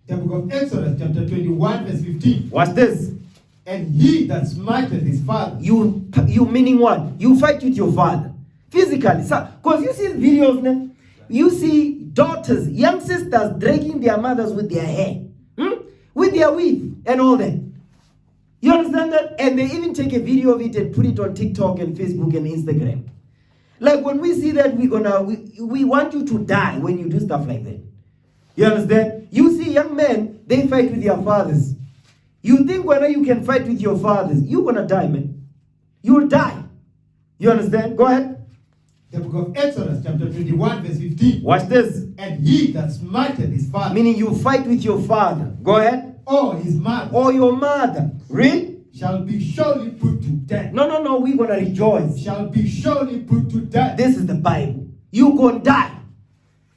The book of Exodus, chapter 21, verse 15. Watch this. And he that smiteth his father. You meaning what? You fight with your father. Physically. Because you see videos now. You see daughters, young sisters dragging their mothers with their hair. With their weave and all that. You understand that? And they even take a video of it and put it on TikTok and Facebook and Instagram. Like when we see that, we want you to die when you do stuff like that. You understand? You see young men, they fight with their fathers. You think whether you can fight with your fathers, you're going to die, man. You will die. You understand? Go ahead. The book of Exodus, chapter 21, verse 15. Watch this. And he that smiteth his father. Meaning you fight with your father. Go ahead. Or his mother. Or your mother. Read. Shall be surely put to death. No, we're going to rejoice. Shall be surely put to death. This is the Bible. You're going to die.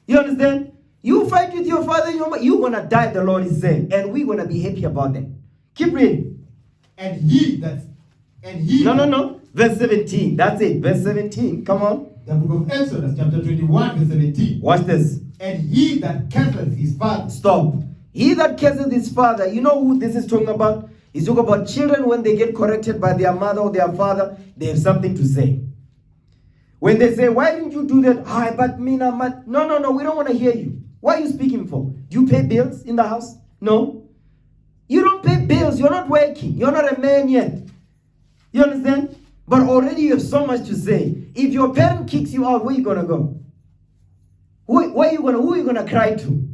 You understand? You fight with your father, you're going to die, the Lord is saying. And we're going to be happy about that. Keep reading. No. Verse 17. That's it. Verse 17. Come on. The book of Exodus, chapter 21, verse 17. Watch this. And he that curseth his father. Stop. He that curseth his father. You know who this is talking about? He's talking about children when they get corrected by their mother or their father. They have something to say. When they say, why didn't you do that? But me, no, we don't want to hear you. What are you speaking for? Do you pay bills in the house? No. You don't pay bills. You're not working. You're not a man yet. You understand? But already you have so much to say. If your parent kicks you out, where are you going to go? Who are you going to cry to?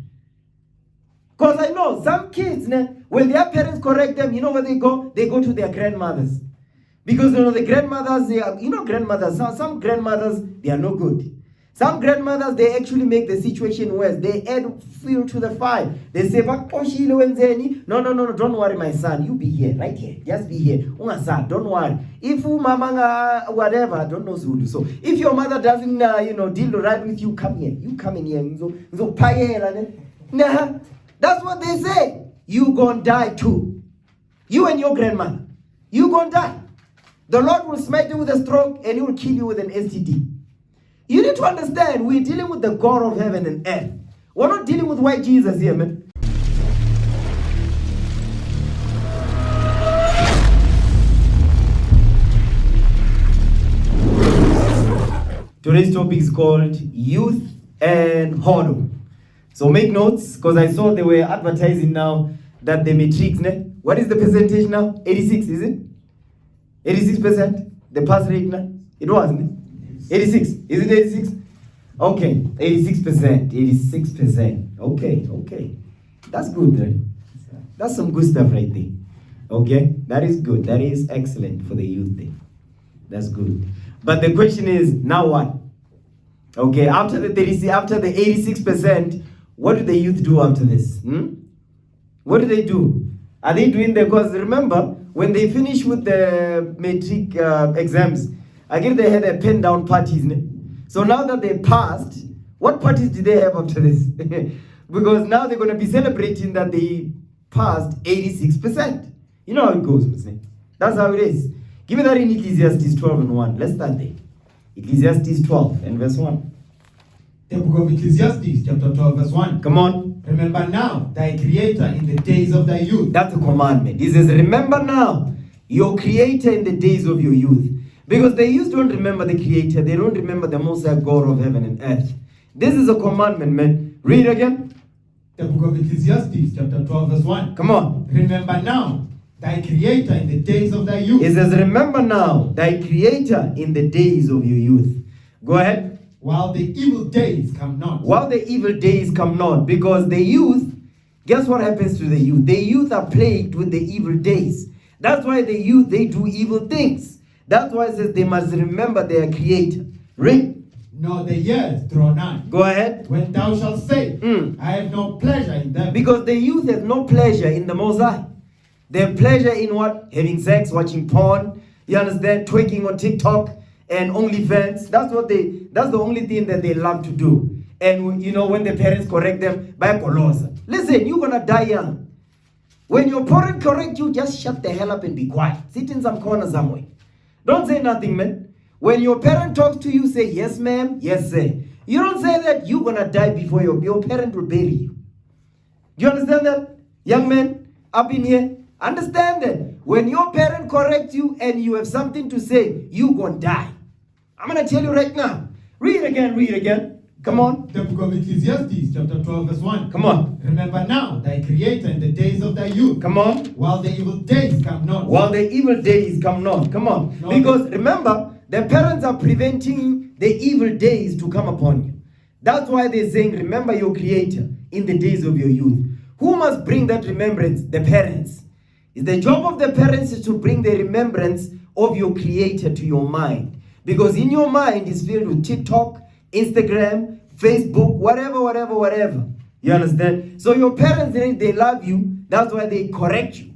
Because I know some kids, when their parents correct them, you know where they go? They go to their grandmothers. Because the grandmothers, grandmothers, some grandmothers, they are no good. Some grandmothers, they actually make the situation worse. They add fuel to the fire. They say, no, don't worry, my son. You be here, right here. Just be here. Don't worry. If mama, whatever, don't know Zulu. So if your mother doesn't, deal right with you, come here. You come in here. Nah, that's what they say. You gonna die too. You and your grandmother. You gonna die. The Lord will smite you with a stroke and he will kill you with an STD. You need to understand, we're dealing with the God of heaven and earth. We're not dealing with white Jesus here, man. Today's topic is called Youth and Whoredom. So make notes, because I saw they were advertising now that the matrix, what is the percentage now? 86, is it? 86%? The pass rate now? It wasn't. 86. Is it 86? Okay, 86%. 86%. Okay. That's good, right? That's some good stuff right there. Okay, that is good. That is excellent for the youth thing. That's good. But the question is, now what? Okay, after the 86%, what do the youth do after this? What do they do? Are they doing the, because remember, when they finish with the matric exams, I guess they had a pen down parties. So now that they passed, what parties do they have after this? Because now they're going to be celebrating that they passed 86%. You know how it goes, Muslim. That's how it is. Give me that in Ecclesiastes 12 and 1. Let's start there. Ecclesiastes 12 and verse 1. The book of Ecclesiastes, chapter 12, verse 1. Come on. Remember now thy creator in the days of thy youth. That's a commandment. He says, remember now your creator in the days of your youth. Because the youth don't remember the creator. They don't remember the Most High God of heaven and earth. This is a commandment, man. Read again. The book of Ecclesiastes, chapter 12, verse 1. Come on. Remember now thy creator in the days of thy youth. It says, remember now thy creator in the days of your youth. Go ahead. While the evil days come not. While the evil days come not. Because the youth, guess what happens to the youth? The youth are plagued with the evil days. That's why the youth, they do evil things. That's why it says they must remember their creator. Read. No, the years draw nigh. Go ahead. When thou shalt say, I have no pleasure in them. Because the youth have no pleasure in the Most High. They have pleasure in what? Having sex, watching porn. You understand? Twerking on TikTok and OnlyFans. That's the only thing that they love to do. And when the parents correct them, by Colossa. Listen, you're gonna die young. When your parent correct you, just shut the hell up and be quiet. Sit in some corner somewhere. Don't say nothing, man. When your parent talks to you, say, yes, ma'am, yes, sir. You don't say that, you're going to die before your parent will bury you. Do you understand that? Young men up in here, understand that when your parent corrects you and you have something to say, you gonna die. I'm gonna tell you right now. Read again. Come on. The book of Ecclesiastes, chapter 12, verse 1. Come on. Remember now thy Creator in the days of thy youth. Come on. While the evil days come not. While the evil days come not. Come on. No. Because remember, the parents are preventing the evil days to come upon you. That's why they're saying, remember your Creator in the days of your youth. Who must bring that remembrance? The parents. The job of the parents is to bring the remembrance of your Creator to your mind. Because in your mind is filled with TikTok, Instagram, Facebook, whatever. You understand? So your parents, they love you. That's why they correct you.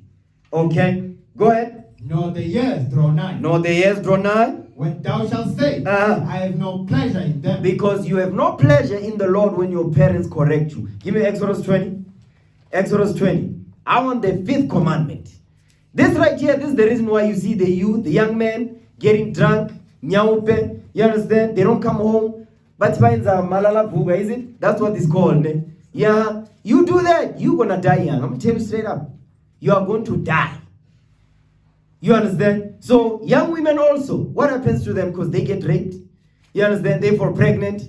Okay? Go ahead. Nor the years draw nigh. Nor the years draw nigh. When thou shalt say, I have no pleasure in them. Because you have no pleasure in the Lord when your parents correct you. Give me Exodus 20. Exodus 20. I want the 5th commandment. This right here, this is the reason why you see the youth, the young men, getting drunk, nyaupe. You understand? They don't come home. But malala vuga, is it? That's what it's called. Yeah. You do that, you're gonna die young. I'm gonna tell you straight up. You are going to die. You understand? So young women also, what happens to them? Because they get raped. You understand? They fall pregnant.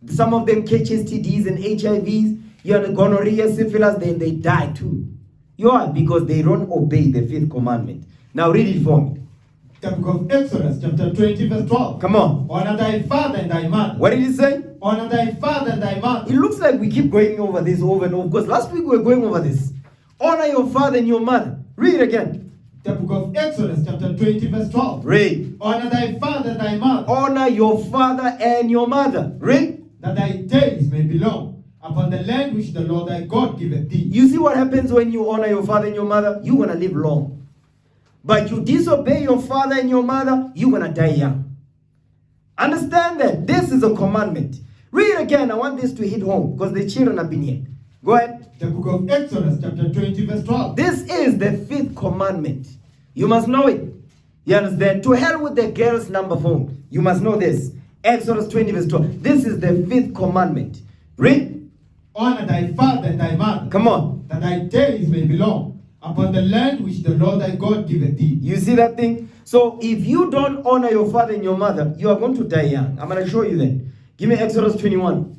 Some of them catch STDs and HIVs. You know, gonorrhea, syphilis, then they die too. You are, because they don't obey the 5th commandment. Now read it for me. The book of Exodus, chapter 20, verse 12. Come on. Honor thy father and thy mother. What did he say? Honor thy father and thy mother. It looks like we keep going over this over and over. Because last week we were going over this. Honor your father and your mother. Read it again. The book of Exodus, chapter 20, verse 12. Read. Honor thy father and thy mother. Honor your father and your mother. Read. That thy days may be long upon the land which the Lord thy God giveth thee. You see what happens when you honor your father and your mother? You're going to live long. But you disobey your father and your mother, you're going to die young. Understand that this is a commandment. Read again. I want this to hit home because the children have been here. Go ahead. The book of Exodus, chapter 20, verse 12. This is the 5th commandment. You must know it. You understand? To hell with the girl's number phone. You must know this. Exodus 20, verse 12. This is the 5th commandment. Read. Honor thy father and thy mother. Come on. That thy days may be long upon the land which the Lord thy God giveth thee. You see that thing? So if you don't honor your father and your mother, you are going to die young. I'm going to show you that. Give me Exodus 21.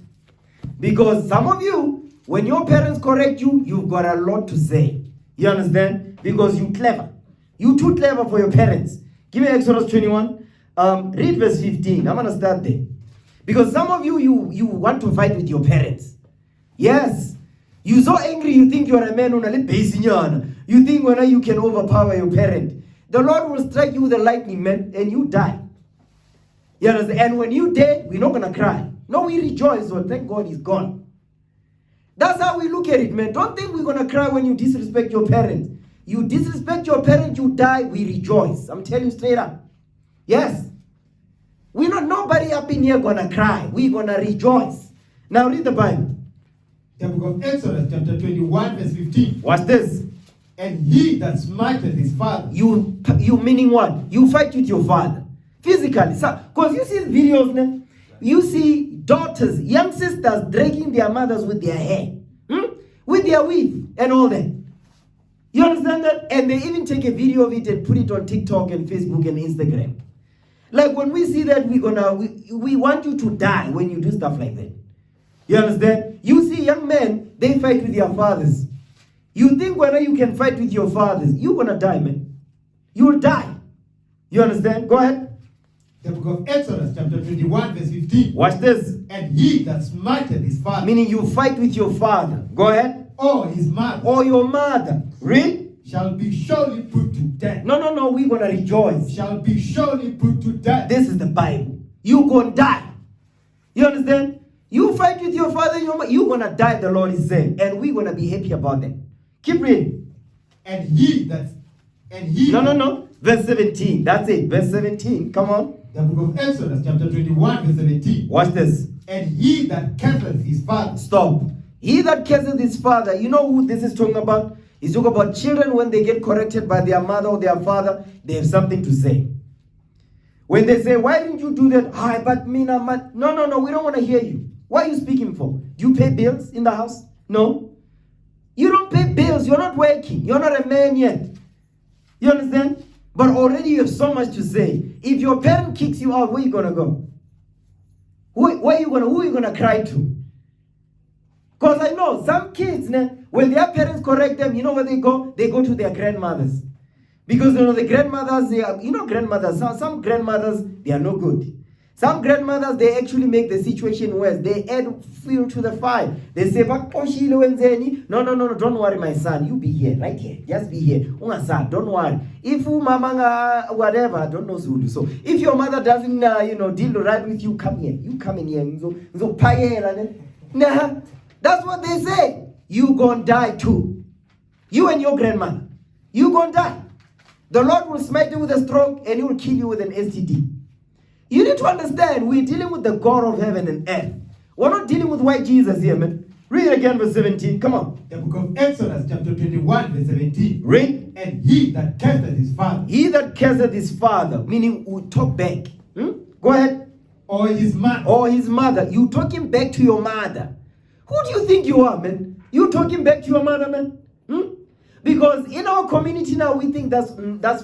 Because some of you, when your parents correct you, you've got a lot to say. You understand? Because you're clever. You're too clever for your parents. Give me Exodus 21. Read verse 15. I'm going to start there. Because some of you, you want to fight with your parents. Yes. You're so angry, you think you're a man on a little. You think when you can overpower your parent. The Lord will strike you with a lightning, man, and you die. You understand? And when you dead, we're not going to cry. No, we rejoice. Well, thank God he's gone. That's how we look at it, man. Don't think we're going to cry when you disrespect your parents. You disrespect your parents, you die, we rejoice. I'm telling you straight up. Yes. We're not, nobody up in here going to cry. We're going to rejoice. Now read the Bible. The book of Exodus, chapter 21, verse 15. Watch this. And he that smiteth his father. You meaning what? You fight with your father. Physically. Because you see videos now. You see daughters, young sisters dragging their mothers with their hair. With their weave and all that. You understand that? And they even take a video of it and put it on TikTok and Facebook and Instagram. Like when we see that, we want you to die when you do stuff like that. You understand? You see young men, they fight with their fathers. You think whether you can fight with your fathers, you're going to die, man. You will die. You understand? Go ahead. The book of Exodus, chapter 21, verse 15. Watch this. And he that smiteth his father. Meaning you fight with your father. Go ahead. Or his mother. Or your mother. Read. Shall be surely put to death. No. We're going to rejoice. Shall be surely put to death. This is the Bible. You're going to die. You understand? You fight with your father and your mother. You're going to die, the Lord is saying. And we're going to be happy about that. Keep reading. And he. No. Verse 17. That's it. Verse 17. Come on. The book of Exodus, chapter 21, verse 17. Watch this. And he that curseth his father. Stop. He that curseth his father. You know who this is talking about? He's talking about children when they get corrected by their mother or their father. They have something to say. When they say, why didn't you do that? But me, no. We don't want to hear you. What are you speaking for? Do you pay bills in the house? No. You don't pay bills. You're not working. You're not a man yet. You understand? But already you have so much to say. If your parent kicks you out, where are you going to go? Who are you going to cry to? Because I know some kids, when their parents correct them, you know where they go? They go to their grandmothers. Because the grandmothers, grandmothers, some grandmothers, they are no good. Some grandmothers, they actually make the situation worse. They add fuel to the fire. They say, no, don't worry, my son. You be here, right here. Just be here. Don't worry. If mama, whatever, I don't know Zulu. So if your mother doesn't, deal right with you, come here. You come in here. Nah, that's what they say. You gonna die too. You and your grandmother. You gonna die. The Lord will smite you with a stroke and he will kill you with an STD. You need to understand, we're dealing with the God of heaven and earth. We're not dealing with white Jesus here, man. Read again verse 17. Come on. The book of Exodus, chapter 21, verse 17. Read. And he that curseth his father. He that curseth his father, meaning we talk back. Go ahead. Or his mother. Or his mother. You talking back to your mother. Who do you think you are, man? You talking back to your mother, man? Because in our community now, we think that's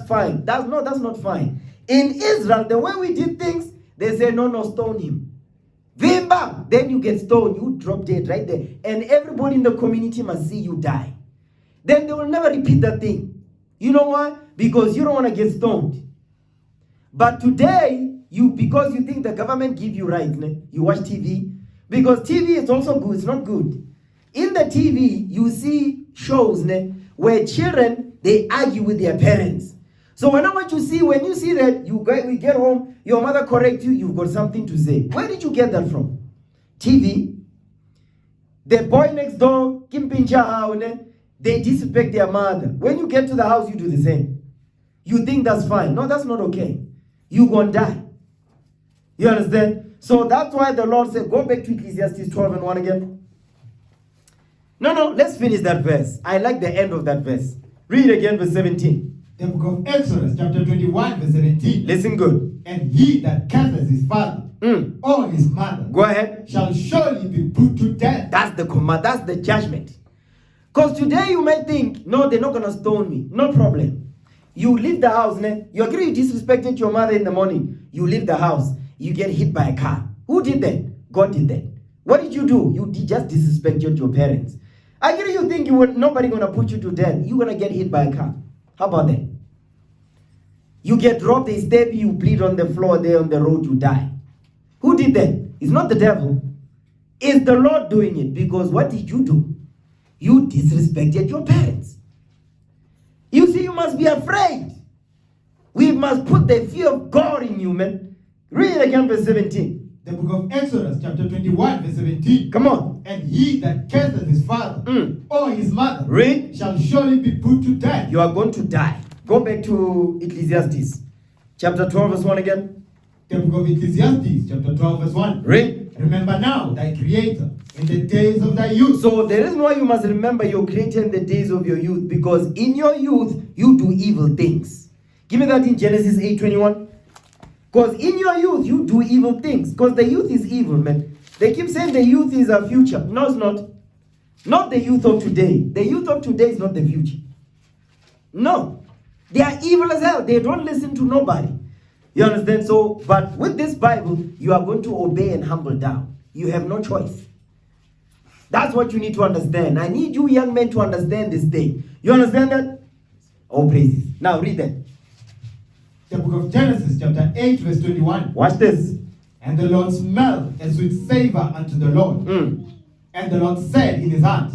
fine. That's not fine. In Israel, the way we did things, they say, no, stone him. Vimba, then you get stoned, you drop dead right there. And everybody in the community must see you die. Then they will never repeat that thing. You know why? Because you don't want to get stoned. But today, because you think the government give you rights, you watch TV. Because TV is also good, it's not good. In the TV, you see shows where children, they argue with their parents. So when you see that, we get home, your mother corrects you, you've got something to say. Where did you get that from? TV. The boy next door, they disrespect their mother. When you get to the house, you do the same. You think that's fine. No, that's not okay. You're going to die. You understand? So that's why the Lord said, go back to Ecclesiastes 12 and 1 again. No, let's finish that verse. I like the end of that verse. Read again verse 17. The book of Exodus, chapter 21, verse 17. Listen good. And he that curses his father or his mother, go ahead, shall surely be put to death. That's the command, that's the judgment. Because today you might think, no, they're not going to stone me. No problem. You leave the house, you agree you disrespected your mother in the morning. You leave the house, you get hit by a car. Who did that? God did that. What did you do? You just disrespected your parents. I agree you think nobody going to put you to death. You're going to get hit by a car. How about that? You get dropped, they stab you, bleed on the floor there on the road, you die. Who did that? It's not the devil. It's the Lord doing it. Because what did you do? You disrespected your parents. You see, you must be afraid. We must put the fear of God in you, man. Read again verse 17. The book of Exodus, chapter 21, verse 17. Come on. And he that curseth his father or his mother, read, shall surely be put to death. You are going to die. Go back to Ecclesiastes, chapter 12, verse 1 again. The book of Ecclesiastes, chapter 12, verse 1. Read. Remember now thy Creator in the days of thy youth. So the reason why you must remember your Creator in the days of your youth, because in your youth, you do evil things. Give me that in Genesis 8:21. Because in your youth, you do evil things. Because the youth is evil, man. They keep saying the youth is our future. No, it's not. Not the youth of today. The youth of today is not the future. No. They are evil as hell. They don't listen to nobody. You understand? So, but with this Bible, you are going to obey and humble down. You have no choice. That's what you need to understand. I need you young men to understand this thing. You understand that? Oh, praises. Now read that. The book of Genesis, chapter 8, verse 21. Watch this. And the Lord smelled a sweet savor unto the Lord. And the Lord said in his heart,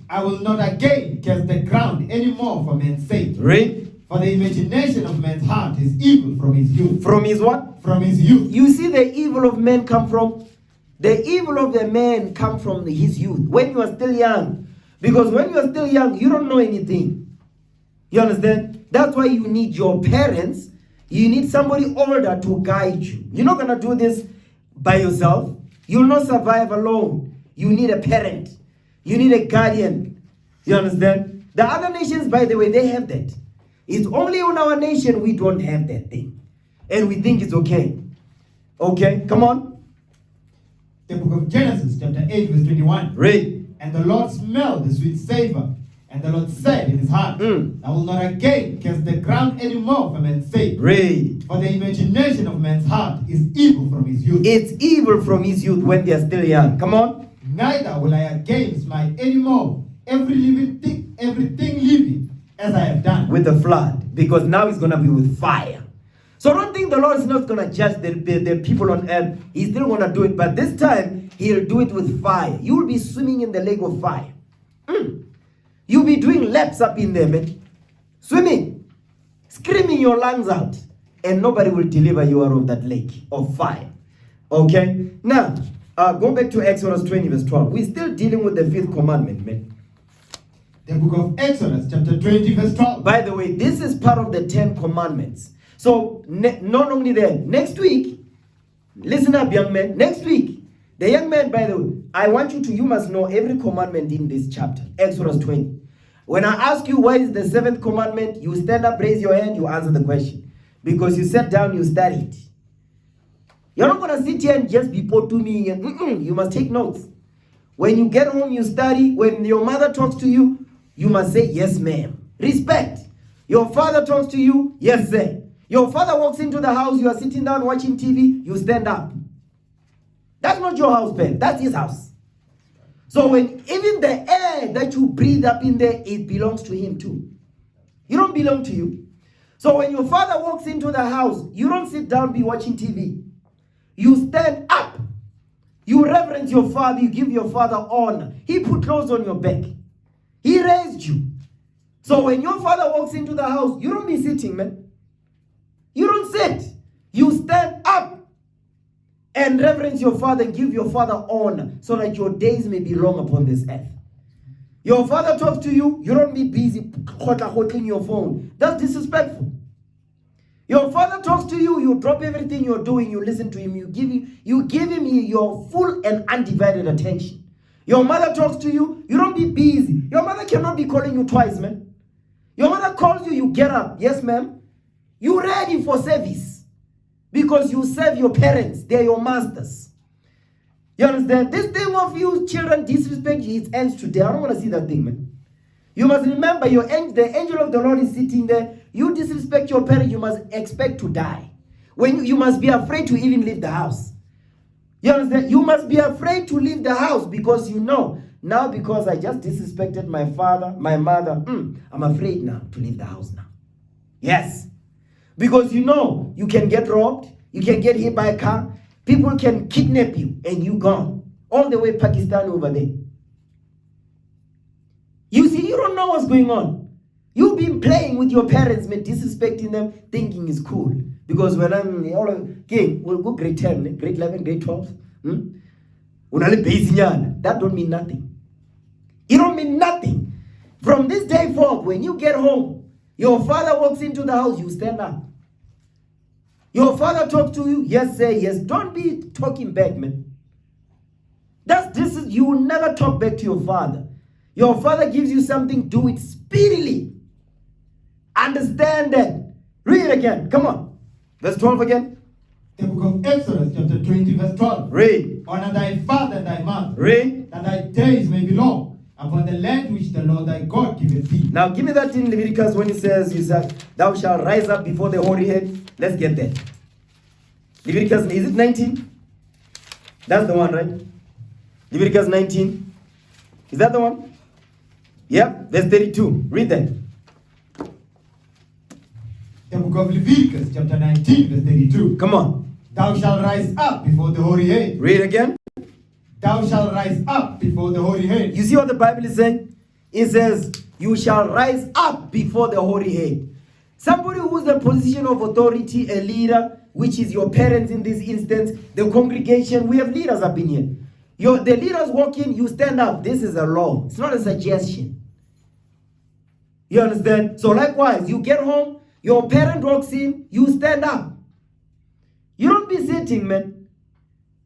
I will not again curse the ground any more for men's sake. Read. For the imagination of man's heart is evil from his youth. From his what? From his youth. You see the evil of men come from? The evil of the man come from his youth. When you are still young. Because when you are still young, you don't know anything. You understand? That's why you need your parents. You need somebody older to guide you. You're not going to do this by yourself. You'll not survive alone. You need a parent. You need a guardian. You understand? The other nations, by the way, they have that. It's only in our nation we don't have that thing. And we think it's okay. Okay, come on. The book of Genesis, chapter 8, verse 21. Read. And the Lord smelled the sweet savor And the Lord said in his heart, I will not again curse the ground anymore for men's sake. Read. For the imagination of man's heart is evil from his youth. It's evil from his youth when they are still young. Come on. Neither will I again smite anymore everything living as I have done. With the flood. Because now it's going to be with fire. So don't think the Lord is not going to judge the people on earth. He's still going to do it. But this time, he'll do it with fire. You will be swimming in the lake of fire. You'll be doing laps up in there, man. Swimming. Screaming your lungs out. And nobody will deliver you out of that lake of fire. Okay? Now, go back to Exodus 20 verse 12. We're still dealing with the 5th commandment, man. The book of Exodus chapter 20 verse 12. By the way, this is part of the 10 commandments. So, not only that, next week, listen up, young man. Next week, the young man, by the way, I want you must know every commandment in this chapter, Exodus 20. When I ask you what is the 7th commandment, you stand up, raise your hand, you answer the question. Because you sat down, you studied. You're not going to sit here and just be put to me. And, you must take notes. When you get home, you study. When your mother talks to you, you must say, yes, ma'am. Respect. Your father talks to you, yes, sir. Your father walks into the house, you are sitting down watching TV, you stand up. That's not your house, Ben. That's his house. So when even the air that you breathe up in there, it belongs to him too. You don't belong to you. So when your father walks into the house, you don't sit down, be watching TV. You stand up. You reverence your father, you give your father honor. He put clothes on your back. He raised you. So when your father walks into the house, you don't be sitting, man. You don't sit. You stand up and reverence your father and give your father honor so that your days may be long upon this earth. Your father talks to you, you don't be busy holding your phone. That's disrespectful. Your father talks to you, you drop everything you're doing, you listen to him, you give him your full and undivided attention. Your mother talks to you, you don't be busy. Your mother cannot be calling you twice, man. Your mother calls you, you get up. Yes, ma'am. You're ready for service because you serve your parents. They're your masters. You understand? This thing of you children disrespect you, it ends today. I don't want to see that thing, man. You must remember the angel of the Lord is sitting there. You disrespect your parents, you must expect to die. When you must be afraid to even leave the house. You understand? You must be afraid to leave the house because you know, now because I just disrespected my father, my mother, I'm afraid now to leave the house now. Yes. Because you know, you can get robbed, you can get hit by a car, people can kidnap you, and you gone. All the way Pakistan over there. You see, you don't know what's going on. You've been playing with your parents, man, disrespecting them, thinking it's cool. Because when I'm all okay, we'll go grade 10, grade 11, grade 12. That don't mean nothing. It don't mean nothing. From this day forward, when you get home, your father walks into the house, you stand up. Your father talks to you, yes, say yes. Don't be talking back, man. You will never talk back to your father. Your father gives you something, do it speedily. Understand that. Read it again. Come on. Verse 12 again. The book of Exodus, chapter 20, verse 12. Read. Honor thy father and thy mother. Read. That thy days may be long upon the land which the Lord thy God giveth thee. Now give me that in Leviticus when it says, thou shalt rise up before the hoary head. Let's get there. Leviticus, is it 19? That's the one, right? Leviticus 19. Is that the one? Yep, verse 32. Read that. The book of Leviticus, chapter 19, verse 32. Come on. Thou shalt rise up before the hoary head. Read again. Thou shalt rise up before the hoary head. You see what the Bible is saying? It says, you shall rise up before the hoary head. Somebody who's in a position of authority, a leader, which is your parents in this instance, the congregation. We have leaders up in here. The leaders walk in, you stand up. This is a law. It's not a suggestion. You understand? So likewise, you get home, your parent walks in, you stand up. You don't be sitting, man.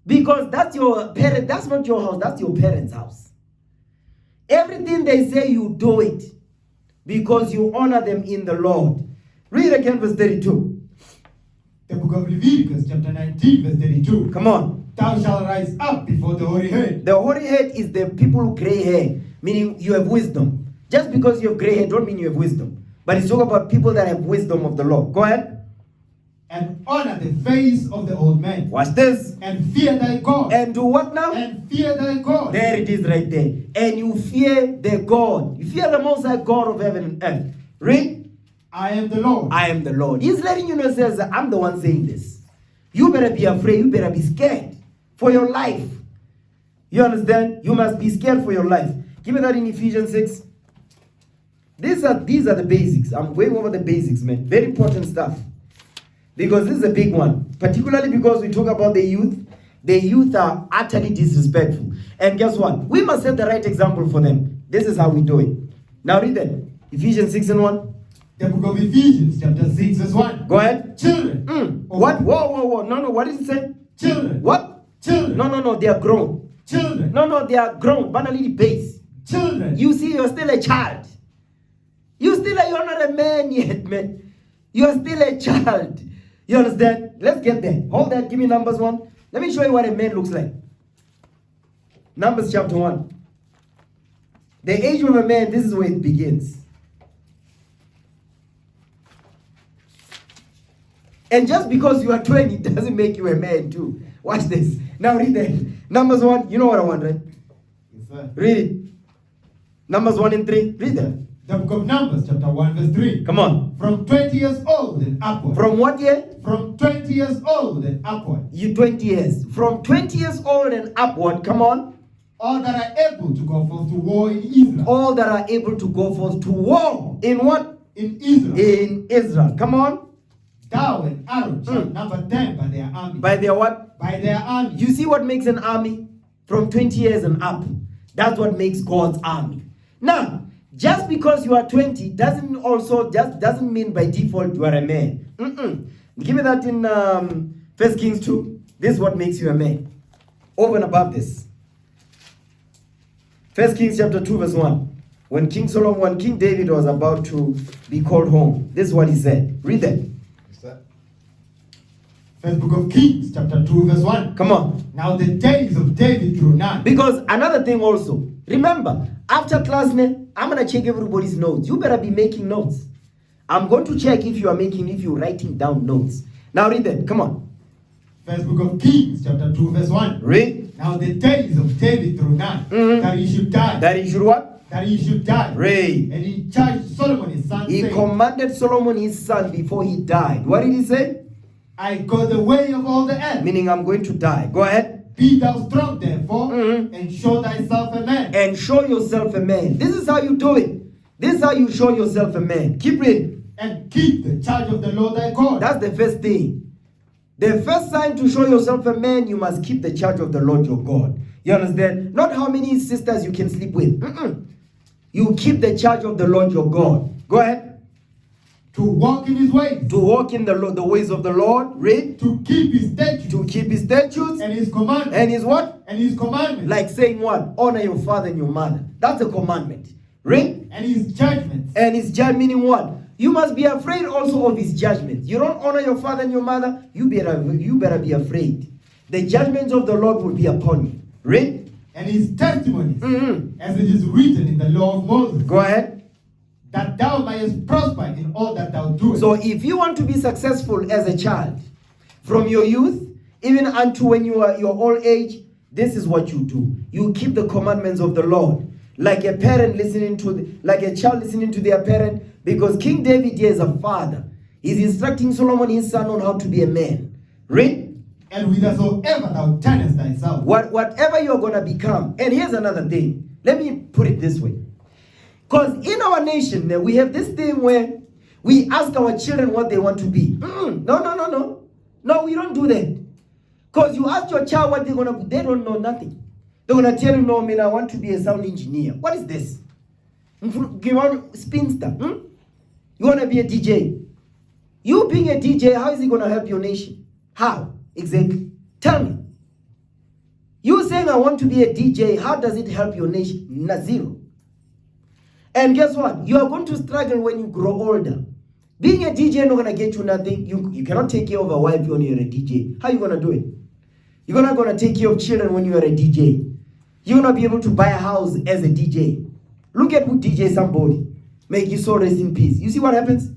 Because that's your parent, that's not your house, that's your parents' house. Everything they say, you do it. Because you honor them in the Lord. Read again verse 32. The book of Leviticus, chapter 19, verse 32. Come on. Thou shalt rise up before the hoary head. The hoary head is the people with gray hair, meaning you have wisdom. Just because you have gray hair don't mean you have wisdom. But it's talking about people that have wisdom of the Lord. Go ahead. And honor the face of the old man. Watch this. And fear thy God. And do what now? And fear thy God. There it is right there. And you fear the God. You fear the Most High God of heaven and earth. Read. I am the Lord. I am the Lord. He's letting you know, says, I'm the one saying this. You better be afraid. You better be scared for your life. You understand? You must be scared for your life. Give me that in Ephesians 6. These are the basics. I'm going over the basics, man. Very important stuff. Because this is a big one. Particularly because we talk about the youth. The youth are utterly disrespectful. And guess what? We must set the right example for them. This is how we do it. Now read that. Ephesians 6 and 1. The book of Ephesians, chapter 6, verse 1. Go ahead. Children. What? Whoa. No. What did it say? Children. What? Children. No. They are grown. Children. No. They are grown. Banally base. Children. You see, you're still a child. You're not a man yet, man. You're still a child. You understand? Let's get there. Hold that. Give me Numbers 1. Let me show you what a man looks like. Numbers chapter 1. The age of a man, this is where it begins. And just because you are 20 doesn't make you a man too. Watch this. Now read that. Numbers 1. You know what I want, right? Yes, sir. Read it. Numbers 1 and 3. Read that. The book of Numbers, chapter 1, verse 3. Come on. From 20 years old and upward. From what year? From 20 years old and upward. You 20 years. From 20 years old and upward, come on. All that are able to go forth to war in Israel. All that are able to go forth to war. In what? In Israel. In Israel. Come on. Thou and Aaron shall number them by their army. By their what? By their army. You see what makes an army? From 20 years and up. That's what makes God's army. Now, just because you are 20 doesn't mean by default you are a man. Give me that in 1 Kings 2. This is what makes you a man. Over and above this. 1 Kings chapter 2 verse 1. When King David was about to be called home, this is what he said. Read that. First book of Kings, chapter 2, verse 1. Come on. Now the days of David drew nigh. Because another thing also, remember, after class, I'm going to check everybody's notes. You better be making notes. I'm going to check if you're writing down notes. Now read that. Come on. First book of Kings, chapter 2, verse 1. Read. Now the days of David drew nigh, that he should die. That he should what? That he should die. Read. And he charged Solomon his son, He saying, commanded Solomon his son before he died. What did he say? I go the way of all the earth. Meaning I'm going to die. Go ahead. Be thou strong therefore, and show thyself a man. And show yourself a man. This is how you do it. This is how you show yourself a man. Keep reading. And keep the charge of the Lord thy God. That's the first thing. The first sign to show yourself a man, you must keep the charge of the Lord your God. You understand? Not how many sisters you can sleep with. You keep the charge of the Lord your God. Go ahead. To walk in his ways. To walk in the ways of the Lord. Read. To keep his statutes. To keep his statutes. And his commandments. And his what? And his commandments. Like saying what? Honor your father and your mother. That's a commandment. Read. And his judgments. And his judgment, meaning what? You must be afraid also of his judgments. You don't honor your father and your mother, you better be afraid. The judgments of the Lord will be upon you. Read. And his testimonies, as it is written in the law of Moses. Go ahead. That thou mayest prosper in all that thou doest. So if you want to be successful as a child, from your youth, even unto when you are your old age, this is what you do. You keep the commandments of the Lord. Like a parent like a child listening to their parent. Because King David here is a father. He's instructing Solomon his son on how to be a man. Read. And whithersoever thou turnest thyself. Whatever you're going to become. And here's another thing. Let me put it this way. Because in our nation, we have this thing where we ask our children what they want to be. No. No, we don't do that. Because you ask your child what they're going to be, they don't know nothing. They're going to tell you, no, man, I want to be a sound engineer. What is this? You want spinster? You want to be a DJ? You being a DJ, how is it going to help your nation? How? Exactly. Tell me. You saying I want to be a DJ, how does it help your nation? Zero. And guess what? You are going to struggle when you grow older. Being a DJ is not going to get you nothing. You cannot take care of a wife when you're a DJ. How are you going to do it? You're not going to take care of children when you are a DJ. You're not be able to buy a house as a DJ. Look at who DJ somebody. Make his soul rest in peace. You see what happens?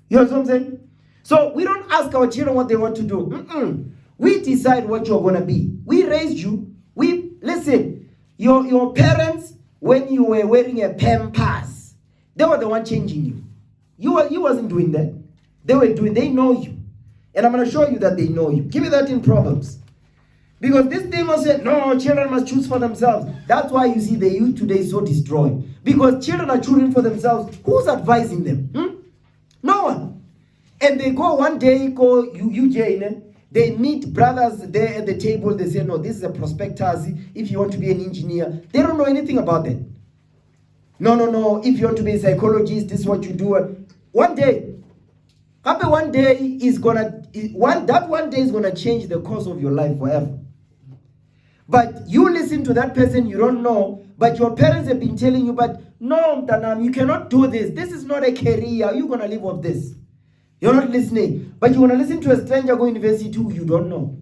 You know what I'm saying? So we don't ask our children what they want to do. We decide what you're going to be. We raised you. Listen, your parents, when you were wearing a Pampers, they were the one changing you. You wasn't doing that. They know you. And I'm going to show you that they know you. Give me that in Proverbs. Because this thing was said, no, children must choose for themselves. That's why you see the youth today is so destroyed. Because children are choosing for themselves. Who's advising them? No one. And they go one day, they meet brothers there at the table. They say, no, this is a prospectus. If you want to be an engineer, they don't know anything about that. No. If you want to be a psychologist, this is what you do. One day is gonna change the course of your life forever. But you listen to that person you don't know, but your parents have been telling you, but no, Mtanam, you cannot do this. This is not a career. You're gonna live off this. You're not listening. But you want to listen to a stranger go to university who you don't know.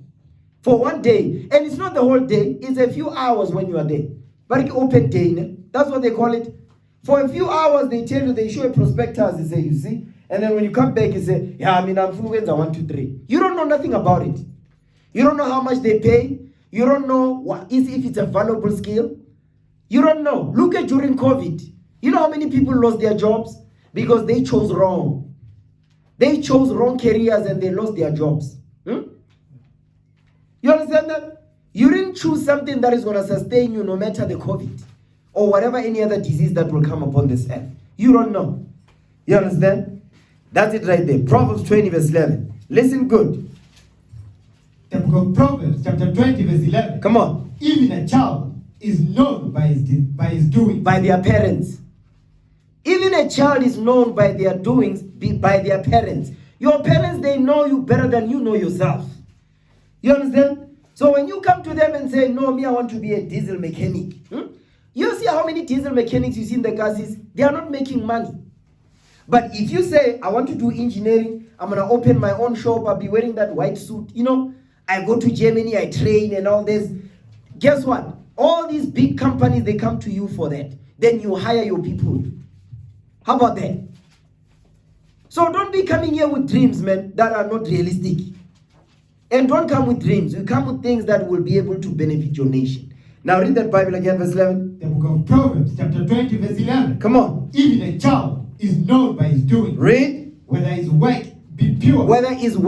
For one day. And it's not the whole day. It's a few hours when you are there. But it's open day. That's what they call it. For a few hours, they tell you, they show a prospectus. They say, you see. And then when you come back, you say, yeah, I'm fluent, 1, 2, 3. You don't know nothing about it. You don't know how much they pay. You don't know if it's a valuable skill. You don't know. Look at during COVID. You know how many people lost their jobs? Because they chose wrong. They chose wrong careers and they lost their jobs. You understand that? You didn't choose something that is going to sustain you no matter the COVID or whatever any other disease that will come upon this earth. You don't know. You understand? That's it right there. Proverbs 20 verse 11. Listen good. The book of Proverbs chapter 20 verse 11. Come on. Even a child is known by his doings. By their parents. Even a child is known by their doings, by their parents. Your parents, they know you better than you know yourself. You understand? So when you come to them and say, no, I want to be a diesel mechanic. You see how many diesel mechanics you see in the classes? They are not making money. But if you say, I want to do engineering, I'm going to open my own shop, I'll be wearing that white suit. I go to Germany, I train and all this. Guess what? All these big companies, they come to you for that. Then you hire your people. How about that? So don't be coming here with dreams, man, that are not realistic. And don't come with dreams. You come with things that will be able to benefit your nation. Now read that Bible again, verse 11. The book of Proverbs, chapter 20, verse 11. Come on. Even a child is known by his doing. Read. Whether his work be pure. Whether his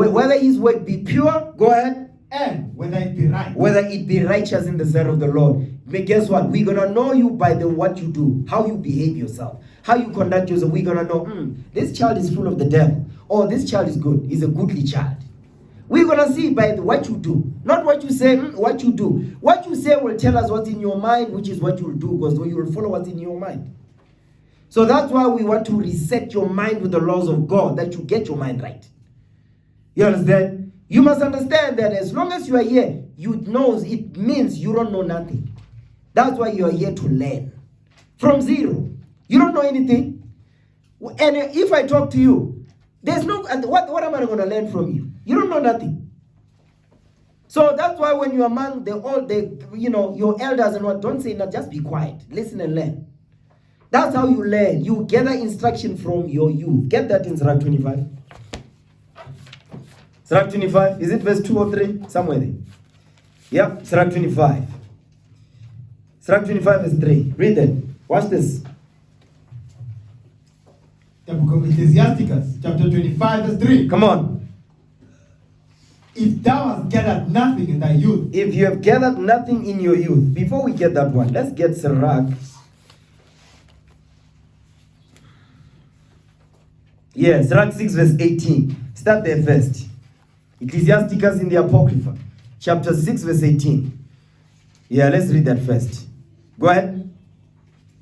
work be pure, go ahead. And whether it be right. Whether it be righteous in the sight of the Lord. But guess what? We're going to know you by what you do, how you behave yourself, how you conduct yourself. We're going to know, this child is full of the devil. Or this child is good, is a goodly child. We're going to see by what you do. Not what you say, what you do. What you say will tell us what's in your mind, which is what you'll do, because you will follow what's in your mind. So that's why we want to reset your mind with the laws of God, that you get your mind right. You understand? You must understand that as long as you are here, it means you don't know nothing. That's why you are here to learn. From zero. You don't know anything. And if I talk to you, there's no, what am I going to learn from you? You don't know nothing. So that's why when you're among your elders and what, don't say no, just be quiet. Listen and learn. That's how you learn. You gather instruction from your youth. Get that in Sirach 25. Sirach 25, is it verse 2 or 3? Somewhere there. Yep, Sirach 25. Sirach 25 verse 3. Read it. Watch this. The book of Ecclesiasticus, chapter 25 verse 3. Come on. If thou hast gathered nothing in thy youth. If you have gathered nothing in your youth. Before we get that one, let's get Sirach. Yeah, Sirach 6 verse 18. Start there first. Ecclesiasticus in the Apocrypha, chapter 6 verse 18. Yeah, let's read that first. Go ahead.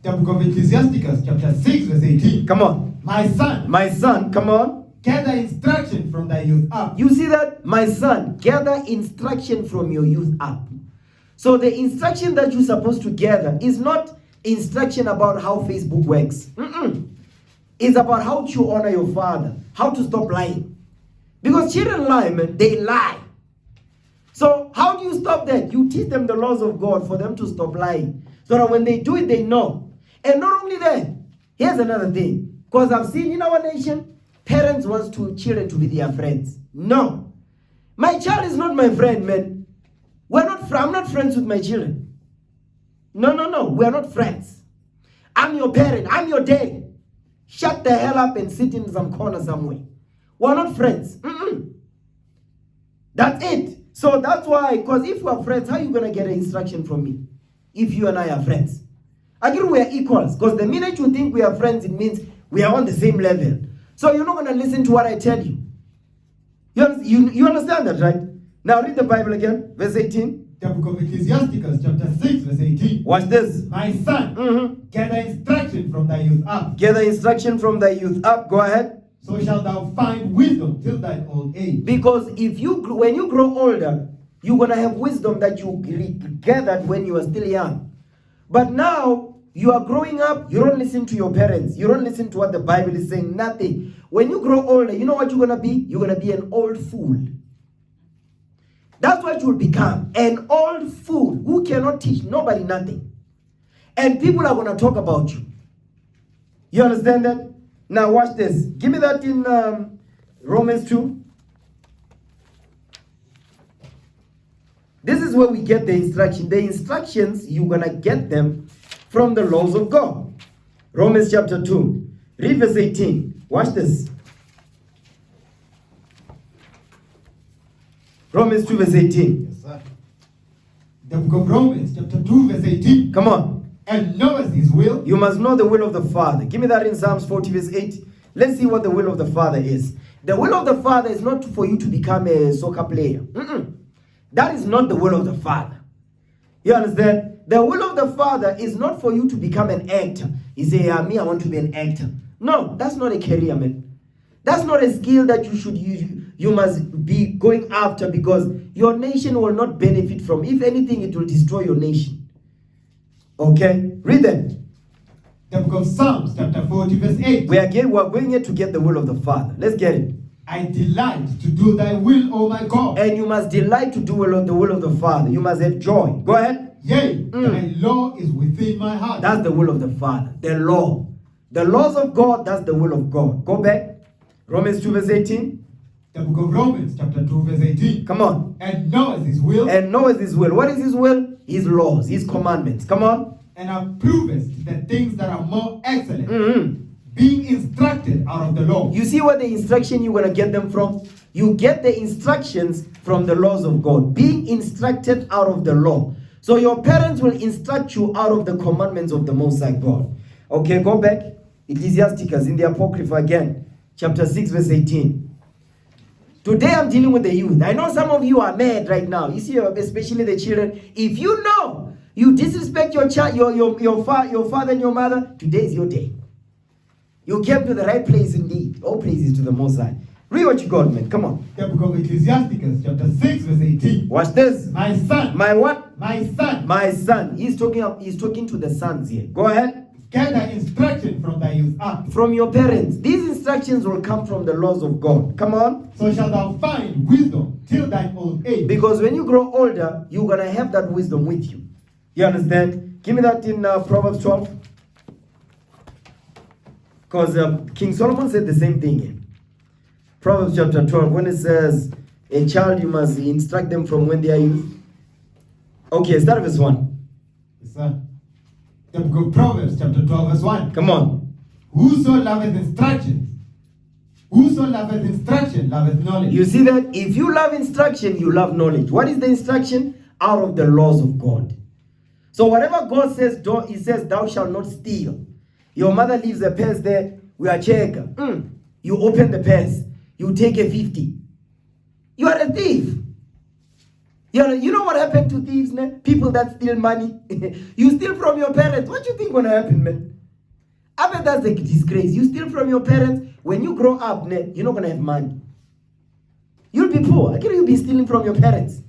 The book of Ecclesiasticus, chapter 6 verse 18. Come on. My son, come on. Gather instruction from thy youth up. You see that? My son, gather instruction from your youth up. So the instruction that you're supposed to gather is not instruction about how Facebook works. It's about how to honor your father, how to stop lying. Because children lie, man. They lie. So how do you stop that? You teach them the laws of God for them to stop lying. So that when they do it, they know. And not only that, here's another thing. Because I've seen in our nation, parents want children to be their friends. No. My child is not my friend, man. I'm not friends with my children. No. We're not friends. I'm your parent. I'm your daddy. Shut the hell up and sit in some corner somewhere. We're not friends. That's it. So that's why, because if we're friends, how are you going to get an instruction from me? If you and I are friends. Again, we are equals. Because the minute you think we are friends, it means we are on the same level. So you're not going to listen to what I tell you. You understand that, right? Now read the Bible again, verse 18. The book of Ecclesiasticus, chapter 6, verse 18. Watch this. My son, gather instruction from thy youth up. Gather instruction from thy youth up. Go ahead. So shalt thou find wisdom till thine old age. Because when you grow older, you're going to have wisdom that you gathered when you were still young. But now, you are growing up, you don't listen to your parents. You don't listen to what the Bible is saying, nothing. When you grow older, you know what you're going to be? You're going to be an old fool. That's what you will become. An old fool who cannot teach nobody nothing. And people are going to talk about you. You understand that? Now watch this. Give me that in Romans 2. This is where we get the instruction. The instructions, you're going to get them from the laws of God. Romans chapter 2. Read verse 18. Watch this. Romans 2 verse 18. Yes, sir. The book of Romans, chapter 2, verse 18. Come on. And knoweth his will. You must know the will of the Father. Give me that in Psalms 40 verse 8. Let's see what the will of the Father is. The will of the Father is not for you to become a soccer player. That is not the will of the Father. You understand? The will of the Father is not for you to become an actor. You say, I want to be an actor. No, that's not a career, man. That's not a skill that you should use. You must be going after, because your nation will not benefit from. If anything, it will destroy your nation. Okay? Read them. The book of Psalms, chapter 40, verse 8. We are going here to get the will of the Father. Let's get it. I delight to do thy will, O my God. And you must delight to do the will of the Father. You must have joy. Go ahead. Yea, thy law is within my heart. That's the will of the Father. The law. The laws of God, that's the will of God. Go back. Romans 2 verse 18. The book of Romans, chapter 2, verse 18. Come on. And knoweth his will. And knoweth his will. What is his will? His laws, his commandments. Come on. And approvest the things that are more excellent. Being instructed out of the law. You see what the instruction you're going to get them from? You get the instructions from the laws of God. Being instructed out of the law. So your parents will instruct you out of the commandments of the Most High God. Okay, go back. Ecclesiasticus in the Apocrypha again. Chapter 6 verse 18. Today I'm dealing with the youth. I know some of you are mad right now. You see, especially the children. If you know you disrespect your child, your father and your mother, today is your day. You came to the right place indeed. All praises to the Most High. Read what you got, man. Come on. The book of Ecclesiasticus, chapter 6, verse 18. Watch this. My son. My what? My son. My son. He's talking to the sons here. Go ahead. Gather instruction from thy youth up. From your parents. These instructions will come from the laws of God. Come on. So shalt thou find wisdom till thine old age. Because when you grow older, you're going to have that wisdom with you. You understand? Give me that in Proverbs 12. Because King Solomon said the same thing here. Proverbs chapter 12, when it says, a child you must instruct them from when they are youth. Okay, start verse 1. Yes, sir. The book of Proverbs chapter 12, verse 1. Come on. Whoso loveth instruction, loveth knowledge. You see that? If you love instruction, you love knowledge. What is the instruction? Out of the laws of God. So whatever God says, He says, thou shalt not steal. Your mother leaves a purse there. We are check. You open the purse. You take a 50. You are a thief. You know what happened to thieves, man? People that steal money. You steal from your parents. What do you think gonna happen, man? I bet that's a disgrace. You steal from your parents. When you grow up, man, you're not gonna have money. You'll be poor. Again, you'll be stealing from your parents.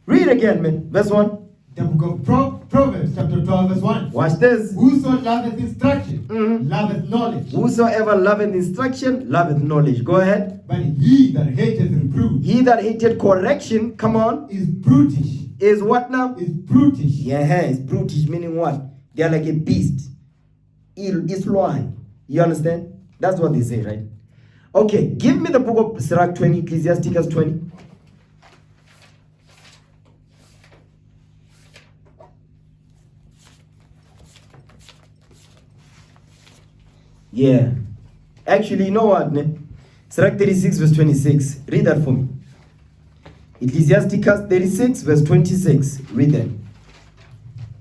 Read again, man. Verse 1. The book of Proverbs chapter 12, verse 1. Watch this. Whoso loveth instruction, loveth knowledge. Whosoever loveth instruction, loveth knowledge. Go ahead. But he that hateth reproof, he that hated correction, come on, is brutish is what now? Is brutish. Yeah, it's brutish, meaning what? They are like a beast. Islwan. You understand? That's what they say, right? Okay, give me the book of Sirach 20, Ecclesiasticus 20. Yeah. Actually, you know what? Sirach 36 verse 26. Read that for me. Ecclesiasticus 36 verse 26. Read that.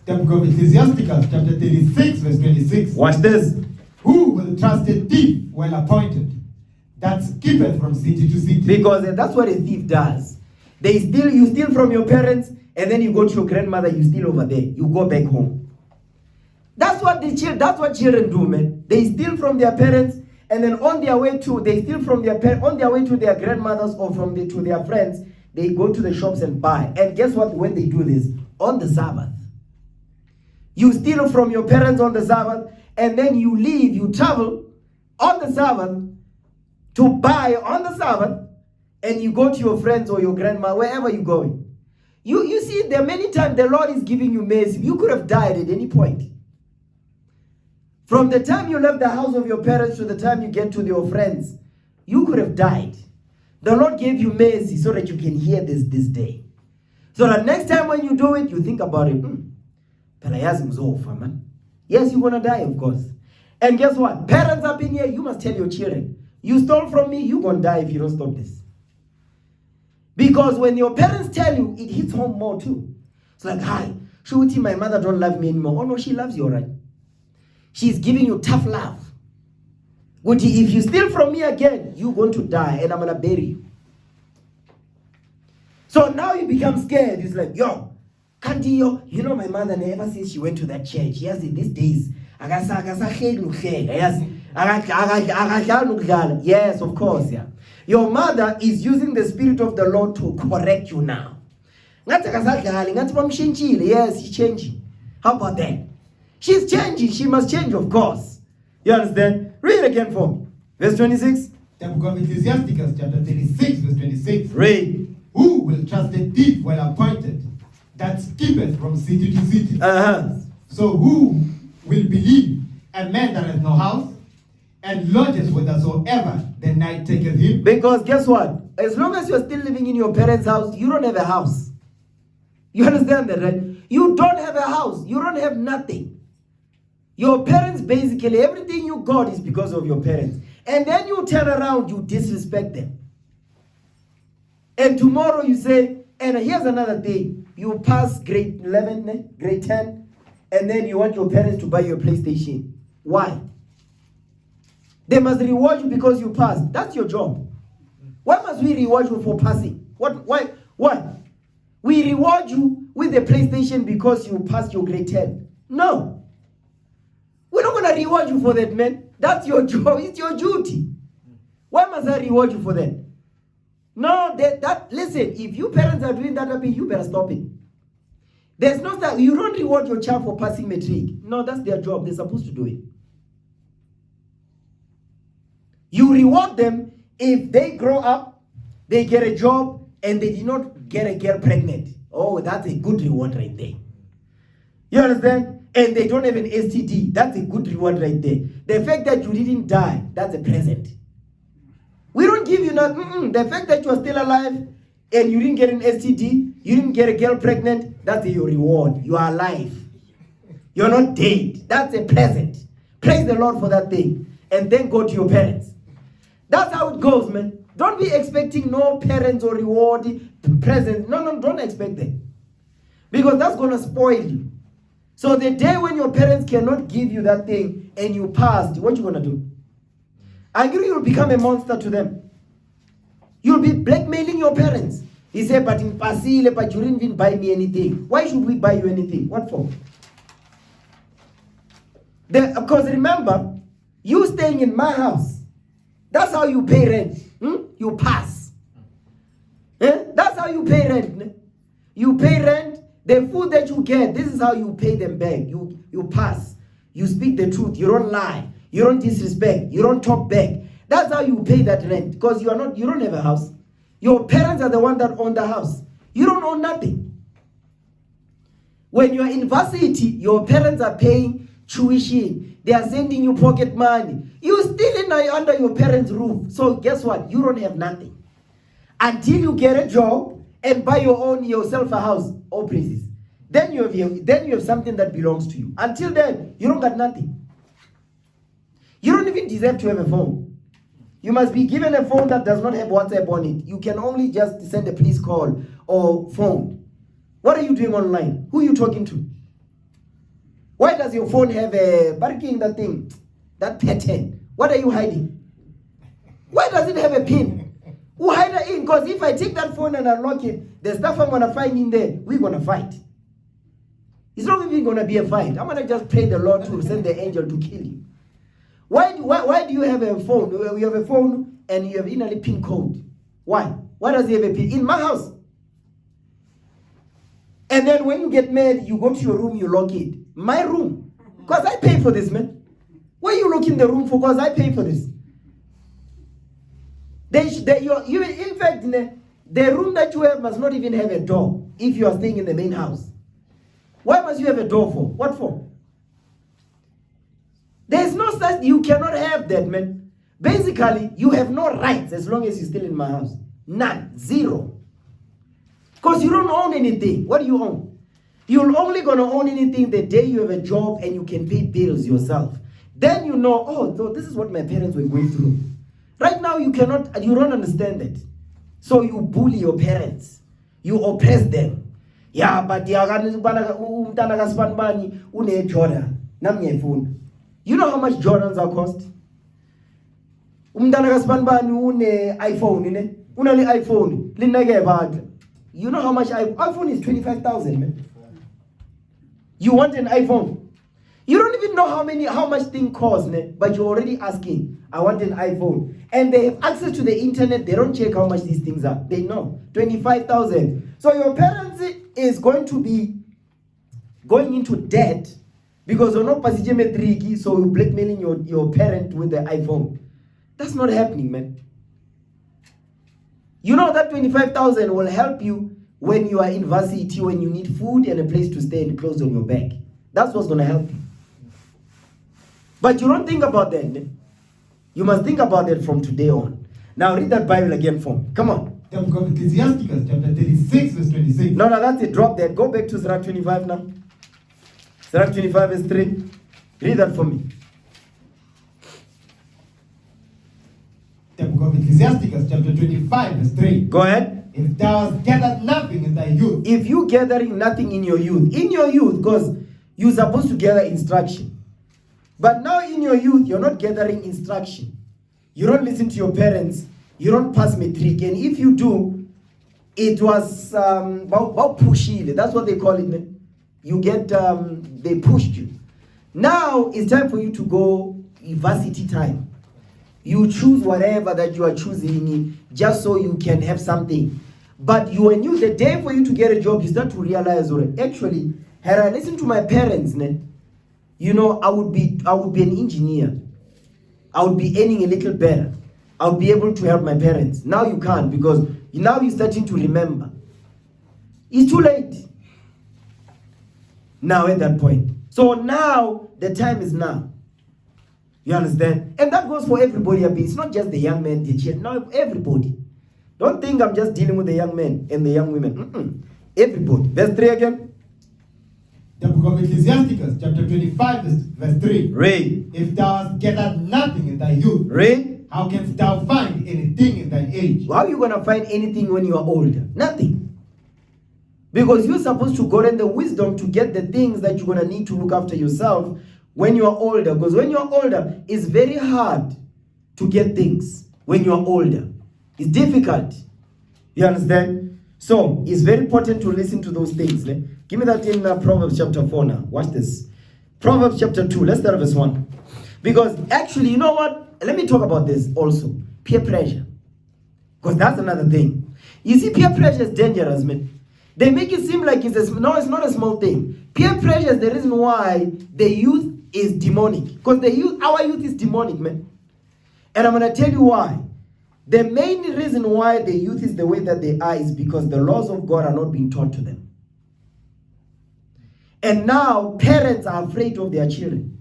The book of Ecclesiasticus, chapter 36, verse 26. Watch this. Who will trust a thief well appointed, that skippeth from city to city? Because that's what a thief does. You steal from your parents, and then you go to your grandmother, you steal over there. You go back home. That's what children do, man. They steal from their parents, and then on their way to their grandmothers or to their friends, they go to the shops and buy. And guess what? When they do this on the Sabbath, you steal from your parents on the Sabbath, and then you leave, you travel on the Sabbath to buy on the Sabbath, and you go to your friends or your grandma, wherever you're going. You see, there are many times the Lord is giving you mercy. You could have died at any point. From the time you left the house of your parents to the time you get to your friends, you could have died. The Lord gave you mercy so that you can hear this day. So that next time when you do it, you think about it. Yes, you're going to die, of course. And guess what? Parents up in here, you must tell your children, you stole from me, you're going to die if you don't stop this. Because when your parents tell you, it hits home more too. It's like, hi, Shuti, my mother don't love me anymore. Oh no, she loves you, all right. She's giving you tough love. But if you steal from me again, you're going to die and I'm going to bury you. So now you become scared. It's like, yo, can't you know my mother, ever since she went to that church, yes, in these days, yes, of course, yeah. Your mother is using the Spirit of the Lord to correct you now. Yes, she's changing. How about that? She's changing. She must change, of course. You understand? Read again for me. Verse 26. The book of Ecclesiasticus, chapter 36, verse 26. Read. Who will trust a thief well appointed, that skippeth from city to city? So who will believe a man that has no house, and lodges whithersoever the night taketh him? Because guess what? As long as you're still living in your parents' house, you don't have a house. You understand that, right? You don't have a house. You don't have nothing. Your parents, basically, everything you got is because of your parents. And then you turn around, you disrespect them. And tomorrow you say, and here's another thing. You pass grade 11, grade 10, and then you want your parents to buy you a PlayStation. Why? They must reward you because you passed. That's your job. Why must we reward you for passing? Why? We reward you with a PlayStation because you passed your grade 10. No. We're not going to reward you for that, man. That's your job. It's your duty. Why must I reward you for that? No, listen, if you parents are doing that, you better stop it. There's no that you don't reward your child for passing matric. No, that's their job. They're supposed to do it. You reward them if they grow up, they get a job, and they did not get a girl pregnant. Oh, that's a good reward right there. You understand? And they don't have an STD. That's a good reward right there. The fact that you didn't die, that's a present. We don't give you nothing. The fact that you are still alive and you didn't get an STD, you didn't get a girl pregnant, that's your reward. You are alive. You're not dead. That's a present. Praise the Lord for that thing. And then go to your parents. That's how it goes, man. Don't be expecting no parents or reward presents. No, don't expect that. Because that's going to spoil you. So the day when your parents cannot give you that thing and you passed, what you going to do? I agree, you'll become a monster to them. You'll be blackmailing your parents. He said, but in Pasile, but you didn't even buy me anything. Why should we buy you anything? What for? Because remember, you staying in my house. That's how you pay rent. You pass. That's how you pay rent. You pay rent. The food that you get, this is how you pay them back. You pass. You speak the truth. You don't lie. You don't disrespect. You don't talk back. That's how you pay that rent. Because you don't have a house. Your parents are the one that own the house. You don't own nothing. When you are in varsity, your parents are paying tuition. They are sending you pocket money. You still under your parents' roof. So guess what? You don't have nothing. Until you get a job and buy yourself a house or places. Then you have something that belongs to you. Until then, you don't got nothing. You don't even deserve to have a phone. You must be given a phone that does not have WhatsApp on it. You can only just send a police call or phone. What are you doing online? Who are you talking to? Why does your phone have a barking that thing, that pattern? What are you hiding? Why does it have a pin? Who hide it in? Because if I take that phone and unlock it, the stuff I'm gonna find in there, we're gonna fight. It's not even gonna be a fight. I'm gonna just pray the Lord to send the angel to kill you. Why do you have a phone? You have a phone and you have inner pin code. Why? Why does he have a pin? In my house. And then when you get mad, you go to your room, you lock it. My room. Because I pay for this, man. Why are you locking the room for? Because I pay for this. In fact, the room that you have must not even have a door if you are staying in the main house. Why must you have a door for? What for? There's no such, you cannot have that, man. Basically, you have no rights as long as you're still in my house. None. Zero. Because you don't own anything. What do you own? You're only going to own anything the day you have a job and you can pay bills yourself. Then you know, oh, so this is what my parents were going through. Right now, you don't understand that. So you bully your parents. You oppress them. Yeah, but you know how much Jordans are cost? iPhone. You know how much iPhone is 25,000, man. You want an iPhone? You don't even know how much thing costs, man, but you're already asking, I want an iPhone. And they have access to the internet, they don't check how much these things are. They know. 25,000. So your parents is going to be going into debt because you're not passing metric, so you're blackmailing your parent with the iPhone. That's not happening, man. You know that 25,000 will help you when you are in varsity, when you need food and a place to stay and clothes on your back. That's what's going to help you. But you don't think about that. You must think about that from today on. Now read that Bible again for me. Come on. The book of Ecclesiastes, chapter 36, verse 26. No, that's it. Drop that. Go back to Sirach 25 now. Sirach 25, verse 3. Read that for me. The book of Ecclesiastes, chapter 25, verse 3. Go ahead. If thou hast gathered nothing in thy youth. If you gathering nothing in your youth, because you're supposed to gather instruction. But now in your youth, you're not gathering instruction. You don't listen to your parents. You don't pass metric. And if you do, it was about pushy. That's what they call it, man. You get, they pushed you. Now it's time for you to go university time. You choose whatever that you are choosing just so you can have something. But the day for you to get a job, you start to realize, actually, had I listened to my parents, I would be an engineer. I would be earning a little better. I would be able to help my parents. Now you can't because now you're starting to remember. It's too late. Now at that point. So now the time is now. You understand? And that goes for everybody. It's not just the young men, the children. No, everybody. Don't think I'm just dealing with the young men and the young women. Everybody. Verse 3 again. The book of Ecclesiastes, chapter 25, verse 3. Read. If thou hast gathered nothing in thy youth, read. How canst thou find anything in thine age? How are you going to find anything when you are older? Nothing. Because you're supposed to go in the wisdom to get the things that you're going to need to look after yourself when you are older. Because when you are older, it's very hard to get things when you are older. It's difficult. You understand? So, it's very important to listen to those things. Give me that in Proverbs chapter 4 now. Watch this. Proverbs chapter 2. Let's start with verse 1. Because actually, you know what? Let me talk about this also. Peer pressure. Because that's another thing. You see, peer pressure is dangerous, man. They make it seem like it's not a small thing. Peer pressure is the reason why the youth is demonic. Because our youth is demonic, man. And I'm going to tell you why. The main reason why the youth is the way that they are is because the laws of God are not being taught to them. And now parents are afraid of their children.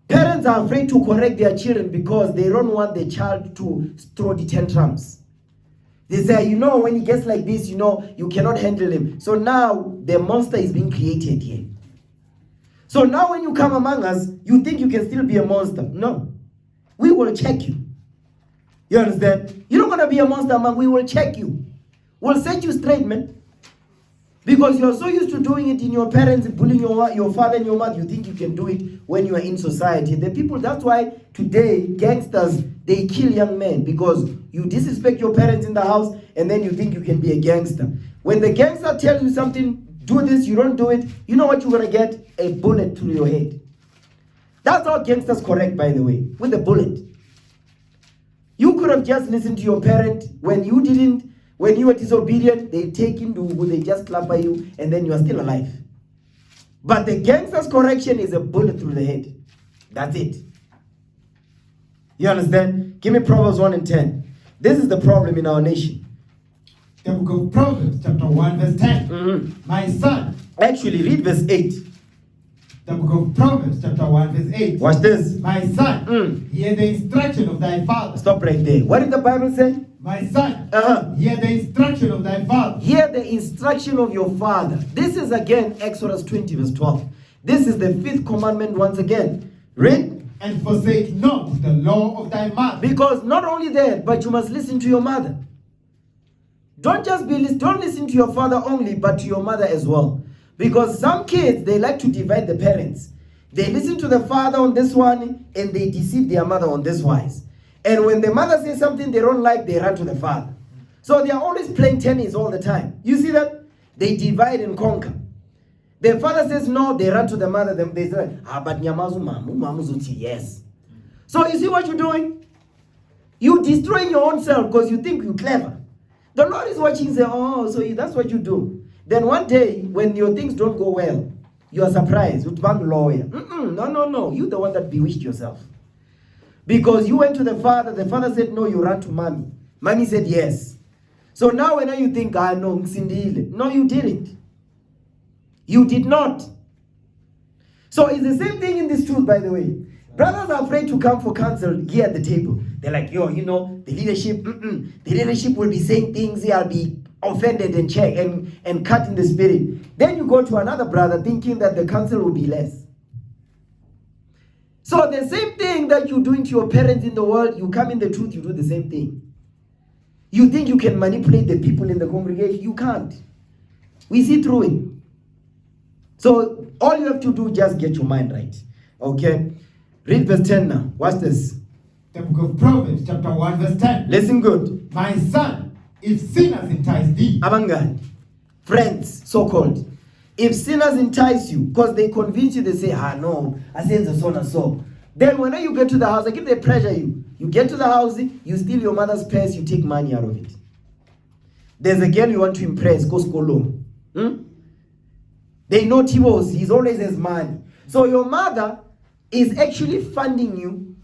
Parents are afraid to correct their children because they don't want the child to throw the tantrums. They say, when he gets like this, you cannot handle him. So now the monster is being created here. So now when you come among us, you think you can still be a monster. No. We will check you. You understand? You're not going to be a monster among. We will check you. We'll set you straight, man. Because you're so used to doing it in your parents, bullying your father and your mother, you think you can do it when you are in society. The people, that's why today, gangsters, they kill young men because you disrespect your parents in the house and then you think you can be a gangster. When the gangster tells you something, do this, you don't do it, you know what you're going to get? A bullet through your head. That's how gangsters correct, by the way, with a bullet. You could have just listened to your parent when you didn't. When you were disobedient, they take into they just clap at you, and then you are still alive. But the gangster's correction is a bullet through the head. That's it. You understand? Give me Proverbs 1 and 10. This is the problem in our nation. The book of Proverbs, chapter 1, verse 10. Mm-hmm. My son. Actually, read verse 8. The book of Proverbs, chapter 1, verse 8. Watch this. My son, hear the instruction of thy father. Stop right there. What did the Bible say? My son, hear the instruction of thy father. Hear the instruction of your father. This is again Exodus 20 verse 12. This is the 5th commandment once again. Read. And forsake not the law of thy mother. Because not only that, but you must listen to your mother. Don't listen to your father only, but to your mother as well. Because some kids, they like to divide the parents. They listen to the father on this one and they deceive their mother on this wise. And when the mother says something they don't like, they run to the father. So they are always playing tennis all the time. You see that? They divide and conquer. The father says no, they run to the mother. They say, but nyamazu mamu yes. So you see what you're doing? You're destroying your own self because you think you're clever. The Lord is watching and say, so that's what you do. Then one day, when your things don't go well, you are surprised. You're a lawyer. No. You're the one that bewitched yourself. Because you went to the father said, no, you ran to mommy. Mommy said, yes. So now when you think, no, no, you didn't. You did not. So it's the same thing in this truth, by the way. Brothers are afraid to come for counsel here at the table. They're like, the leadership, the leadership will be saying things, I'll be offended and check and cut in the spirit. Then you go to another brother thinking that the counsel will be less. So the same thing that you're doing to your parents in the world, you come in the truth, you do the same thing. You think you can manipulate the people in the congregation? You can't. We see through it. So all you have to do, just get your mind right. Okay? Read verse 10 now. Watch this. The book of Proverbs, chapter 1, verse 10. Listen good. My son, if sinners entice thee. Abangani, friends, so-called. If sinners entice you, because they convince you, they say, no, I say the so and so. Then when you get to the house, they pressure you. You get to the house, you steal your mother's purse, you take money out of it. There's a girl you want to impress, go school. They know Tibos, he's always has money. So your mother is actually funding you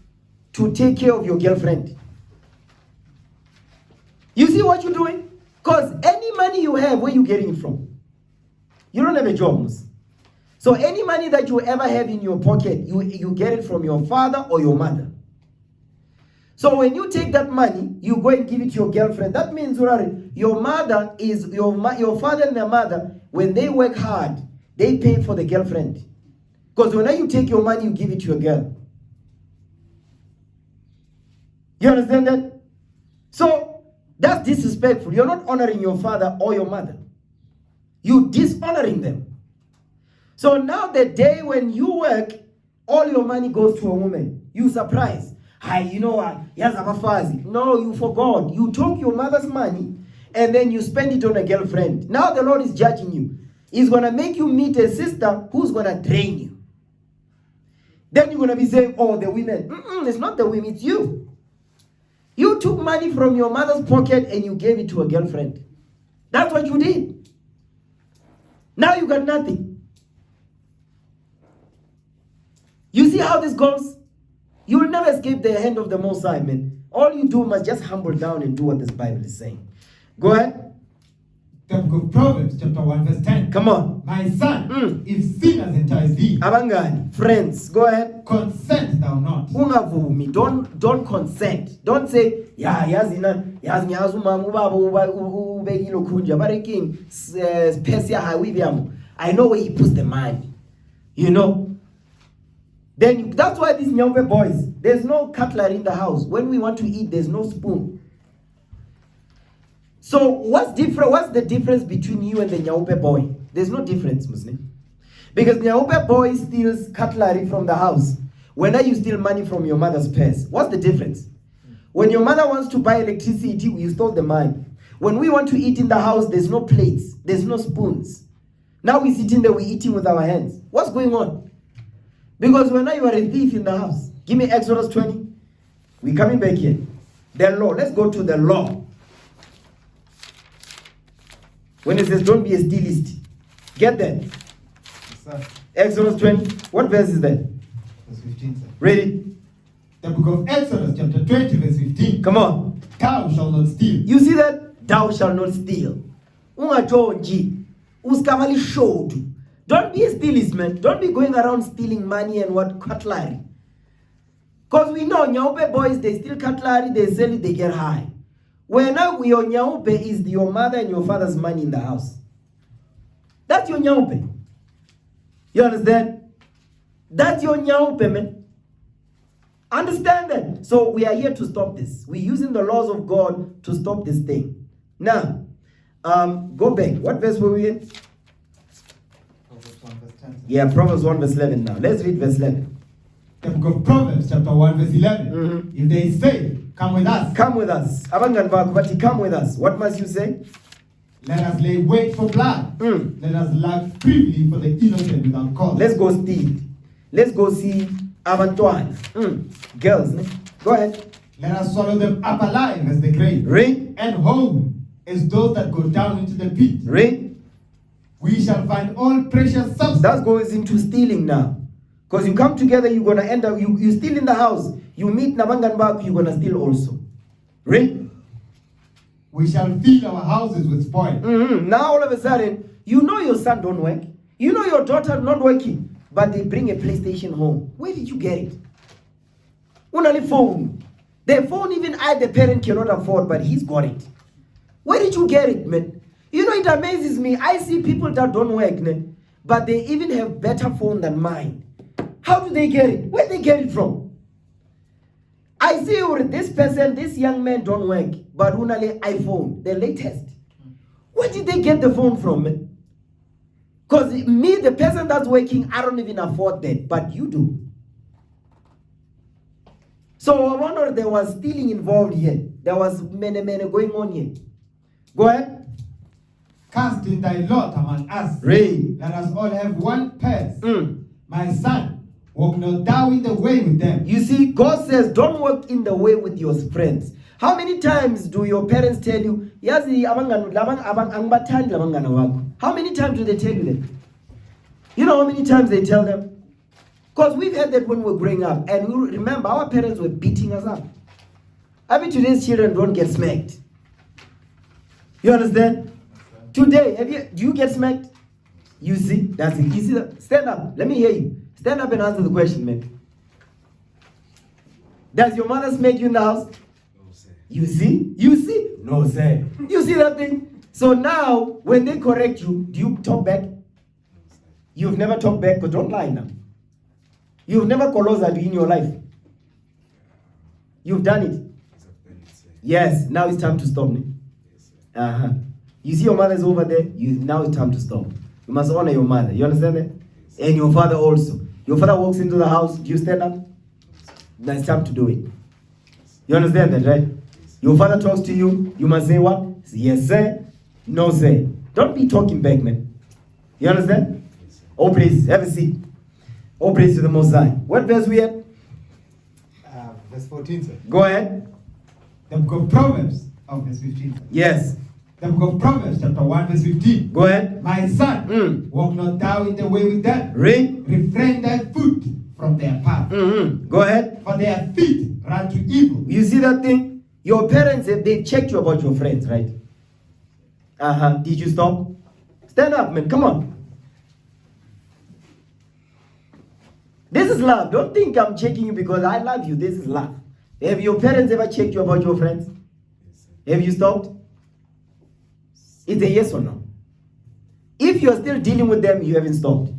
to take care of your girlfriend. You see what you're doing? Because any money you have, where you getting it from? You don't have a job. So any money that you ever have in your pocket, you get it from your father or your mother. So when you take that money, you go and give it to your girlfriend. That means your mother is your father and your mother, when they work hard, they pay for the girlfriend. Because when you take your money, you give it to your girl. You understand that? So that's disrespectful. You're not honoring your father or your mother. You're dishonoring them. So now the day when you work, all your money goes to a woman. You surprised. You know what? No, you forgot. You took your mother's money and then you spend it on a girlfriend. Now the Lord is judging you. He's going to make you meet a sister who's going to drain you. Then you're going to be saying, the women. It's not the women, it's you. You took money from your mother's pocket and you gave it to a girlfriend. That's what you did. Now you got nothing. You see how this goes? You will never escape the hand of the Most High, man. All you do must just humble down and do what this Bible is saying. Go ahead. The book of Proverbs, chapter 1, verse 10. Come on. My son, if sin has enticed thee, Abangani, friends, go ahead. consent thou not. Ungavumi, don't consent. Don't say, yeah, yazi umama ubaba ubekile ukhunja bareking space ya hawivyamo. I know where he puts the money. You know? Then that's why these younger boys, there's no cutlery in the house. When we want to eat, there's no spoon. So what's the difference between you and the Nyaupe boy? There's no difference, Muslim. Because Nyaupe boy steals cutlery from the house. When you steal money from your mother's purse, what's the difference? When your mother wants to buy electricity, you stole the money. When we want to eat in the house, there's no plates, there's no spoons. Now we sit in there, we're eating with our hands. What's going on? Because when you are a thief in the house, give me Exodus 20. We're coming back here. The law, let's go to the law. When it says don't be a stealist, get that. Yes, Exodus 20, what verse is that? Verse 15, sir. Read it. The book of Exodus, chapter 20, verse 15. Come on. Thou shalt not steal. You see that? Thou shalt not steal. Ungajonji. Uskavali showed. Don't be a stealist, man. Don't be going around stealing money and what cutlery. Because we know Nyaupe boys, they steal cutlery, they sell it, they get high. When now your Nyaupe is your mother and your father's money in the house. That's your Nyaupe. You understand? That's your Nyaupe, man. Understand that? So we are here to stop this. We're using the laws of God to stop this thing. Now, go back. What verse were we in? Proverbs 1, verse 10. Yeah, Proverbs 1 verse 11 now. Let's read verse 11. The book of Proverbs, chapter 1, verse 11. Mhm. If they say, come with us, Come with us. Abangan bakubati, come with us. What must you say? let us lay wait for blood. Let us lack privily for the innocent without cause. Let's go steal. Let's go see Abantwan. Girls, ne? Go ahead. Let us swallow them up alive as the grave, Read. and whole as those that go down into the pit. Read. We shall find all precious substance. That goes into stealing now. Because you come together, you're going to end up, you steal in the house. You meet Nabangan Baku, you're going to steal also. Read. We shall fill our houses with spoil. Now all of a sudden, you know your son don't work. You know your daughter not working. But they bring a PlayStation home. Where did you get it? Unali phone. The phone even the parent cannot afford, but he's got it. Where did you get it, man? You know, it amazes me. I see people that don't work, man, but they even have better phone than mine. How do they get it? Where they get it from? I see this person, this young man don't work, but unali iPhone, the latest. Where did they get the phone from, man? Because me, the person that's working, I don't even afford that, but you do. So I wonder there was stealing involved here. There was many going on here. Go ahead. Cast in thy lot among us. Read. Let us all have one purse. My son, walk not thou in the way with them. You see, God says, don't walk in the way with your friends. How many times do your parents tell you, how many times do they tell you that? You know how many times they tell them? Because we've had that when we were growing up. And we remember, our parents were beating us up. I mean, today's children don't get smacked. You understand? Today, do you get smacked? You see? That's it. You see that? Stand up. Let me hear you. Stand up and answer the question, man. Does your mother smack you in the house? You see? You see? No, sir. You see that thing? So now, when they correct you, do you talk back? You've never talked back, because don't lie now. You've never colosed in your life. You've done it. Yes, now it's time to stop me. You see your mother's over there, now it's time to stop. You must honor your mother. You understand that? And your father also. Your father walks into the house, do you stand up? Now it's time to do it. You understand that, right? Your father talks to you, you must say what? Yes, sir. No, sir. Don't be talking back, man. You understand? Oh, please, have a seat. Oh, praise to the Most High. What verse we at? Verse 14, sir. Go ahead. The book of Proverbs, verse 15. Sir. Yes. The book of Proverbs, chapter 1, verse 15. Go ahead. My son, walk not thou in the way with them. Read. Refrain thy foot from their path. Go ahead. For their feet run to evil. You see that thing? Your parents, they checked you about your friends, right? Did you stop? Stand up, man. Come on. This is love. Don't think I'm checking you because I love you. This is love. Have your parents ever checked you about your friends? Have you stopped? It's a yes or no. If you're still dealing with them, you haven't stopped.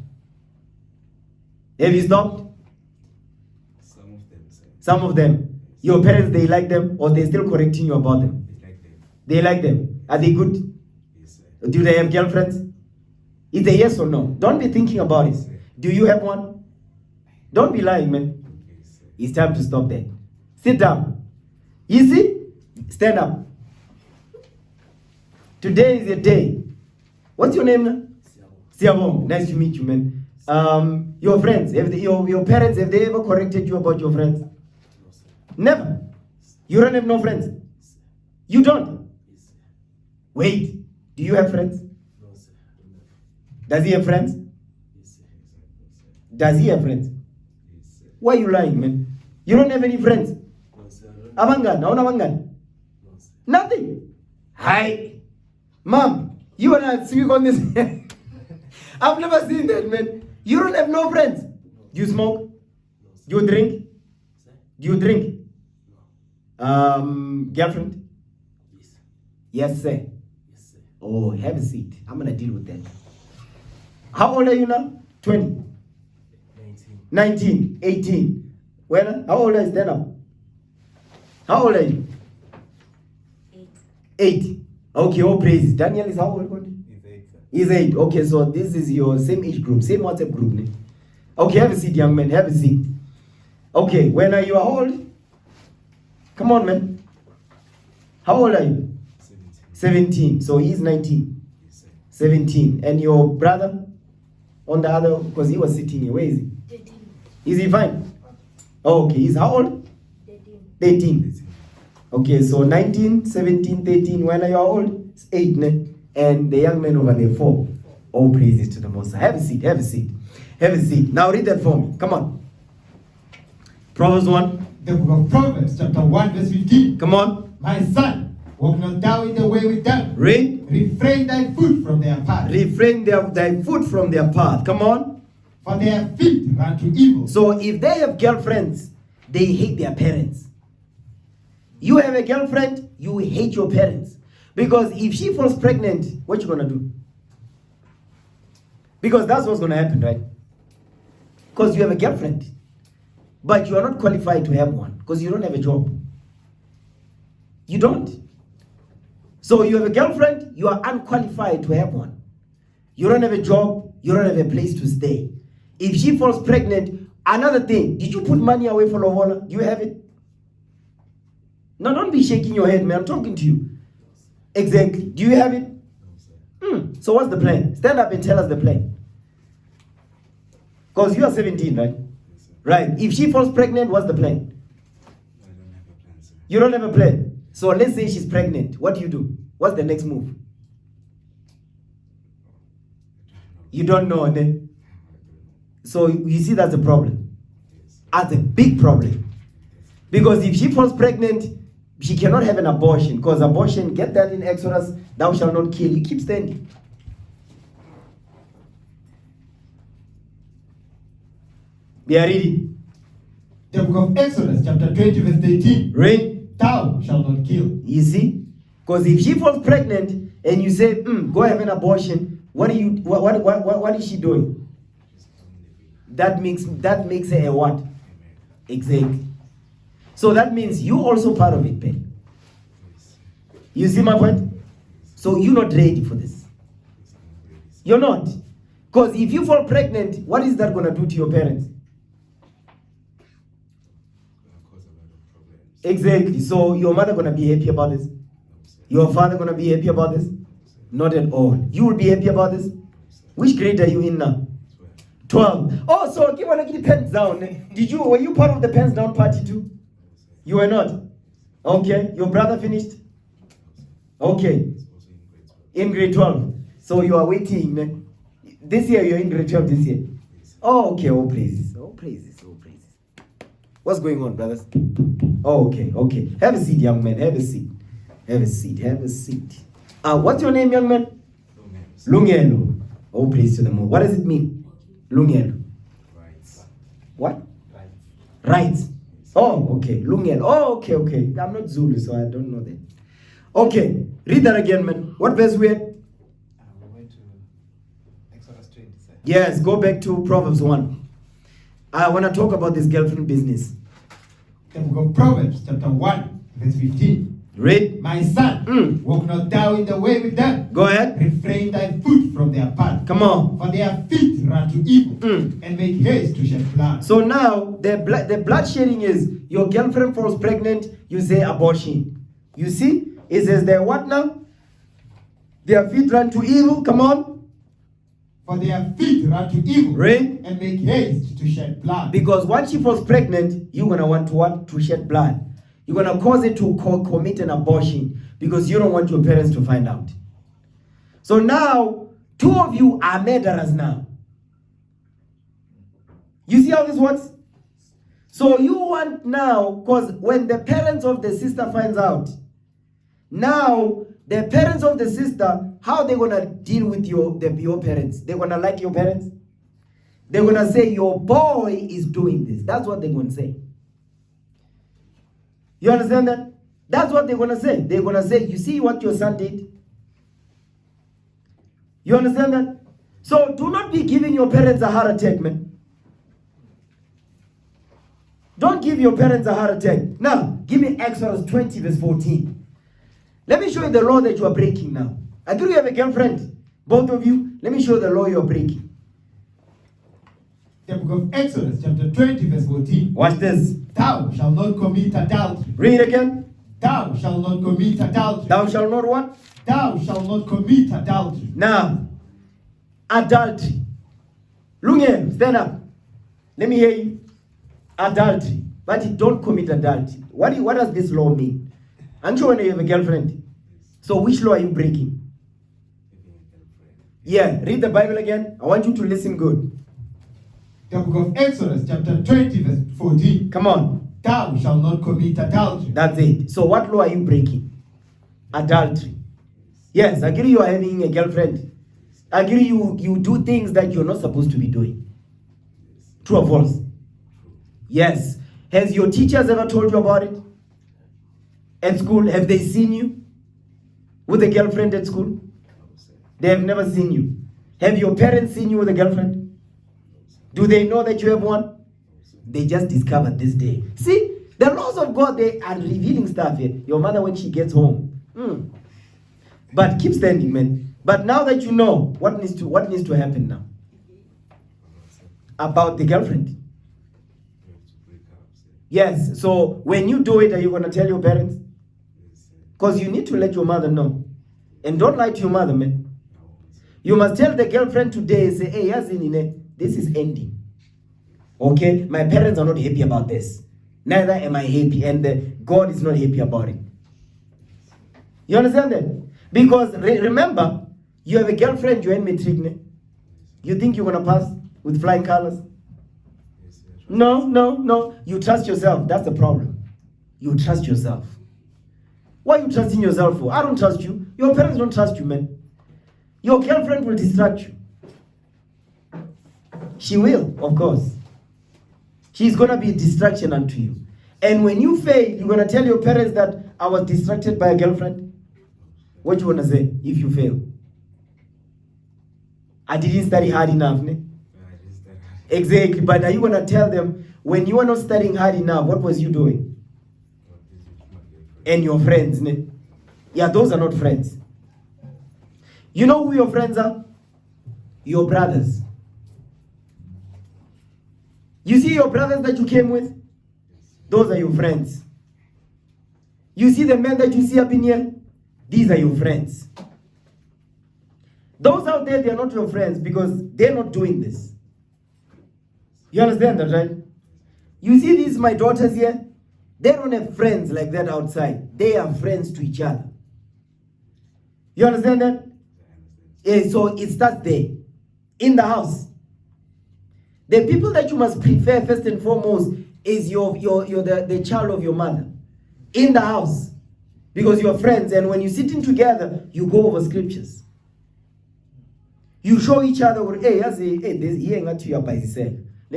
Have you stopped? Some of them say. Some of them. Your parents, they like them or they're still correcting you about them? They like them. They like them. Are they good? Yes, sir. Do they have girlfriends? It's a yes or no. Don't be thinking about it. Do you have one? Don't be lying, man. Yes, sir. It's time to stop that. Sit down. Easy? Stand up. Today is your day. What's your name now? Siabong. Nice to meet you, man. Your friends, your parents, have they ever corrected you about your friends? No, sir. Never. You don't have no friends? Yes, sir. You don't? Yes, sir. Wait. Do you have friends? No, sir. No. Does he have friends? Yes, sir. Yes, sir. Does he have friends? Yes, sir. Why are you lying, man? You don't have any friends? No, sir. Abangan? Naona abangan? No, sir. Nothing. Hi. Mom, you and I speak on this. I've never seen that, man. You don't have no friends. Do you smoke? No, sir. Do you drink? Sir? Do you drink? No. Girlfriend? Yes. Yes, sir. Yes, sir. Oh, have a seat. I'm gonna deal with that. How old are you now? 20, 19. 19, 18. Well, how old are you? Stand up. How old are you? 8. 8. Okay, all praises. Daniel is how old? He's 8, sir. He's 8. Okay, so this is your same age group, same WhatsApp group. Ne? Okay, have a seat, young man. Have a seat. Okay, when are you old? Come on, man. How old are you? 17. 17. So he's 19. Yes, sir. 17. And your brother on the other, because he was sitting here. Where is he? 13. Is he fine? Okay, he's how old? 13. 13. Okay, so 19, 17, 13. When are you old? It's 8. Ne? And the young man over there, 4. All praises to the Most High. Have a seat, have a seat. Have a seat. Now read that for me. Come on. Proverbs 1. The book of Proverbs, chapter 1, verse 15. Come on. My son, walk not thou in the way with them. Read. Refrain thy foot from their path. Refrain thy foot from their path. Come on. For their feet run to evil. So if they have girlfriends, they hate their parents. You have a girlfriend, you hate your parents. Because if she falls pregnant, what you gonna do? Because that's what's gonna happen, right? Because you have a girlfriend. But you are not qualified to have one. Because you don't have a job. You don't. So you have a girlfriend, you are unqualified to have one. You don't have a job, you don't have a place to stay. If she falls pregnant, another thing, did you put money away for Lovola? Do you have it? No, don't be shaking your head, man. I'm talking to you. Exactly. Do you have it? No, sir. So what's the plan? Stand up and tell us the plan. Because you are 17, right? Yes, sir. Right. If she falls pregnant, what's the plan? I don't have a plan, sir. You don't have a plan. So let's say she's pregnant. What do? What's the next move? You don't know, ne? I don't know. So you see that's a problem. Yes. That's a big problem. Because if she falls pregnant, she cannot have an abortion. Because abortion, get that in Exodus, thou shalt not kill. You keep standing. We are reading. The book of Exodus, chapter 20, verse 18. Read. Thou shalt not kill. You see? Because if she falls pregnant and you say, go have an abortion, what is she doing? Just come in the way. That makes her a what? Amen. Exactly. So that means you also part of it, Ben. Yes. You see my point? So you're not ready for this. Yes, I'm ready, sir. You're not. Because if you fall pregnant, what is that going to do to your parents? Gonna cause a lot of problems. Exactly. So your mother going to be happy about this? No, sir. Your father going to be happy about this? No, sir. Not at all. You will be happy about this? No, sir. Which grade are you in now? 12. 12. Oh, so you want to get the pens down. Were you part of the pens down party too? No, sir. You were not? Okay. Your brother finished? No, sir. Okay. He's also in grade 12. In grade 12. So you are waiting. Ne? This year you're in grade 12 this year. Yes. Oh, okay. All praises. All praises. All praises. What's going on, brothers? Oh, okay. Okay. Have a seat, young man. Have a seat. Have a seat. Have a seat. What's your name, young man? Lungelo. Oh, praise to the Lord. What does it mean? Lungelo. Rights. What? Rights. Rights. Oh, okay. Lungelo. Oh, okay, okay. I'm not Zulu, so I don't know that. Okay. Read that again, man. What verse we at? We went to Exodus 20. Sir. Yes, go back to Proverbs 1. I want to talk about this girlfriend business. The book of Proverbs, chapter 1, verse 15. Read. My son, walk not thou in the way with them. Go ahead. Refrain thy foot from their path. Come on. For their feet run to evil, and make haste to shed blood. So now, the bloodshedding is, your girlfriend falls pregnant, you say abortion. You see? It says they're what now? Their feet run to evil. Come on. For their feet run to evil, Read. and make haste to shed blood. Because once she falls pregnant, you're going to want to what? To shed blood. You're going to cause it to commit an abortion because you don't want your parents to find out. So now, two of you are murderers now. You see how this works? So you want now, because when the parents of the sister finds out, now the parents of the sister, how they going to deal with your parents? They're going to like your parents? They're going to say, your boy is doing this. That's what they're going to say. You understand that? That's what they're going to say. They're going to say, you see what your son did? You understand that? So do not be giving your parents a heart attack, man. Don't give your parents a heart attack. Now, give me Exodus 20 verse 14. Let me show you the law that you are breaking now. I think you have a girlfriend. Both of you, let me show you the law you are breaking. The book of Exodus, chapter 20, verse 14. Watch this. Thou shalt not commit adultery. Read again. Thou shalt not commit adultery. Thou shalt not what? Thou shalt not commit adultery. Now, adultery. Lungen, stand up. Let me hear you. Adultery. But don't commit adultery. What does this law mean? Aren't you when you have a girlfriend? So which law are you breaking? Yeah, read the Bible again. I want you to listen good. The book of Exodus, chapter 20, verse 14. Come on. Thou shalt not commit adultery. That's it. So what law are you breaking? Adultery. Yes, I agree you are having a girlfriend. I agree you do things that you're not supposed to be doing. True or false? Yes. Has your teachers ever told you about it? At school, have they seen you with a girlfriend at school? They have never seen you. Have your parents seen you with a girlfriend? Do they know that you have one? They just discovered this day. See, the laws of God, they are revealing stuff here. Your mother when she gets home. But keep standing, man. But now that you know, what needs to happen now? About the girlfriend. Yes, so when you do it, are you going to tell your parents? Because you need to let your mother know. And don't lie to your mother, man. You must tell the girlfriend today, say, hey, Yazinine, this is ending. Okay? My parents are not happy about this. Neither am I happy. And God is not happy about it. You understand that? Because remember, you have a girlfriend, you're in matric. You think you're going to pass with flying colors? No. You trust yourself. That's the problem. You trust yourself. Why are you trusting yourself for? I don't trust you. Your parents don't trust you, man. Your girlfriend will distract you. She will, of course. She's going to be a distraction unto you. And when you fail, you're going to tell your parents that I was distracted by a girlfriend. What you want to say if you fail? I didn't study hard enough, ne? Exactly. But are you going to tell them, when you were not studying hard enough, what was you doing? And your friends, ne? Yeah, those are not friends. You know who your friends are? Your brothers. You see your brothers that you came with? Those are your friends. You see the men that you see up in here? These are your friends. Those out there, they are not your friends because they're not doing this. You understand that, right? You see these, my daughters here? They don't have friends like that outside. They are friends to each other. You understand that? Yeah, so it starts there. In the house. The people that you must prefer first and foremost is the child of your mother. In the house. Because you're friends, and when you're sitting together, you go over scriptures. You show each other, hey, let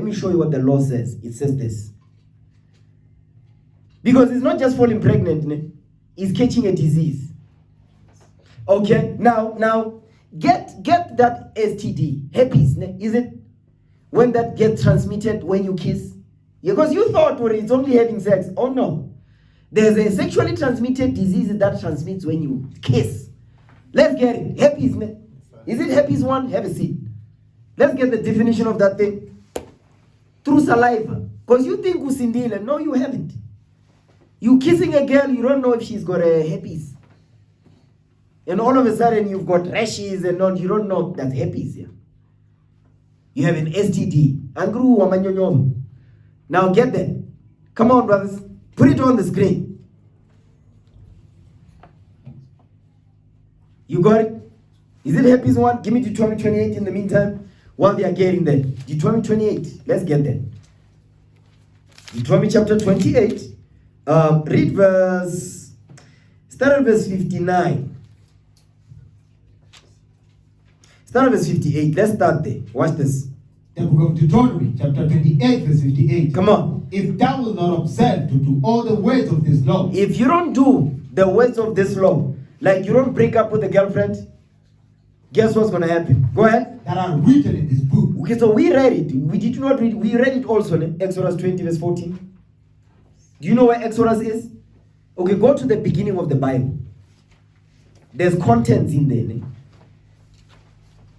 me show you what the law says. It says this. Because it's not just falling pregnant, it's catching a disease. Okay, now get that STD, herpes, is it? When that gets transmitted when you kiss? Because you thought it's only having sex. Oh no. There's a sexually transmitted disease that transmits when you kiss. Let's get it. Herpes, is it herpes 1? Have a seat. Let's get the definition of that thing. Through saliva. Because you think usindile. No, you haven't. You kissing a girl, you don't know if she's got a herpes. And all of a sudden you've got rashes and you don't know that's herpes. Yeah. You have an STD. Now get that. Come on, brothers. Put it on the screen. You got it? Is it herpes 1? Give me Deuteronomy 28 in the meantime while they are getting there. Deuteronomy 28. Let's get there. Deuteronomy chapter 28. Read verse. Start at verse 59. Start at verse 58. Let's start there. Watch this. The book of Deuteronomy, chapter 28, verse 58. Come on. If thou wilt not observe to do all the words of this law. If you don't do the words of this law, like you don't break up with a girlfriend, guess what's going to happen? Go ahead. That are written in this book. Okay, so we read it. We did not read. We read it also in Exodus 20, verse 14. Do you know where Exodus is? Okay, go to the beginning of the Bible. There's contents in there.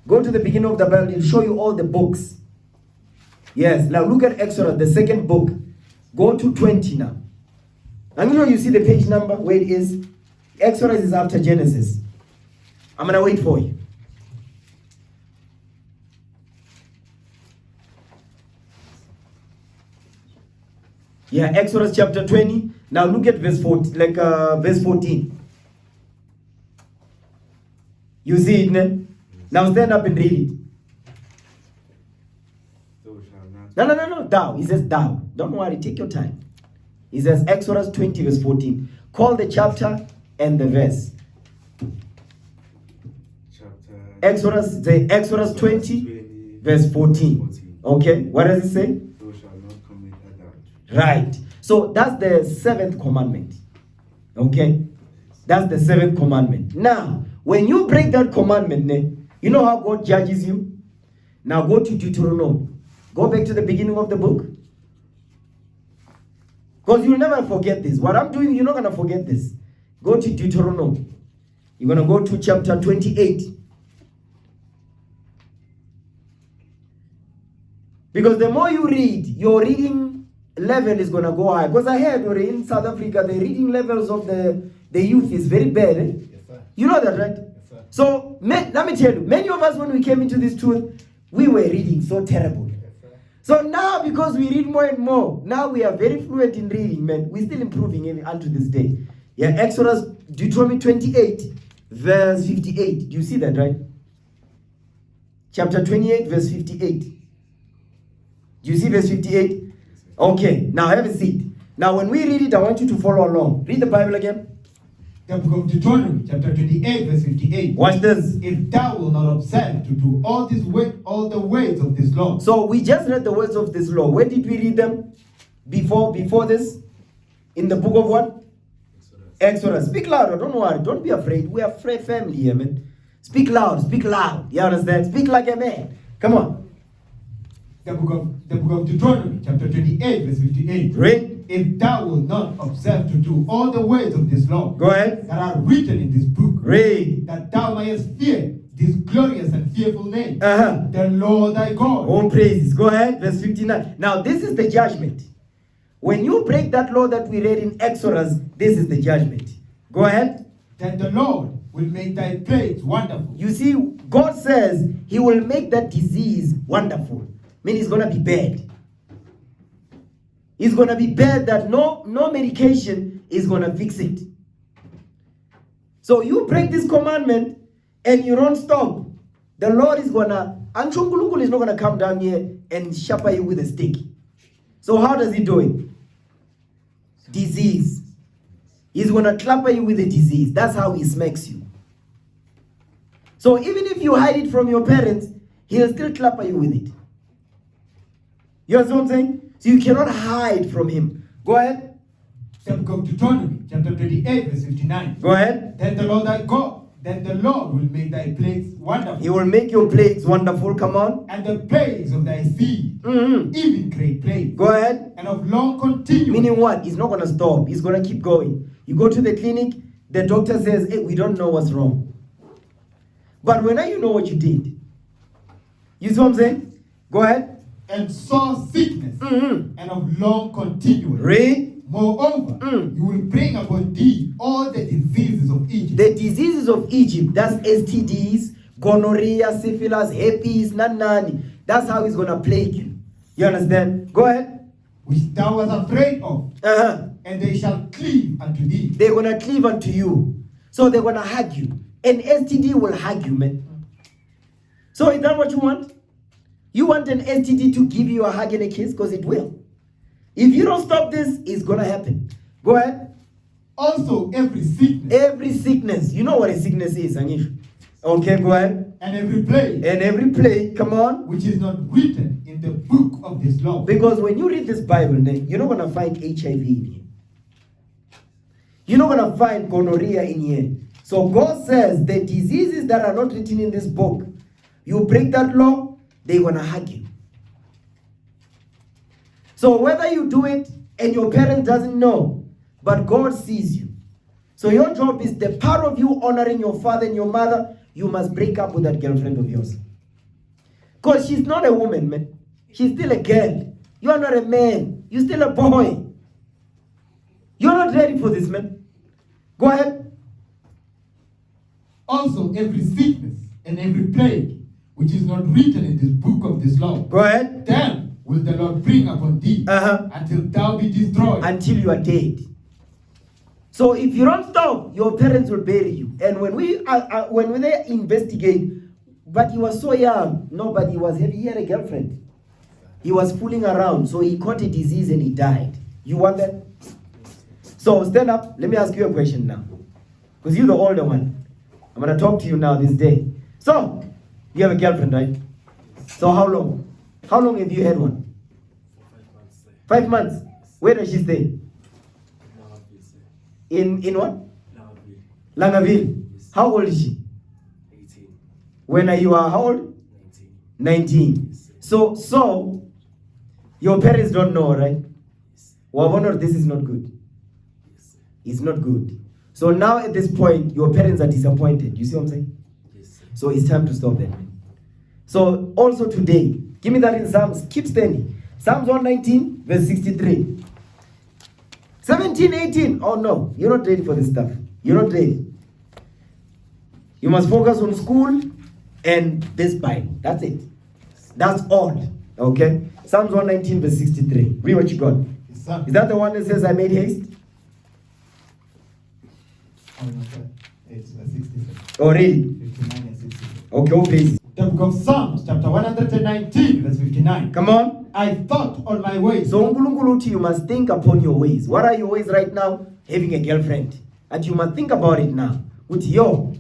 Go to the beginning of the Bible. It'll show you all the books. Yes, now look at Exodus, the second book. Go to 20 now. And you see the page number where it is. Exodus is after Genesis. I'm going to wait for you. Yeah, Exodus chapter 20. Now look at verse 14, verse 14. You see it, ne? Now stand up and read it. No. Thou. He says thou. Don't worry, take your time. He says Exodus 20, verse 14. Call the chapter and the verse. Exodus 20, verse 14. Okay, what does it say? Thou shalt not commit adultery. Right. So that's the 7th commandment. Okay? That's the 7th commandment. Now, when you break that commandment, you know how God judges you? Now go to Deuteronomy. Go back to the beginning of the book. Because you'll never forget this. What I'm doing, you're not going to forget this. Go to Deuteronomy. You're going to go to chapter 28. Because the more you read, your reading level is going to go high. Because I heard in South Africa, the reading levels of the youth is very bad. Eh? Yes, sir. You know that, right? Yes, sir. So, let me tell you, many of us, when we came into this truth, we were reading so terrible. Yes, sir. So now, because we read more and more, now we are very fluent in reading, man. We're still improving even unto this day. Yeah, Exodus, Deuteronomy 28, verse 58. Do you see that, right? Chapter 28, verse 58. Do you see verse 58? Okay, now have a seat. Now when we read it, I want you to follow along. Read the Bible again. The book of Deuteronomy, chapter 28, verse 58. Watch this. If thou wilt not observe to do all the words of this law. So we just read the words of this law. Where did we read them? Before this? In the book of what? Exodus. Speak louder, don't worry. Don't be afraid. We are a family here, man. Speak loud, speak loud. You understand? Speak like a man. Come on. The book of Deuteronomy, chapter 28, verse 58. Read. If thou wilt not observe to do all the words of this law. Go ahead. That are written in this book. Read. That thou mayest fear this glorious and fearful name. The Lord thy God. All praises. Go ahead. Verse 59. Now this is the judgment. When you break that law that we read in Exodus, this is the judgment. Go ahead. Then the Lord will make thy plagues wonderful. You see, God says he will make that disease wonderful. I mean, it's going to be bad. It's going to be bad that no medication is going to fix it. So you break this commandment and you don't stop. The Lord is going to, Anchungulukul is not going to come down here and shapa you with a stick. So how does he do it? Disease. He's going to clapper you with a disease. That's how he smacks you. So even if you hide it from your parents, he'll still clapper you with it. You understand what I'm saying? So you cannot hide from him. Go ahead. The book of Deuteronomy, chapter 28, verse 59. Go ahead. Then the Lord will make thy plagues wonderful. He will make your plagues wonderful. Come on. And the plagues of thy seed, even great plagues. Go ahead. And of long continuance. Meaning what? He's not going to stop. He's going to keep going. You go to the clinic, the doctor says, hey, we don't know what's wrong. But when you know what you did. You see what I'm saying? Go ahead. And sore sickness, and of long continuance. Read. Moreover, you will bring upon thee all the diseases of Egypt. The diseases of Egypt, that's STDs, gonorrhea, syphilis, herpes, nani. That's how he's going to plague you. You understand? Go ahead. Which thou wast afraid of. And they shall cleave unto thee. They're going to cleave unto you. So they're going to hug you. An STD will hug you, man. So is that what you want? You want an STD to give you a hug and a kiss? Because it will. If you don't stop this, it's going to happen. Go ahead. Also, every sickness. Every sickness. You know what a sickness is, Anish. Okay, go ahead. And every plague. And every plague, come on. Which is not written in the book of this law. Because when you read this Bible, you're not going to find HIV in here. You're not going to find gonorrhea in here. So God says the diseases that are not written in this book, you break that law, they're going to hug you. So whether you do it and your parent doesn't know, but God sees you. So your job is the part of you honoring your father and your mother, you must break up with that girlfriend of yours. Because she's not a woman, man. She's still a girl. You are not a man. You're still a boy. You're not ready for this, man. Go ahead. Also, every sickness and every plague, which is not written in this book of this law. Go ahead. Then will the Lord bring upon thee until thou be destroyed. Until you are dead. So if you don't stop, your parents will bury you. And when they investigate, but he was so young, nobody was having, he had a girlfriend. He was fooling around, so he caught a disease and he died. You want that? So stand up. Let me ask you a question now. Because you're the older one. I'm going to talk to you now this day. So, you have a girlfriend, right? So how long? How long have you had one? 5 months. 5 months. Where does she stay? In what? Langaville. How old is she? 18. When are you how old? 19. Yes, So your parents don't know, right? Well, this is not good. Yes, It's not good. So now at this point, your parents are disappointed. You see what I'm saying? yes, So it's time to stop that. So also today, give me that in Psalms. Keep standing. Psalms 119, verse 63. 17, 18. Oh no, you're not ready for this stuff. You're not ready. You must focus on school and this Bible. That's it. That's all. Okay? Psalms 119, verse 63. Read what you got. Is that the one that says, I made haste? Oh, no, sir. It's 67. Oh, really? 59 and 67. Okay, oh, please. The book of Psalms, chapter 119, verse 59. Come on. I thought on my ways. So you must think upon your ways. What are your ways right now? Having a girlfriend. And you must think about it now. With yo,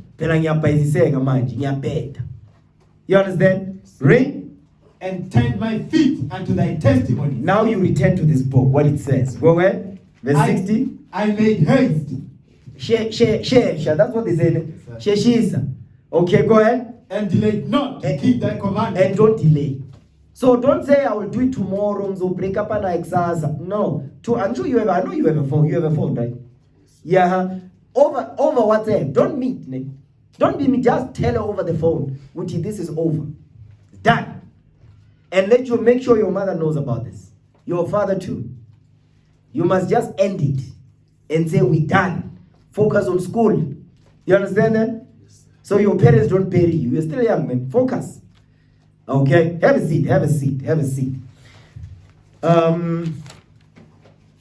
you understand? Read. And tend my feet unto thy testimony. Now you return to this book, what it says. Go ahead. Verse 60. I made haste. Share. That's what they say. Share. Okay, go ahead. And delayed not to keep thy commandments. And don't delay. So don't say I will do it tomorrow. So break up and exercise. No. I'm sure I know you have a phone. You have a phone, right? Yeah. Over WhatsApp. Don't meet. Don't be me. Just tell her over the phone. Uti, this is over. Done. And make sure your mother knows about this. Your father too. You must just end it and say we done. Focus on school. You understand that? So your parents don't bury you. You're still young, man. Focus. Okay? Have a seat.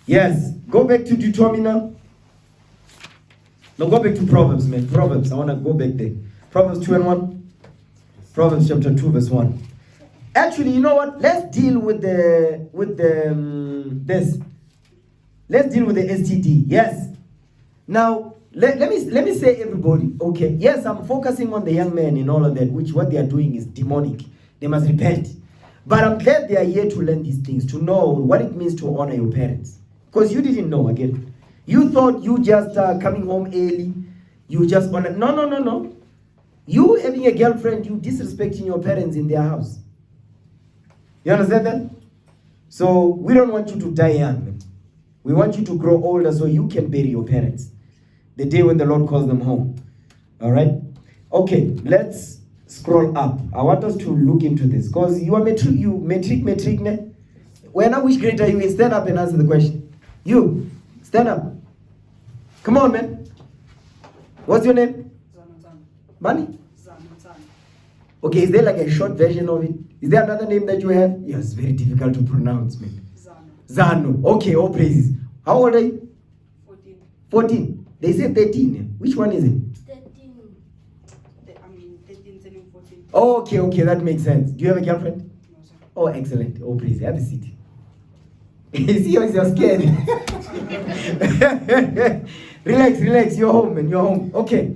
Yes. Go back to Deuteronomy now. No, go back to Proverbs, man. Proverbs. I want to go back there. Proverbs 2 and 1. Proverbs chapter 2, verse 1. Actually, you know what? Let's deal with this. Let's deal with the STD. Yes. Now, let me say everybody, okay, yes, I'm focusing on the young men and all of that, which what they are doing is demonic. They must repent. But I'm glad they are here to learn these things, to know what it means to honor your parents. Because you didn't know, again. You thought you just coming home early, you just honor. No. You having a girlfriend, you disrespecting your parents in their house. You understand that? So we don't want you to die young. We want you to grow older so you can bury your parents the day when the Lord calls them home. All right? Okay, let's scroll up. I want us to look into this because you are metric, ne? When which grade are you in? Stand up and answer the question. You, stand up. Come on, man. What's your name? Bani? Okay, is there like a short version of it? Is there another name that you have? Yes, very difficult to pronounce, man. Zano. Okay, all praises. How old are you? 14. 14. They say 13. Which one is it? 13. 13 turning 14. Okay, that makes sense. Do you have a girlfriend? No, sir. Oh, excellent. Oh, please, have a seat. See, you're scared. Relax. You're home, man. You're home. Okay.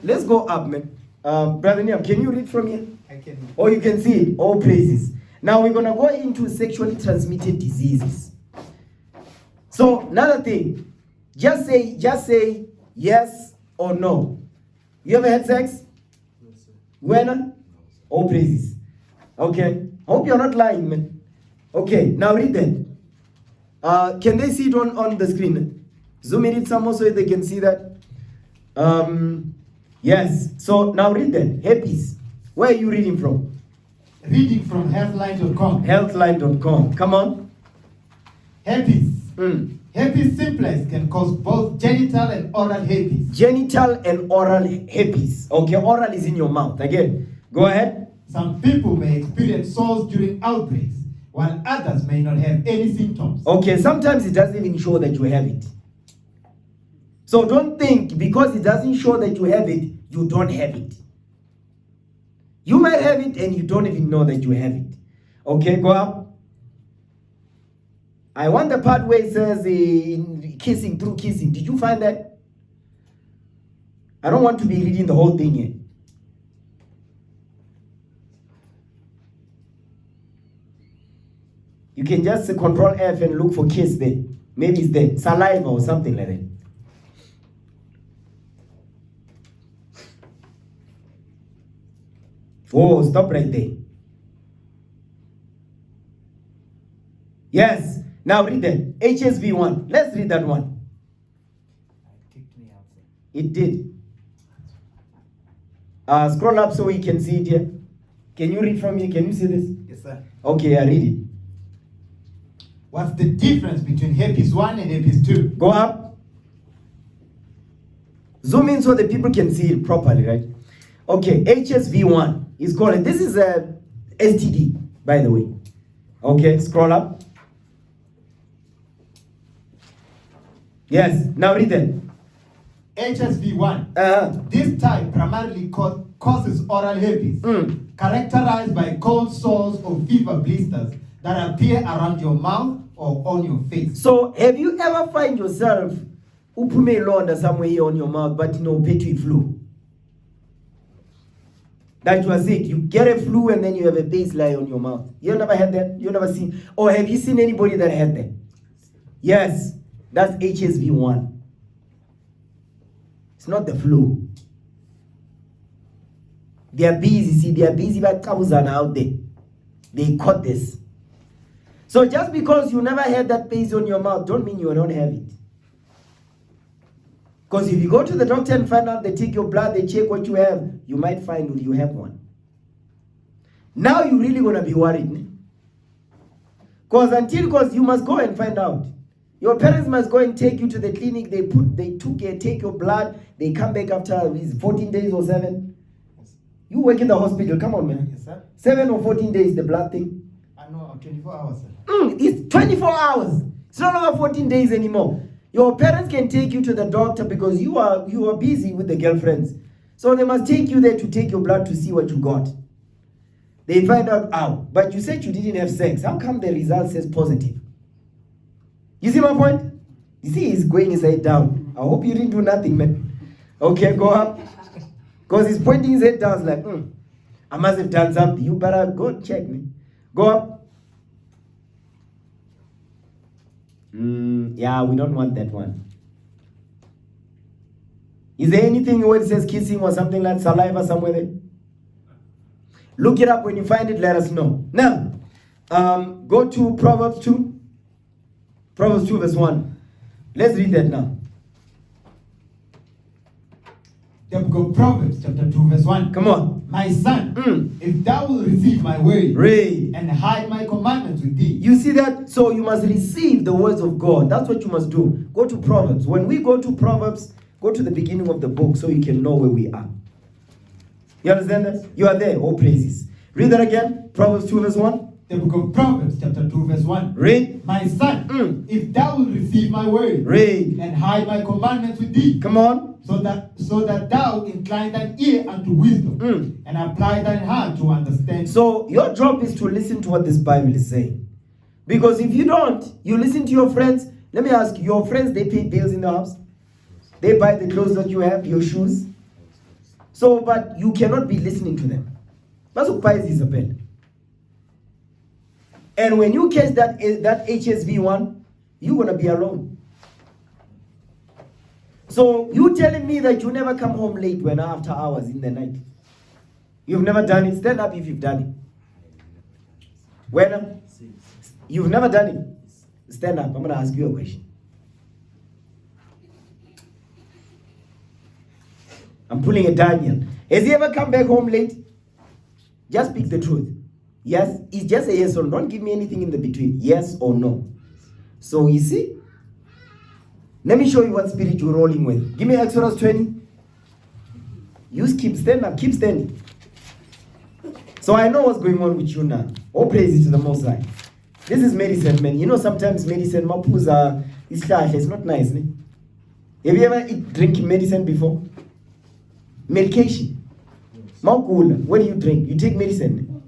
Let's go up, man. Brother Niam, can you read from here? I can. Oh, you can see it. All praises. Now we're gonna go into sexually transmitted diseases. So another thing, just say yes or no. You ever had sex? No, sir. When? All praises. Okay. Hope you're not lying, man. Okay. Now read that. Can they see it on the screen? Zoom in it some more so they can see that. Yes. So now read that. Herpes. Where are you reading from? Reading from healthline.com. Healthline.com. Come on. Herpes. Herpes simplex can cause both genital and oral herpes. Genital and oral herpes. Okay, oral is in your mouth. Again, go ahead. Some people may experience sores during outbreaks, while others may not have any symptoms. Okay, sometimes it doesn't even show that you have it. So don't think because it doesn't show that you have it, you don't have it. You might have it and you don't even know that you have it. Okay, go up. I want the part where it says kissing through kissing. Did you find that? I don't want to be reading the whole thing here. You can just control F and look for kiss there. Maybe it's there. Saliva or something like that. Oh, stop right there. Yes. Now read that. HSV1. Let's read that one. It kicked me out, sir. It did. Scroll up so we can see it here. Can you read from here? Can you see this? Yes, sir. Okay, I read it. What's the difference between herpes 1 and herpes 2? Go up. Zoom in so the people can see it properly, right? Okay, HSV1 is called, this is a STD, by the way. Okay, scroll up. Yes, now read it. HSV1. This type primarily causes oral herpes, characterized by cold sores or fever blisters that appear around your mouth or on your face. So, have you ever find yourself upume londa somewhere here on your mouth, but no petri flu? That you are sick. You get a flu and then you have a baseline on your mouth. You never had that? You never seen? Or have you seen anybody that had that? Yes, that's HSV1. It's not the flu. They are busy. See, they are busy by Kabuzana out there. They caught this. So just because you never had that paste on your mouth, don't mean you don't have it. Because if you go to the doctor and find out, they take your blood, they check what you have, you might find you have one. Now you're really going to be worried. Because you must go and find out. Your parents must go and take you to the clinic, take your blood, they come back after 14 days or 7. Yes. You work in the hospital, come on, man. Yes, sir. 7 or 14 days, the blood thing. I know, 24 hours, sir. It's 24 hours. It's no longer 14 days anymore. Your parents can take you to the doctor because you are busy with the girlfriends. So they must take you there to take your blood to see what you got. They find out, but you said you didn't have sex. How come the result says positive? You see my point? You see, he's going inside down. I hope you didn't do nothing, man. Okay, go up. Because he's pointing his head down, like, I must have done something. You better go check me. Go up. Yeah, we don't want that one. Is there anything where it says kissing or something like saliva somewhere there? Look it up. When you find it, let us know. Now, go to Proverbs 2. Proverbs 2 verse 1. Let's read that now. The book of Proverbs chapter 2 verse 1. Come on. My son, if thou will receive my word Read. and hide my commandments with thee. You see that? So you must receive the words of God. That's what you must do. Go to Proverbs. When we go to Proverbs, go to the beginning of the book so you can know where we are. You understand that? You are there. Oh, praises. Read that again. Proverbs 2 verse 1. The book of Proverbs chapter 2 verse 1. Read. My son, if thou will receive my word Read. and hide my commandments with thee. Come on. So that thou incline thine ear unto wisdom and apply thine heart to understand. So your job is to listen to what this Bible is saying. Because if you don't, you listen to your friends. Let me ask you, your friends, they pay bills in the house? They buy the clothes that you have, your shoes? So, but you cannot be listening to them. That's what buys Isabel. And when you catch that HSV one, you're going to be alone. So you telling me that you never come home late when after hours in the night? You've never done it? Stand up if you've done it. When? You've never done it? Stand up. I'm going to ask you a question. I'm pulling a Daniel. Has he ever come back home late? Just speak the truth. Yes? It's just a yes or no. Don't give me anything in the between. Yes or no. So you see? Let me show you what spirit you're rolling with. Give me Exodus 20. You keep stand up. Keep standing. So I know what's going on with you now. All praise to the Most High. This is medicine, man. You know sometimes medicine, mapuza, it's not nice. Ne? Have you ever drink medicine before? Medication. Maukula. What do you drink? You take medicine.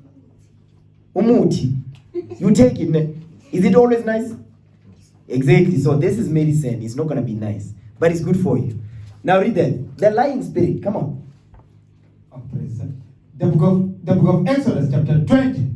Umuti. You take it. Ne? Is it always nice? Exactly. So this is medicine. It's not going to be nice. But it's good for you. Now read that. The lying spirit. Come on. Oh, praise God. The book of Exodus chapter 20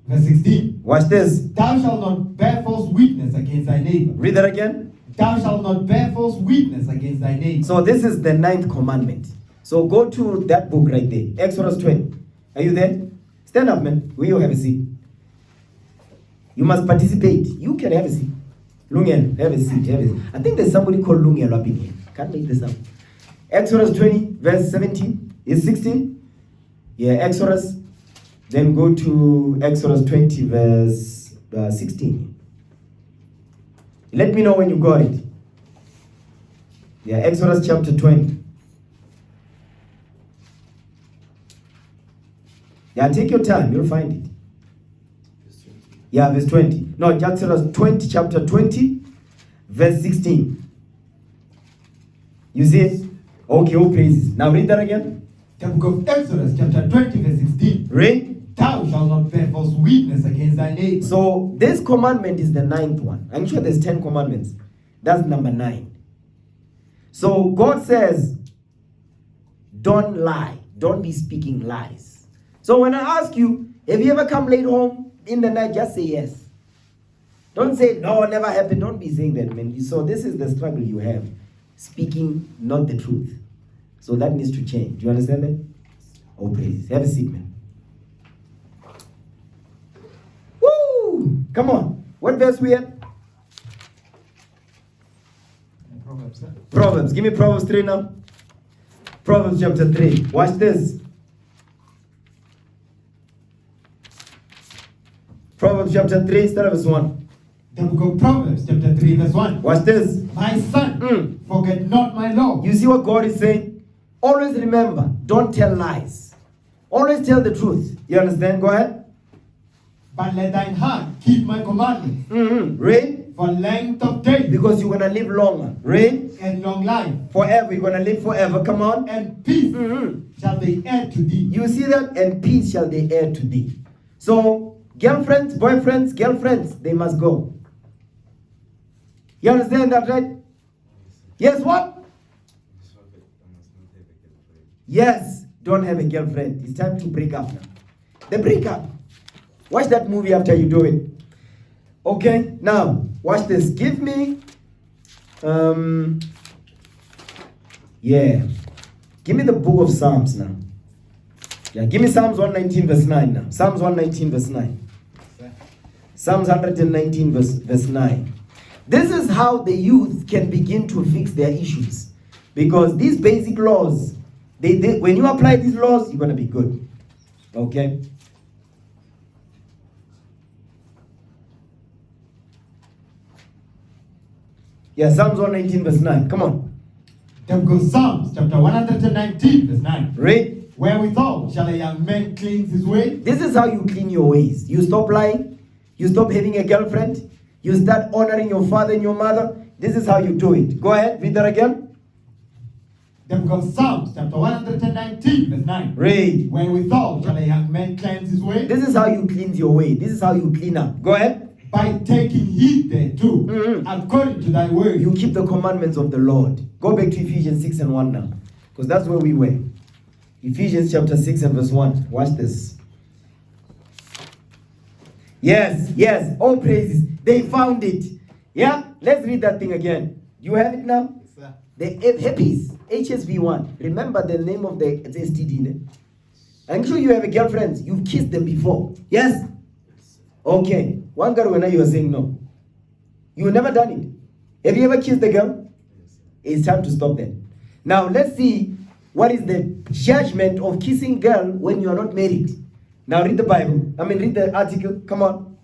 verse 16. Watch this. Thou shalt not bear false witness against thy neighbor. Read that again. Thou shalt not bear false witness against thy neighbor. So this is the 9th commandment. So go to that book right there. Exodus 20. Are you there? Stand up, man. Will you have a seat? You must participate. You can have a seat. Lungel, have a seat. Have a seat. I think there's somebody called Lungel up in here. Can't make this up. Exodus 20, verse 17. Is 16? Yeah, Exodus. Then go to Exodus 20, verse 16. Let me know when you got it. Yeah, Exodus chapter 20. Yeah, take your time. You'll find it. Yeah, verse 20. No, Exodus 20, chapter 20, verse 16. You see it? Okay, all praises. Now read that again. The book of Exodus chapter 20 verse 16. Read. Thou shalt not bear false witness against thy neighbor. So this commandment is the 9th one. I'm sure there's 10 commandments. That's number 9. So God says, don't lie. Don't be speaking lies. So when I ask you, have you ever come late home in the night? Just say yes. Don't say, no, never happened. Don't be saying that, man. So this is the struggle you have. Speaking not the truth. So that needs to change. Do you understand that? Oh, praise. Have a seat, man. Woo! Come on. What verse we at? Proverbs. Proverbs. Give me Proverbs 3 now. Proverbs chapter 3. Watch this. Proverbs chapter 3, start at verse 1. The book of Proverbs chapter 3 verse 1. Watch this. My son, forget not my law. You see what God is saying? Always remember, don't tell lies. Always tell the truth. You understand? Go ahead. But let thine heart keep my commandments. Read. For length of days. Because you're going to live longer. Read. And long life. Forever. You're going to live forever. Come on. And peace shall they add to thee. You see that? And peace shall they add to thee. So, girlfriends, boyfriends, girlfriends, they must go. You understand that, right? Yes, what? I must not have a girlfriend. Yes, don't have a girlfriend. It's time to break up now. The breakup. Watch that movie after you do it. Okay, now, watch this. Give me, give me the book of Psalms now. Yeah, give me Psalms 119 verse 9 now. Psalms 119 verse 9. Psalms 119 verse 9. This is how the youth can begin to fix their issues. Because these basic laws, when you apply these laws, you're going to be good. Okay? Yeah, Psalms 119 verse 9. Come on. Then goes Psalms chapter 119 verse 9. Read. Wherewithal shall a young man cleanse his way? This is how you clean your ways. You stop lying. You stop having a girlfriend. You start honoring your father and your mother. This is how you do it. Go ahead. Read that again. Then goes Psalms chapter 119 verse 9. Read. Wherewithal shall a young man cleanse his way? This is how you cleanse your way. This is how you clean up. Go ahead. By taking heed thereto, according to thy word. You keep the commandments of the Lord. Go back to Ephesians 6 and 1 now. Because that's where we were. Ephesians chapter 6 and verse 1. Watch this. Yes. All praises. They found it. Yeah? Let's read that thing again. You have it now? Yes, sir. The Hippies. HSV1. Remember the name of the STD. I'm sure you have a girlfriend. You've kissed them before. Yes? Okay. One girl when you were saying no. You've never done it. Have you ever kissed a girl? Yes, sir. It's time to stop that. Now let's see what is the judgment of kissing girl when you are not married. Now read the Bible. Read the article. Come on.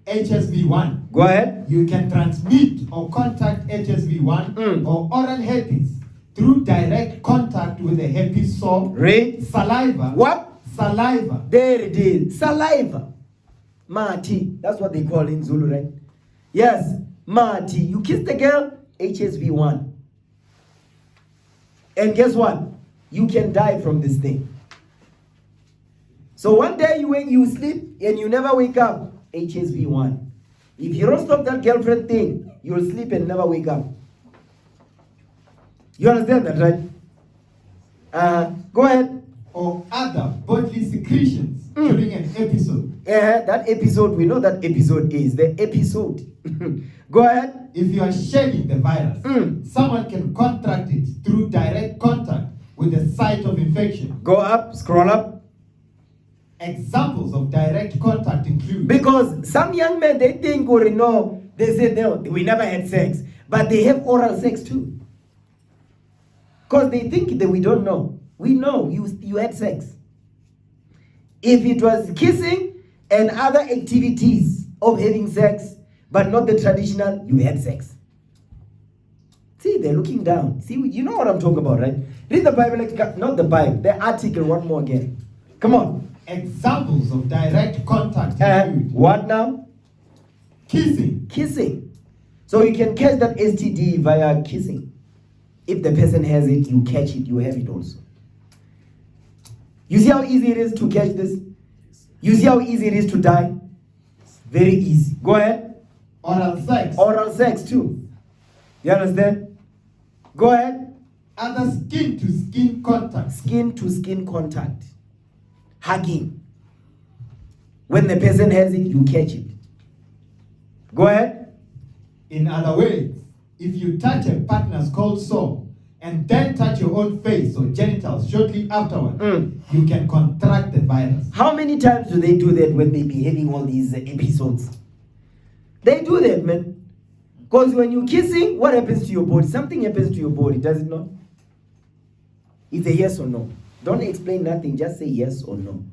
HSV1. Go ahead. You can transmit or contact HSV1 or oral herpes through direct contact with the herpes sore. Read. Saliva. What? Saliva. There it is. Saliva. Mati. That's what they call in Zulu, right? Yes. Mati. You kiss the girl, HSV1. And guess what? You can die from this thing. So one day you sleep and you never wake up, HSV1. If you don't stop that girlfriend thing, you'll sleep and never wake up. You understand that, right? Go ahead. Or other bodily secretions during an episode. That episode, we know that episode is the episode. Go ahead. If you are shedding the virus, someone can contract it through direct contact with the site of infection. Go up, scroll up. Examples of direct contact include... Because some young men, they think or no, they say no, we never had sex. But they have oral sex too. Because they think that we don't know. We know you had sex. If it was kissing and other activities of having sex, but not the traditional, you had sex. See, they're looking down. See, you know what I'm talking about, right? Read the Bible, not the Bible, the article one more again. Come on. Examples of direct contact include... What now? Kissing. Kissing. So you can catch that STD via kissing. If the person has it, you catch it, you have it also. You see how easy it is to catch this? You see how easy it is to die? Very easy. Go ahead. Oral sex. Oral sex too. You understand? Go ahead. Other skin-to-skin contact. Skin-to-skin contact. Hugging. When the person has it, you catch it. Go ahead. In other words, if you touch a partner's cold sore and then touch your own face or genitals shortly afterward, you can contract the virus. How many times do they do that when they be having all these episodes? They do that, man. Because when you're kissing, what happens to your body? Something happens to your body, does it not? It's a yes or no. Don't explain nothing, just say yes or no.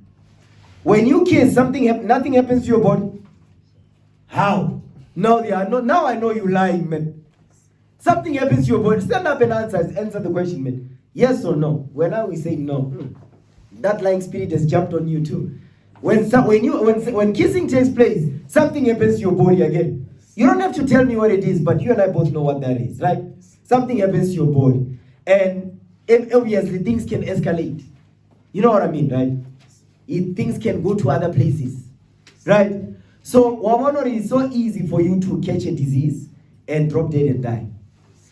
When you kiss, nothing happens to your body. How? No, they are not. Now I know you're lying, man. Something happens to your body. Stand up and answer the question, man. Yes or no? When now we say no, that lying spirit has jumped on you too. When kissing takes place, something happens to your body again. You don't have to tell me what it is, but you and I both know what that is, right? Something happens to your body. And obviously things can escalate. You know what I mean, right? Things can go to other places, right? So, Wamanori is so easy for you to catch a disease and drop dead and die.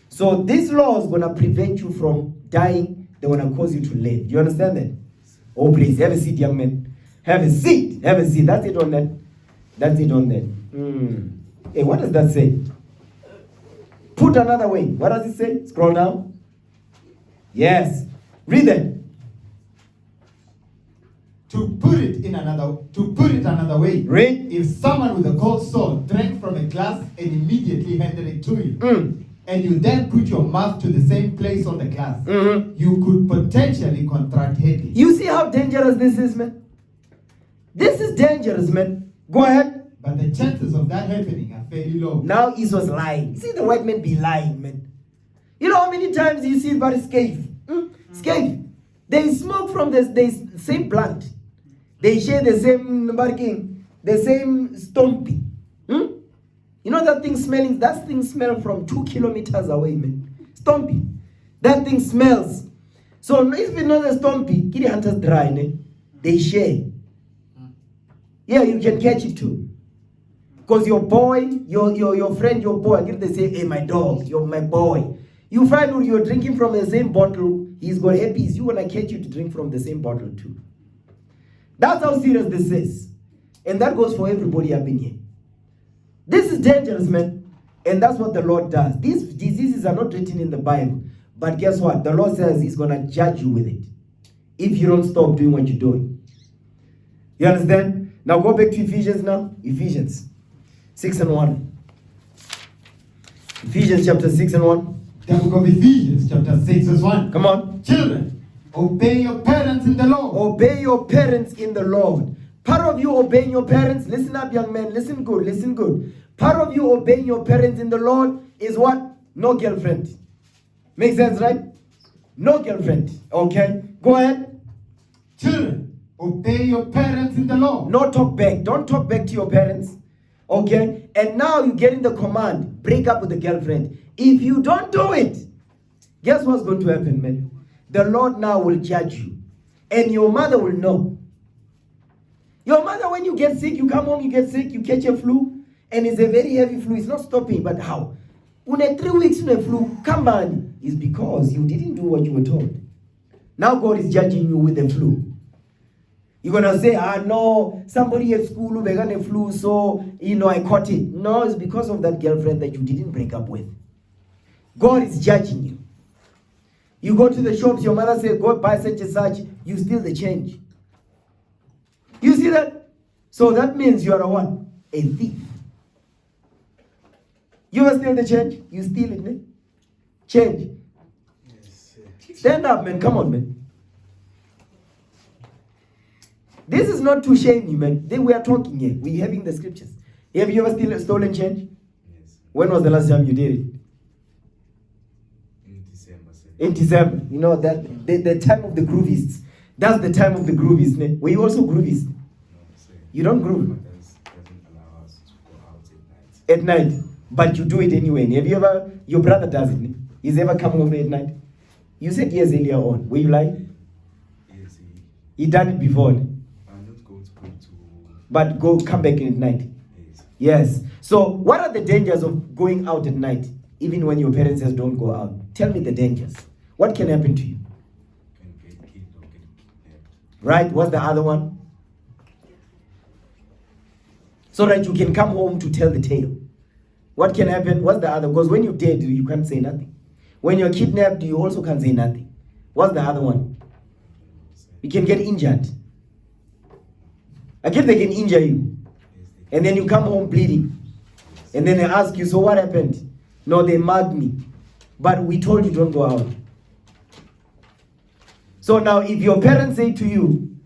So this law is going to prevent you from dying. They're going to cause you to live. Do you understand that? Oh, please, have a seat, young man. Have a seat. Have a seat. That's it on that. That's it on that. Hey, what does that say? Put another way. What does it say? Scroll down. Yes. Read it. To put it another way. Read. If someone with a cold sore drank from a glass and immediately handed it to you, and you then put your mouth to the same place on the glass, you could potentially contract herpes. You see how dangerous this is, man? This is dangerous, man. Go ahead. But the chances of that happening are fairly low. Now Esau's lying. You see the white men be lying, man. You know how many times you see about scave? Scave. They smoke from the same plant. They share the same barking, the same stompy. You know that thing smelling? That thing smells from 2 kilometers away, man. Stompy. That thing smells. So if you know the stompy, kitty hunters dry, ne? They share. Yeah, you can catch it too. Because your boy, your friend, your boy, they say, hey, my dog, you're my boy. You find when you're drinking from the same bottle, he's got herpes. You want to catch you to drink from the same bottle too. That's how serious this is. And that goes for everybody up in here. This is dangerous, man. And that's what the Lord does. These diseases are not written in the Bible. But guess what? The Lord says he's going to judge you with it. If you don't stop doing what you're doing. You understand? Now go back to Ephesians now. Ephesians 6:1. Ephesians chapter 6:1. The book of Ephesians chapter 6:1. Come on. Children, obey your parents in the Lord. Obey your parents in the Lord. Part of you obeying your parents, listen up, young man, listen good, listen good. Part of you obeying your parents in the Lord is what? No girlfriend. Makes sense, right? No girlfriend. Okay? Go ahead. Children, obey your parents in the Lord. No talk back. Don't talk back to your parents. Okay? And now you're getting the command, break up with the girlfriend. If you don't do it, guess what's going to happen, man? The Lord now will judge you. And your mother will know. Your mother, when you get sick, you come home, you get sick, you catch a flu, and it's a very heavy flu. It's not stopping, but how? When 3 weeks in a flu, come on, it's because you didn't do what you were told. Now God is judging you with the flu. You're going to say, no, somebody at school who began a flu, so, I caught it. No, it's because of that girlfriend that you didn't break up with. God is judging you. You go to the shops, your mother says, go buy such and such, you steal the change. You see that? So that means you are a what? A thief. You ever steal the change? You steal it, man. Change. Yes. Stand up, man. Come on, man. This is not to shame you, man. We are talking here. We're having the scriptures. Have you ever stolen change? Yes. When was the last time you did it? In December. Sir. In December. You know that the time of the groovists. That's the time of the groovies. Ne? Were you also groovies? No, sir. You don't groove? Doesn't allow us to go out at night. At night. But you do it anyway. Have you ever, your brother does it? Ne? He's ever come home at night? You said yes earlier on. Were you lying? Yes, He done it before. Ne? I'm not going to go to. But come back in at night. Yes. Yes. So what are the dangers of going out at night? Even when your parents says don't go out. Tell me the dangers. What can happen to you? Can get killed or get kidnapped. Right? What's the other one? So that you can come home to tell the tale. What can happen? What's the other? Because when you're dead, you can't say nothing. When you're kidnapped, you also can't say nothing. What's the other one? You can get injured. Again, they can injure you. And then you come home bleeding. And then they ask you, so what happened? No, they mugged me. But we told you don't go out. So now if your parents say to you,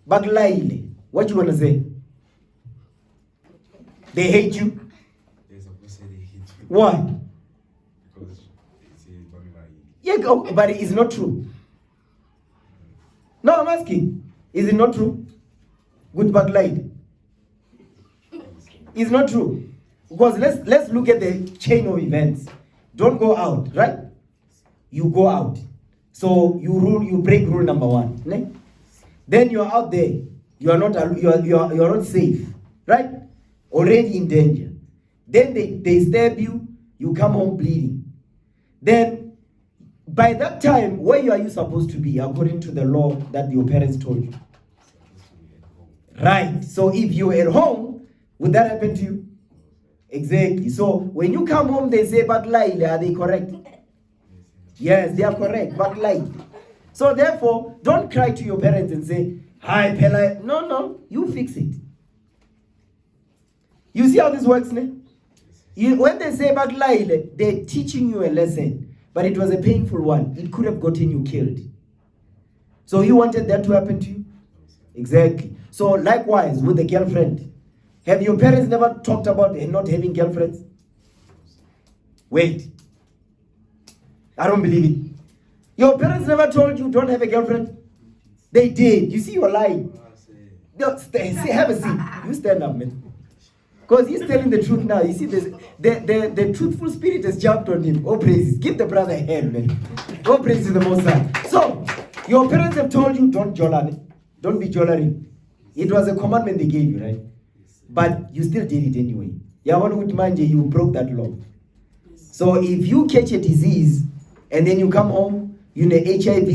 Baglaile, what you gonna say? They hate you? Yes, of course, they hate you. Why? Because it's a Bamila. Yeah, but it's not true. No, I'm asking. Is it not true? Good Baglaile. It's not true. Because let's look at the chain of events. Don't go out, right? You go out. So you break rule number 1. Ne? Then you're out there. You are not safe, right? Already in danger. Then they stab you, you come home bleeding. then by that time, where are you supposed to be according to the law that your parents told you? Right. So if you're at home, would that happen to you? Exactly. So when you come home, they say, but Laila, are they correct? Yes, they are correct, but Laila. So therefore, don't cry to your parents and say, hi, Pella. No, you fix it. You see how this works, ne? When they say about Laila, they're teaching you a lesson, but it was a painful one. It could have gotten you killed. So you wanted that to happen to you? Exactly. So likewise with the girlfriend. Have your parents never talked about not having girlfriends? Wait. I don't believe it. Your parents never told you don't have a girlfriend? They did. You see, you're lying. No, have a seat. You stand up, man. Because he's telling the truth now. You see, the truthful spirit has jumped on him. Oh, praises. Give the brother a hand, man. Oh, praises the Most High. So, your parents have told you, don't jollering. Don't be jollering. It was a commandment they gave you, right? But you still did it anyway. You broke that law. So, if you catch a disease, and then you come home, you know, HIV,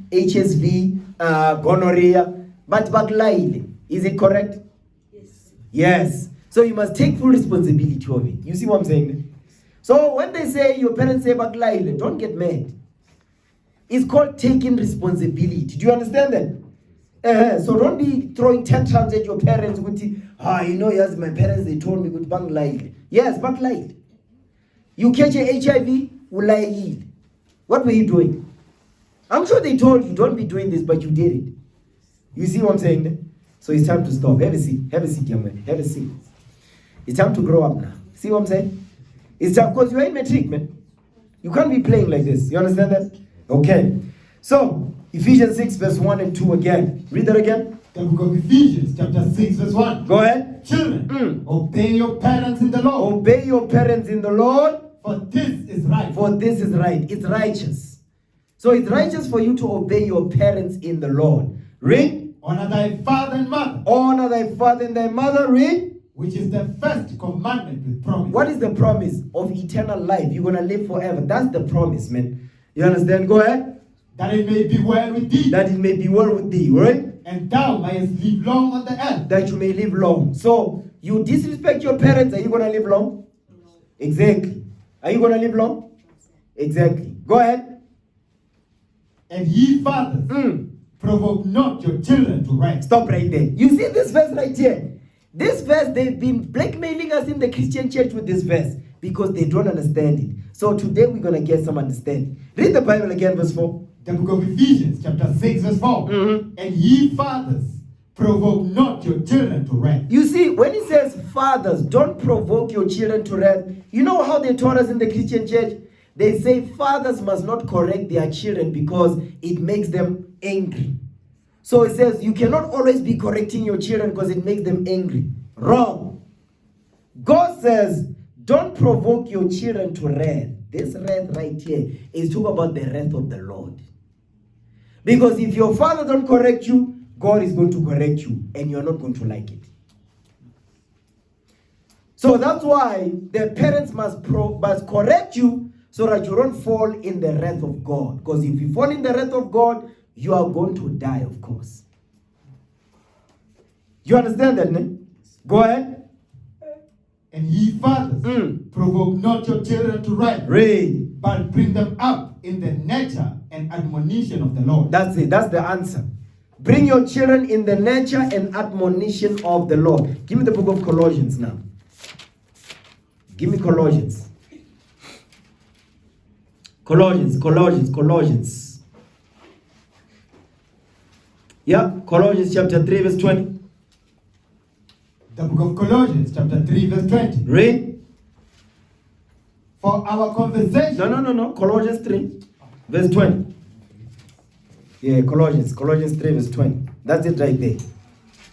HSV, gonorrhea, but backline. Is it correct? Yes. Yes. So you must take full responsibility of it. You see what I'm saying? So when they say, your parents say backline, don't get mad. It's called taking responsibility. Do you understand that? So don't be throwing tantrums at your parents with, yes, my parents, they told me good backline. Yes, backline. You catch a HIV, what were you doing? I'm sure they told you, don't be doing this, but you did it. You see what I'm saying? So it's time to stop. Have a seat, young man. Have a seat. It's time to grow up now. See what I'm saying? It's time, because you're in matric, man. You can't be playing like this. You understand that? Okay. So, Ephesians 6, verse 1 and 2 again. Read that again. The book of Ephesians, chapter 6, verse 1. Go ahead. Children, obey your parents in the Lord. Obey your parents in the Lord. For this is right. For this is right. It's righteous. So it's righteous for you to obey your parents in the Lord. Read. Honor thy father and mother. Honor thy father and thy mother. Read. Which is the first commandment with promise. What is the promise? Of eternal life. You're going to live forever. That's the promise, man. You understand? Go ahead. That it may be well with thee. That it may be well with thee, right? And thou mayest live long on the earth. That you may live long. So, you disrespect your parents, are you going to live long? No. Exactly. Are you going to live long? Exactly. Go ahead. And ye fathers, provoke not your children to wrath. Stop right there. You see this verse right here? This verse, they've been blackmailing us in the Christian church with this verse because they don't understand it. So today we're going to get some understanding. Read the Bible again, verse 4. The book of Ephesians, chapter 6, verse 4. And ye fathers, provoke not your children to wrath. You see, when it says fathers, don't provoke your children to wrath, you know how they taught us in the Christian church? They say fathers must not correct their children because it makes them angry. So it says you cannot always be correcting your children because it makes them angry. Wrong. God says, don't provoke your children to wrath. This wrath right here is talking about the wrath of the Lord. Because if your father don't correct you, God is going to correct you and you're not going to like it. So that's why the parents must correct you so that you don't fall in the wrath of God. Because if you fall in the wrath of God, you are going to die, of course. You understand that, ne? Go ahead. And ye fathers, provoke not your children to wrath. Read. But bring them up in the nature and admonition of the Lord. That's it. That's the answer. Bring your children in the nature and admonition of the Lord. Give me the book of Colossians now. Give me Colossians. Colossians. Yeah, Colossians chapter 3 verse 20. The book of Colossians chapter 3 verse 20. Read. For our conversation. No. Colossians 3 verse 20. Yeah, Colossians 3 verse 20. That's it right there.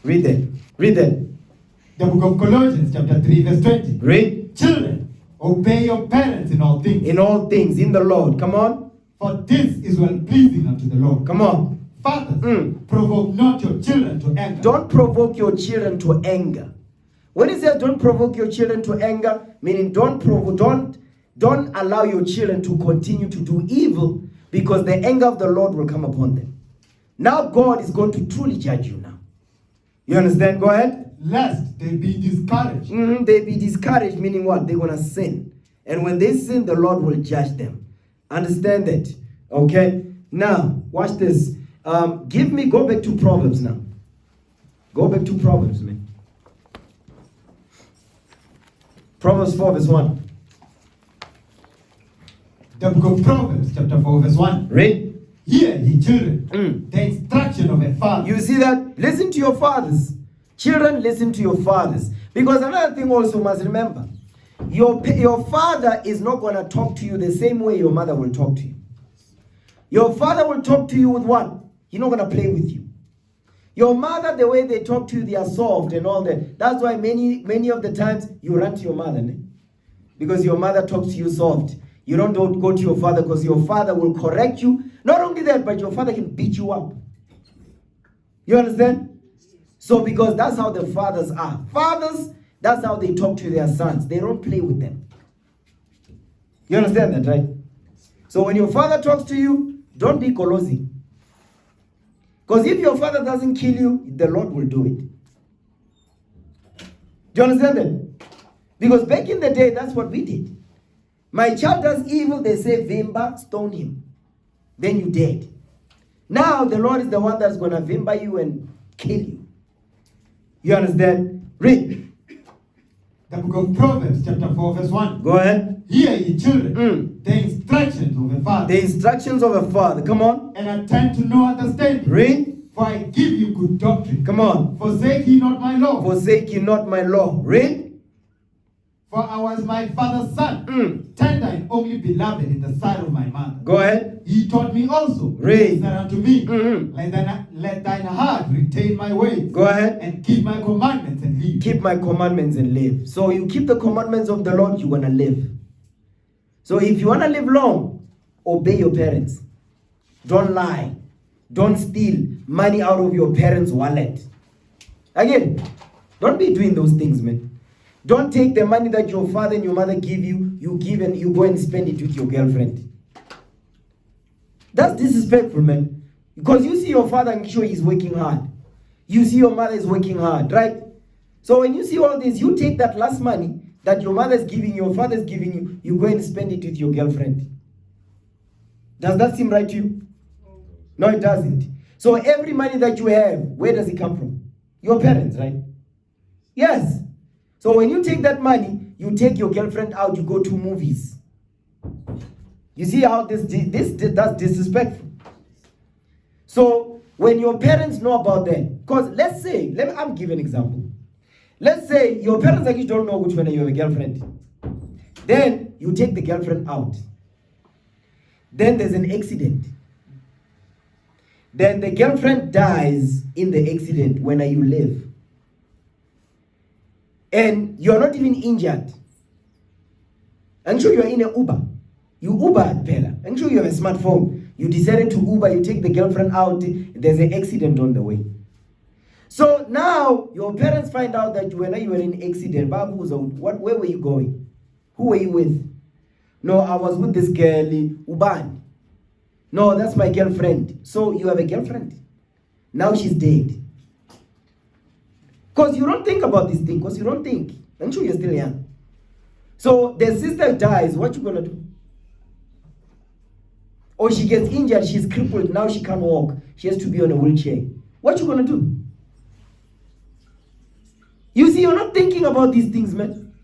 Read that. The book of Colossians chapter 3 verse 20. Read. Children, obey your parents in all things. In all things, in the Lord. Come on. For this is well pleasing unto the Lord. Come on. Fathers, provoke not your children to anger. Don't provoke your children to anger. When it says don't provoke your children to anger, meaning don't Don't allow your children to continue to do evil, because the anger of the Lord will come upon them. Now God is going to truly judge you now. You understand? Go ahead. Lest they be discouraged. They be discouraged, meaning what? They're going to sin. And when they sin, the Lord will judge them. Understand that? Okay? Now, watch this. Go back to Proverbs now. Go back to Proverbs, man. Proverbs 4 verse 1. The book of Proverbs, chapter 4, verse 1. Read. Hear, ye children, the instruction of a father. You see that? Listen to your fathers. Children, listen to your fathers. Because another thing also must remember, your father is not going to talk to you the same way your mother will talk to you. Your father will talk to you with what? He's not going to play with you. Your mother, the way they talk to you, they are soft and all that. That's why many of the times you run to your mother. Ne? Because your mother talks to you soft. You don't go to your father, because your father will correct you. Not only that, but your father can beat you up. You understand? So because that's how the fathers are. Fathers, that's how they talk to their sons. They don't play with them. You understand that, right? So when your father talks to you, don't be Colossi. Because if your father doesn't kill you, the Lord will do it. Do you understand that? Because back in the day, that's what we did. My child does evil, they say, Vimba, stone him. Then you dead. Now the Lord is the one that's going to Vimba you and kill you. You understand? Read. The book of Proverbs, chapter 4, verse 1. Go ahead. Hear, ye children, the instructions of a father. The instructions of a father. Come on. And attend to no understanding. Read. For I give you good doctrine. Come on. Forsake ye not my law. Forsake ye not my law. Read. For I was my father's son, tender and only beloved in the sight of my mother. Go ahead. He taught me also. Read. He said unto me, let thine heart retain my ways. Go ahead. And keep my commandments and live. Keep my commandments and live. So you keep the commandments of the Lord, you're going to live. So if you want to live long, obey your parents. Don't lie. Don't steal money out of your parents' wallet. Again, don't be doing those things, man. Don't take the money that your father and your mother give you, you give and you go and spend it with your girlfriend. That's disrespectful, man. Because you see your father and sure he's working hard. You see your mother is working hard, right? So when you see all this, you take that last money that your mother is giving you, your father is giving you, you go and spend it with your girlfriend. Does that seem right to you? No, it doesn't. So every money that you have, where does it come from? Your parents, right? Yes. So when you take that money, you take your girlfriend out, you go to movies. You see how that's disrespectful. So when your parents know about that, because let's say, I'm giving an example. Let's say your parents actually don't know which one you have a girlfriend. Then you take the girlfriend out. Then there's an accident. Then the girlfriend dies in the accident when you live. And you're not even injured. I'm sure you're in an Uber. You Uber at Pella. I'm sure you have a smartphone. You decided to Uber, you take the girlfriend out, there's an accident on the way. So now your parents find out that when you were in an accident, where were you going? Who were you with? No, I was with this girl, Uban. No, that's my girlfriend. So you have a girlfriend. Now she's dead. Because you don't think about this thing, because you don't think. I'm sure you're still young. So the sister dies, what you gonna do? Or she gets injured, she's crippled, now she can't walk. She has to be on a wheelchair. What you gonna do? You see, you're not thinking about these things, man.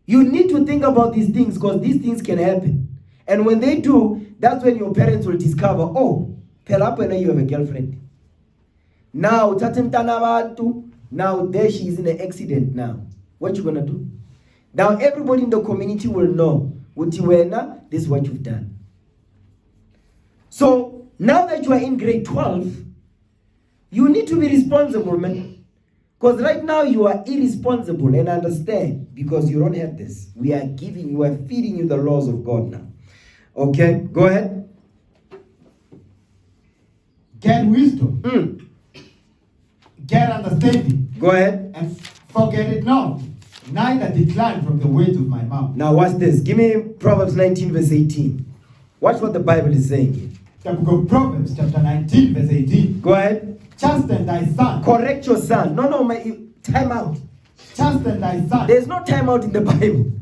You need to think about these things because these things can happen. And when they do, that's when your parents will discover, oh, Pelapena, you have a girlfriend. Now, now there she is in an accident now. What you gonna do? Now everybody in the community will know, this is what you've done. So now that you are in grade 12, you need to be responsible, man. Because right now you are irresponsible, and understand, because you don't have this. We are feeding you the laws of God now. Okay, go ahead. Get wisdom. Get understanding. Go ahead. And forget it not. neither decline from the words of my mouth. Now watch this. Give me Proverbs 19 verse 18. Watch what the Bible is saying here. The book of Proverbs, chapter 19, verse 18. Go ahead. Chasten thy son. Correct your son. No, time out. Chasten thy son. There's no time out in the Bible.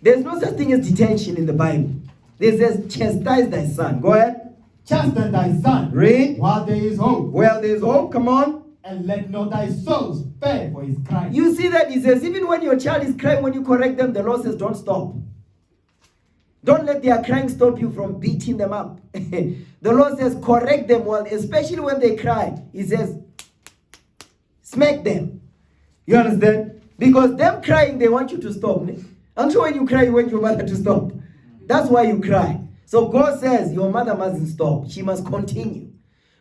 There's no such thing as detention in the Bible. There says chastise thy son. Go ahead. Chasten thy son. Read. While there is hope. Well, there's hope. Come on. And let not thy soul spare for his crying. You see that? He says, even when your child is crying, when you correct them, the Lord says, don't stop. Don't let their crying stop you from beating them up. The Lord says, correct them, well, especially when they cry. He says, smack them. You understand? Because them crying, they want you to stop. I'm sure when you cry, you want your mother to stop. That's why you cry. So God says, your mother mustn't stop. She must continue.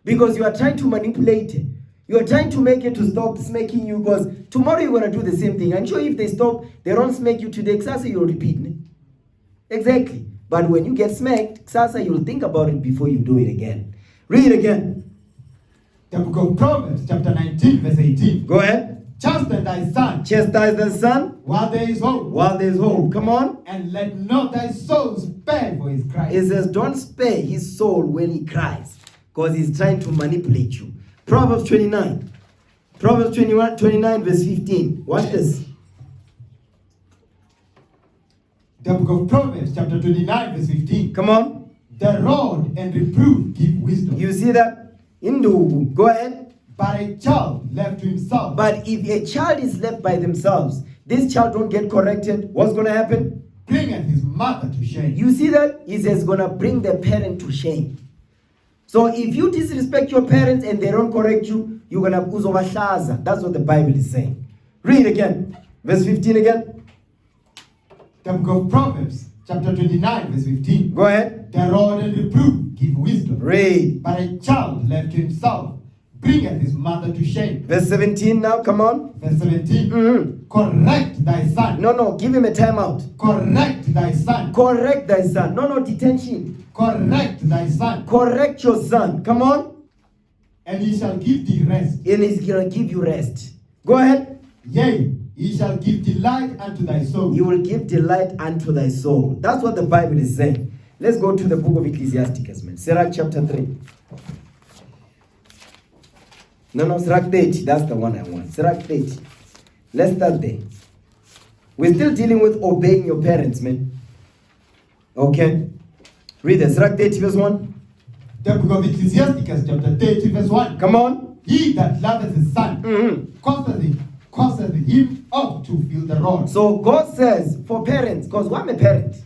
Because you are trying to manipulate her. You are trying to make it to stop smacking you, because tomorrow you're going to do the same thing. I'm sure if they stop, they don't smack you today, Xasa, you'll repeat. Exactly. But when you get smacked, Xasa, you'll think about it before you do it again. Read again. The book of Proverbs, chapter 19, verse 18. Go ahead. Chasten thy son. Chastise the son. While there is hope. While there's hope. Come on. And let not thy soul spare for his crying. It says, don't spare his soul when he cries, because he's trying to manipulate you. Proverbs 29. Proverbs 29 verse 15. Watch this. The book of Proverbs, chapter 29, verse 15. Come on. The rod and reproof give wisdom. You see that? Indu. Go ahead. But a child left to himself. But if a child is left by themselves, this child don't get corrected, what's going to happen? Bringeth his mother to shame. You see that? He says going to bring the parent to shame. So if you disrespect your parents and they don't correct you, you're going to uzovashaza. That's what the Bible is saying. Read again. Verse 15 again. The book of Proverbs, chapter 29, verse 15. Go ahead. The rod and reproof give wisdom. Read. But a child left to himself bringeth his mother to shame. Verse 17 now, come on. Verse 17. Mm-hmm. Correct thy son. No, give him a timeout. Correct thy son. Correct thy son. No, detention. Correct thy son. Correct your son. Come on. And he shall give thee rest. And he's going to give you rest. Go ahead. Yea, he shall give delight unto thy soul. You will give delight unto thy soul. That's what the Bible is saying. Let's go to the book of Ecclesiasticus, man. Sirach chapter 3. No, Sirach 30. That's the one I want. Sirach 30. Let's start there. We're still dealing with obeying your parents, man. Okay? Read this. Sirach 30 verse 1. The book of Ecclesiasticus, chapter 30, verse 1. Come on. He that loveth his son causeth him up to feel the rod. So God says for parents, because I'm a parent,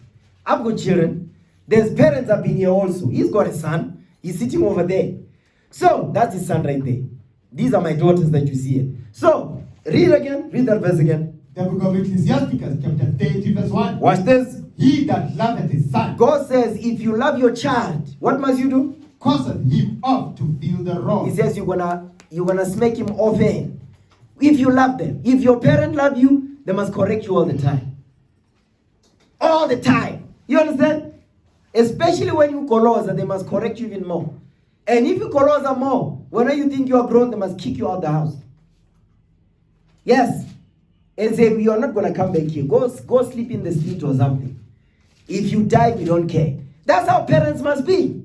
I've got children. There's parents have been here also. He's got a son. He's sitting over there. So that's his son right there. These are my daughters that you see here. So read again. Read that verse again. The book of Ecclesiasticus, chapter 30, verse 1. Watch this. He that loveth his son God says if you love your child, what must you do? causeth him up to feel the rod. He says you're gonna smack him often. If you love them. If your parents love you, they must correct you all the time. All the time. You understand? Especially when you colosa, they must correct you even more. And if you colosa more, when you think you are grown, they must kick you out of the house. Yes. And say, you are not going to come back here. Go sleep in the street or something. If you die, we don't care. That's how parents must be.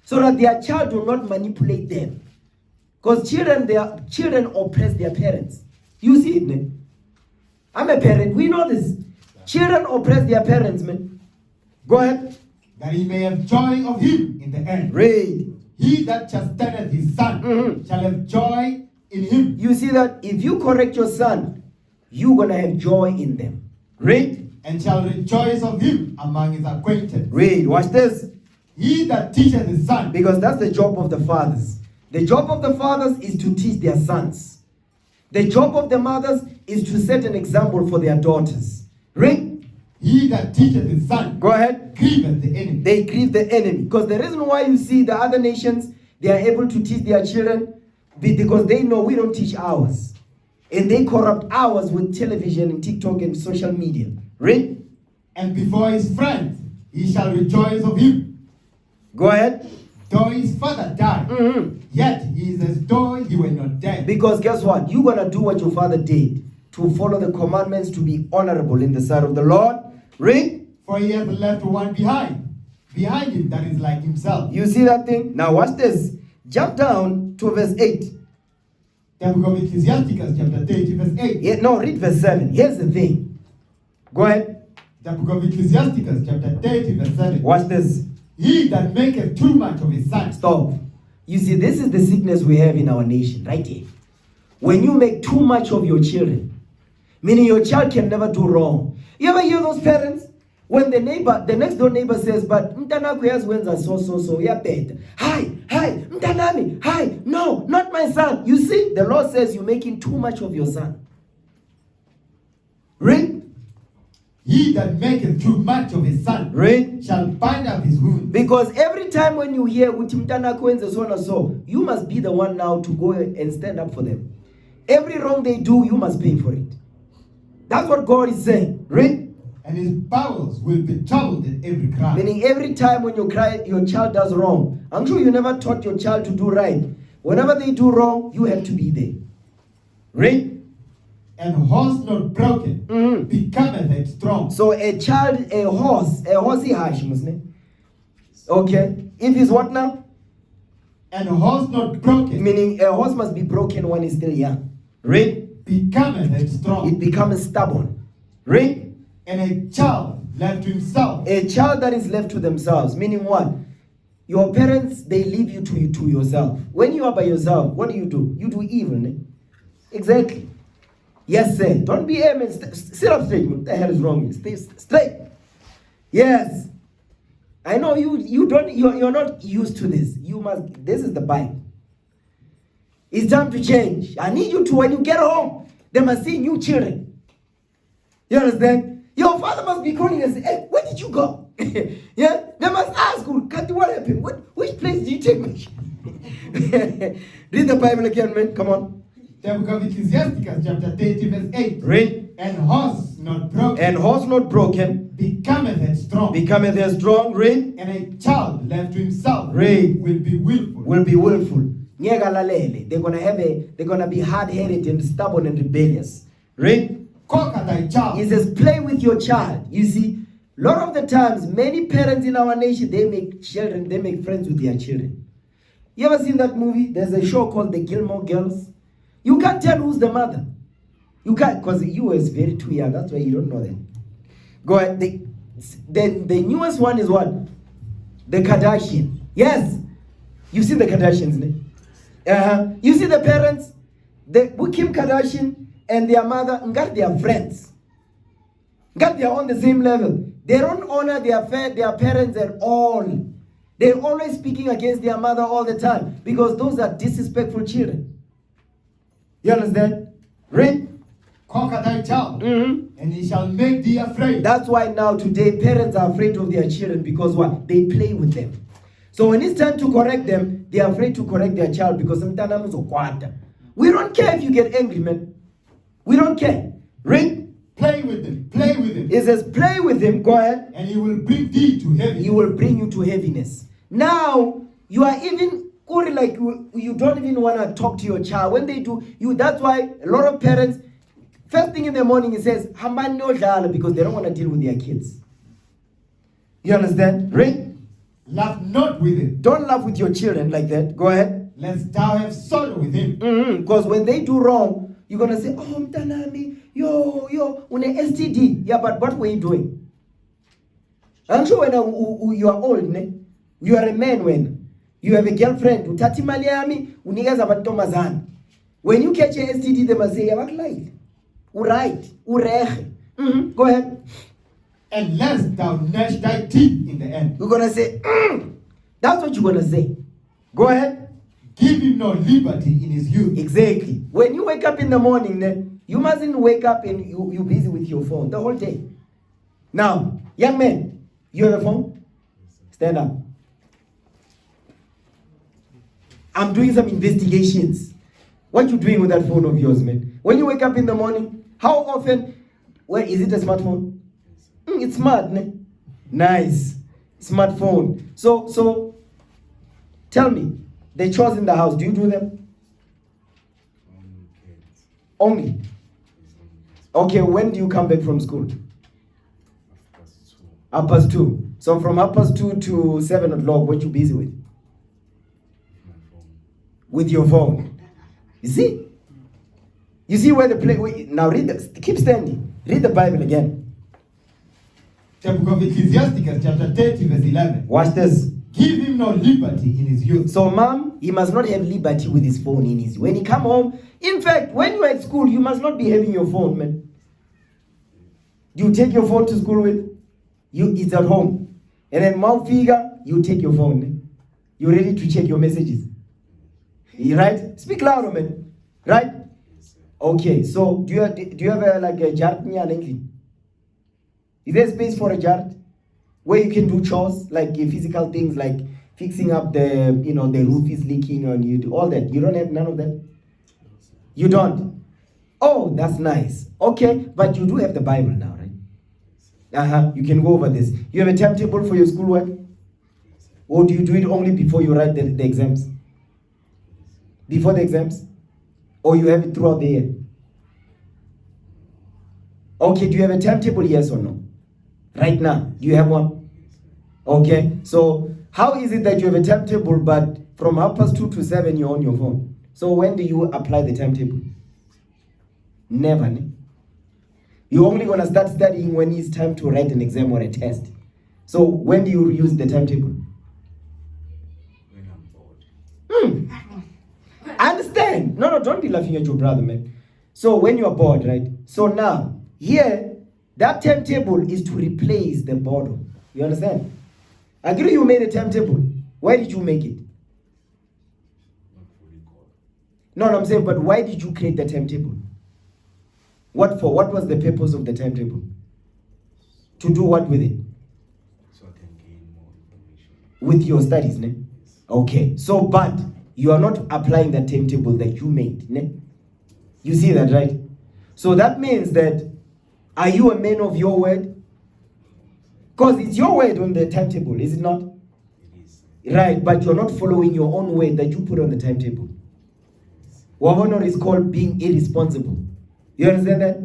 So that their child do not manipulate them. Because children oppress their parents. You see it, man. I'm a parent. We know this. Children oppress their parents, man. Go ahead. That he may have joy of him in the end. Read. He that chasteneth his son shall have joy in him. You see that if you correct your son, you're going to have joy in them. Read. And shall rejoice of him among his acquaintance. Read. Watch this. He that teacheth his son. Because that's the job of the fathers. The job of the fathers is to teach their sons. The job of the mothers is to set an example for their daughters. Read. He that teacheth his son. Go ahead. Grieveth the enemy. They grieve the enemy. Because the reason why you see the other nations, they are able to teach their children, because they know we don't teach ours. And they corrupt ours with television and TikTok and social media. Read. And before his friends, he shall rejoice of him. Go ahead. Though his father died, yet he is as though he were not dead. Because guess what? You're going to do what your father did. to follow the commandments, to be honorable in the sight of the Lord. Read. For he has left one behind him that is like himself. You see that thing? Now watch this. Jump down to verse 8. The book of Ecclesiasticus chapter 30 verse 8. Yeah, no, read verse 7. Here's the thing. Go ahead. The book of Ecclesiasticus chapter 30 verse 7. Watch this. He that maketh too much of his son. Stop. You see, this is the sickness we have in our nation, right here. When you make too much of your children, meaning your child can never do wrong. You ever hear those parents? When the next door neighbor says, but mtanako yaziwenza so, yeah, bed. Hi, mtanami, hi, no, not my son. You see, the Lord says you're making too much of your son. Read. He that maketh too much of his son, Read. shall bind up his wound. Because every time when you hear uthi mtanako wenza so and so, you must be the one now to go and stand up for them. Every wrong they do, you must pay for it. That's what God is saying. Read. And his bowels will be troubled at every cry. Meaning every time when you cry, your child does wrong. I'm sure you never taught your child to do right. Whenever they do wrong, you have to be there. Read. And horse not broken becometh strong. So a horse okay. If he's what now? And a horse not broken, Meaning a horse must be broken when he's still young. Read. becometh strong. It becomes stubborn. Read. And a child left to himself. A child that is left to themselves, meaning what? Your parents, they leave you to yourself. When you are by yourself, what do? You do evil. Ne? Exactly. Yes, sir. Don't be amen. Sit up straight. What the hell is wrong with you? Stay straight. Yes. I know you're not used to this. This is the Bible. It's time to change. I need you to, when you get home, they must see new children. You understand? Your father must be calling and say, hey, where did you go? Yeah? They must ask, Kati, what happened? Which place did you take me? Read the Bible again, man. Come on. The book of Ecclesiasticus chapter 30 verse 8. Read. And horse not broken. And horse not broken. Becometh strong. Becometh strong. Read. And a child left to himself. Read. Will be willful. Will be willful. They're gonna be hard-headed and stubborn and rebellious. Read. Conquer thy child. He says, play with your child. You see, a lot of the times, many parents in our nation, they make friends with their children. You ever seen that movie? There's a show called The Gilmore Girls. You can't tell who's the mother. You can't, because you was very too young. That's why you don't know that. Go ahead. The newest one is what? The Kardashian. Yes. You see the Kardashians, ne? You see the parents? Kim Kardashian and their mother, they are friends. They are on the same level. They don't honor their parents at all. They're always speaking against their mother all the time because those are disrespectful children. You understand? Read. Conquer thy child, and he shall make thee afraid. That's why now today parents are afraid of their children because what? They play with them. So when it's time to correct them, they are afraid to correct their child because sometimes we don't care if you get angry, man. We don't care. Read. Play with him. Play with him. It says, play with him. Go ahead. And he will bring thee to heaviness. He will bring you to heaviness. Now, you are even like you don't even want to talk to your child. When they do, that's why a lot of parents, first thing in the morning, it says, because they don't want to deal with their kids. You understand? Read. Laugh not with him. Don't laugh with your children like that. Go ahead. Lest thou have sorrow with him. Because when they do wrong, you're going to say, oh, mtanami, yo, on an STD. Yeah, but what were you doing? I'm sure when you are old, ne? You are a man when you have a girlfriend. Utati maliami, unigaza bantomazana. When you catch a STD, they must say, yabaklai. Urait, ureche. Go ahead. And lest thou gnash thy teeth in the end. You're going to say, That's what you're going to say. Go ahead. Give him no liberty in his youth. Exactly. When you wake up in the morning, then you mustn't wake up and you're busy with your phone the whole day. Now, young man, you have a phone? Stand up. I'm doing some investigations. What you doing with that phone of yours, man? When you wake up in the morning, how often? Well, is it a smartphone? It's smart, ne? Nice. Smartphone. So, tell me, the chores in the house, do you do them? Only. Okay, when do you come back from school? After 2. 2:30. So from 2:30 to 7 o'clock, what you busy with? My phone. With your phone. You see? You see where the play. Wait, now read keep standing. Read the Bible again. The book of Ecclesiasticus, chapter 30, verse 11. Watch this. Give him no liberty in his youth. So, mom, he must not have liberty with his phone in his. When he come home, in fact, when you're at school, you must not be having your phone, man. Do you take your phone to school with? It's at home. And then mouth figure, you take your phone. Man. You're ready to check your messages. Right? Speak louder, man. Right? Okay, so do you have a jar? Is there space for a jar where you can do chores, like physical things, like fixing up the roof is leaking, and you do all that? You don't have none of that? You don't? Oh, that's nice. Okay, but you do have the Bible now, right? You can go over this. You have a timetable for your schoolwork? Or do you do it only before you write the exams? Before the exams? Or you have it throughout the year? Okay, do you have a timetable, yes or no? Right now, do you have one? Okay, so how is it that you have a timetable, but from 2:30 to 7 you're on your phone? So when do you apply the timetable? Never. Ne? You're only going to start studying when it's time to write an exam or a test. So when do you use the timetable? When I'm bored. I understand. No, don't be laughing at your brother, man. So when you're bored, right? So now, here, that timetable is to replace the boredom. You understand? I agree you made a timetable. Why did you make it? Not fully called. No, I'm saying, but why did you create the timetable? What for? What was the purpose of the timetable? To do what with it? So I can gain more information. With your studies, ne? Okay. So, but you are not applying the timetable that you made, ne? You see that, right? So that means that, are you a man of your word? Because it's your word on the timetable, is it not? It is. Right, but you're not following your own word that you put on the timetable. What is called being irresponsible. You understand that?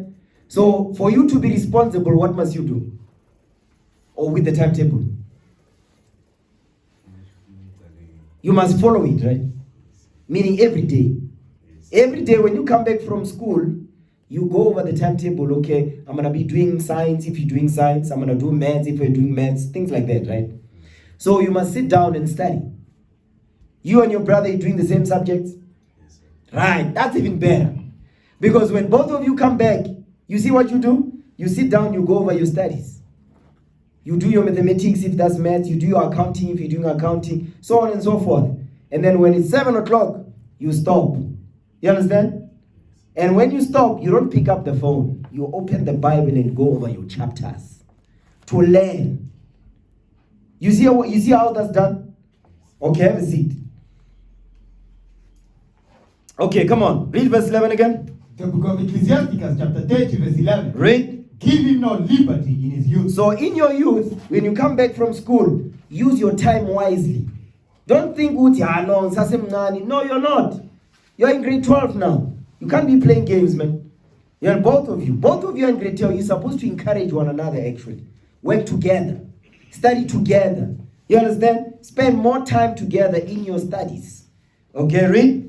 So for you to be responsible, what must you do? Or with the timetable? You must follow it, right? Meaning every day. Every day when you come back from school, you go over the timetable. Okay, I'm going to be doing science if you're doing science. I'm going to do maths if you're doing maths. Things like that, right? So you must sit down and study. You and your brother are doing the same subjects? Yes, Right, that's even better. Because when both of you come back, you see what you do? You sit down, you go over your studies. You do your mathematics if that's math. You do your accounting if you're doing accounting. So on and so forth. And then when it's 7 o'clock, you stop. You understand? And when you stop, you don't pick up the phone. You open the Bible and go over your chapters to learn. You see how that's done? Okay, have a seat. Okay, come on. Read verse 11 again. The book of Ecclesiasticus, chapter 30, verse 11. Read. Give him no liberty in his youth. So in your youth, when you come back from school, use your time wisely. Don't think, no, you're not. You're in grade 12 now. You can't be playing games, man. You're both of you are in grade 12. You're supposed to encourage one another, actually. Work together. Study together. You understand? Spend more time together in your studies. Okay, read.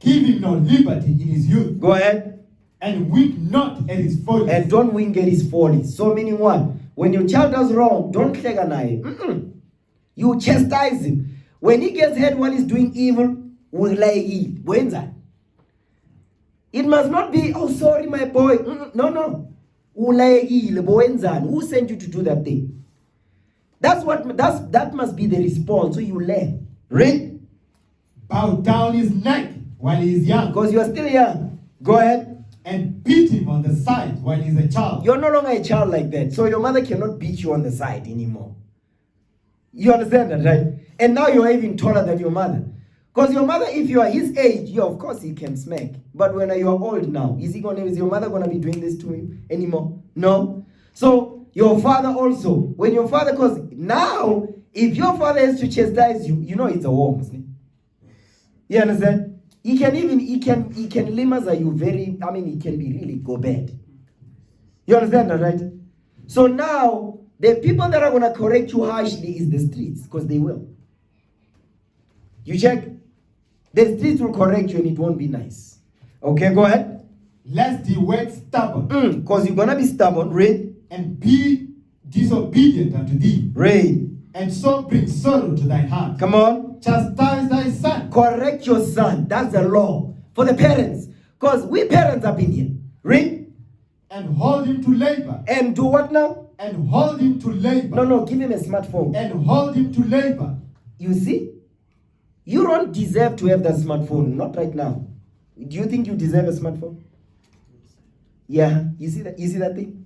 Give him no liberty in his youth. Go ahead. And wink not at his folly. And don't wink at his folly. So meaning what? When your child does wrong, don't clag an eye. You chastise him. When he gets hurt while he's doing evil, it must not be, oh, sorry, my boy. No. Who sent you to do that thing? That must be the response. So you learn. Read. Bow down his neck while he is young. Because you are still young. Go ahead. And beat him on the side while he's a child. You're no longer a child like that. So your mother cannot beat you on the side anymore. You understand that, right? And now you're even taller than your mother. Because your mother, if you are his age, yeah, of course he can smack. But when you are old now, is your mother going to be doing this to you anymore? No. So your father also, when your father, because now, if your father has to chastise you, you know it's a war. You understand? He can limaz you he can be really go bad. You understand that, right? So now, the people that are going to correct you harshly is the streets, because they will. You check. The streets will correct you and it won't be nice. Okay, go ahead. Lest ye wax stubborn. Because you're going to be stubborn. Read. And be disobedient unto thee. Read. And so bring sorrow to thine heart. Come on. Chastise thy son. Correct your son. That's the law for the parents. Because we parents have been here. Read. And hold him to labor. And do what now? And hold him to labor. No, give him a smartphone. And hold him to labor. You see? You don't deserve to have that smartphone. Not right now. Do you think you deserve a smartphone? Yeah. You see that? You see that thing?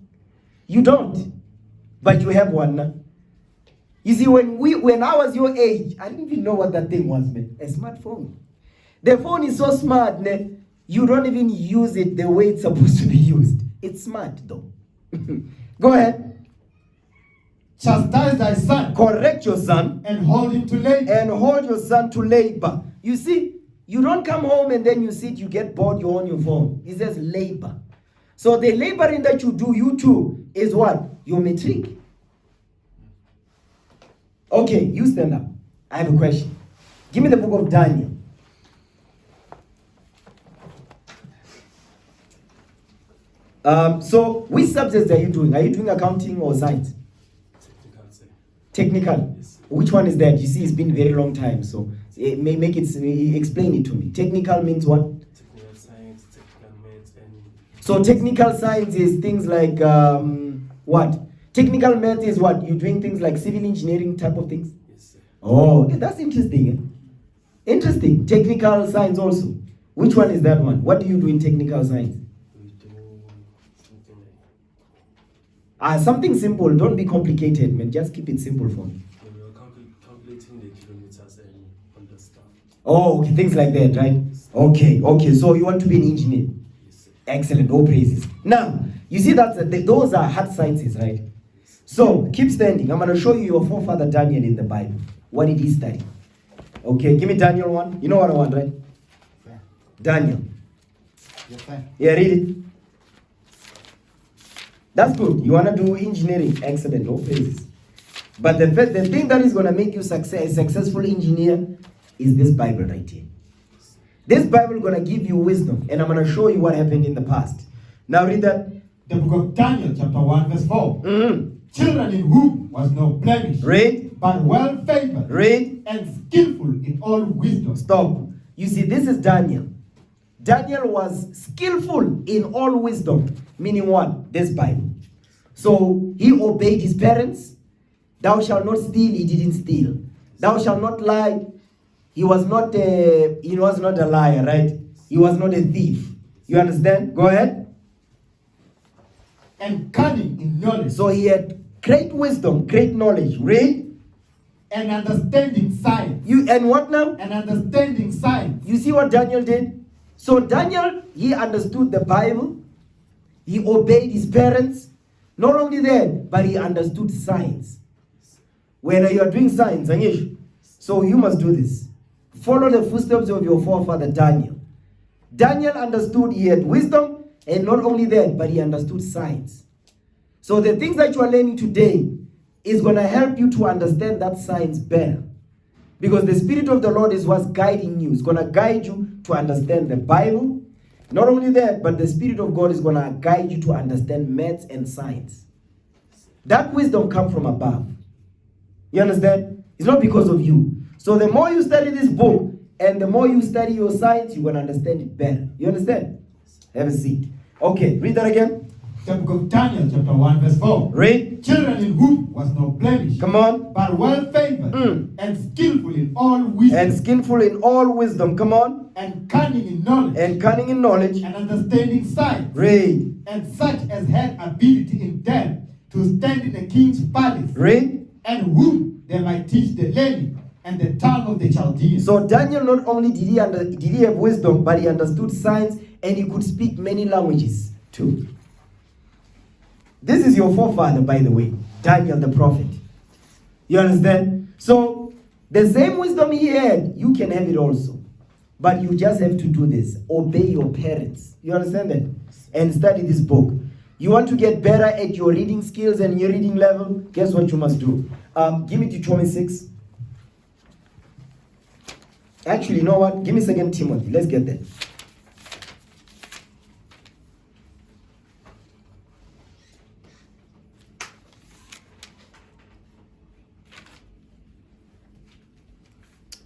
You don't. But you have one now. You see, when I was your age, I didn't even know what that thing was, man. A smartphone. The phone is so smart, man. You don't even use it the way it's supposed to be used. It's smart, though. Go ahead. Chastise thy son. Correct your son. And hold him to labor. And hold your son to labor. You see, you don't come home and then you sit, you get bored, you're on your phone. It says labor. So the laboring that you do, you too, is what? Your metric. Okay, you stand up. I have a question. Give me the book of Daniel. So which subjects are you doing? Are you doing accounting or science? Technical, sir. Technical. Yes. Which one is that? You see, it's been a very long time, so explain it to me. Technical means what? Technical science, technical maths, and So technical science is things like what? Technical math is what? You're doing things like civil engineering type of things? yes, sir. Oh, that's interesting. Interesting. Technical science also. Which one is that one? What do you do in technical science? We do something like Something simple. Don't be complicated, man. Just keep it simple for me. we were calculating the kilometers and all the stuff. Oh, okay, things like that, right? Okay. So you want to be an engineer? Yes, sir. Excellent. All praises. Now, you see that those are hard sciences, right? So keep standing. I'm going to show you your forefather Daniel in the Bible. What did he study? Okay, give me Daniel 1. You know what I want, right? Yeah. Daniel. Yes, sir. Yeah, read it. That's good. You want to do engineering. Excellent. No praises. But the thing that is going to make you a successful engineer is this Bible right here. This Bible is going to give you wisdom. And I'm going to show you what happened in the past. Now read that. The book of Daniel, chapter 1, verse 4. Children in whom was no blemish. Read. But well favored. Read. And skillful in all wisdom. Stop. You see, this is Daniel. Daniel was skillful in all wisdom. Meaning what? This Bible. So he obeyed his parents. Thou shalt not steal. He didn't steal. Thou shalt not lie. He was not a liar, right? He was not a thief. You understand? Go ahead. And cunning in knowledge. So he had great wisdom, great knowledge. Read. And understanding science. And what now? And understanding science. You see what Daniel did? So Daniel, he understood the Bible. He obeyed his parents. Not only that, but he understood science. When you are doing science, Anish, so you must do this. Follow the footsteps of your forefather Daniel. Daniel understood, he had wisdom, and not only that, but he understood science. So the things that you are learning today is going to help you to understand that science better. Because the Spirit of the Lord is what's guiding you. It's going to guide you to understand the Bible. Not only that, but the Spirit of God is going to guide you to understand maths and science. That wisdom comes from above. You understand? It's not because of you. So the more you study this book, and the more you study your science, you're going to understand it better. You understand? Have a seat. Okay, read that again. The book of Daniel, chapter 1, verse 4. Read. Children in whom was no blemish. Come on. But well favored. And skillful in all wisdom. And skillful in all wisdom. Come on. And cunning in knowledge. And cunning in knowledge. And understanding science. Read. And such as had ability in them to stand in the king's palace. Read. And whom they might teach the learning and the tongue of the Chaldeans. So Daniel, not only did he have wisdom, but he understood science, and he could speak many languages too. This is your forefather, by the way, Daniel the prophet. You understand? So the same wisdom he had, you can have it also. But you just have to do this. Obey your parents. You understand that? And study this book. You want to get better at your reading skills and your reading level? Guess what you must do? Give me Deuteronomy 6. Actually, you know what? Give me 2 Timothy. Let's get there.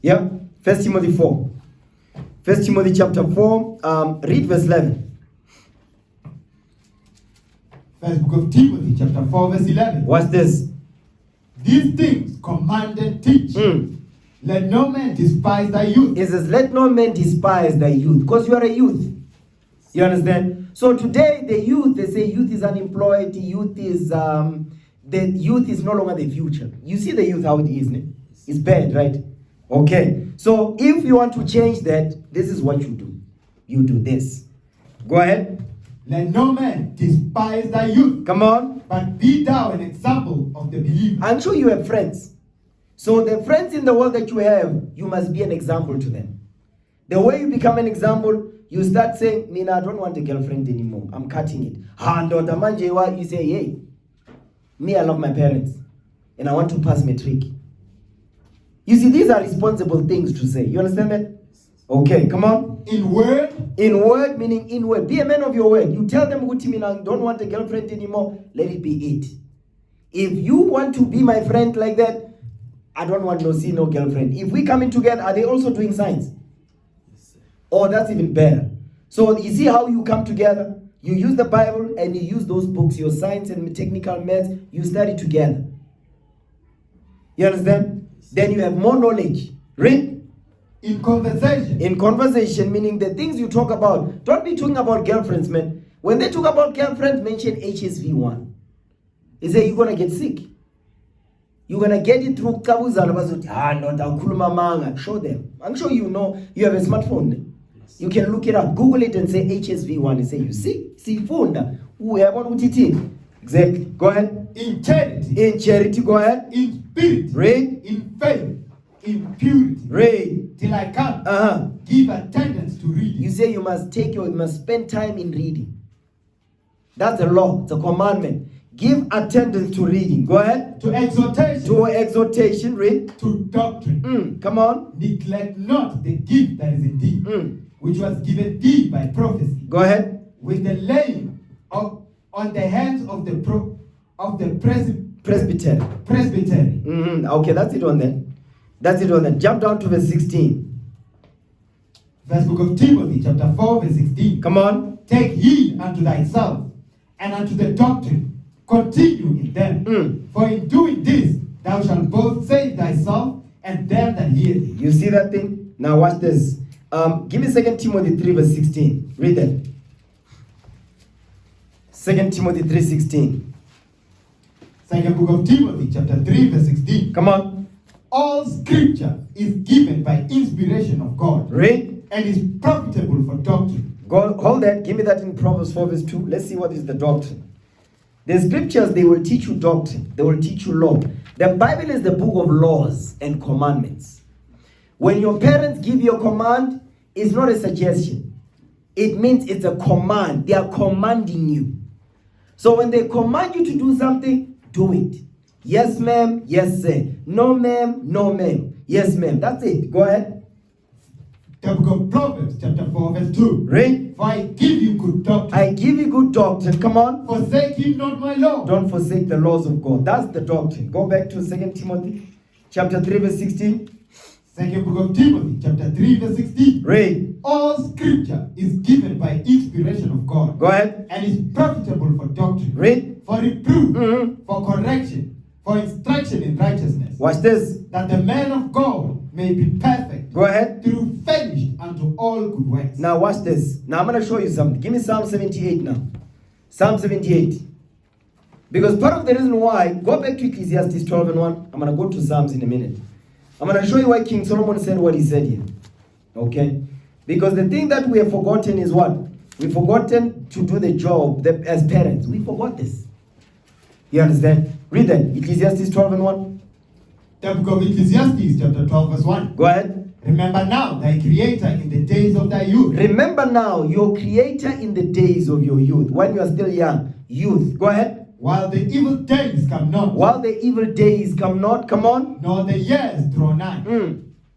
Yeah, 1 Timothy 4. 1 Timothy chapter 4, read verse 11. First book of Timothy, chapter 4, verse 11. What's this? These things command and teach. Let no man despise thy youth. It says, let no man despise thy youth. Because you are a youth. You understand? So today, the youth, they say youth is unemployed, youth is, the youth is no longer the future. You see the youth how it is, isn't it? It's bad, right? Okay. So if you want to change that, this is what you do. You do this. Go ahead. Let no man despise thy youth. Come on. But be thou an example of the believer. I'm sure you have friends. So the friends in the world that you have, you must be an example to them. The way you become an example, you start saying, Mina, I don't want a girlfriend anymore. I'm cutting it. You say, hey, me, I love my parents. And I want to pass matric. You see, these are responsible things to say. You understand that? Okay, come on. In word. In word, meaning in word. Be a man of your word. You tell them, I don't want a girlfriend anymore. Let it be it. If you want to be my friend like that, I don't want no girlfriend. If we come in together, are they also doing signs? Oh, that's even better. So you see how you come together? You use the Bible and you use those books, your science and technical maths, you study together. You understand? Then you have more knowledge. Read. In conversation. In conversation, meaning the things you talk about. Don't be talking about girlfriends, man. When they talk about girlfriends, mention HSV1. They say you're going to get sick. You're going to get it through kabuzana. Show them. I'm sure you know you have a smartphone. You can look it up. Google it and say HSV1 and say, you see, phone. Exactly. Go ahead. In charity. In charity, go ahead. In spirit. Read. In faith. In purity. Read. Till I come. Give attendance to reading. You say you must spend time in reading. That's a law. It's a commandment. Give attendance to reading. Go ahead. To exhortation. To exhortation. Read. To doctrine. Come on. Neglect not the gift that is in thee, which was given thee by prophecy. Go ahead. With the laying of on the hands of the presbytery. Okay, that's it on that. Jump down to verse 16. First book of Timothy, chapter 4, verse 16. Come on. Take heed unto thyself and unto the doctrine. Continue in them. For in doing this, thou shalt both save thyself and them that hear thee. You see that thing? Now watch this. Give me 2 Timothy 3, verse 16. Read that. 2 Timothy 3:16. Second book of Timothy, chapter 3, verse 16. Come on. All scripture is given by inspiration of God. Read. And is profitable for doctrine. Go, hold that. Give me that in Proverbs 4, verse 2. Let's see what is the doctrine. The scriptures, they will teach you doctrine. They will teach you law. The Bible is the book of laws and commandments. When your parents give you a command, it's not a suggestion. It means it's a command. They are commanding you. So when they command you to do something, do it. Yes, ma'am. Yes, sir. No, ma'am. No, ma'am. Yes, ma'am. That's it. Go ahead. The book of Proverbs, chapter 4, verse 2. Read. For I give you good doctrine. I give you good doctrine. Come on. Forsake ye not my law. Don't forsake the laws of God. That's the doctrine. Go back to 2 Timothy, chapter 3, verse 16. Second book of Timothy, chapter 3, verse 16. Read. All scripture is given by inspiration of God. Go ahead. And is profitable for doctrine. Read. For reproof. For correction. For instruction in righteousness. Watch this. That the man of God may be perfect. Go ahead. Through furnished unto all good works. Now watch this. Now I'm going to show you something. Give me Psalm 78 now. Psalm 78. Because part of the reason why, go back to Ecclesiastes 12 and 1. I'm going to go to Psalms in a minute. I'm going to show you why King Solomon said what he said here. Okay? Because the thing that we have forgotten is what? We've forgotten to do the job as parents. We forgot this. You understand? Read that. Ecclesiastes 12 and 1. The book of Ecclesiastes, chapter 12, verse 1. Go ahead. Remember now thy creator in the days of thy youth. Remember now your creator in the days of your youth. When you are still young, youth. Go ahead. While the evil days come not, While the evil days come not, come on. nor the years draw nigh.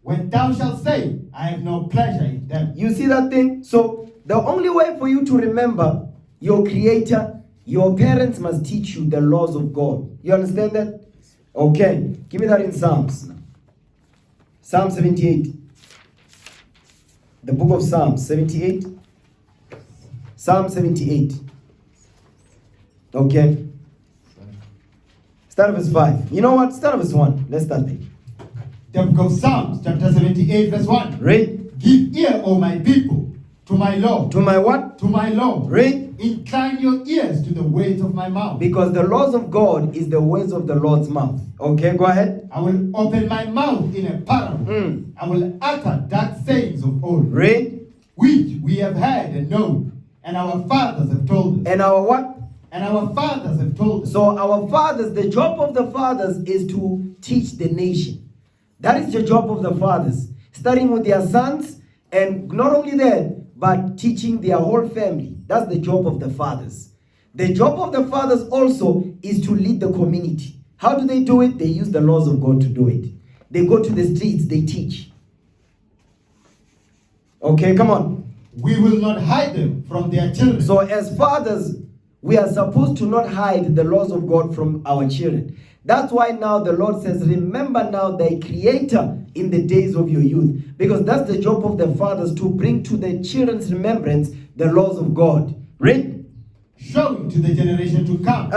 When thou shalt say, I have no pleasure in them. You see that thing? So the only way for you to remember your Creator, your parents must teach you the laws of God. You understand that? Okay. Give me that in Psalms. Psalm 78. The book of Psalms 78. Psalm 78. Okay. Start verse 5. You know what? Start verse 1. Let's start there. The book of Psalms, chapter 78, verse 1. Read. Give ear, O my people, to my law. To my what? To my law. Read. Incline your ears to the words of my mouth. Because the laws of God is the words of the Lord's mouth. Okay, go ahead. I will open my mouth in a parable. I will utter dark sayings of old. Read. Which we have heard and known, and our fathers have told us. And our what? And our fathers have told us. So our fathers, the job of the fathers is to teach the nation. That is the job of the fathers. Starting with their sons, and not only that, but teaching their whole family. That's the job of the fathers. The job of the fathers also is to lead the community. How do they do it? They use the laws of God to do it. They go to the streets, they teach. Okay, come on. We will not hide them from their children. So as fathers, we are supposed to not hide the laws of God from our children. That's why now the Lord says, remember now thy Creator in the days of your youth. Because that's the job of the fathers, to bring to the children's remembrance the laws of God. Read. Showing to the generation to come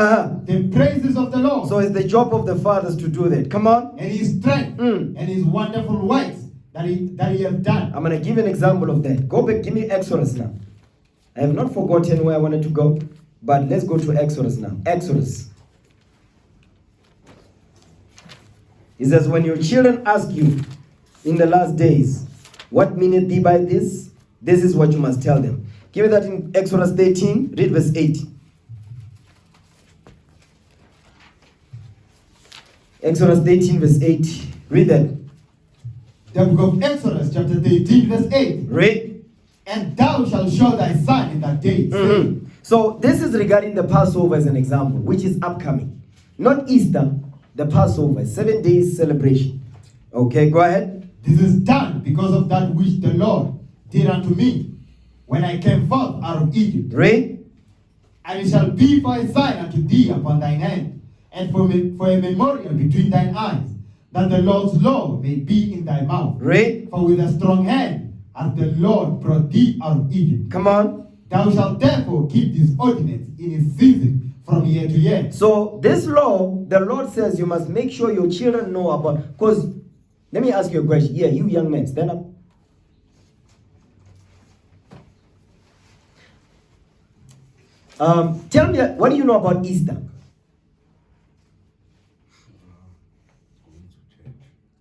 the praises of the Lord. So it's the job of the fathers to do that. Come on. And his strength and his wonderful works that he has done. I'm going to give an example of that. Go back, give me Exodus now. I have not forgotten where I wanted to go, but let's go to Exodus now. Exodus. It says, when your children ask you in the last days, what meaneth thee by this? This is what you must tell them. Give me that in Exodus 13, read verse 8. Exodus 13, verse 8. Read that. The book of Exodus, chapter 13, verse 8. Read. And thou shalt show thy son in that day. So this is regarding the Passover as an example, which is upcoming. Not Easter, the Passover, 7 days celebration. Okay, go ahead. This is done because of that which the Lord did unto me when I came forth out of Egypt. Read. And it shall be for a sign unto thee upon thine hand, and for a memorial between thine eyes, that the Lord's law may be in thy mouth. Read. For with a strong hand hath the Lord brought thee out of Egypt. Come on. Thou shalt therefore keep this ordinance in its season from year to year. So this law, the Lord says you must make sure your children know about. Because, let me ask you a question. Yeah, you young men, stand up. Tell me, what do you know about Easter?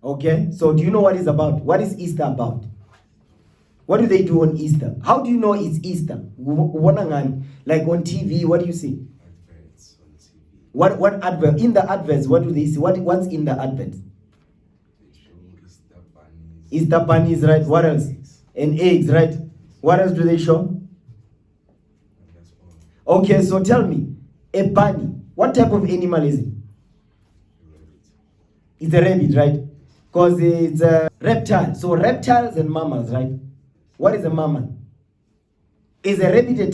Okay, so do you know what it's about? What is Easter about? What do they do on Easter? How do you know it's Easter? Like on TV, what do you see? Adverts on TV. What advert? In the adverts, what do they see? What's in the adverts? They show Easter bunnies. Easter bunnies, right? What else? And eggs, right? What else do they show? And that's all. Okay, so tell me, a bunny, what type of animal is it? It's a rabbit, right? Because it's a reptile. So reptiles and mammals, right? What is a mammal? Is a rabbit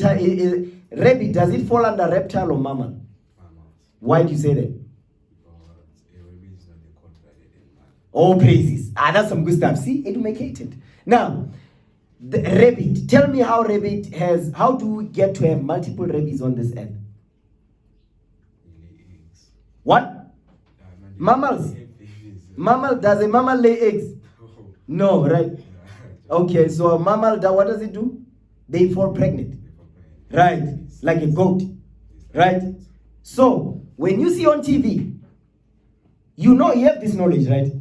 rabbit, does it fall under reptile or mammal? Mammals. Why do you say that? Because a rabbit is not a contrary animal. Oh, praises. That's some good stuff. See, educated. Now, the rabbit. Tell me how rabbit has, how do we get to have multiple rabbits on this earth? They lay eggs. What? Mammals. Mammal, does a mammal lay eggs? No, right? Okay, so a mammal, what does it do? They fall pregnant. Right, like a goat. Right? So, when you see on TV, you know you have this knowledge, right?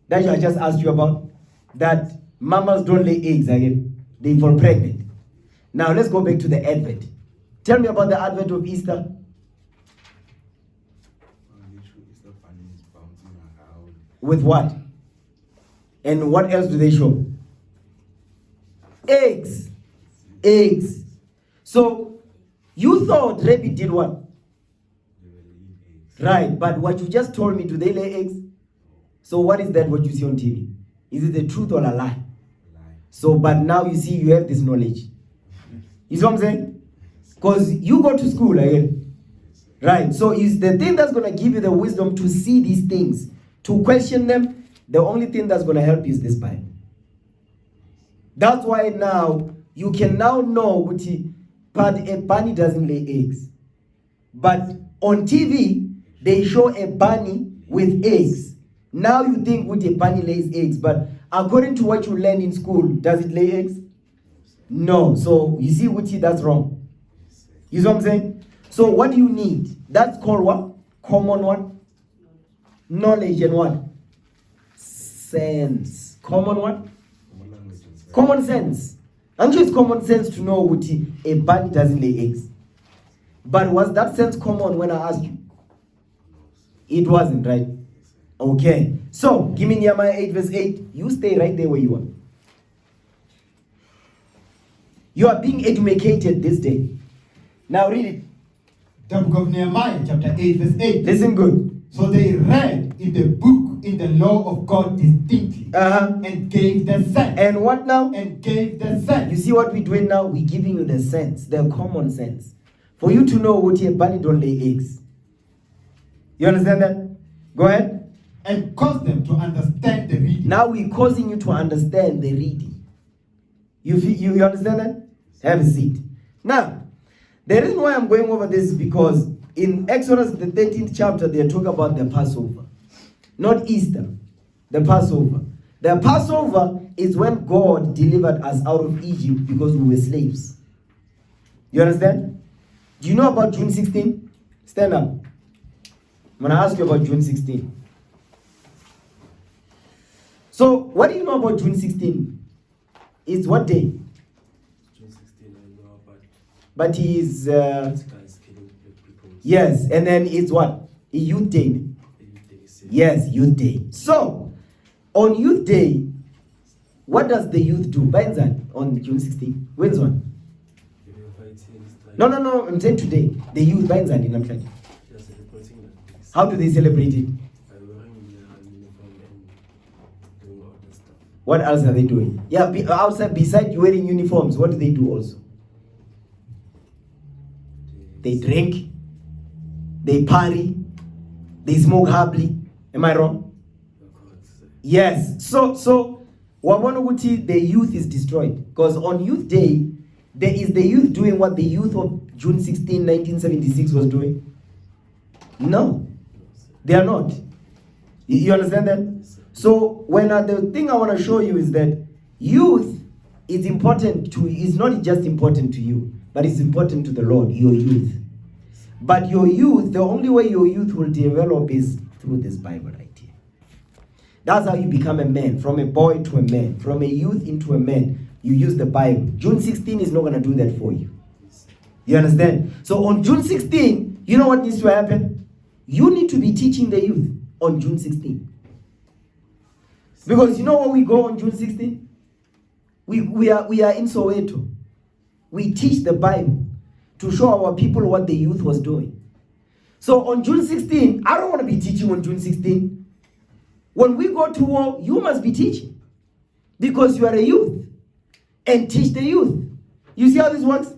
That I just asked you about. That mammals don't lay eggs again. They fall pregnant. Now, let's go back to the advent. Tell me about the advent of Easter. Easter bunnies bouncing around. With what? And what else do they show? Eggs. Eggs. So, you thought rabbit did what? Right, but what you just told me, do they lay eggs? So what is that what you see on TV? Is it the truth or a lie? Lie. So, but now you see you have this knowledge. You see what I'm saying? Because you go to school again. Right, so is the thing that's going to give you the wisdom to see these things, to question them, the only thing that's going to help you is this Bible. That's why now, you can now know, but a bunny doesn't lay eggs. But on TV, they show a bunny with eggs. Now you think a bunny lays eggs, but according to what you learn in school, does it lay eggs? No. So you see, that's wrong. You see what I'm saying? So what do you need? That's called what? Common what? Knowledge and what? Sense. Common what? Common language and sense. Common sense. I'm sure it's common sense to know a bunny doesn't lay eggs. But was that sense common when I asked you? It wasn't, right? Okay. So, give me Nehemiah 8 verse 8. You stay right there where you are. You are being educated this day. Now read it. The book of Nehemiah, chapter 8, verse 8. Listen good. So they read in the book, in the law of God distinctly, and gave the sense. And what now? And gave the sense. You see what we're doing now? We're giving you the sense, the common sense. For you to know what a bunny don't lay eggs. You understand that? Go ahead. And cause them to understand the reading. Now we're causing you to understand the reading. You understand that? Have a seat. Now, the reason why I'm going over this is because in Exodus, the 13th chapter, they talk about the Passover. Not Easter, the Passover. The Passover is when God delivered us out of Egypt because we were slaves. You understand? Do you know about June 16? Stand up. I'm going to ask you about June 16. So, what do you know about June 16? It's what day? June 16, I know, But he is... this guy is killing people. yes, and then it's what? A youth day. Yes, youth day. So, on youth day, what does the youth do? When's that? On June 16? When's one? No, I'm saying today. The youth, when's that in Amtrak? How do they celebrate it? What else are they doing? Yeah, outside, besides wearing uniforms, what do they do also? They drink, they party, they smoke happily. Am I wrong? Yes. So Wamonuguti, the youth is destroyed. Because on Youth Day, there is the youth doing what the youth of June 16, 1976 was doing? No. They are not. You understand that? So the thing I want to show you is that youth is important to, is not just important to you, but it's important to the Lord, your youth. But your youth, the only way your youth will develop is through this Bible right here. That's how you become a man, from a boy to a man, from a youth into a man. You use the Bible. June 16 is not going to do that for you. You understand? So on June 16, you know what needs to happen? You need to be teaching the youth on June 16. Because you know where we go on June 16? We are in Soweto. We teach the Bible to show our people what the youth was doing. So on June 16, I don't want to be teaching on June 16. When we go to war, you must be teaching. Because you are a youth. And teach the youth. You see how this works?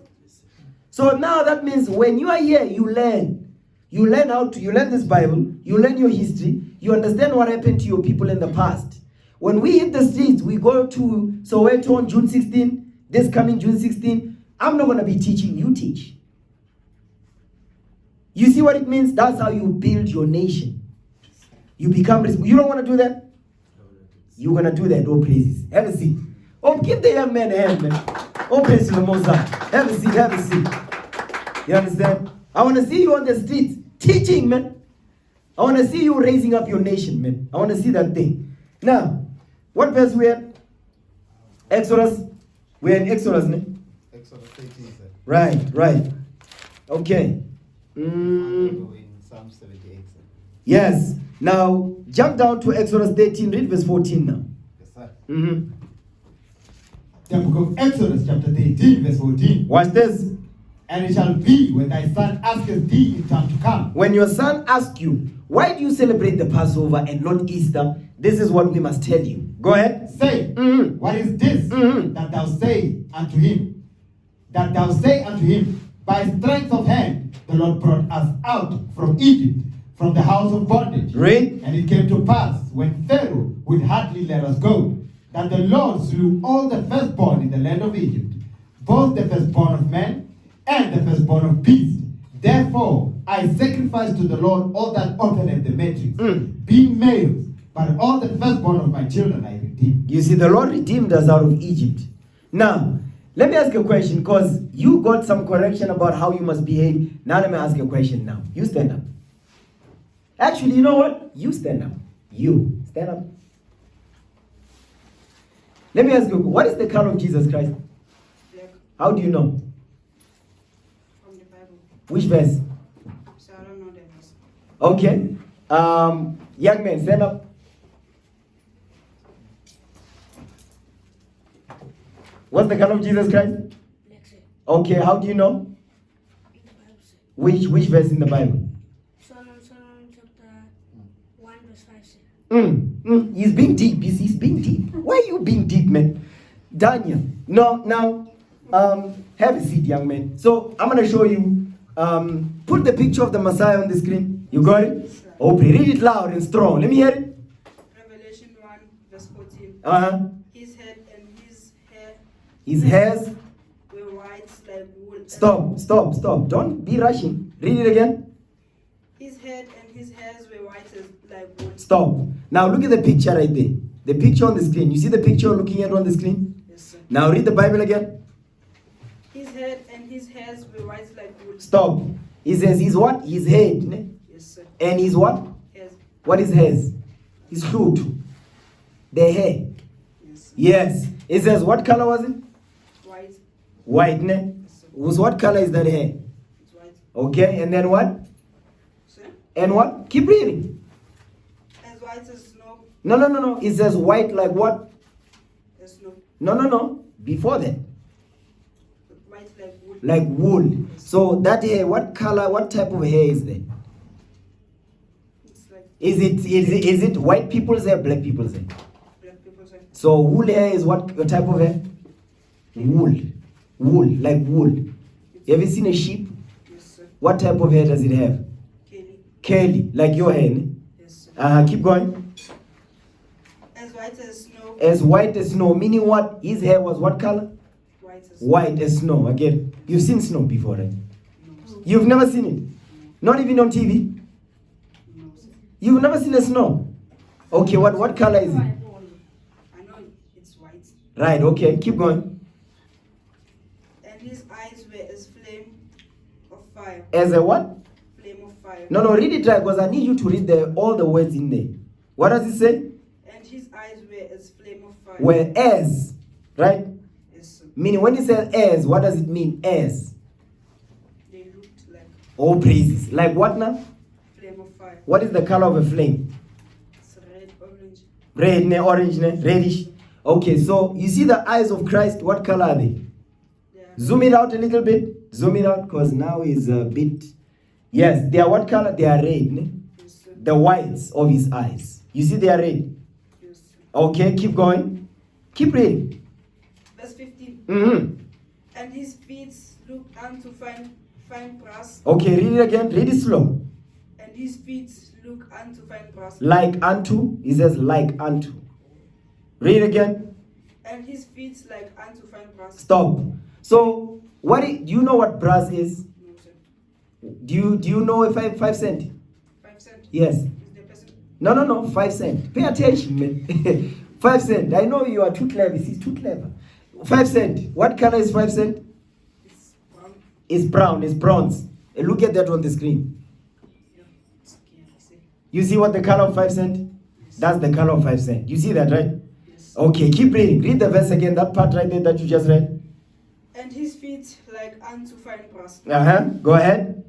So now that means when you are here, you learn. You learn this Bible. You learn your history. You understand what happened to your people in the past. When we hit the streets, we go to Soweto on June 16. This coming June 16. I'm not going to be teaching. You teach. You see what it means? That's how you build your nation. You become... You don't want to do that? You're going to do that. Oh, praises. Have a seat. Oh, give the young man a hand, man. Oh, praise to the Most High. Have a seat, have a seat. You understand? I want to see you on the streets teaching, man. I want to see you raising up your nation, man. I want to see that thing. Now, what verse we at? Exodus. We're in Exodus, ne? Exodus 13, sir. Right. Okay. In Psalm 78, sir. Yes. Now, jump down to Exodus 13. Read verse 14 now. Yes, sir. The book of Exodus, chapter 13, verse 14. Watch this. And it shall be when thy son asketh thee in time to come. When your son asks you, why do you celebrate the Passover and not Easter? This is what we must tell you. Go ahead. Say, what is this that thou say unto him? That thou say unto him, by strength of hand the Lord brought us out from Egypt, from the house of bondage. Read. And it came to pass, when Pharaoh would hardly let us go, that the Lord slew all the firstborn in the land of Egypt, both the firstborn of man and the firstborn of beast. Therefore I sacrifice to the Lord all that openeth the matrix, being males, but all the firstborn of my children I redeem. You see, the Lord redeemed us out of Egypt. Now, let me ask you a question, because you got some correction about how you must behave. Now let me ask you a question now. You stand up. Actually, you know what? You stand up. You stand up. Let me ask you, what is the color of Jesus Christ? Black. How do you know? From the Bible. Which verse? So I don't know that verse. Okay. Young man, stand up. What's the color of Jesus Christ? Black, sir. Okay, how do you know? In the Bible, sir. Which verse in the Bible? Psalm chapter 1 verse 5, sir. He's being deep. He's being deep. Why are you being deep, man? Daniel. No, now, have a seat, young man. So, I'm going to show you, put the picture of the Messiah on the screen. You got it? Okay, read it loud and strong. Let me hear it. Revelation 1 verse 14. Uh-huh. His head and his hair His hairs. were white like wool. Stop. Don't be rushing. Read it again. His head and his hairs were white like wool. Stop. Now look at the picture right there. The picture on the screen. You see the picture you're looking at on the screen? Yes, sir. Now read the Bible again. His head and his hairs were white like wool. Stop. He says his what? His head. Ne? Yes, sir. And his what? Hairs. What is hairs? His shoot. The hair. Yes, sir. Yes. It says what color was it? White. White. Ne? Was what color is that hair? It's white. Okay. And then what? Sir? And what? Keep reading. As white as snow. No. It says white like what? As snow. No. Before that. White like wool. Like wool. So that hair, what color, what type of hair is there? It's like Is it white people's hair, black people's hair? black people's hair. So wool hair is what type of hair? Wool, like wool. Have you seen a sheep? Yes, sir. What type of hair does it have? Kelly. Curly, like your hair. Ne? Yes, sir. Keep going. As white as snow. As white as snow, meaning what? His hair was what color? White as White as snow. Again, you've seen snow before, right? No, sir. You've never seen it? Not even on TV? No, sir. You've never seen a snow? Okay, what color is it? I know it's white. Right, okay, keep going. And his eyes were as flame of fire. As a what? Flame of fire. No, read it right, because I need you to read all the words in there. What does it say? And his eyes were as flame of fire. Whereas, right? Yes, sir. Meaning when it says as, what does it mean? As. They looked like Oh, praises. Like what now? flame of fire. What is the color of a flame? It's red, orange. Red, ne, orange, ne, reddish. Okay, so you see the eyes of Christ, what color are they? They are Zoom it out a little bit. Zoom it out, because now is a bit. Yes, they are what color? They are red. Ne? yes, sir. The whites of his eyes. You see they are red. Yes, sir. Okay, keep going. Keep reading. Verse 15. Mm-hmm. And his feet looked unto fine brass. Okay, read it again. Read it slow. And his feet look unto fine brass. Like unto. He says like unto. Read it again. And his feet like unto fine brass. Stop. So, do you know what brass is? No, sir. Do you know a 5 cent? 5 cents. Yes. Is the person? No, 5 cent. Pay attention, man. 5 cent. I know you are too clever. He's too clever. 5 cent. What color is 5 cent? It's brown. It's brown. It's bronze. Look at that on the screen. Yeah. It's okay, I see. You see what the color of 5 cent? That's the color of 5 cent. You see that, right? Yes. Okay, keep reading. Read the verse again. That part right there that you just read. And his feet like unto fine brass. Go ahead.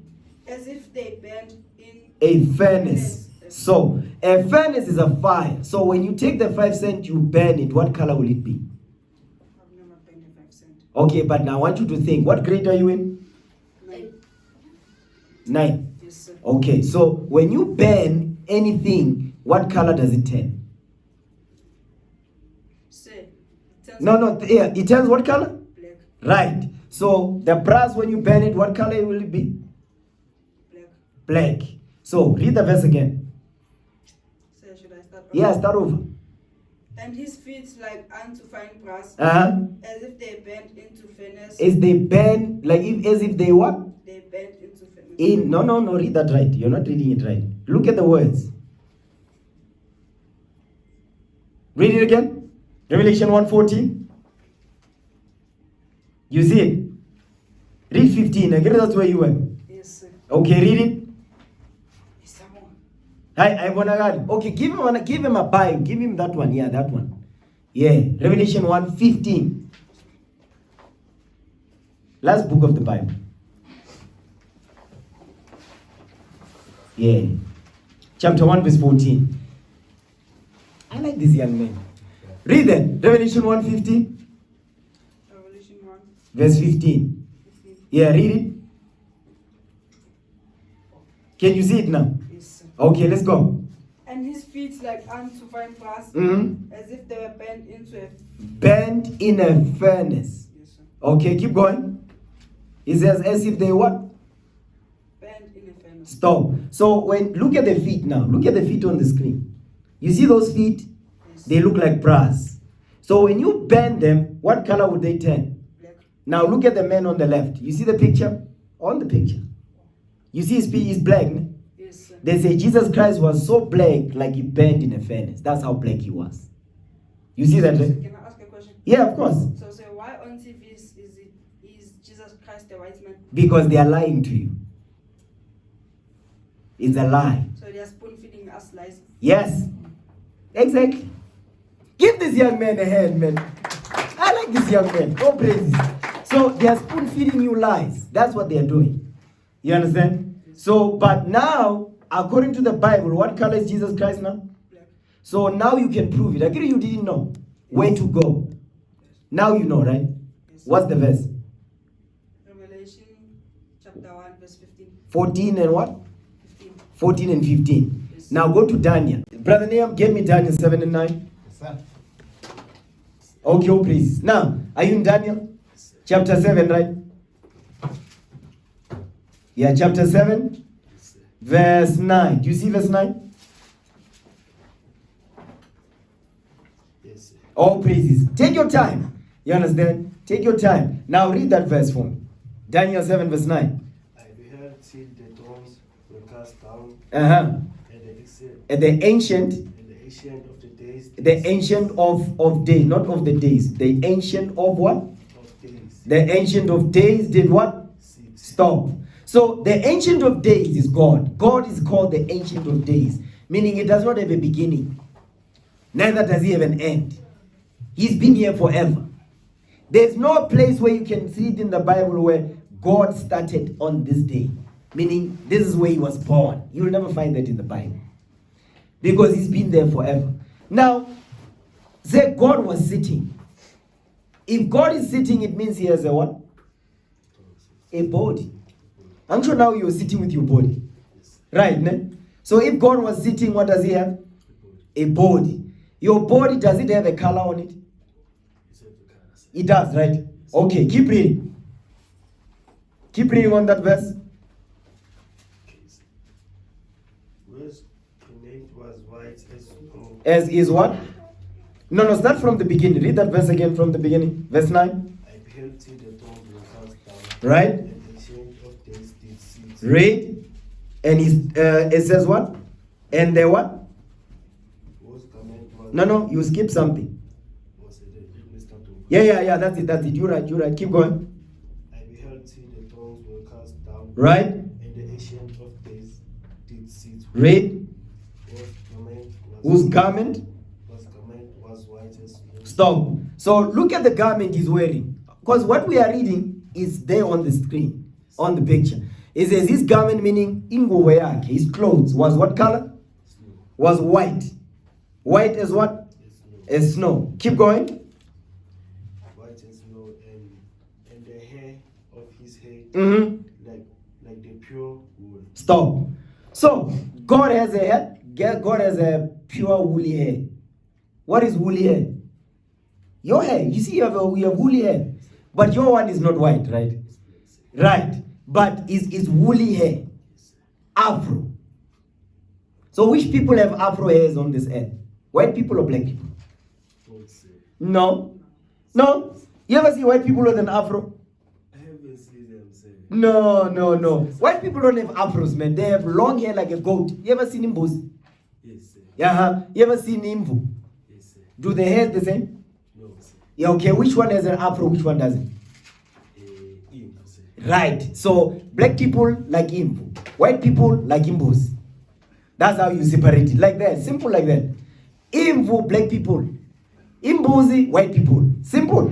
As if they burned in A furnace. So, a furnace is a fire. So, when you take the 5 cent, you burn it. What color will it be? I've never burned a 5 cent. Okay, but now I want you to think. What grade are you in? 9. Yes, sir. Okay, so when you burn anything, what color does it turn? Sir, it turns Yeah, it turns what color? black. Right. So the brass, when you burn it, what color will it be? Black. Black. So read the verse again. Sir, should I start? Yeah, start over. And his feet like unto fine brass, Uh-huh. as if they bent into furnace. Is they burn, as if they what? They bent into furnace. No, read that right. You're not reading it right. Look at the words. Read it again. Revelation 1:14. You see it? Read 15. I guess that's where you were. Yes, sir. Okay, read it. Yes, someone. I wanna read. Okay, give him a Bible. Give him that one. Yeah, that one. Yeah, Revelation 1:15. Last book of the Bible. Yeah. Chapter 1, verse 14. I like this young man. Read that. Revelation 1:15, Revelation 1. verse 15. Yeah, read it. Can you see it now? Yes, sir. Okay, let's go. And his feet like unto fine brass, Mm-hmm. as if they were bent into a. Bent in a furnace. Yes, sir. Okay, keep going. It says as if they what? Bent in a furnace. Stop. So look at the feet now. Look at the feet on the screen. You see those feet? Yes. They look like brass. So when you bend them, what color would they turn? Black. Now look at the man on the left. You see the picture? On the picture. You see his feet is black. Ne? Yes, sir. They say Jesus Christ was so black like he burned in a furnace. That's how black he was. You see that? So, Right? can I ask a question? Yeah, of course. So, sir, why on TV is Jesus Christ the white man? Because they are lying to you. It's a lie. So they are spoon feeding us lies. Yes. Exactly. Give this young man a hand, man. I like this young man. Oh, praises. So they are spoon feeding you lies. That's what they are doing. You understand? So, but now, according to the Bible, what color is Jesus Christ now? Black. So now you can prove it. I agree you didn't know where to go. Now you know, right? Yes. What's the verse? Revelation chapter 1 verse 15. 14 and what? 15. 14 and 15. Yes. Now go to Daniel. Brother Nahum, get me Daniel 7 and 9. Yes, sir. Okay, oh, please. Now, are you in Daniel? Chapter 7, right? Yeah, chapter 7, verse 9. Do you see verse 9? Yes, sir. All praises. Take your time. You understand? Take your time. Now read that verse for me. Daniel 7, verse 9. I beheld till the thrones were cast down, Uh-huh. and the And ancient of the days. the ancient of days, not of the days. The ancient of what? Of days. The ancient of days did what? Six. Stop. So the ancient of days is God. God is called the ancient of days, meaning it does not have a beginning. Neither does he have an end. He's been here forever. There's no place where you can see it in the Bible where God started on this day, meaning this is where he was born. You'll never find that in the Bible because he's been there forever. Now, say God was sitting. If God is sitting, it means he has a what? A body. I'm sure now you're sitting with your body. Right, ne? So if God was sitting, what does he have? A body. Your body, does it have a color on it? It does, right? Okay, keep reading. Keep reading on that verse. Verse 28 was white as snow. As is what? No, start from the beginning. Read that verse again from the beginning. Verse 9. I beheld till the thrones were cast down, Right? and the ancient of days did sit. Read. And it says what? And the what? Whose garment was No, you skip something. was it? Let me start over. Yeah, that's it. You're right. Keep going. I beheld till the thrones were cast down, Right? and the ancient of days did sit. Read. Whose Whose garment was garment? white as snow. Stop. So look at the garment he's wearing. Because what we are reading is there on the screen, on the picture. It says his garment, meaning ingubo yakhe, his clothes, was what color? Snow. Was white. White as what? As As snow. Keep going. white as snow, and the hair of his head Mm-hmm. like the pure wool. Stop. So, God has a head. God has a pure woolly hair. What is woolly hair? Your hair. You see, you have woolly hair. But your one is not white, right? Right. But it's woolly hair. Afro. So which people have afro hairs on this earth? White people or black people? No. No. You ever see white people with an afro? I haven't seen them say. No. White people don't have afros, man. They have long hair like a goat. You ever seen imbuzi? Yes, sir. Yeah. You ever seen imvu? Yes, sir. Do the hair the same? No, sir. Yeah, okay. Which one has an afro? Which one doesn't? Sir. Right. So black people like imvu. White people like imbuzi. That's how you separate it. Like that. Simple like that. Imvu, black people. Imbuzi, white people. Simple.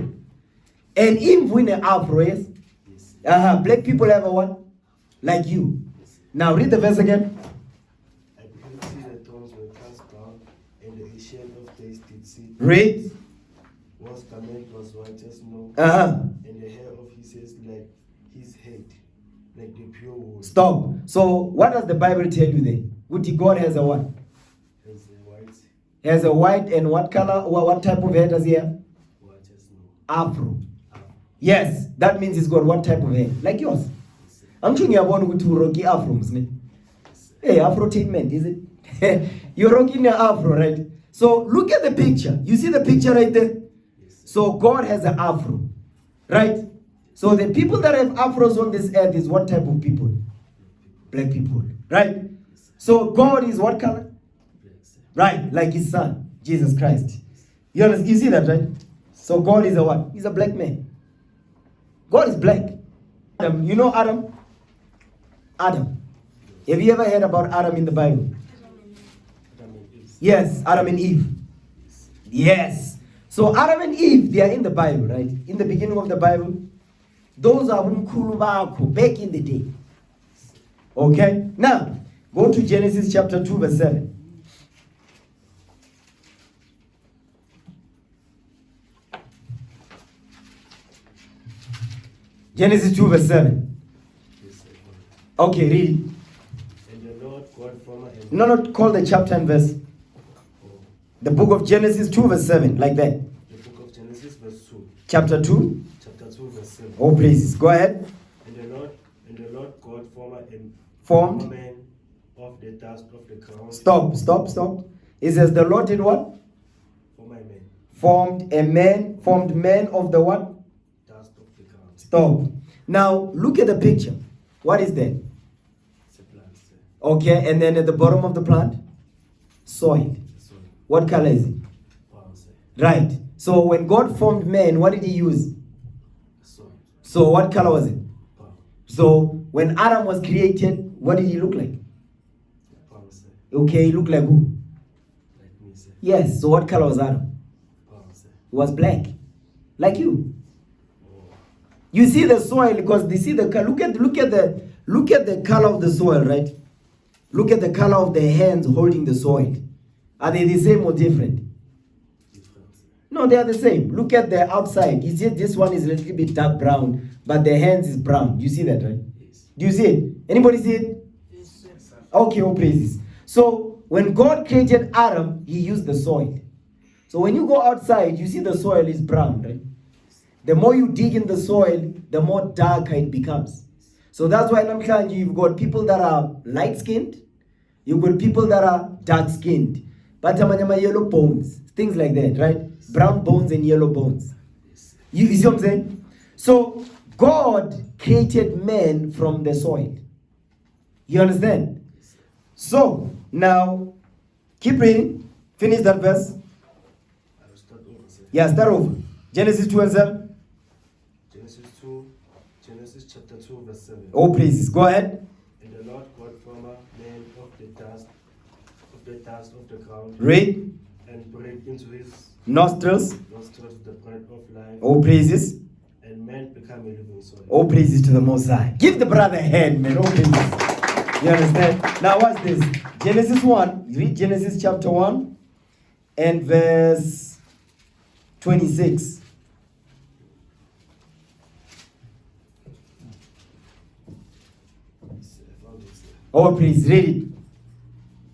And imvu in an afro, yes? Yes. Black people have a one? Like you. Yes, Now read the verse again. I could see the thorns were cast down, and the ancient of days did sit. Read. Once garment was white as snow, and the hair of his head like his head, like the pure wool. Stop. So what does the Bible tell you there? Would God has a what? As a white, Has a white and what color? What type of hair does he have? white as snow. Afro. Yes, that means he's got what type of hair? Like yours. I'm sure you're born with rocky afro, isn't it? Hey, afrotainment, is it? You're rocking an afro, right? So look at the picture. You see the picture right there? So God has an afro, right? So the people that have afros on this earth is what type of people? Black people, right? So God is what color? Right, like his son, Jesus Christ. You understand? You see that, right? So God is a what? He's a black man. God is black. Adam, you know Adam? Adam. Have you ever heard about Adam in the Bible? Yes, Adam and Eve. Yes. So Adam and Eve, they are in the Bible, right? In the beginning of the Bible. Those are back in the day. Okay? Now, go to Genesis chapter 2, verse 7. Genesis 2, verse 7. Okay, read it. And the Lord God formed and No, not call the chapter and verse. The book of Genesis 2, verse 7, like that. the book of Genesis, verse 2, Chapter 2. chapter 2, verse 7. Oh, praises. Go ahead. And the Lord God Formed. man of the dust of the ground. Stop. It says the Lord did what? For my man, Formed man of the what? dust of the ground. Stop. Now, look at the picture. What is that? It's a plant, sir. Okay, and then at the bottom of the plant? Soil. It's a soil. What color is it? Brown, sir. Right. So when God formed man, what did he use? Soil. So what color was it? Brown. So when Adam was created, what did he look like? Brown, sir. Okay, he looked like who? Like me, sir. Yes. So what color was Adam? Brown, sir. He was black. Like you. Oh, You see the soil because they see the color. Look at the color of the soil, right? Look at the color of the hands holding the soil. Are they the same or different? different, sir. No, they are the same. Look at the outside. You see this one is a little bit dark brown, but the hands is brown. You see that, right? Yes. Do you see it? Anybody see it? Yes, sir. Okay, oh praises. So when God created Adam, he used the soil. So when you go outside, you see the soil is brown, right? The more you dig in the soil, the more darker it becomes. So that's why namhlanje you've got people that are light-skinned, you've got people that are dark-skinned. But yellow bones, things like that, right? Brown bones and yellow bones. You see what I'm saying? So God created man from the soil. You understand? So now keep reading. Finish that verse. I will start over, sir. Yeah, start over. Genesis 2 and 7. Genesis chapter 2, verse 7. Oh, praises. Go ahead. And the Lord God formed man of the dust of the ground, Read. and breathed into his Nostrils. nostrils the breath of life, Oh, praises. and man became a living soul. Oh, praises to the Most High. Give the brother a hand, man. Oh, praises. You understand? Now, what's this? Genesis 1. Read Genesis chapter 1 and verse 26. Oh, please read it.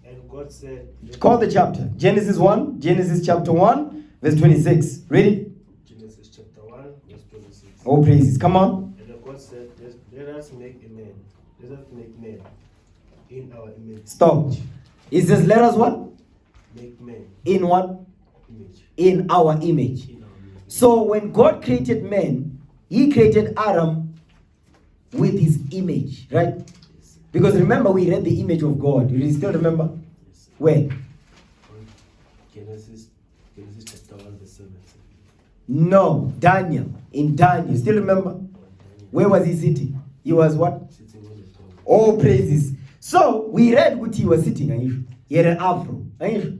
And God said, Call the chapter. Genesis chapter 1, verse 26. Read it. Genesis chapter 1, verse 26. Oh, praises. Come on. And God said, let us make a man. Let us make man in our image. Stop. It says, let us what? Make man. In what? Image. In our image. In our image. So when God created man, he created Adam with his image, right? Yes. Because remember, we read the image of God. You still remember? Yes. Where? Genesis chapter 1, verse 7. No, Daniel. In Daniel. Still remember? Where was he sitting? He was what? Sitting on the throne. All praises. So we read what he was sitting. Aisha. He had an afro. Aisha.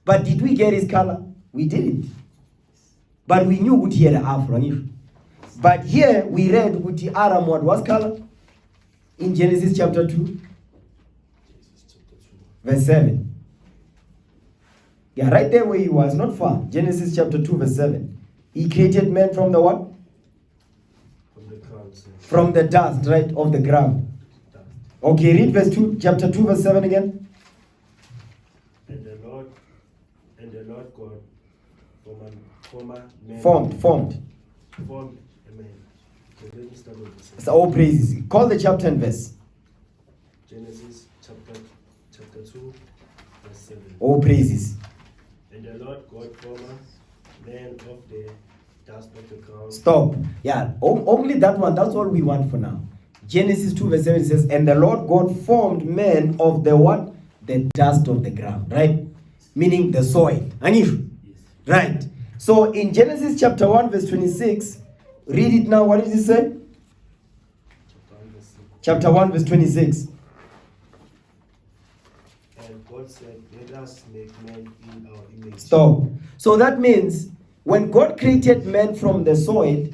But did we get his color? We didn't. But we knew what he had an afro. Aisha. But here we read what Adam what was color? In Genesis chapter 2, Genesis chapter 2. verse 7. Yeah, right there where he was, not far. Genesis chapter 2, verse 7. He created man from the what? From the ground, sir. From the dust, right, of the ground. Dust. Okay, read verse 2, chapter 2, verse 7 again. And the Lord God Formed. formed a man. Okay, let me start with this. It's all praises. Call the chapter and verse. Genesis chapter 2, verse 7. All praises. And the Lord God formed man of the dust of the ground. Stop. Yeah, only that one. That's all we want for now. Genesis 2, verse 7 says, and the Lord God formed man of the what? The dust of the ground, right? Meaning the soil. Anish? Yes. Right. So in Genesis chapter 1, verse 26, read it now. What does it say? Chapter 1, verse 26. And God said, let us make man in our image. Stop. So that means when God created man from the soil,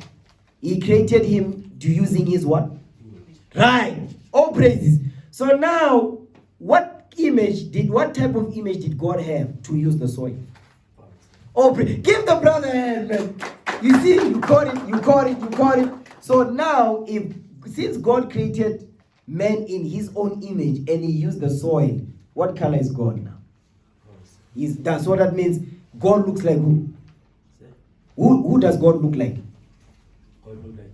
he created him using his what? Image. Right. All praises. So now, what type of image did God have to use the soil? Oh, give the brother a hand, man. You see, you caught it. So now, since God created man in his own image and he used the soil, what color is God now? So that means God looks like who? Who does God look like? God look like.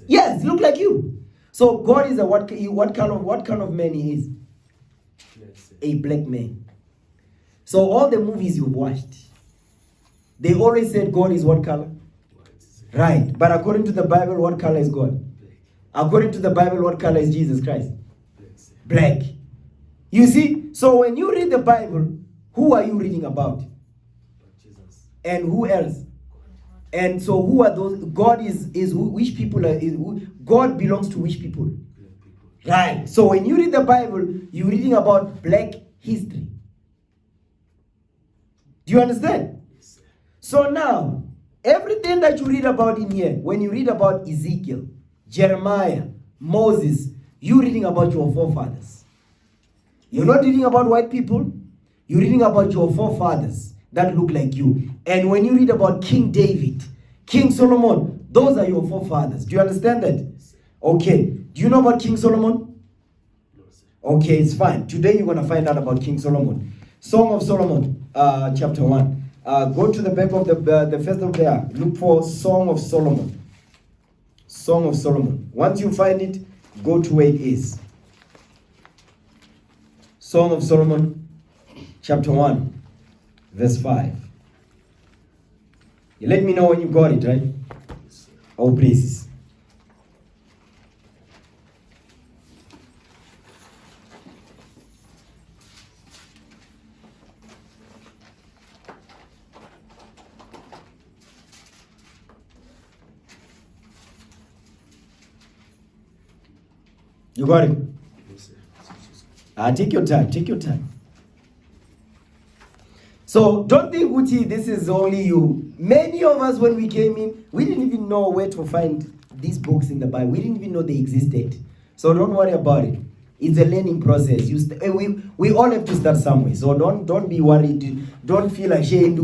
Yes, look like you. So God is what kind of man he is? A black man. So all the movies you've watched, they always said God is what color? Right. But according to the Bible, what color is God? According to the Bible, what color is Jesus Christ? Black. You see? So when you read the Bible, who are you reading about? Jesus. And who else? And so who are those? God is who, which people are, God belongs to which people? Right. So when you read the Bible, you're reading about black history. Do you understand? Yes, So now, everything that you read about in here, when you read about Ezekiel, Jeremiah, Moses, you're reading about your forefathers. You're not reading about white people. You're reading about your forefathers that look like you. And when you read about King David, King Solomon, those are your forefathers. Do you understand that? Okay. Do you know about King Solomon? No, sir. Okay, it's fine. Today you're going to find out about King Solomon. Song of Solomon, chapter 1. Go to the back of the first of there. Look for Song of Solomon. Song of Solomon. Once you find it, go to where it is. Song of Solomon, chapter 1, verse 5. You let me know when you got it, right? Oh, praises. You got it? Yes, sir. Take your time. So don't think, Uti, this is only you. Many of us, when we came in, we didn't even know where to find these books in the Bible. We didn't even know they existed. So don't worry about it. It's a learning process. We all have to start somewhere. So don't be worried. Don't feel ashamed.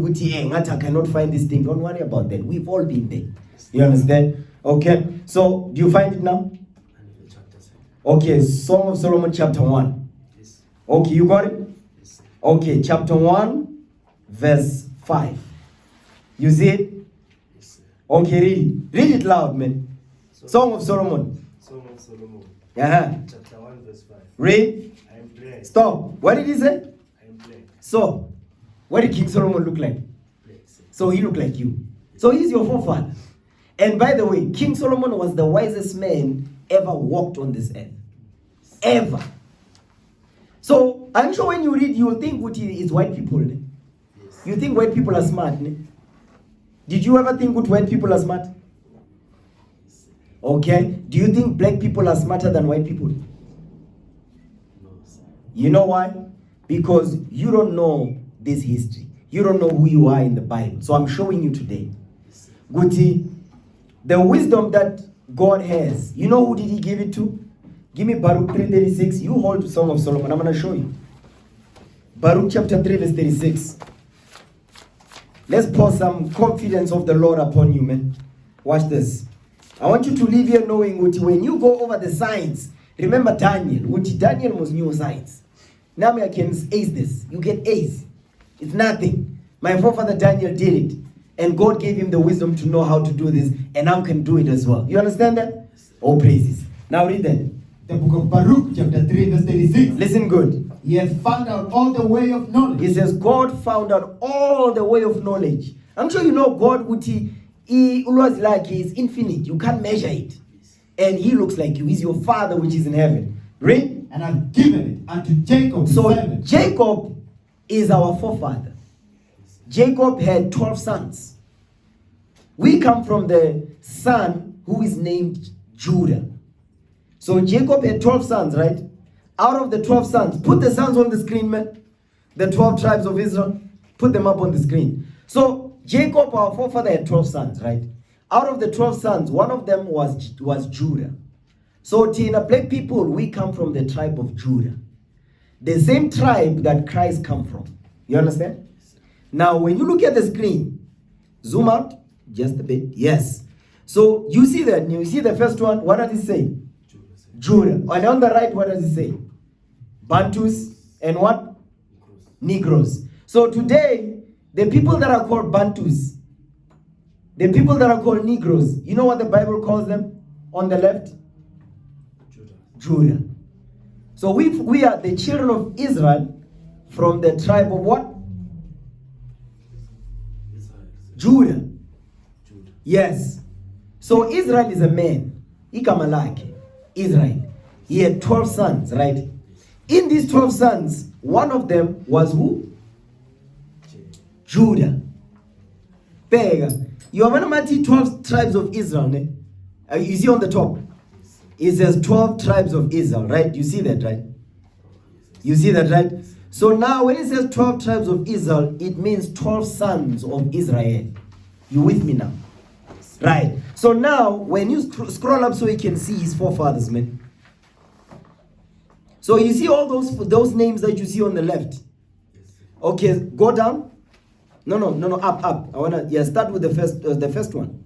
I cannot find this thing. Don't worry about that. We've all been there. You understand? Okay. So do you find it now? I need the chapter, sir. Okay, Song of Solomon chapter 1. Yes. Okay, you got it? Yes. Okay, chapter 1, verse 5. You see it? Yes. Okay, read it. Read it loud, man. Song of Solomon. Song of Solomon. Uh-huh. Chapter 1, verse 5. Read. I am black. Stop. What did he say? I am black. So, what did King Solomon look like? Black. So he looked like you. So he's your forefather. And by the way, King Solomon was the wisest man ever walked on this earth. Ever. So I'm sure when you read, you will think it's white people. Ne? Yes. You think white people are smart. Ne? Did you ever think white people are smart? Okay. Do you think black people are smarter than white people? No, sir. You know why? Because you don't know this history. You don't know who you are in the Bible. So I'm showing you today. Guti, the wisdom that God has, you know who did he give it to? Give me Baruch 3:36. You hold the Song of Solomon. I'm going to show you. Baruch chapter 3 verse 36. Let's pour some confidence of the Lord upon you, man. Watch this. I want you to leave here knowing when you go over the signs, remember Daniel. Daniel was new science. Now I can ace this. You get ace. It's nothing. My forefather Daniel did it. And God gave him the wisdom to know how to do this. And I can do it as well. You understand that? Oh, praises. Now read that. The book of Baruch, chapter 3, verse 36. Listen good. He has found out all the way of knowledge. He says, God found out all the way of knowledge. I'm sure you know God, he always like he is infinite. You can't measure it. And he looks like you. He's your father which is in heaven. Read. And I've given it unto Jacob, his So servant. Jacob is our forefather. Jacob had 12 sons. We come from the son who is named Judah. So Jacob had 12 sons, right? Out of the 12 sons, put the sons on the screen, man. The 12 tribes of Israel, put them up on the screen. So Jacob, our forefather, had 12 sons, right? Out of the 12 sons, one of them was Judah. So Tina, black people, we come from the tribe of Judah. The same tribe that Christ come from. You understand? Now, when you look at the screen, zoom out just a bit. Yes. So you see that. You see the first one. What does it say? Judah. And on the right, what does it say? Bantus and what? Negroes. So today, the people that are called Bantus, the people that are called Negroes, you know what the Bible calls them on the left? Judah. So we are the children of Israel from the tribe of what? Judah. Yes. So Israel is a man. Ikamalake. Israel. He had 12 sons, right? In these 12 sons, one of them was who? Judah. Pega. You have an 12 tribes of Israel, ne? You see on the top? It says 12 tribes of Israel, right? You see that, right? You see that, right? So now when it says 12 tribes of Israel, it means 12 sons of Israel. You with me now? Right. So now when you scroll up so you can see his forefathers, man. So you see all those names that you see on the left. Okay, go down. No, up. I wanna start with the first one.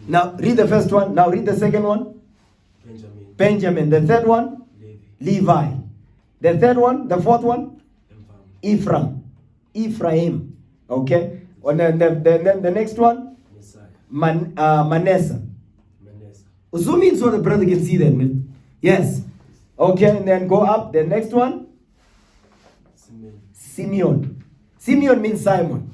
Now read the first one. Now read the second one. Benjamin. The third one, Levi. The third one, the fourth one, Ephraim. Okay. And then the next one, Manasseh. Zoom in so the brother can see that, man. Yes. Okay, and then go up. The next one, Simeon. Simeon means Simon.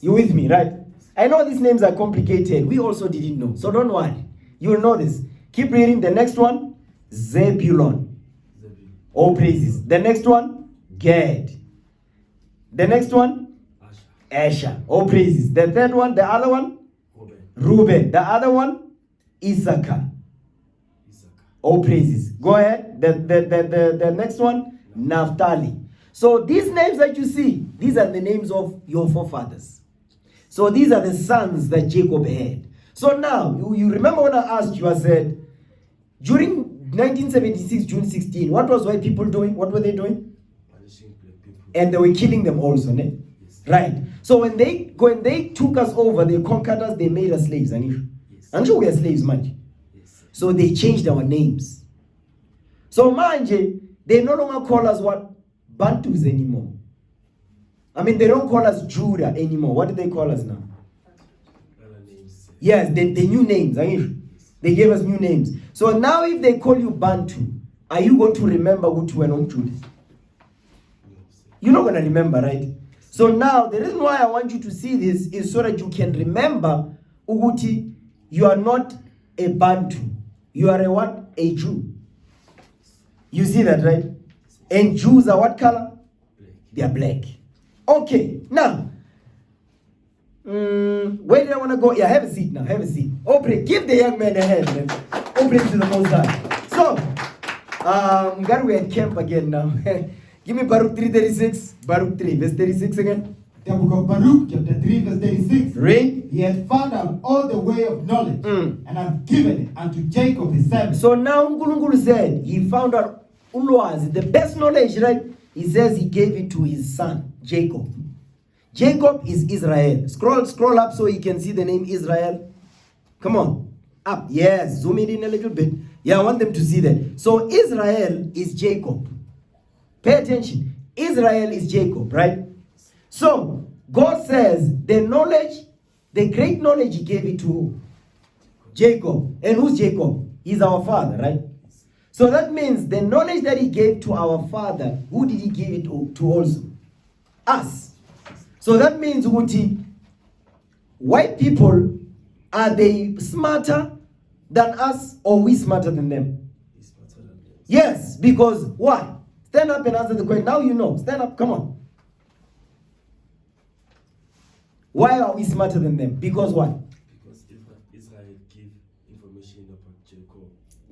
You with me, right? I know these names are complicated. We also didn't know. So don't worry. You will know this. Keep reading. The next one, Zebulon. All praises. The next one, Gad. The next one, Asher. All praises. The third one, the other one, Reuben. The other one, Issachar. All praises. Go ahead. The next one, Naphtali. So these names that you see, these are the names of your forefathers. So these are the sons that Jacob had. So now, you remember when I asked you, I said, during 1976, June 16, what was white people doing? What were they doing? And they were killing them also, ne? Yes. Right. So when they took us over, they conquered us, they made us slaves. Yes. I'm sure we are slaves, man. Yes. So they changed our names. So manje, they no longer call us what? Bantus anymore. I mean, they don't call us Judah anymore. What do they call us now? Yes, the new names. They gave us new names. So now if they call you Bantu, are you going to remember who you were on Judah? You're not going to remember, right? So now, the reason why I want you to see this is so that you can remember, Uguti, you are not a Bantu. You are a what? A Jew. You see that, right? And Jews are what color? They are black. Okay, now, where do I want to go? Yeah, have a seat now, have a seat. Open, give the young man a hand, man. Open to the Most High. So, God, we're at camp again now. Give me Baruch 3:36. Baruch 3, verse 36 again. The book of Baruch, chapter 3, verse 36. Read. He had found out all the way of knowledge, and have given it unto Jacob his servant. So now Ngulungulu said he found out ulwazi, the best knowledge, right? He says he gave it to his son, Jacob. Jacob is Israel. Scroll up so you can see the name Israel. Come on. Up. Yes. Zoom it in a little bit. Yeah, I want them to see that. So Israel is Jacob. Pay attention. Israel is Jacob, right? So God says the knowledge, the great knowledge, he gave it to who? Jacob. And who's Jacob? He's our father, right? So that means the knowledge that he gave to our father, who did he give it to also? Us. So that means, Uti, white people, are they smarter than us or we smarter than them? Yes, because why? Stand up and answer the question. Now you know. Stand up, come on. Why are we smarter than them? Because what? Because Israel gave information about Jacob.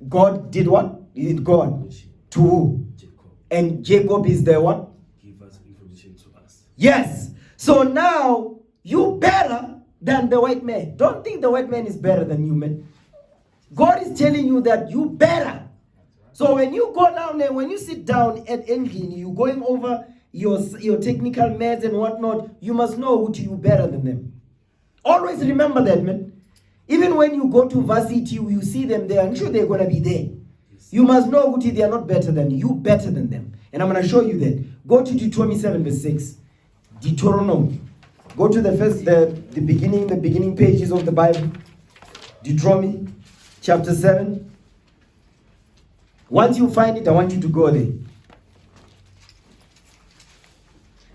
God did what? He did God. To who? Jacob. And Jacob is the what? Give us information to us. Yes. So now, you better than the white man. Don't think the white man is better than you, man. God is telling you that you better. So when you go down there, when you sit down at Engine, you're going over your technical maths and whatnot, you must know who you better than them. Always remember that, man. Even when you go to varsity, you see them there, I'm sure they're going to be there. You must know who they are not better than you, better than them. And I'm going to show you that. Go to Deuteronomy 7 verse 6. Deuteronomy. Go to the beginning pages of the Bible. Deuteronomy chapter 7. Once you find it, I want you to go there.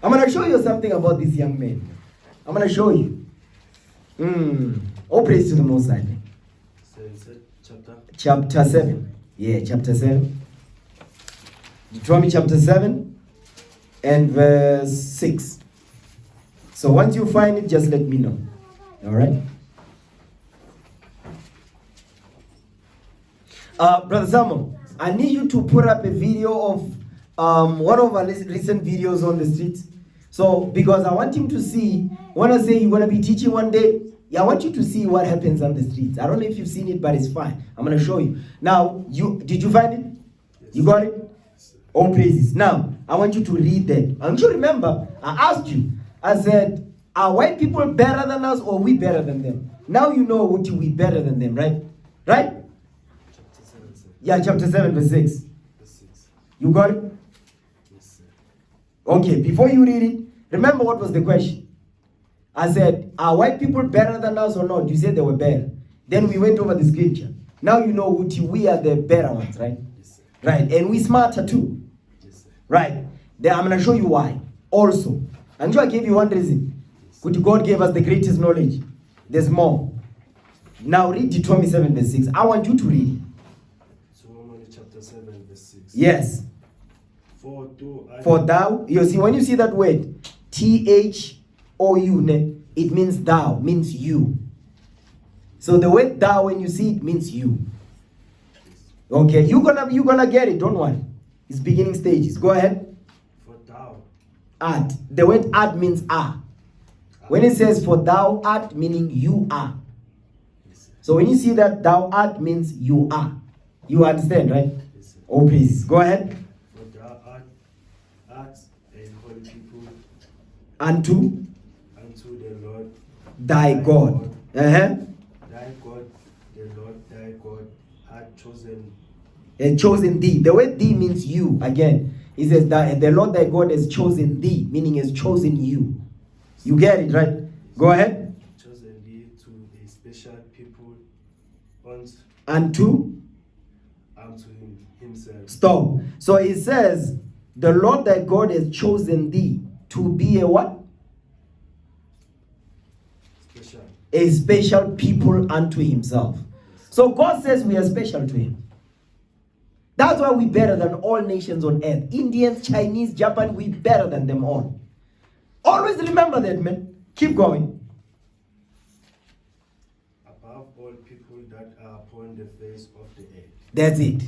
I'm going to show you something about this young man. I'm going to show you. All praise to the Most High. So you said chapter? Chapter 7. Yeah, chapter 7. Deuteronomy chapter 7 and verse 6. So once you find it, just let me know. All right? Brother Samuel, I need you to put up a video of one of our recent videos on the streets. So, because I want him to see, when I say you're going to be teaching one day, I want you to see what happens on the streets. I don't know if you've seen it, but it's fine. I'm going to show you. Now, did you find it? Yes. You got it? All praises. Now, I want you to read that. And you remember, I asked you, I said, are white people better than us or we better than them? Now you know what we better than them, right? Right? Chapter 7, sir. Yeah, chapter 7, verse 6. Verse 6. You got it? Yes, sir. Okay, before you read it, remember what was the question? I said, are white people better than us or not? You said they were better. Then we went over the scripture. Now you know we are the better ones, right? Yes, sir. Right, and we smarter too. Yes, sir. Right. Then I'm going to show you why. Also, I'm sure I gave you one reason. Good God gave us the greatest knowledge. There's more. Now read Deuteronomy 7 verse 6. I want you to read it. Deuteronomy chapter 7 verse 6. Yes. For thou, you see, when you see that word, THOU, it means thou, means you. So the word thou, when you see it, means you. Okay, you're gonna get it, don't worry. It's beginning stages. Go ahead. For thou. Art. The word art means are. When it says for thou art, meaning you are. So when you see that thou art means you are. You understand, right? Yes, sir. Oh, please. Go ahead. For thou art a holy people Unto unto the Lord thy God. Thy God, the Lord thy God, hath chosen chosen thee. The word thee means you. Again, it says that the Lord thy God has chosen thee, meaning has chosen you. You get it, right? Go ahead. Chosen thee to a special people Unto himself. Stop. So it says, the Lord thy God has chosen thee to be a what? Special. A special people unto himself. So God says we are special to him. That's why we're better than all nations on earth. Indians, Chinese, Japan, we're better than them all. Always remember that, man. Keep going. Above all people that are upon the face of the earth. That's it.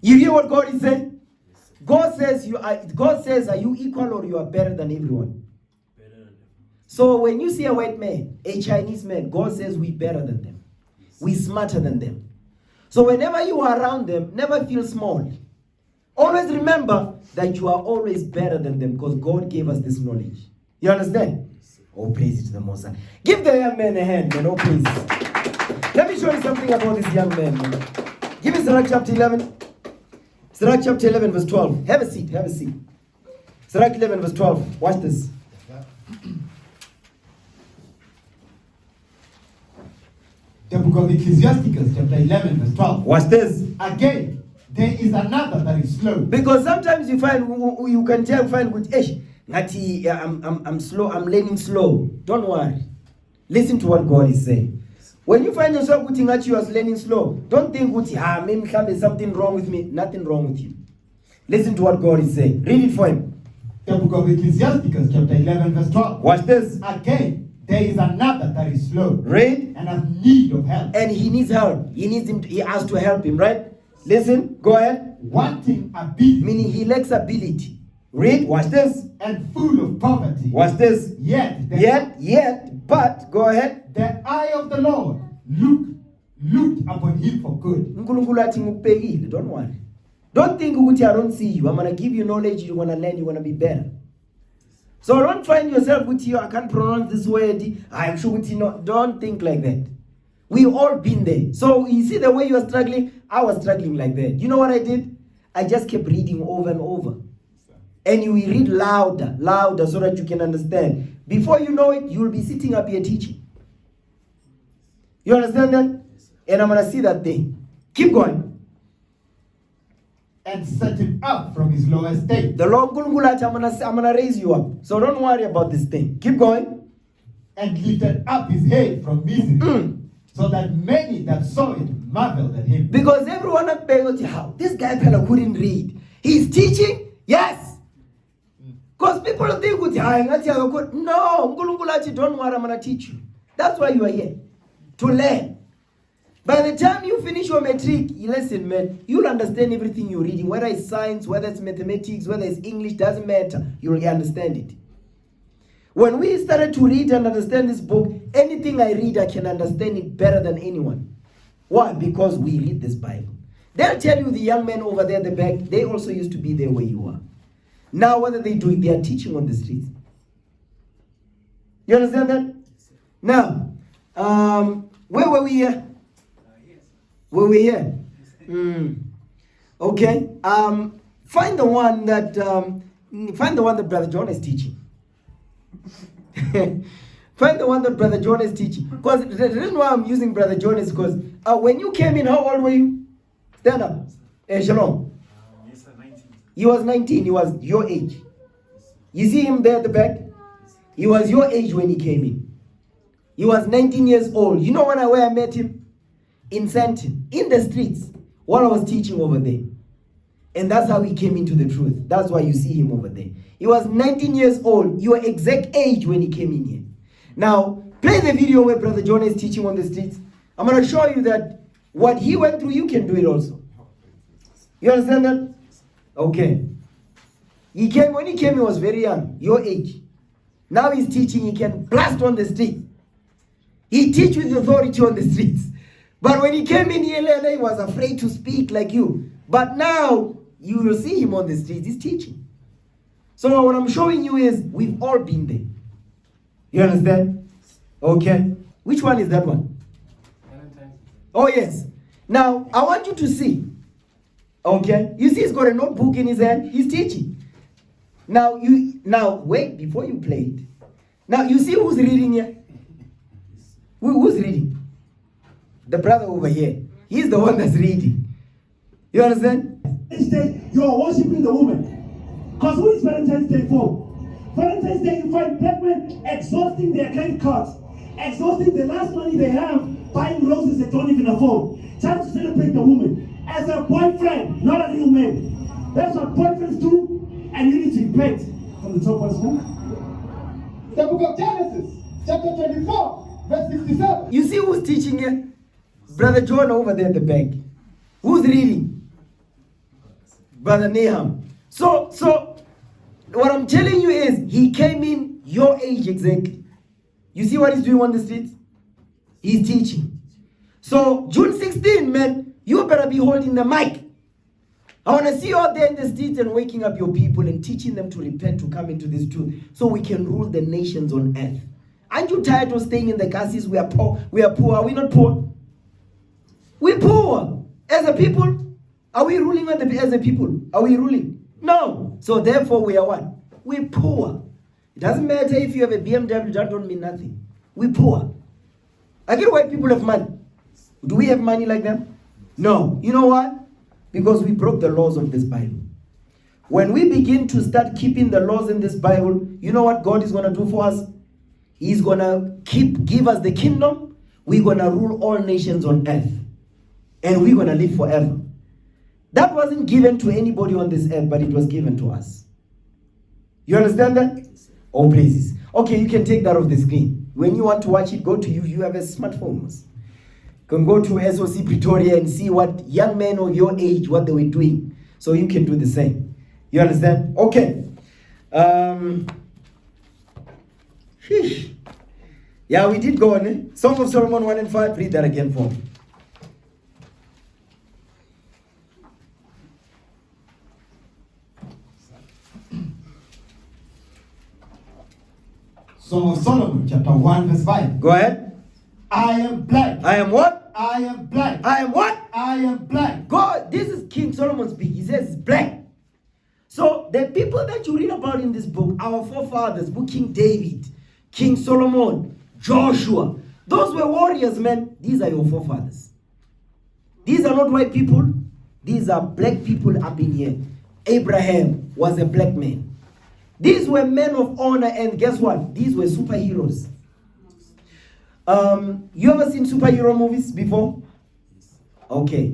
You hear what God is saying? God says are you equal or you are better than everyone? Better than them. So when you see a white man, a Chinese man, God says we're better than them. We're smarter than them. So whenever you are around them, never feel small. Always remember that you are always better than them because God gave us this knowledge. You understand? Oh, praise it to the Most High. Give the young man a hand, man. Oh, praise. Let me show you something about this young man, man. Give me Sirach chapter 11. Sirach chapter 11 verse 12. Have a seat, have a seat. Sirach 11 verse 12. Watch this. The book of Ecclesiasticus, chapter 11, verse 12. Watch this. Again, there is another that is slow. Because sometimes you find good ngati I'm slow, I'm learning slow. Don't worry. Listen to what God is saying. When you find yourself good ngati you are learning slow, don't think maybe there's something wrong with me. Nothing wrong with you. Listen to what God is saying. Read it for him. The book of Ecclesiasticus, chapter 11, verse 12. Watch this. Again, there is another that is slow. Read. And has need of help. And he needs help. He has to help him, right? Listen, go ahead. Wanting ability. Meaning he lacks ability. Read, watch this. And full of poverty. Watch this. But go ahead. The eye of the Lord looked upon him for good. Don't worry. Don't think I don't see you. I'm gonna give you knowledge, you're gonna learn, you're gonna be better. So don't find yourself with you, I can't pronounce this word, I'm sure with you know. Don't think like that. We've all been there. So you see the way you are struggling, I was struggling like that. You know what I did? I just kept reading over and over. And you will read louder so that you can understand. Before you know it, you will be sitting up here teaching. You understand that? And I'm gonna see that thing. Keep going. And set him up from his low estate. The Lord I'm gonna raise you up. So don't worry about this thing. Keep going. And lifted up his head from misery. So that many that saw it marveled at him. Because everyone at Bengal, how this guy fella couldn't read. He's teaching, yes. Because people think no, don't worry, I'm gonna teach you. That's why you are here. To learn. By the time you finish your matric, listen, man, you'll understand everything you're reading, whether it's science, whether it's mathematics, whether it's English, doesn't matter. You'll understand it. When we started to read and understand this book, anything I read, I can understand it better than anyone. Why? Because we read this Bible. They'll tell you the young men over there at the back, they also used to be there where you are. Now what are they doing? They are teaching on the streets. You understand that? Now, where were we here? Were we here? Okay. Find the one that Brother John is teaching. Find the one that Brother John is teaching. Because the reason why I'm using Brother John is because when you came in, how old were you? Stand up. Shalom. Yes, sir, 19. He was 19. He was your age. You see him there at the back? He was your age when he came in. He was 19 years old. You know where I met him? In Santon, in the streets, while I was teaching over there. And that's how he came into the truth. That's why you see him over there. He was 19 years old, your exact age when he came in here. Now, play the video where Brother John is teaching on the streets. I'm going to show you that what he went through, you can do it also. You understand that? Okay. When he came, he was very young, your age. Now he's teaching, he can blast on the street. He teach with authority on the streets. But when he came in here, he was afraid to speak like you. But now, you will see him on the streets, he's teaching. So what I'm showing you is, we've all been there. You understand? Okay. Which one is that one? Oh yes. Now, I want you to see. Okay? You see, he's got a notebook in his hand. He's teaching. Now wait before you play it. Now you see who's reading here? Who's reading? The brother over here. He's the one that's reading. You understand? Day, you are worshiping the woman. Because who is Valentine's Day for? Valentine's Day, you find black men exhausting their credit cards, exhausting the last money they have, buying roses they don't even afford, trying to celebrate the woman as a boyfriend, not a real man. That's what boyfriends do, and you need to repent from the top of school. The book of Genesis, chapter 24, verse 67. You see who's teaching here? Brother John over there at the back. Who's reading? Brother Nahum. So what I'm telling you is, he came in your age exactly. You see what he's doing on the streets? He's teaching. So June 16, man, you better be holding the mic. I want to see you out there in the streets and waking up your people and teaching them to repent, to come into this truth, so we can rule the nations on earth. Aren't you tired of staying in the castles? We are poor. We are poor. Are we not poor? We're poor. As a people, are we ruling as a people? Are we ruling? No. So therefore we are what? We're poor. It doesn't matter if you have a BMW, that don't mean nothing. We're poor. I get white people have money. Do we have money like them? No. You know why? Because we broke the laws of this Bible. When we begin to start keeping the laws in this Bible, you know what God is going to do for us? He's going to give us the kingdom. We're going to rule all nations on earth. And we're going to live forever. That wasn't given to anybody on this earth, but it was given to us. You understand that? Oh, praises. Okay, you can take that off the screen. When you want to watch it, go to you have a smartphone. You can go to SOC Pretoria and see what young men of your age, what they were doing. So you can do the same. You understand? Okay. Sheesh. Yeah, we did go on. Eh? Song of Solomon 1 and 5. Read that again for me. Song of Solomon, chapter 1, verse 5. Go ahead. I am black. I am what? I am black. I am what? I am black. God, this is King Solomon speaking. He says it's black. So the people that you read about in this book, our forefathers, King David, King Solomon, Joshua, those were warriors, man. These are your forefathers. These are not white people. These are black people up in here. Abraham was a black man. These were men of honor, and guess what? These were superheroes. You ever seen superhero movies before? Okay.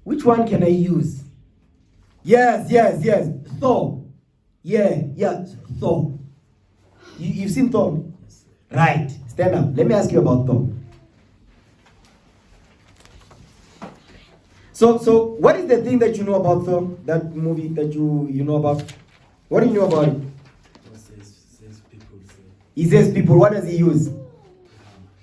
Which one can I use? Yes. Thor. Yeah, Thor. You've seen Thor? Right. Stand up. Let me ask you about Thor. So what is the thing that you know about Thor? That movie that you know about? What do you know about it? He says people. What does he use?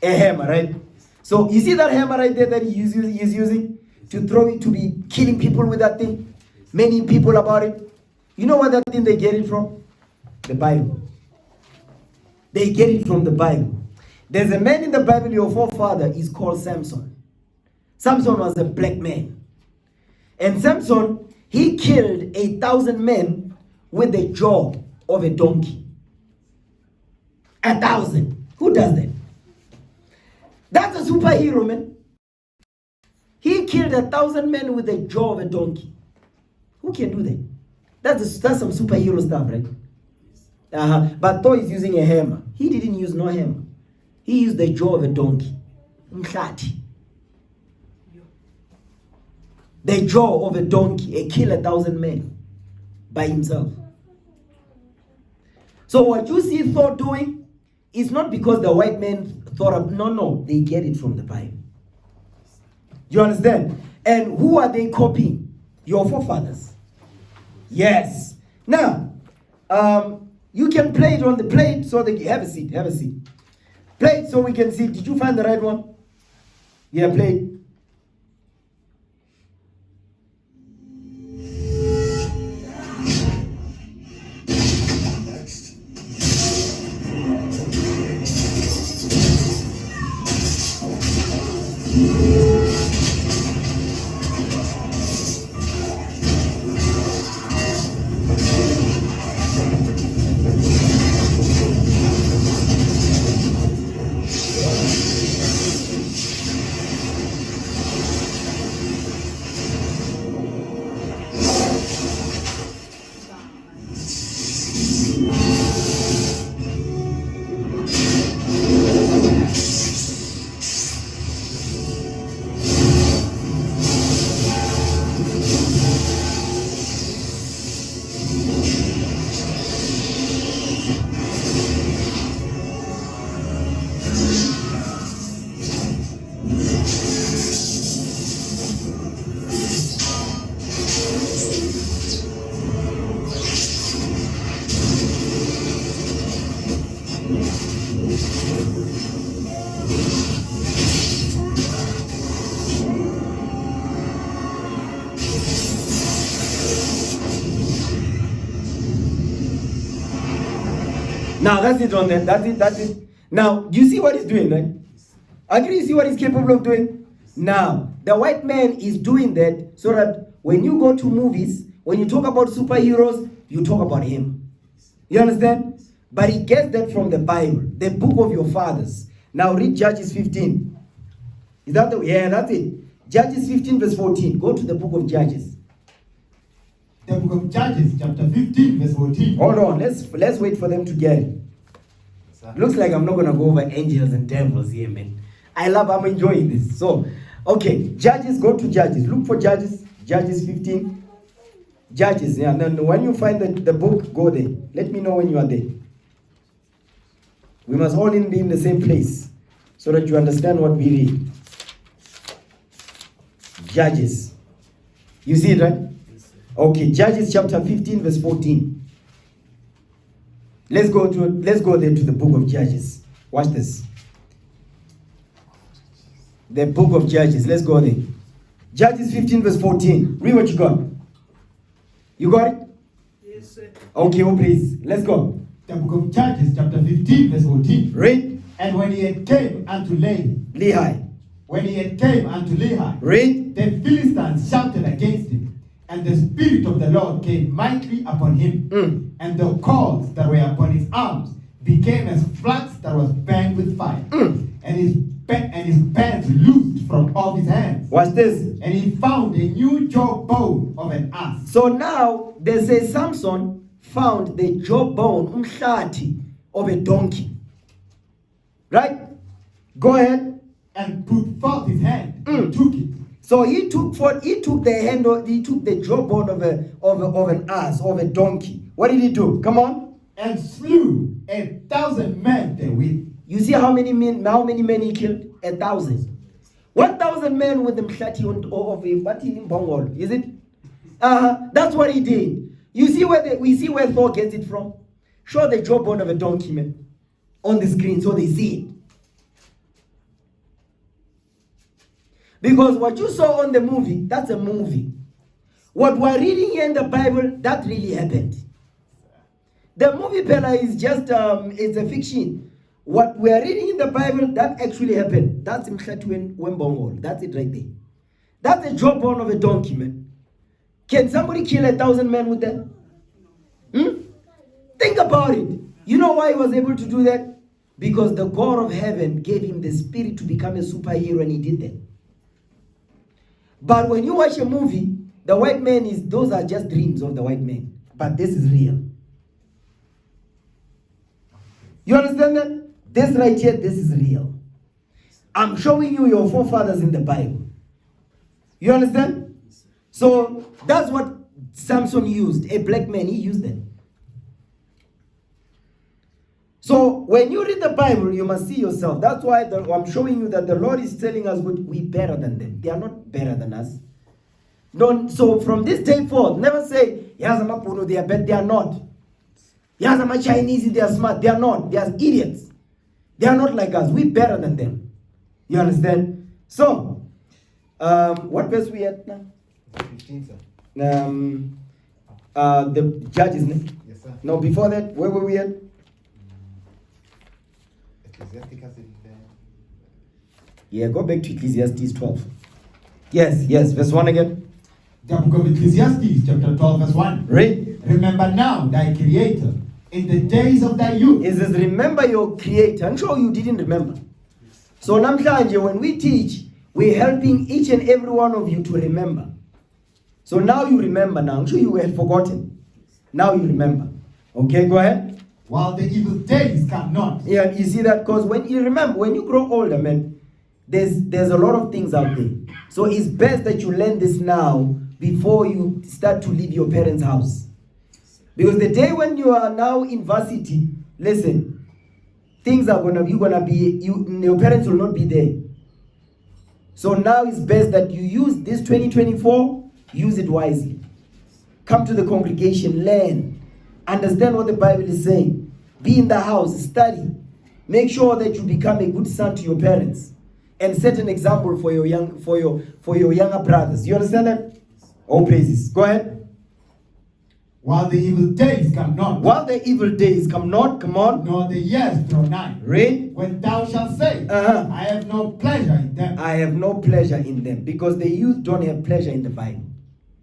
A hammer, right? So you see that hammer right there that he's using to throw it, to be killing people with that thing? Many people about it. You know what that thing they get it from? The Bible. They get it from the Bible. There's a man in the Bible, your forefather is called Samson. Samson was a black man. And Samson, he killed 1,000 men with the jaw of a donkey. 1,000. Who does that? That's a superhero, man. He killed 1,000 men with the jaw of a donkey. Who can do that? That's some superhero stuff, right? But Thor is using a hammer. He didn't use no hammer. He used the jaw of a donkey. Mhlati. The jaw of a donkey. He killed 1,000 men by himself. So what you see Thor doing is not because the white men thought of, no, they get it from the Bible. You understand? And who are they copying? Your forefathers. Yes. Now, you can play it on the plate so that you have a seat. Play it so we can see. Did you find the right one? Yeah, play it. Now that's it on that. That's it. Now, you see what he's doing, right? Agree, you see what he's capable of doing? Now, the white man is doing that so that when you go to movies, when you talk about superheroes, you talk about him. You understand? But he gets that from the Bible, the book of your fathers. Now read Judges 15. Is that the, yeah, that's it. Judges 15 verse 14. Go to the book of Judges. The book of Judges, chapter 15, verse 14. Hold on, let's wait for them to get it. Looks like I'm not gonna go over angels and devils here, man. I'm enjoying this. So, okay, Judges, go to Judges. Look for Judges, Judges 15. Judges, yeah. And then when you find the book, go there. Let me know when you are there. We must all be in the same place so that you understand what we read. Judges. You see it, right? Okay, Judges chapter 15, verse 14. Let's go there to the book of Judges. Watch this. The book of Judges. Let's go there. Judges 15, verse 14. Read what you got. You got it? Yes, sir. Okay, oh please. Let's go. The book of Judges, chapter 15, verse 14. Read. And when he had came unto Lehi. when he had came unto Lehi, Read. the Philistines shouted against him, and the Spirit of the Lord came mightily upon him, and the cords that were upon his arms became as flax that was burned with fire, and his bands loosed from off his hands. Watch this. And he found a new jawbone of an ass. So now they say Samson found the jawbone, umhlati, of a donkey. Right? Go ahead. And put forth his hand and took it. So he took the jawbone of an ass, of a donkey. What did he do? Come on. And slew 1,000 men therewith. You see how many men he killed? 1,000. 1,000 men with the mhlati of a bongol. Is it? That's what he did. You see we see where Thor gets it from. Show the jawbone of a donkey, man, on the screen so they see it. Because what you saw on the movie, that's a movie. What we're reading here in the Bible, that really happened. The movie Pella is just, it's a fiction. What we're reading in the Bible, that actually happened. That's Mhlatu Wembongol. That's it right there. That's a jawbone of a donkey, man. Can somebody kill 1,000 men with that? Think about it. You know why he was able to do that? Because the God of heaven gave him the spirit to become a superhero, and he did that. But when you watch a movie, the white man those are just dreams of the white man. But this is real. You understand that? This right here, this is real. I'm showing you your forefathers in the Bible. You understand? So that's what Samson used. A black man, he used it. So when you read the Bible, you must see yourself. That's why I'm showing you that the Lord is telling us we're better than them. They are not better than us. So from this day forth, never say, Yazama they are bad. They are not. Yazama Chinese, they are smart. They are not. They are idiots. They are not like us. We're better than them. You understand? So, what verse we at now? 15, sir. The Judges. Yes, sir. No, before that, where were we at? Ecclesiasticus in there. Yeah, go back to Ecclesiastes 12. Yes, verse 1 again. The book of Ecclesiastes, chapter 12, verse 1. Read. Remember now thy Creator in the days of thy youth. It says, remember your Creator. I'm sure you didn't remember. So namhlanje, when we teach, we're helping each and every one of you to remember. So now you remember now. I'm sure you had forgotten. Now you remember. Okay, go ahead. While the evil days come not. Yeah, you see that? Because when you grow older, man, there's a lot of things out there. So it's best that you learn this now before you start to leave your parents' house. Because the day when you are now in varsity, listen, things are your parents will not be there. So now it's best that you use this 2024, use it wisely. Come to the congregation, learn, understand what the Bible is saying. Be in the house, study. Make sure that you become a good son to your parents and set an example for your younger brothers. You understand that? All praises. Go ahead. While the evil days come not. While the evil days come not, come on. Nor the years draw nigh. Read. When thou shalt say, Uh-huh. I have no pleasure in them. I have no pleasure in them. Because the youth don't have pleasure in the Bible.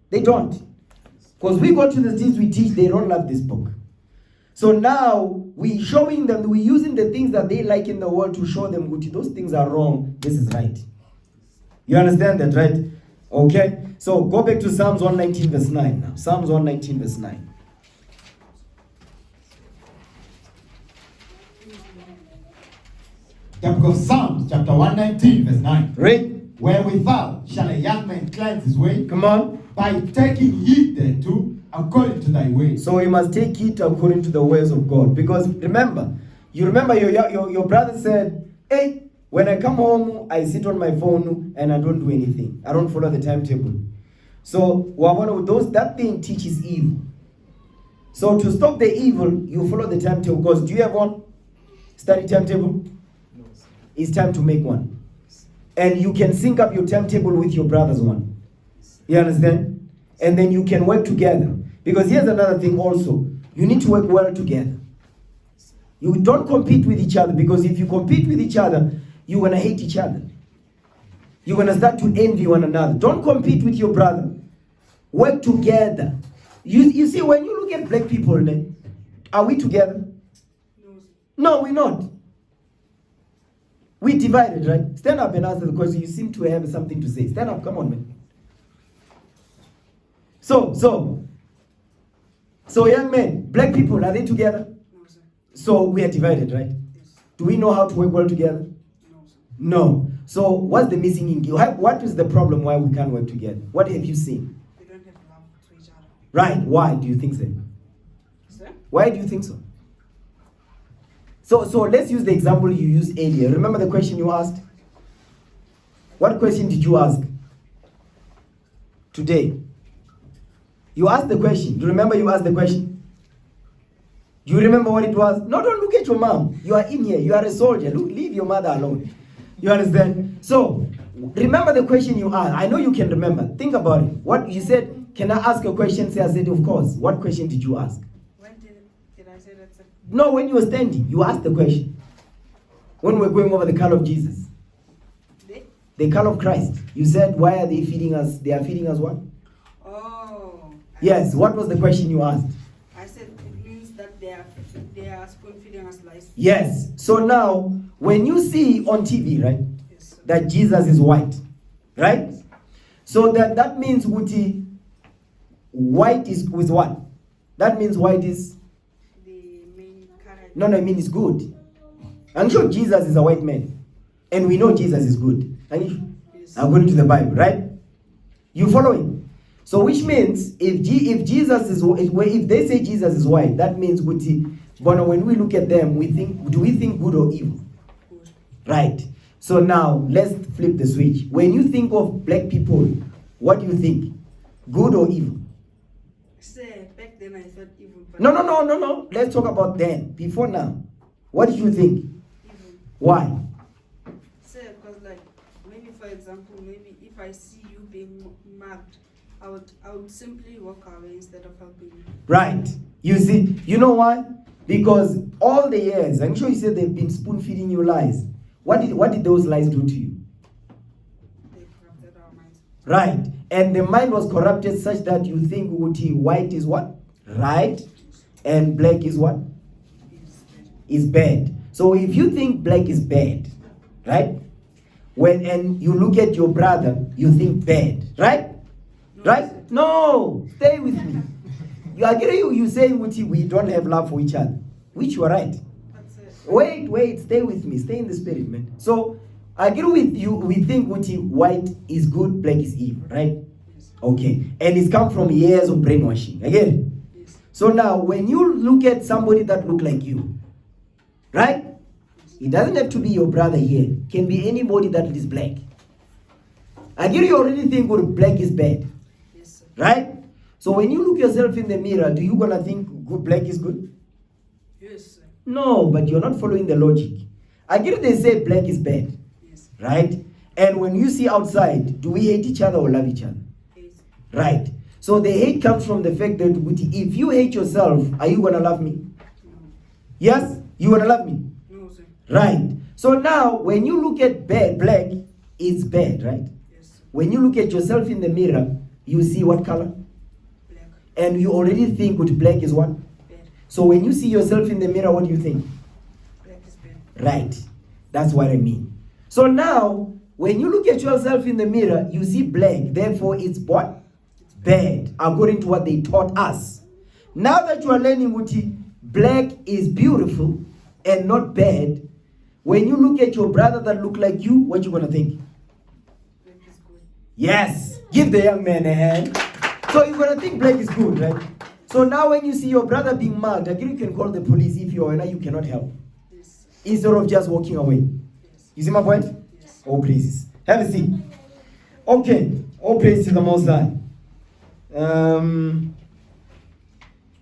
They don't. Because we go to the things we teach, they don't love this book. So now we showing them, we using the things that they like in the world to show them, Guti, those things are wrong. This is right. You understand that, right? Okay. So go back to Psalms 119 verse 9 now. Psalms 119 verse 9. The book of Psalms, chapter 119, verse 9. Read. Wherewithal shall a young man cleanse his way? Come on. By taking heed thereto, according to thy ways. So you must take it according to the ways of God. Because remember, your brother said, hey, when I come home, I sit on my phone and I don't do anything. I don't follow the timetable. So that thing teaches evil. So to stop the evil, you follow the timetable. Because do you have one study timetable? No, sir. It's time to make one. And you can sync up your timetable with your brother's one. You understand? And then you can work together. Because here's another thing also. You need to work well together. You don't compete with each other. Because if you compete with each other, you're going to hate each other. You're going to start to envy one another. Don't compete with your brother. Work together. You see, when you look at black people, then, are we together? No, we're not. We divided, right? Stand up and answer the question. You seem to have something to say. Stand up, come on, man. So young men, black people, are they together? No, sir. So we are divided, right? Yes. Do we know how to work well together? No, sir. No. So what's the missing ingredient? What is the problem why we can't work together? What have you seen? They don't have love for each other. Right. Why do you think so? Sir? Why do you think so? So let's use the example you used earlier. Remember the question you asked? What question did you ask today? You asked the question. Do you remember you asked the question? Do you remember what it was? No, don't look at your mom. You are in here. You are a soldier. Leave your mother alone. You understand? So, remember the question you asked. I know you can remember. Think about it. What you said, can I ask a question? Say, I said, of course. What question did you ask? When did I say that, sir? No, when you were standing, you asked the question. When we're going over the color of Jesus. The color of Christ. You said, why are they feeding us? They are feeding us what? Oh. Yes, what was the question you asked? I said it means that they are spoon feeding us lies. Yes. So now, when you see on TV, right, Yes, sir. that Jesus is white, right? So that means white is with what? That means white is The main character. no, I mean it's good. I'm sure Jesus is a white man, and we know Jesus is good. Yes. According to the Bible, right? You following? So which means if Jesus is, if they say Jesus is white, that means but when we look at them, do we think good or evil? Good. Right. So now let's flip the switch. When you think of black people, what do you think? Good or evil? Sir, back then I thought evil. But No. Let's talk about then. Before now. What did you think? Evil. Why? Sir, because like maybe for example, maybe if I see you being marked, I would simply walk away instead of helping you. Right. You see, you know why? Because all the years, I'm sure you said they've been spoon feeding you lies. What did those lies do to you? They corrupted our minds. Right. And the mind was corrupted such that you think white is what? Right. And black is what? Is bad. So if you think black is bad, right? And you look at your brother, you think bad, right? Right? No, stay with me. You agree? You say we don't have love for each other, which you are right. Wait, stay with me. Stay in the spirit, man. So I agree with you. We think white is good, black is evil, right? Okay, and it's come from years of brainwashing. I get it. So now, when you look at somebody that look like you, right? It doesn't have to be your brother here. It can be anybody that is black. I agree. You already think black is bad. Right? So when you look yourself in the mirror, do you gonna think black is good? Yes, sir. No, but you're not following the logic. I get they say black is bad, Yes. right? And when you see outside, do we hate each other or love each other? Yes. Right. So the hate comes from the fact that if you hate yourself, are you gonna love me? No. Yes? You gonna love me? No, sir. Right. So now when you look at black, it's bad, right? Yes, sir. When you look at yourself in the mirror, you see what color? Black. And you already think what black is what? Bad. So when you see yourself in the mirror, what do you think? Black is bad. Right. That's what I mean. So now, when you look at yourself in the mirror, you see black. Therefore, it's what? Bad, according to what they taught us. Now that you are learning Uti, black is beautiful and not bad. When you look at your brother that look like you, what you gonna think? Black is good. Yes. Give the young man a hand. So you're gonna think black is good, right? So now when you see your brother being mugged, again you can call the police if you are you cannot help. Yes. Instead of just walking away. Yes. You see my point? Yes. All praises. Have a seat. Okay. All praise to the Most High.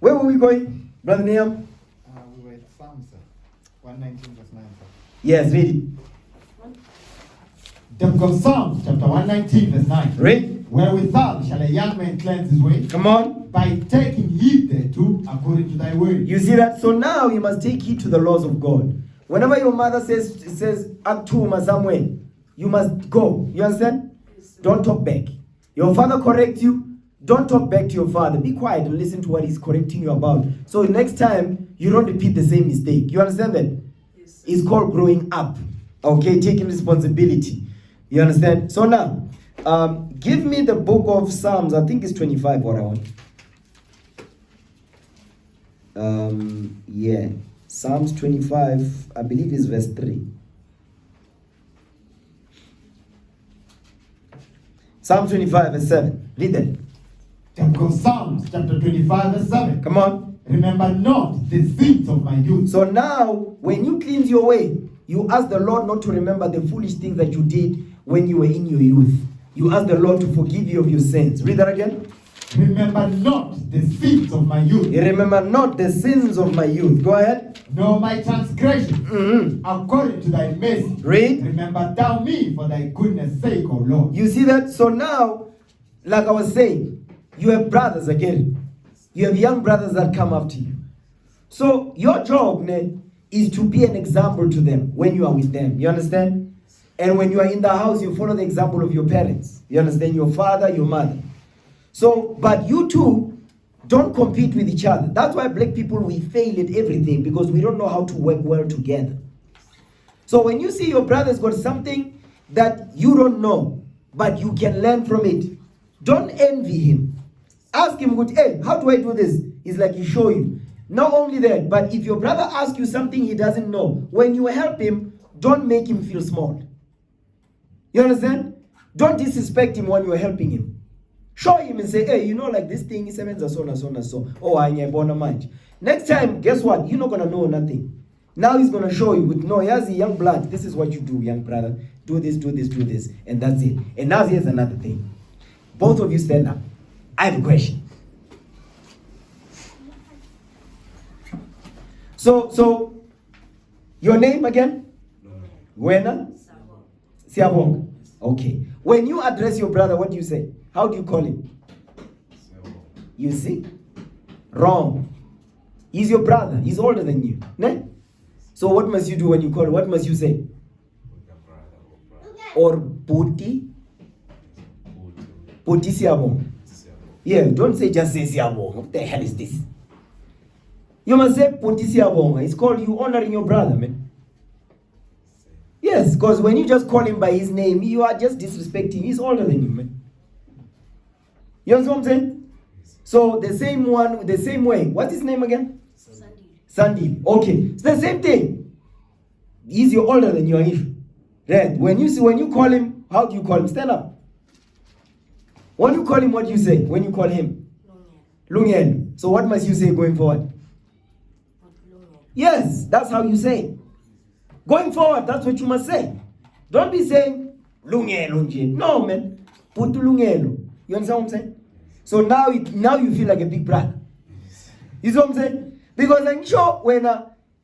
Where were we going, Brother Niam? We were at Psalms 119 verse 9. Sir. Yes, read it. The book of Psalms, chapter 119, verse 9. Read. Wherewithal shall a young man cleanse his way? Come on. By taking heed thereto, according to thy word. You see that? So now you must take heed to the laws of God. Whenever your mother says Aktuma somewhere, you must go. You understand? Yes, sir. Don't talk back. Your father corrects you. Don't talk back to your father. Be quiet and listen to what he's correcting you about. So next time, you don't repeat the same mistake. You understand that? Yes, sir. It's called growing up. Okay, taking responsibility. You understand? So now, give me the book of Psalms. I think it's 25 what I want. Yeah. Psalms 25, I believe is verse 3. Psalm 25 verse 7. Read that. The book of Psalms, chapter 25, verse 7. Come on. Remember not the sins of my youth. So now, when you cleanse your way, you ask the Lord not to remember the foolish things that you did when you were in your youth. You ask the Lord to forgive you of your sins. Read that again. Remember not the sins of my youth. Remember not the sins of my youth. Go ahead. Nor my transgression. Mm-hmm. According to thy mercy. Read. Remember thou me for thy goodness sake, O Lord. You see that? So now, like I was saying, you have brothers again. You have young brothers that come after you. So your job is to be an example to them when you are with them. You understand? And when you are in the house, you follow the example of your parents. You understand? Your father, your mother. So, but you two don't compete with each other. That's why black people, we fail at everything because we don't know how to work well together. So when you see your brother's got something that you don't know, but you can learn from it, don't envy him. Ask him, hey, how do I do this? He's like, he show you. Not only that, but if your brother asks you something he doesn't know, when you help him, don't make him feel small. You understand? Don't disrespect him when you're helping him. Show him and say, hey, you know, like this thing is so and so. Oh, I ain't born a mind. Next time, guess what? You're not going to know nothing. Now he's going to show you with, no, here's the young blood. This is what you do, young brother. Do this, do this, do this. And that's it. And now here's another thing. Both of you stand up. I have a question. So, your name again? Wena? Siabong. Okay. When you address your brother, what do you say? How do you call him? You see? Wrong. He's your brother. He's older than you. Ne? So what must you do when you call him? What must you say? Or Puti? Puti Siabong. Yeah, don't say just say Siabong. What the hell is this? You must say Puti Siabong. It's called you honoring your brother, man. Yes, because when you just call him by his name, you are just disrespecting. He's older than you, man. You understand what I'm saying? So the same one, the same way. What's his name again? Sandil. Okay, it's the same thing. He's older than you, right? When you call him, how do you call him? Stand up. When you call him, what do you say? When you call him? Lungen. So what must you say going forward? Yes, that's how you say. Going forward, that's what you must say. Don't be saying Lungelo. No, man. Put Lungelo. You understand what I'm saying? So now you feel like a big brother. You see what I'm saying? Because I'm sure when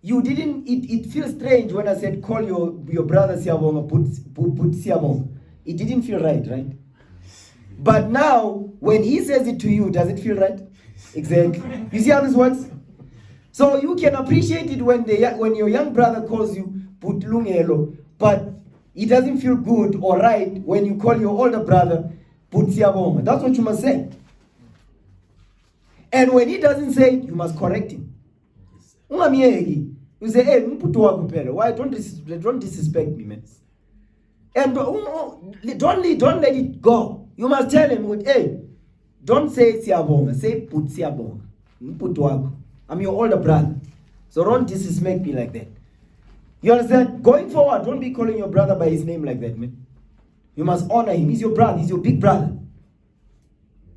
you didn't, it feels strange when I said call your brother Siyabonga, put Siyabonga. It didn't feel right? But now, when he says it to you, does it feel right? Exactly. You see how this works? So you can appreciate it when your young brother calls you put Lungelo, but it doesn't feel good or right when you call your older brother put Siyabonga. That's what you must say. And when he doesn't say it, you must correct him. You say, hey, why don't disrespect me, man? And don't let it go. You must tell him, hey, don't say Siyabonga, say put Siyabonga. I'm your older brother. So don't disrespect me like that. You understand? Going forward, don't be calling your brother by his name like that, man. You must honor him. He's your brother. He's your big brother.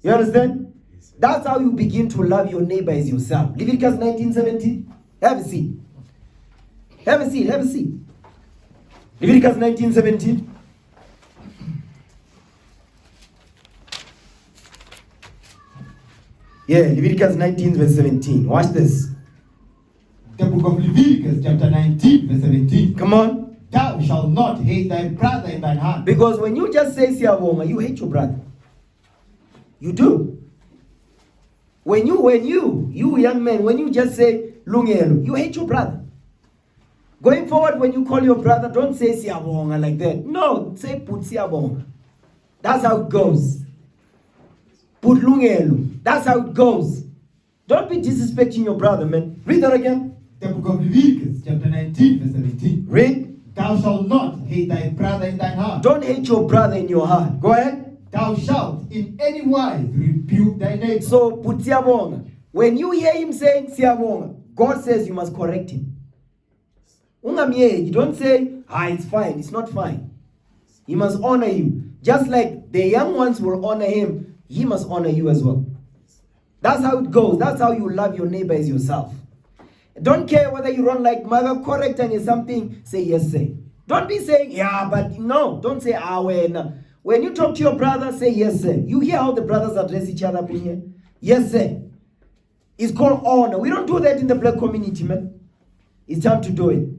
You understand? That's how you begin to love your neighbor as yourself. Leviticus 19:17. Have a seat. Have a seat. Have a seat. Leviticus 19:17. Yeah, Leviticus 19 verse 17. Watch this. The book of Leviticus chapter 19 verse 17. Come on. Thou shalt not hate thy brother in thine heart. Because when you just say Siyabonga, you hate your brother. You do. When you young men, when you just say Lungelo, you hate your brother. Going forward, when you call your brother, don't say Siyabonga like that. No, say put Siyabonga. That's how it goes. Put Lungelo. That's how it goes. Don't be disrespecting your brother, man. Read that again. The book of Leviticus chapter 19 verse 17. Read. Thou shalt not hate thy brother in thine heart. Don't hate your brother in your heart. Go ahead. Thou shalt in any wise rebuke thy neighbor. So put Siyabonga. When you hear him saying Siyabonga, God says you must correct him. You don't say, it's fine. It's not fine. He must honor you. Just like the young ones will honor him, he must honor you as well. That's how it goes. That's how you love your neighbor as yourself. Don't care whether you run like mother, correct and something, say yes, say. Don't be saying, yeah, but no. Don't say, well. When you talk to your brother, say yes, sir. You hear how the brothers address each other up in here? Yes, sir. It's called honor. We don't do that in the black community, man. It's time to do it.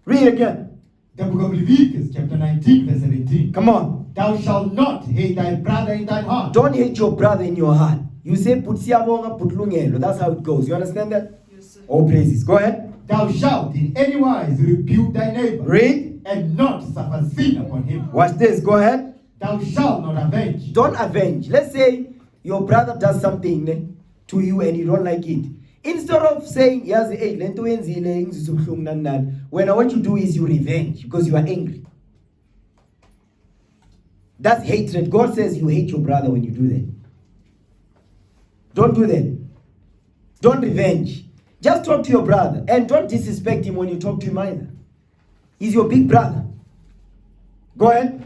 Read again. The book of Leviticus chapter 19 verse 17. Come on. Thou shalt not hate thy brother in thine heart. Don't hate your brother in your heart. You say put Siyabonga, put Lungelo. That's how it goes. You understand that? Yes, sir. All praises. Go ahead. Thou shalt in any wise rebuke thy neighbor. Read. And not suffer sin upon him. Watch this. Go ahead. Thou shalt not avenge. Don't avenge. Let's say your brother does something to you and you don't like it. Instead of saying, yes, hey, when what you do is you revenge because you are angry. That's hatred. God says you hate your brother when you do that. Don't do that. Don't revenge. Just talk to your brother and don't disrespect him when you talk to him either. He's your big brother. Go ahead.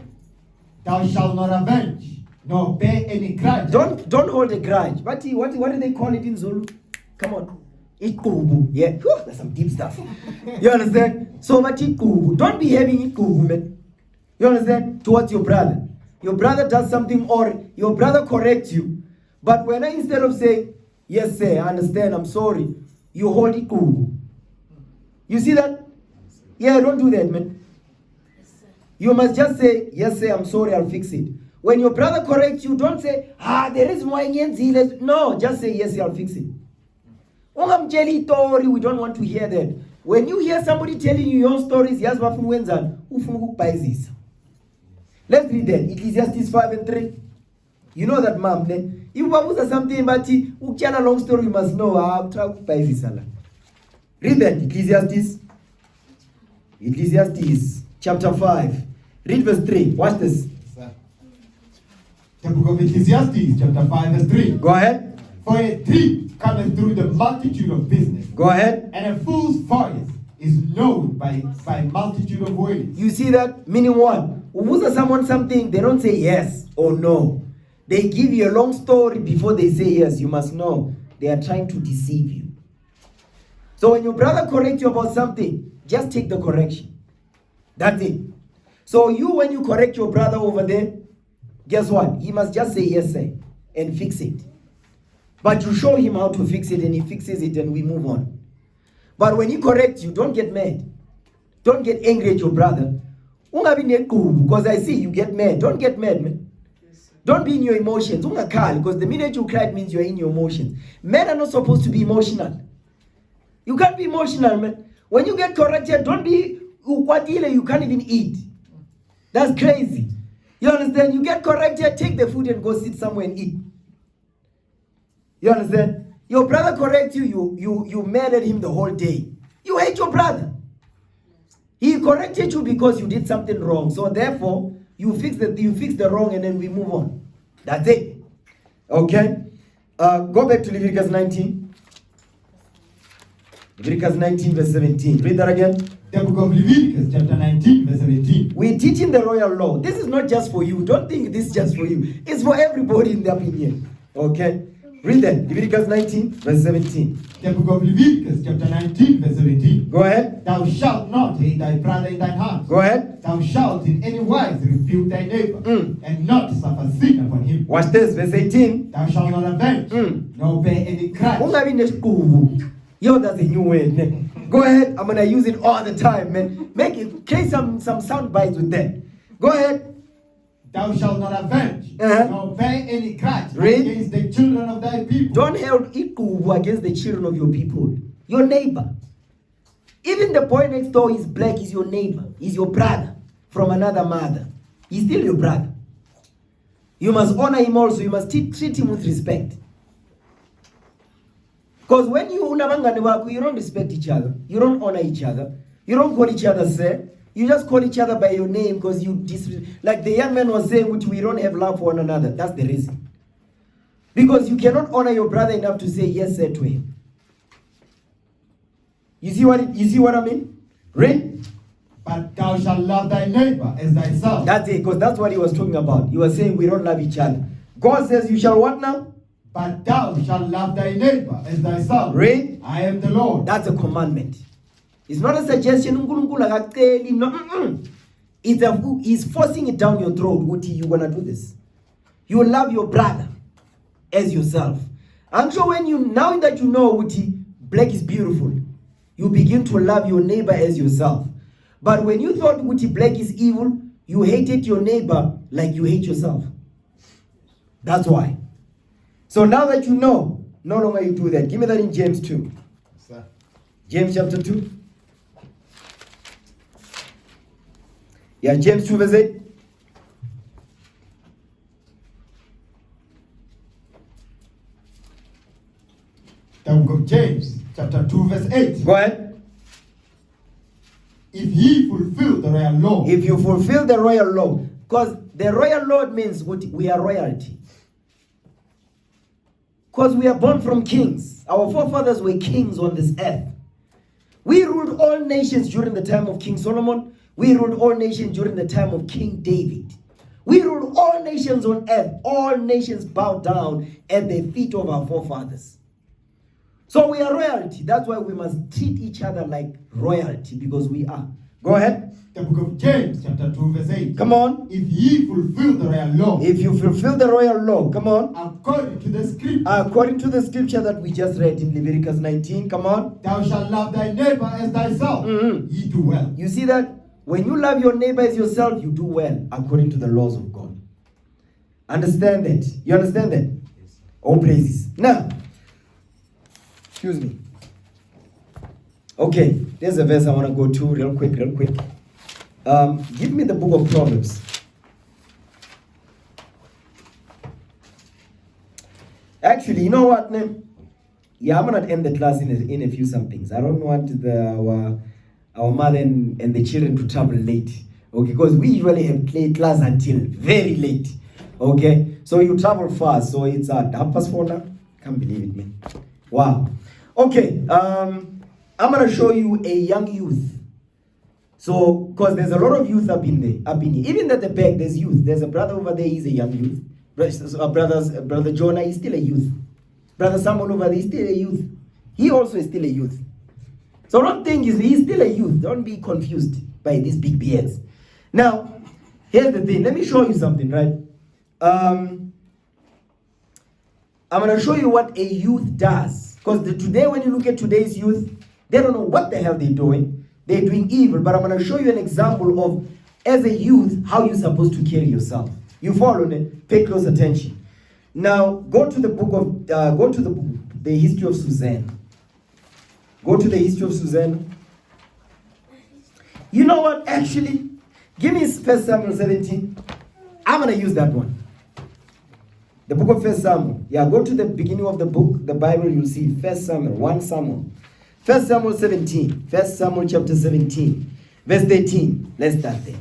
Thou shalt not avenge, nor bear any grudge. Don't hold a grudge. What do they call it in Zulu? Come on. Ikubu. Yeah. Whew, that's some deep stuff. You understand? So much ikubu. Don't be having ikubu, man. You understand? Towards your brother. Your brother does something or your brother corrects you. But when instead of saying, yes, sir, I understand, I'm sorry, you hold ikubu. You see that? Yeah, don't do that, man. You must just say, yes, sir, I'm sorry, I'll fix it. When your brother corrects you, don't say, there is more. No, just say, yes, sir, I'll fix it. We don't want to hear that. When you hear somebody telling you your stories, let's read that. Ecclesiastes 5:3. You know that, mom. If you want something, but you tell a long story, you must know how to buy this. Read that, Ecclesiastes. Ecclesiastes chapter 5. Read verse 3. Watch this. The book of Ecclesiastes chapter 5 verse 3. Go ahead. For a thief cometh through the multitude of business. Go ahead. And a fool's voice is known by multitude of ways. You see that? Meaning what? When someone something, they don't say yes or no. They give you a long story before they say yes. You must know they are trying to deceive you. So when your brother corrects you about something, just take the correction. That's it. So when you correct your brother over there, guess what? He must just say yes, sir, and fix it. But you show him how to fix it and he fixes it and we move on. But when he corrects you, don't get mad. Don't get angry at your brother. Because I see you get mad. Don't get mad, man. Don't be in your emotions. Because the minute you cry, it means you're in your emotions. Men are not supposed to be emotional. You can't be emotional, man. When you get corrected, don't be you can't even eat. That's crazy. You understand? You get corrected, take the food and go sit somewhere and eat. You understand? Your brother corrects you, you mad at him the whole day. You hate your brother. He corrected you because you did something wrong. So therefore, you fix the wrong and then we move on. That's it. Okay? Go back to Leviticus 19. Leviticus 19 verse 17. Read that again. The book of Leviticus chapter 19 verse 17. We're teaching the royal law. This is not just for you. Don't think this is just for you. It's for everybody in their opinion. Okay? Read that. Leviticus 19 verse 17. The book of Leviticus chapter 19 verse 17. Go ahead. Thou shalt not hate thy brother in thine heart. Go ahead. Thou shalt in any wise rebuke thy neighbor, and not suffer sin upon him. Watch this. Verse 18. Thou shalt not avenge, nor bear any grudge. Yo, that's a new word, man. Go ahead. I'm gonna use it all the time, man. Create some sound bites with that. Go ahead. Thou shalt not avenge, nor bear any grudge against the children of thy people. Don't hold ikubu against the children of your people. Your neighbor. Even the boy next door is black, is your neighbor. Is your brother from another mother. He's still your brother. You must honor him also. You must treat him with respect. Because when you don't respect each other. You don't honor each other. You don't call each other sir. You just call each other by your name because like the young man was saying, which we don't have love for one another. That's the reason. Because you cannot honor your brother enough to say yes sir to him. You see what I mean? Read. But thou shalt love thy neighbor as thyself. That's it, because that's what he was talking about. He was saying we don't love each other. God says you shall what now? But thou shalt love thy neighbor as thyself. Read. I am the Lord. That's a commandment. It's not a suggestion. No. He's forcing it down your throat. What you gonna do this? You love your brother as yourself. I'm sure now that you know black is beautiful, you begin to love your neighbor as yourself. But when you thought black is evil, you hated your neighbor like you hate yourself. That's why. So now that you know, no longer you do that. Give me that in James 2. Sir. James chapter 2. Yeah, James 2 verse 8. The book of James chapter 2 verse 8. Go ahead. If ye fulfill the royal law. If you fulfill the royal law. Because the royal law means we are royalty. Because we are born from kings. Our forefathers were kings on this earth. We ruled all nations during the time of King Solomon. We ruled all nations during the time of King David. We ruled all nations on earth. All nations bowed down at the feet of our forefathers. So we are royalty. That's why we must treat each other like royalty, because we are. Go ahead. The book of James chapter 2 verse 8. Come on. If ye fulfill the royal law. If you fulfill the royal law, come on. According to the scripture. According to the scripture that we just read in Leviticus 19, come on. Thou shalt love thy neighbor as thyself. Ye do well. You see that? When you love your neighbor as yourself, you do well according to the laws of God. Understand that? You understand that? Yes. All praises. Now, excuse me. Okay, there's a verse I want to go to real quick. Give me the book of Proverbs. Actually, you know what, man? Yeah, I'm going to end the class in a few somethings. I don't want our mother and the children to travel late. Okay, because we usually have class until very late. Okay, so you travel fast. So it's at 4:30 now. Can't believe it, man. Wow. Okay, I'm going to show you a young youth. So, because there's a lot of youth up in here. Even at the back, there's youth. There's a brother over there, he's a young youth. Brother Jonah is still a youth. Brother Samuel over there is still a youth. He also is still a youth. So don't think he's still a youth. Don't be confused by these big beards. Now, here's the thing. Let me show you something, right? I'm going to show you what a youth does. Because today, when you look at today's youth, They don't know what the hell they're doing. They're doing evil. But I'm going to show you an example of, as a youth, how you're supposed to carry yourself. You follow me? Pay close attention. Now, go to the book of, the history of Susanna. Go to the history of Susanna. You know what? Actually, give me 1 Samuel 17. I'm going to use that one. The book of 1 Samuel. Yeah, go to the beginning of the book, the Bible, you'll see 1 Samuel, 1 Samuel. 1 Samuel 17. 1 Samuel chapter 17. Verse 18. Let's start there.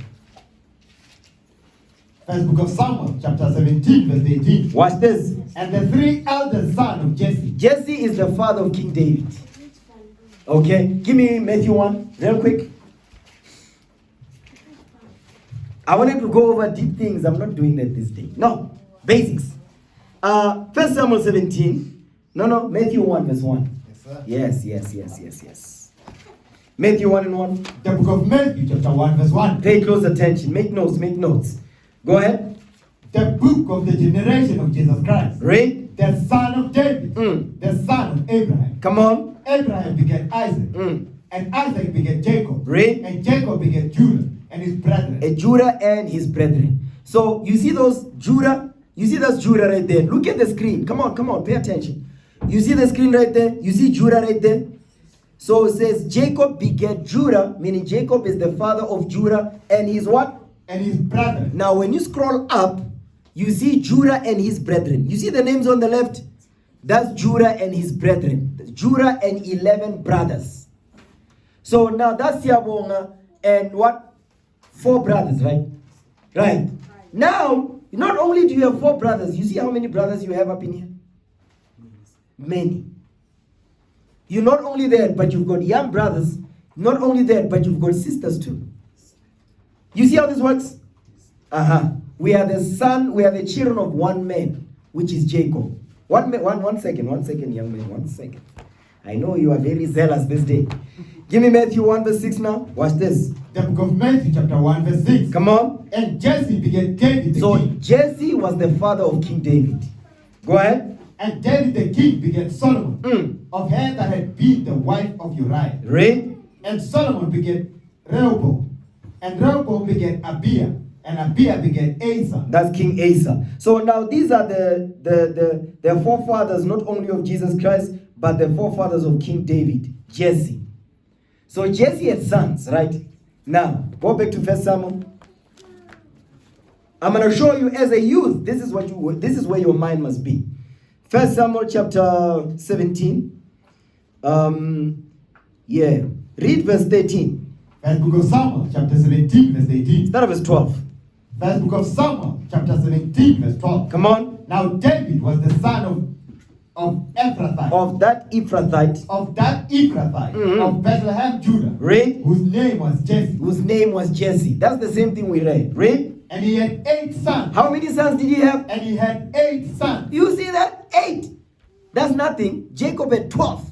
First book of Samuel, chapter 17, verse 18. Watch this. And the 3 eldest sons of Jesse. Jesse is the father of King David. Okay, give me Matthew 1, real quick. I wanted to go over deep things. I'm not doing that this day. No, basics. 1 Samuel 17. No, Matthew 1, verse 1. Yes, sir. Yes. Matthew 1 and 1. The book of Matthew, chapter 1, verse 1. Pay close attention. Make notes. Go ahead. The book of the generation of Jesus Christ. Read. The son of David. Mm. The son of Abraham. Come on. Abraham begat Isaac. Mm. And Isaac begat Jacob. Read. And Jacob begat Judah and his brethren. Judah and his brethren. So you see those Judah? You see that's Judah right there. Look at the screen. Come on, pay attention. You see the screen right there? You see Judah right there? So it says Jacob begat Judah, meaning Jacob is the father of Judah and his what? And his brethren. Now when you scroll up, you see Judah and his brethren. You see the names on the left? That's Judah and his brethren. Judah and 11 brothers. So now that's Yabonga and what? 4 brothers, right? Right. Now, not only do you have 4 brothers, you see how many brothers you have up in here? Many. You're not only that, but you've got young brothers. Not only that, but you've got sisters too. You see how this works? We are the children of one man, which is Jacob. One second, young man, 1 second. I know you are very zealous this day. Give me Matthew 1 verse 6 now. Watch this. The book of Matthew, chapter 1, verse 6. Come on. And Jesse begat David the king. Jesse was the father of King David. Go ahead. And David the king begat Solomon, of her that had been the wife of Uriah. Read. And Solomon begat Rehoboam. And Rehoboam begat Abiah. And Abiah begat Asa. That's King Asa. So now these are the forefathers not only of Jesus Christ, but the forefathers of King David, Jesse. So Jesse had sons, right? Now, go back to 1 Samuel. I'm going to show you as a youth, this is where your mind must be. 1 Samuel chapter 17. Read verse 13. First book of Samuel, chapter 17, verse 18. Start of verse 12. First book of Samuel, chapter 17, verse 12. Come on. Now David was the son of Ephrathite. Of that Ephrathite. Of of Bethlehem, Judah. Read. Whose name was Jesse. That's the same thing we read. Read. And he had 8 sons. How many sons did he have? And he had 8 sons. You see that? 8. That's nothing. Jacob had 12.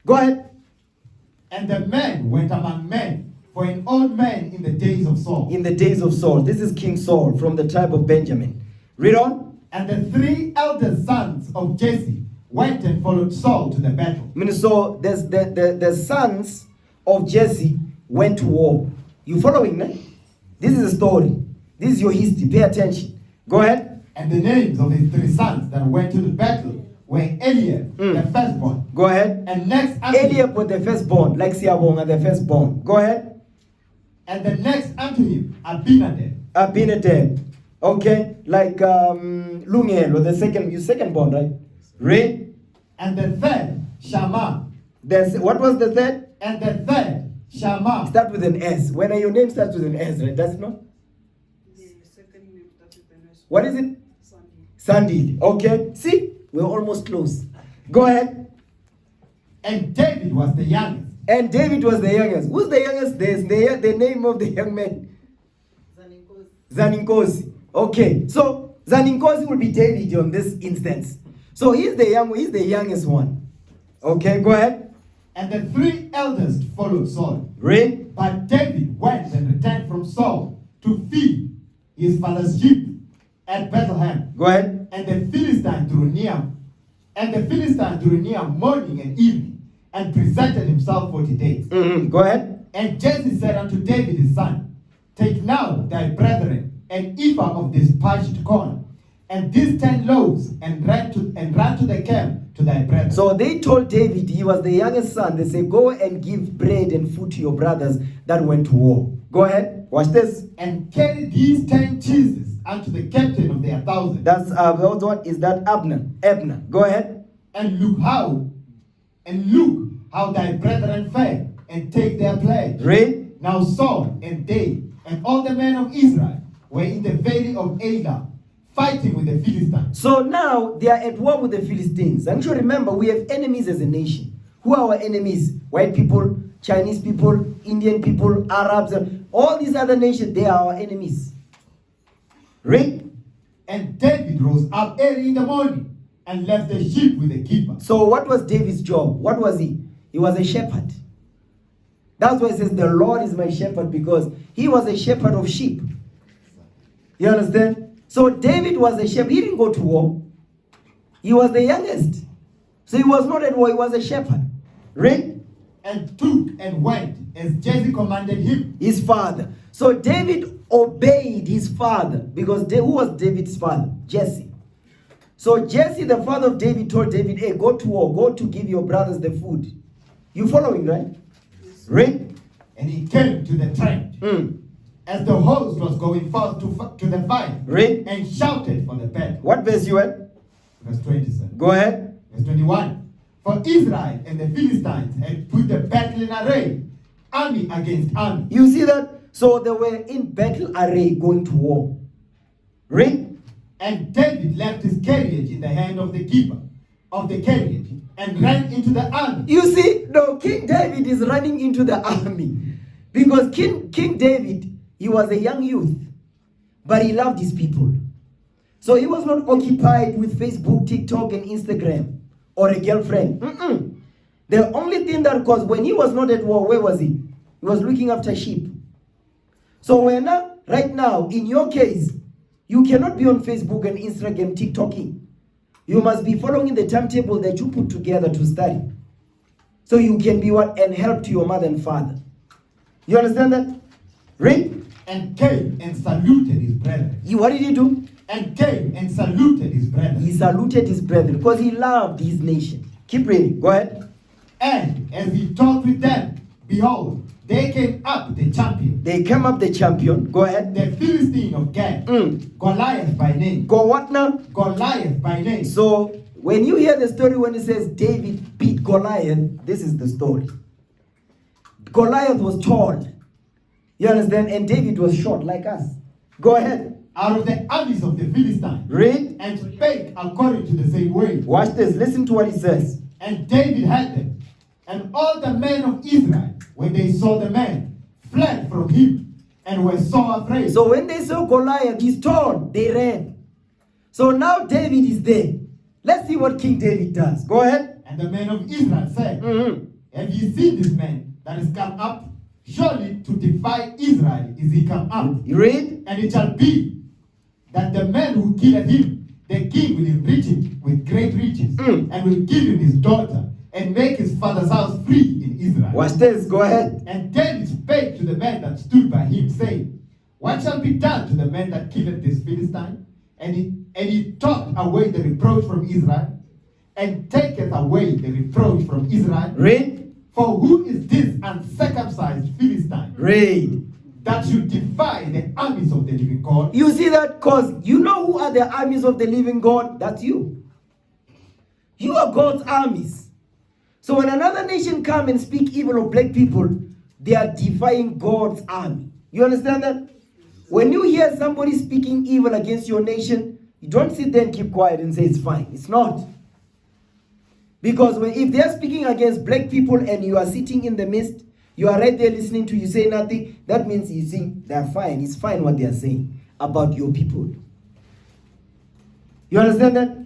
Go ahead. And the men went among men, for an old man in the days of Saul. In the days of Saul. This is King Saul from the tribe of Benjamin. Read on. And the 3 eldest sons of Jesse went and followed Saul to the battle. So the sons of Jesse went to war. You following me? This is a story. This is your history. Pay attention. Go ahead. And the names of his 3 sons that went to the battle were Eliab, the firstborn. Go ahead. And next unto Eliab was the firstborn, like Siabonga, the firstborn. Go ahead. And the next unto him, Abinadab. Okay, like Lungel, or the secondborn, right? Read. And the third, Shammah. What was the third? And the third, Shammah. Start with an S. When your name starts with an S, right? That's not? The second name starts with an S. What is it? Sandy. Sandy. Okay. See? We're almost close. Go ahead. And David was the youngest. And David was the youngest. Who's the youngest? There's the name of the young man. Zaninkosi. Okay. So Zaninkosi will be David on this instance. So he's the youngest one. Okay, go ahead. And the 3 eldest followed Saul. Read. But David went and returned from Saul to feed his father's sheep at Bethlehem. Go ahead. And the Philistines drew near. Morning and evening, and presented himself 40 days. Go ahead. And Jesse said unto David his son, take now thy brethren an ephah of this parched corn, and these 10 loaves, and run to the camp to thy brethren. So they told David, he was the youngest son, they say, go and give bread and food to your brothers that went to war. Go ahead, watch this. And carry these 10 cheeses unto the captain of their 1,000. That's what is that? Abner. Go ahead. And look how thy brethren fare, and take their pledge. Read. Now Saul and they and all the men of Israel were in the valley of Elah, fighting with the Philistines. So now they are at war with the Philistines. And you remember, we have enemies as a nation. Who are our enemies? White people, Chinese people, Indian people, Arabs, and all these other nations, they are our enemies. Read. And David rose up early in the morning and left the sheep with the keeper. So what was David's job? What was he? He was a shepherd. That's why it says the Lord is my shepherd, because he was a shepherd of sheep. You understand? So David was a shepherd. He didn't go to war. He was the youngest. So he was not at war. He was a shepherd. Read. And took and went as Jesse commanded him. His father. So David obeyed his father, because who was David's father? Jesse. So Jesse, the father of David, told David, hey, go to war. Go to give your brothers the food. You following, right? Read. And he came to the trench as the host was going forth to the fight. Read. And shouted for the battle. What verse you at? Verse 27. Go ahead. Verse 21. For Israel and the Philistines had put the battle in array, army against army. You see that? So they were in battle array going to war. Read. And David left his carriage in the hand of the keeper of the carriage and ran into the army. You see, no, King David is running into the army. Because King David, he was a young youth, but he loved his people. So he was not occupied with Facebook, TikTok, and Instagram, or a girlfriend. The only thing that caused, when he was not at war, where was he? He was looking after sheep. So right now, in your case, you cannot be on Facebook and Instagram, TikToking. You must be following the timetable that you put together to study. So you can be and help to your mother and father. You understand that? Read. And came and saluted his brethren. What did he do? And came and saluted his brethren. He saluted his brethren because he loved his nation. Keep reading. Go ahead. And as he talked with them, behold, they came up the champion. They came up the champion. Go ahead. The Philistine of Gath. Goliath by name. Go what now? Goliath by name. So when you hear the story when it says David beat Goliath, this is the story. Goliath was tall. You understand? And David was short like us. Go ahead. Out of the armies of the Philistines. Read. And spake according to the same way. Watch this. Listen to what it says. And David had them. And all the men of Israel, when they saw the man, fled from him and were so afraid. So when they saw Goliath, he's tall, they ran. So now David is there. Let's see what King David does. Go ahead. And the men of Israel said, have ye seen this man that is come up? Surely to defy Israel is he come up. You read? And it shall be that the man who killed him, the king will enrich him with great riches, and will give him his daughter, and make his father's house free in Israel. Watch this. Go ahead. And David spake to the man that stood by him, saying, what shall be done to the man that killeth this Philistine? And he took away the reproach from Israel, and taketh away the reproach from Israel. Read. For who is this uncircumcised Philistine? Read. That should defy the armies of the living God? You see that? Because you know who are the armies of the living God? That's you. You are God's armies. So when another nation come and speak evil of black people, they are defying God's army. You understand that? When you hear somebody speaking evil against your nation, you don't sit there and keep quiet and say it's fine. It's not. Because if they are speaking against black people and you are sitting in the midst, you are right there listening to you say nothing, that means you think they're fine. It's fine what they are saying about your people. You understand that?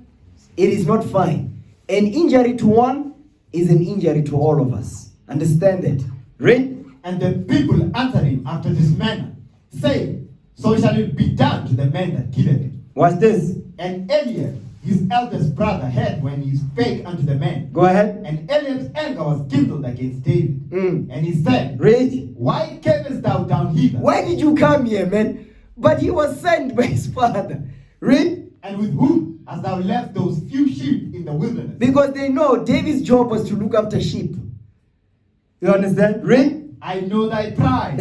It is not fine. An injury to one is an injury to all of us. Understand that? Read. And the people answering after this manner, say, so shall it be done to the man that killed him. What's this? And Eliab his eldest brother, heard when he spake unto the men. Go ahead. And Eliab's anger was kindled against David. And he said, Read. Why camest thou down hither? Why did you come here, man? But he was sent by his father. Read. And with whom hast thou left those few sheep in the wilderness? Because they know David's job was to look after sheep. You understand? Read. I know thy pride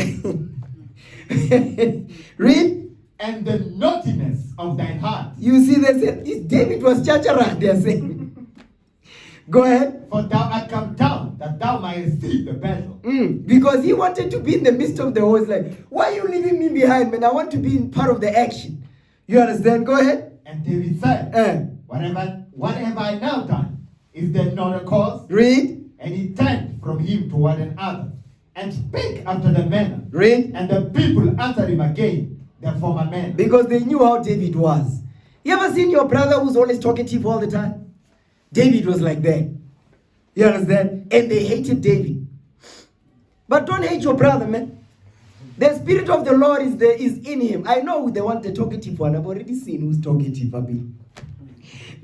Read. and the naughtiness of thine heart. You see, they said David was chachara, they are saying. Go ahead. For thou art come down, that thou mightest see the battle. Because he wanted to be in the midst of the war. It's like, why are you leaving me behind, man? I want to be in part of the action. You understand? Go ahead. And David said, what have I now done? Is there not a cause? Read. And he turned from him toward another, and spake after the manner. Read. And the people answered him again, the former manner. Because they knew how David was. You ever seen your brother who's always talkative all the time? David was like that. You understand? And they hated David. But don't hate your brother, man. The Spirit of the Lord is in him. I know the one, the talkative one. I've already seen who's talkative.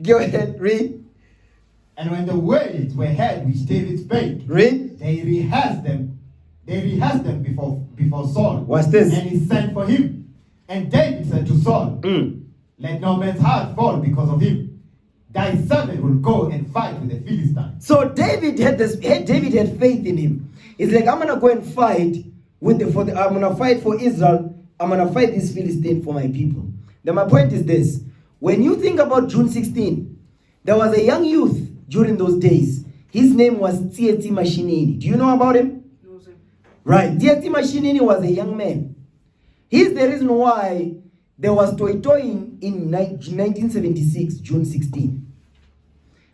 Go ahead, read. And when the words were heard which David spake, read. They rehearsed them before Saul. What's this? And he sent for him. And David said to Saul, let no man's heart fall because of him. Thy servant will go and fight with the Philistines. So David had faith in him. He's like, I'm gonna go and fight I'm gonna fight for Israel. I'm gonna fight this Philistine for my people. Then my point is this: when you think about June 16, there was a young youth during those days. His name was Tsietsi Mashinini. Do you know about him? No, sir. Right. Tsietsi Mashinini was a young man. He's the reason why there was toy-toying in 1976, June 16.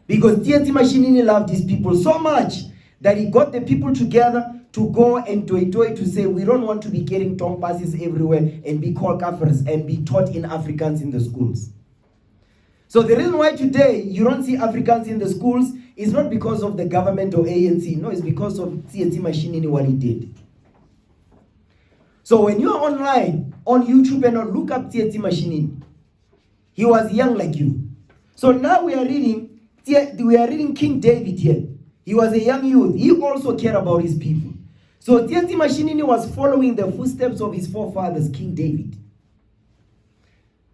Because Tsietsi Mashinini loved his people so much that he got the people together to go and toy-toy to say, we don't want to be carrying tongue passes everywhere and be called kafirs and be taught in Afrikaans in the schools. So the reason why today you don't see Afrikaans in the schools is not because of the government or ANC. No, it's because of Tsietsi Mashinini, what he did. So when you are online, on YouTube and look up Tsietsi Mashinini, he was young like you. So now we are reading King David here. He was a young youth. He also cared about his people. So Tsietsi Mashinini was following the footsteps of his forefathers, King David.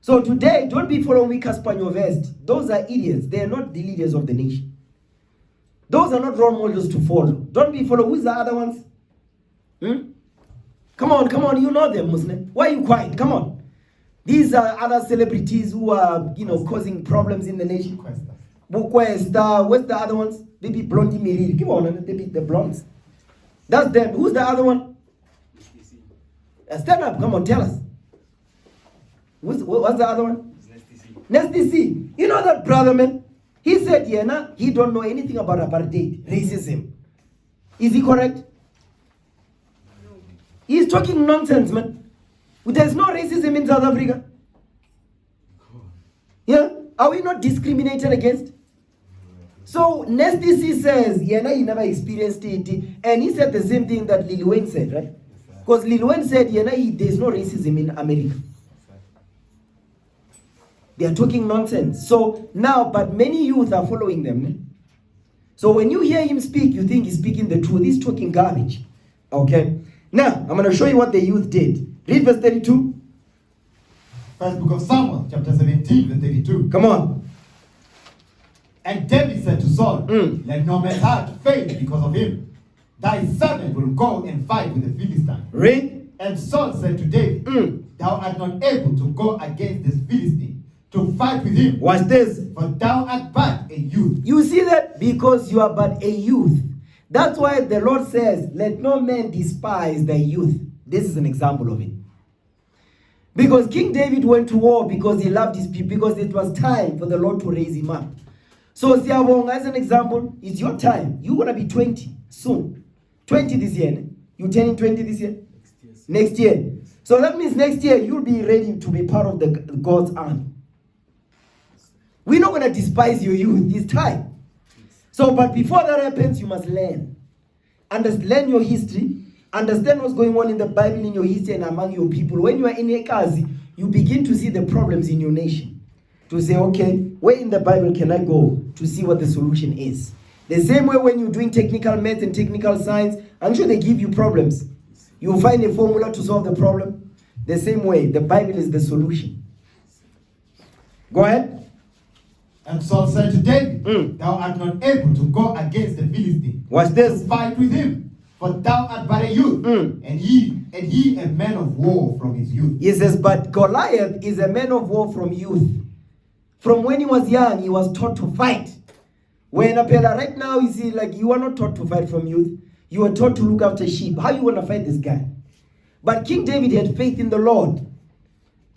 So today, don't be following Caspanyo Vest. Those are idiots. They are not the leaders of the nation. Those are not role models to follow. Don't be following. Who's the other ones? Come on, you know them, Muslim. Why are you quiet? Come on. These are other celebrities who are, causing problems in the nation. Bukwesta, what's the other ones? Maybe Blondie Miriri. Come on, maybe the blondes. That's them. Who's the other one? Stand up, come on, tell us. What's the other one? Nesty C. You know that brother, man? He said, he don't know anything about apartheid, racism. Is he correct? No. He's talking nonsense, man. There's no racism in South Africa. Yeah? Are we not discriminated against? So, Nesty C says, he never experienced it. And he said the same thing that Lil Wayne said, right? Because Lil Wayne said, there's no racism in America. They are talking nonsense. So now, but many youth are following them. So when you hear him speak, you think he's speaking the truth. He's talking garbage. Okay? Now, I'm going to show you what the youth did. Read verse 32. First book of Samuel, chapter 17, verse 32. Come on. And David said to Saul, let no man's heart fail because of him. Thy servant will go and fight with the Philistines. Read. And Saul said to David, thou art not able to go against this Philistine, to fight with him. Watch this. For thou art but a youth. You see that? Because you are but a youth. That's why the Lord says, let no man despise thy youth. This is an example of it. Because King David went to war because he loved his people, because it was time for the Lord to raise him up. So Siabong, as an example, it's your time. You're going to be 20 soon. 20 this year. You turning 20 this year? Next year. So that means next year you'll be ready to be part of the God's army. We're not going to despise your youth this time. So, but before that happens, you must learn. Learn your history. Understand what's going on in the Bible, in your history and among your people. When you are in Ekazi, you begin to see the problems in your nation. to say, okay, where in the Bible can I go to see what the solution is? The same way when you're doing technical math and technical science, I'm sure they give you problems. You find a formula to solve the problem. The same way, the Bible is the solution. Go ahead. And Saul said to David, Thou art not able to go against the Philistine. What's this? To fight with him, for thou art but a youth, and he a man of war from his youth. He says, but Goliath is a man of war from youth. From when he was young, he was taught to fight. When Apela right now, you see, like you are not taught to fight from youth. You are taught to look after sheep. How you want to fight this guy? But King David had faith in the Lord.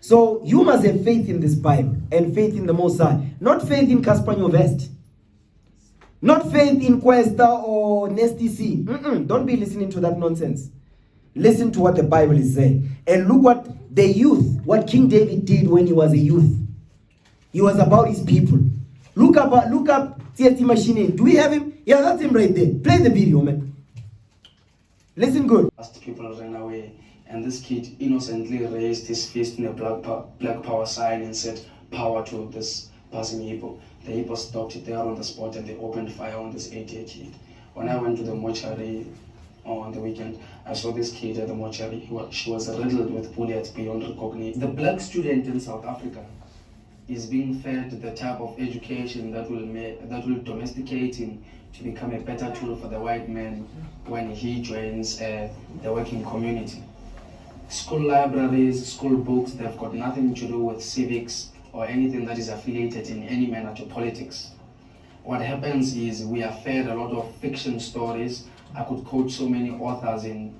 So you must have faith in this Bible and faith in the Most High. Not faith in Caspanyo Vest. Not faith in Questa or Nesty C. Don't be listening to that nonsense. Listen to what the Bible is saying. And look what the youth, what King David did when he was a youth. He was about his people. Look up TST Machine. Do we have him? Yeah, that's him right there. Play the video, man. Listen good. People ran away, and this kid innocently raised his fist in a black power sign and said, "Power to this passing hippo." The hippo stopped it there on the spot, and they opened fire on this 8-year kid. When I went to the mortuary on the weekend, I saw this kid at the mortuary. She was riddled with bullets beyond recognition. The black student in South Africa is being fed the type of education that will domesticate him to become a better tool for the white man when he joins the working community. School libraries, school books, they've got nothing to do with civics or anything that is affiliated in any manner to politics. What happens is we are fed a lot of fiction stories. I could quote so many authors and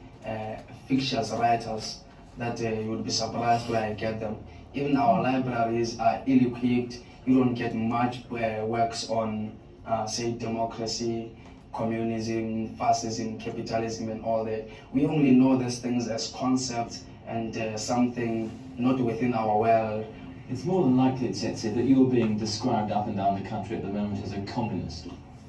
fictitious writers that you would be surprised where I get them. Even our libraries are ill-equipped. You don't get much works on, say, democracy, communism, fascism, capitalism, and all that. We only know these things as concepts and something not within our world. It's more than likely, Tsetse, that you're being described up and down the country at the moment as a communist.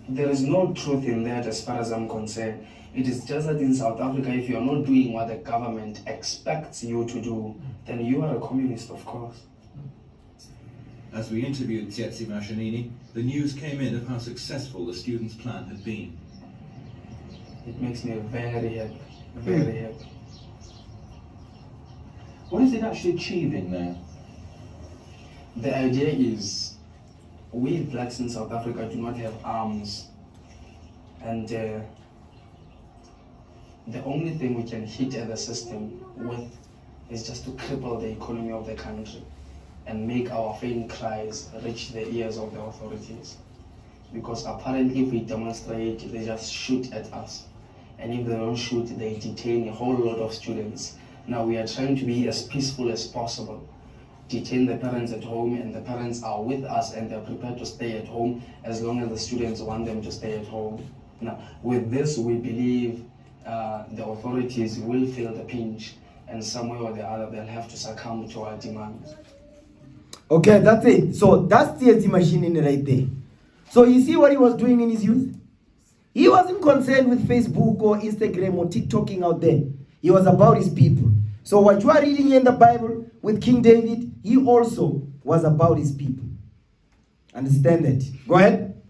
There is no truth in that as far as I'm concerned. It is just that in South Africa, if you're not doing what the government expects you to do, then you are a communist, of course. As we interviewed Tsietsi Mashinini, the news came in of how successful the students' plan had been. It makes me very happy, very happy. What is it actually achieving there? The idea is, we blacks in South Africa do not have arms, and the only thing we can hit at the system with is just to cripple the economy of the country and make our faint cries reach the ears of the authorities. Because apparently if we demonstrate, they just shoot at us. And if they don't shoot, they detain a whole lot of students. Now we are trying to be as peaceful as possible. Detain the parents at home, and the parents are with us and they're prepared to stay at home as long as the students want them to stay at home. Now with this, we believe the authorities will feel the pinch, and some way or the other they'll have to succumb to our demands. Okay, that's it. So that's the machine in right there. So you see what he was doing in his youth? He wasn't concerned with Facebook or Instagram or TikToking out there. He was about his people. So what you are reading in the Bible with King David, he also was about his people. Understand that? Go ahead.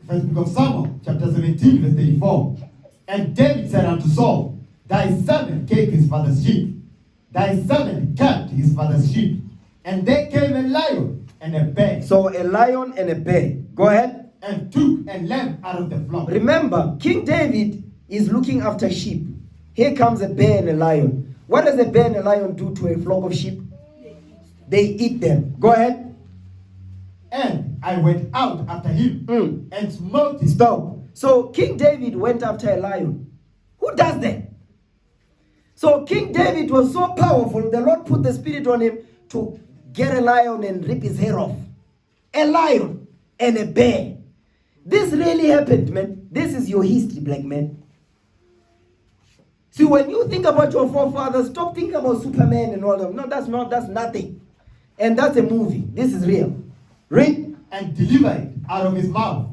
First book of Samuel, chapter 17, verse 34. And David said unto Saul, Thy servant kept his father's sheep. Thy servant kept his father's sheep. And there came a lion and a bear. So a lion and a bear. Go ahead. And took a lamb out of the flock. Remember, King David is looking after sheep. Here comes a bear and a lion. What does a bear and a lion do to a flock of sheep? They eat them. Go ahead. And I went out after him and smote him. Stop. So King David went after a lion. Who does that? So King David was so powerful, the Lord put the spirit on him to get a lion and rip his hair off. A lion and a bear. This really happened, man. This is your history, black man. See, when you think about your forefathers, stop thinking about Superman and all that. No, that's nothing. And that's a movie. This is real. Read. And delivered it out of his mouth.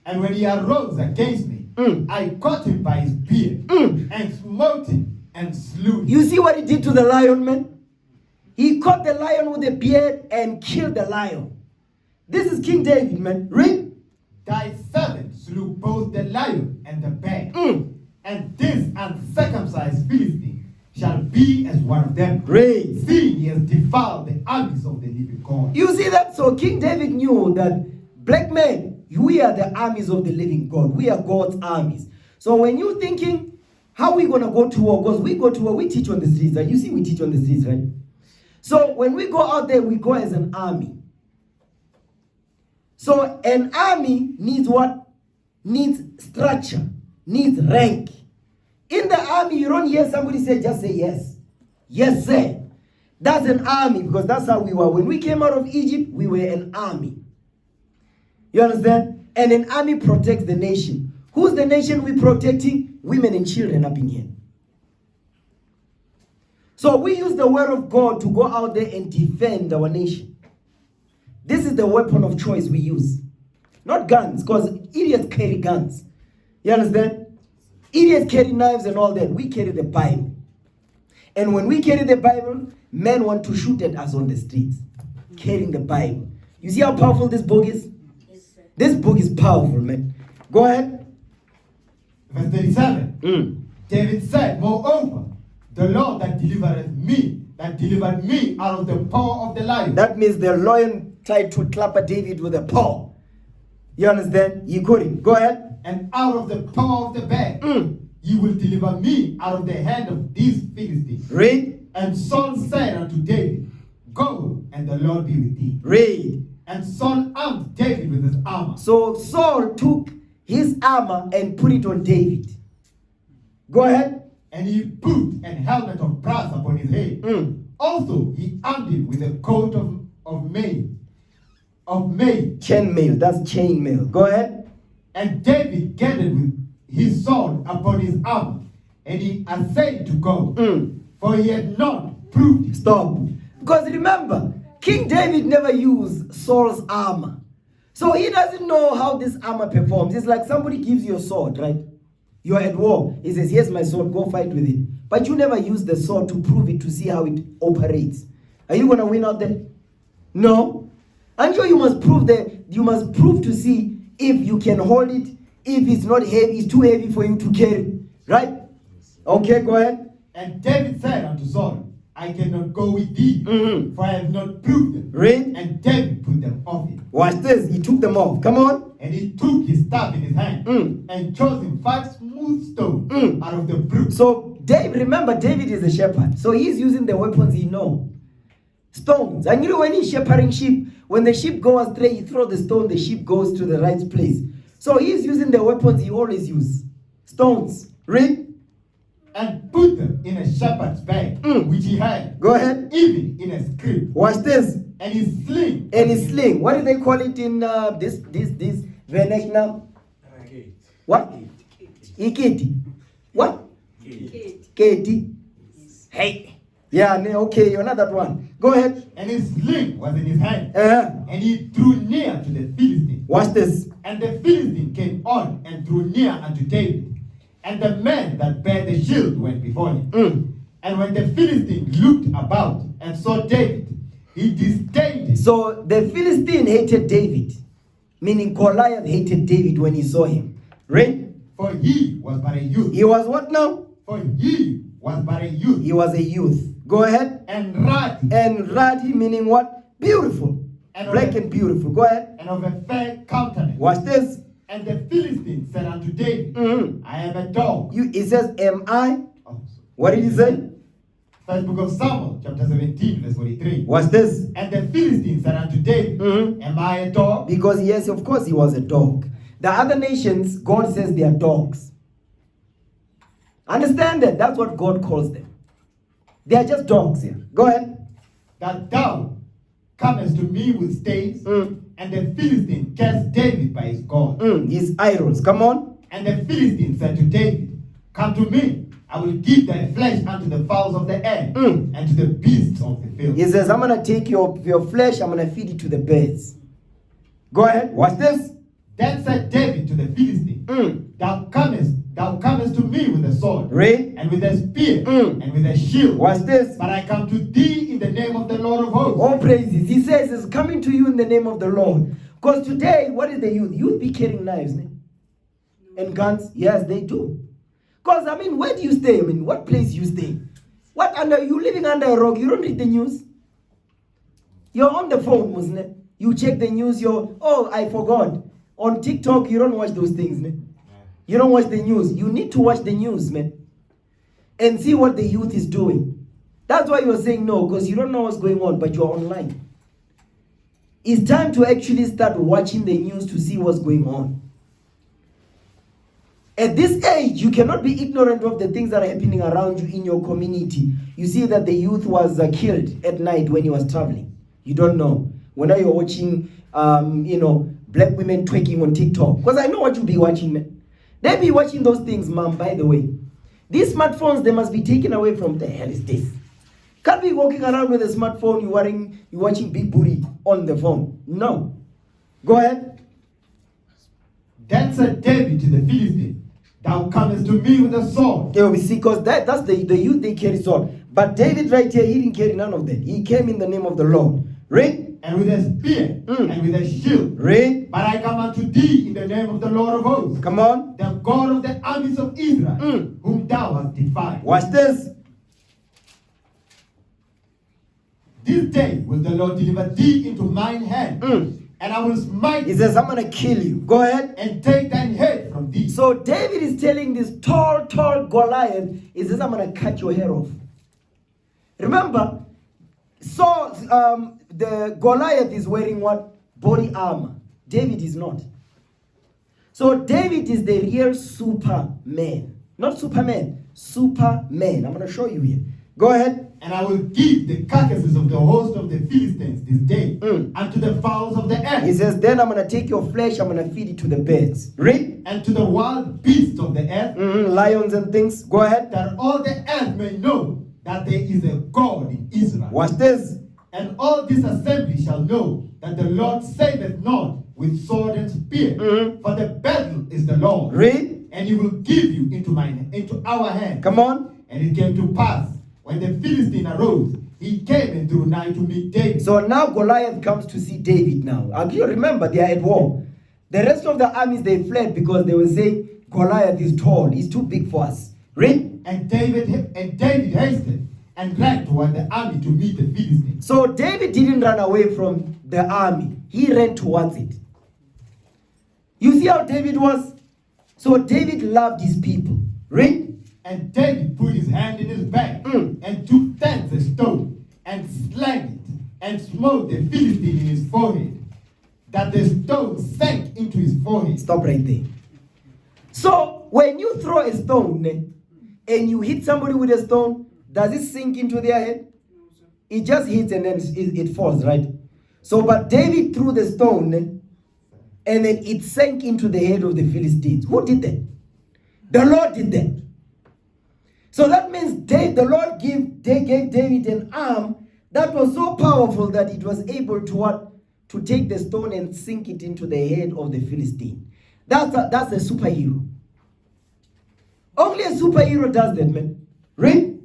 And when he arose against me, I caught him by his beard and smote him and slew him. You see what he did to the lion, man? He caught the lion with a beard and killed the lion. This is King David, man. Read. Thy servant slew both the lion and the bear. And this uncircumcised Philistine shall be as one of them. Read. Seeing he has defiled the armies of the living God. You see that? So King David knew that black men, we are the armies of the living God. We are God's armies. So when you're thinking, how are we going to go to war? Because we go to war, we teach on the streets. Right? You see, we teach on the streets, right? So when we go out there, we go as an army. So an army needs what? Needs structure, needs rank. In the army, you don't hear somebody say, just say yes. Yes, sir. That's an army, because that's how we were. When we came out of Egypt, we were an army. You understand? And an army protects the nation. Who's the nation we're protecting? Women and children up in here. So we use the word of God to go out there and defend our nation. This is the weapon of choice we use. Not guns, because idiots carry guns. You understand? Idiots carry knives and all that. We carry the Bible. And when we carry the Bible, men want to shoot at us on the streets. Carrying the Bible. You see how powerful this book is? This book is powerful, man. Go ahead. Verse 37. David said, moreover, the Lord that delivered me out of the paw of the lion. That means the lion tried to clap at David with a paw. You understand? You couldn't. Go ahead. And out of the paw of the bear, you will deliver me out of the hand of these Philistines. Read. And Saul said unto David, go, and the Lord be with thee. Read. And Saul armed David with his armor. So Saul took his armor and put it on David. Go ahead. And he put an helmet of brass upon his head. Also, he armed him with a coat of mail. Chain mail. That's chain mail. Go ahead. And David gathered with his sword upon his armor, and he essayed to go, for he had not proved it. Stop. Because remember, King David never used Saul's armor. So he doesn't know how this armor performs. It's like somebody gives you a sword, right? You're at war. He says, here's my sword, go fight with it. But you never use the sword to prove it, to see how it operates. Are you going to win out there? No. And sure you must prove to see if you can hold it, if it's not heavy, it's too heavy for you to carry. Right? Okay, go ahead. And David said unto Saul, I cannot go with thee, for I have not proved them. Read. And David put them off him. Watch this. He took them off. Come on. And he took his staff in his hand, and chose him 5 smooth stones out of the brook. So remember, David is a shepherd. So he's using the weapons he knows. Stones. And you know when he's shepherding sheep, when the sheep go astray, he throws the stone, the sheep goes to the right place. So he's using the weapons he always uses. Stones. Read. And put them in a shepherd's bag, which he had. Go ahead. Even in a scrip. Watch this. And his sling. And his sling. What do they call it in this vernacular? What? Ikiti. What? Keti. Hey. Yeah, okay, you're not that one. Go ahead. And his sling was in his hand. And he drew near to the Philistine. Watch this. And the Philistine came on and drew near unto David. And the men that bare the shield went before him. And when the Philistine looked about and saw David, he disdained him. So the Philistine hated David. Meaning Goliath hated David when he saw him. Right? For he was but a youth. He was what now? For he was but a youth. He was a youth. Go ahead. And ruddy. And ruddy meaning what? Beautiful. And black and beautiful. Go ahead. And of a fair countenance. Watch this. And the Philistine said unto David, I am a dog. It says, am I? What did he say? First book of Samuel, chapter 17, verse 43. What's this? And the Philistine said unto David, am I a dog? Because yes, of course he was a dog. The other nations, God says they are dogs. Understand that? That's what God calls them. They are just dogs here. Go ahead. That thou comest to me with staves, and the Philistine cast David by his God. His idols. Come on. And the Philistine said to David, come to me. I will give thy flesh unto the fowls of the air, and to the beasts of the field. He says, I'm going to take your flesh, I'm going to feed it to the birds. Go ahead. Watch this. Then said David to the Philistine, thou comest thou comest to me with a sword, Read. and with a spear, Mm. and with a shield. Watch this. But I come to thee in the name of the Lord of hosts. All praises. He says it's coming to you in the name of the Lord. Because today, what is the youth? Youth be carrying knives, ne? And guns. Yes, they do. Because, I mean, where do you stay? I mean, what place you stay? What under you living under a rock? You don't read the news. You're on the phone, Muslim. You check the news. I forgot. On TikTok, you don't watch those things, man. You don't watch the news. You need to watch the news, man, and see what the youth is doing. That's why you're saying no, because you don't know what's going on, but you're online. It's time to actually start watching the news to see what's going on. At this age, you cannot be ignorant of the things that are happening around you in your community. You see that the youth was killed at night when he was traveling. You don't know. When you're watching, black women twerking on TikTok. Because I know what you'll be watching, man. They be watching those things, mom, by the way. These smartphones, they must be taken away from the hell is this. Can't be walking around with a smartphone, you're watching big booty on the phone. No. Go ahead. Then said David to the Philistine, thou comest to me with a sword. Yeah, we see, because that's the youth, they carry sword. But David right here, he didn't carry none of that. He came in the name of the Lord. Read. And with a spear, and with a shield. Read. But I come unto thee in the name of the Lord of hosts. Come on. The God of the armies of Israel, whom thou hast defied. Watch this. This day will the Lord deliver thee into mine hand, and I will smite. He says, I'm going to kill you. Go ahead. And take thine head from thee. So David is telling this tall Goliath, he says, I'm going to cut your hair off. Remember, the Goliath is wearing what? Body armor. David is not. So David is the real Superman. Not Superman, Superman. I'm going to show you here. Go ahead. And I will give the carcasses of the host of the Philistines this day unto the fowls of the air. He says, then I'm going to take your flesh, I'm going to feed it to the birds. Read. And to the wild beasts of the earth. Lions and things. Go ahead. That all the earth may know that there is a God in Israel. Watch this. And all this assembly shall know that the Lord saveth not with sword and spear, for the battle is the Lord. Read. And he will give you into our hand. Come on. And it came to pass, when the Philistine arose, he came and drew nigh to meet David. So now Goliath comes to see David now. You remember, they are at war. The rest of the armies, they fled because they were saying, Goliath is tall, he's too big for us. Read. And David hasted and ran toward the army to meet the Philistines. So David didn't run away from the army. He ran towards it. You see how David was? So David loved his people. Read. And David put his hand in his bag and took thence a stone and slang it and smote the Philistine in his forehead, that the stone sank into his forehead. Stop right there. So when you throw a stone and you hit somebody with a stone, does it sink into their head? It just hits and then it falls, right? So, but David threw the stone and then it sank into the head of the Philistines. Who did that? The Lord did that. So that means the Lord gave David an arm that was so powerful that it was able to what? To take the stone and sink it into the head of the Philistine. That's a superhero. Only a superhero does that, man. Read.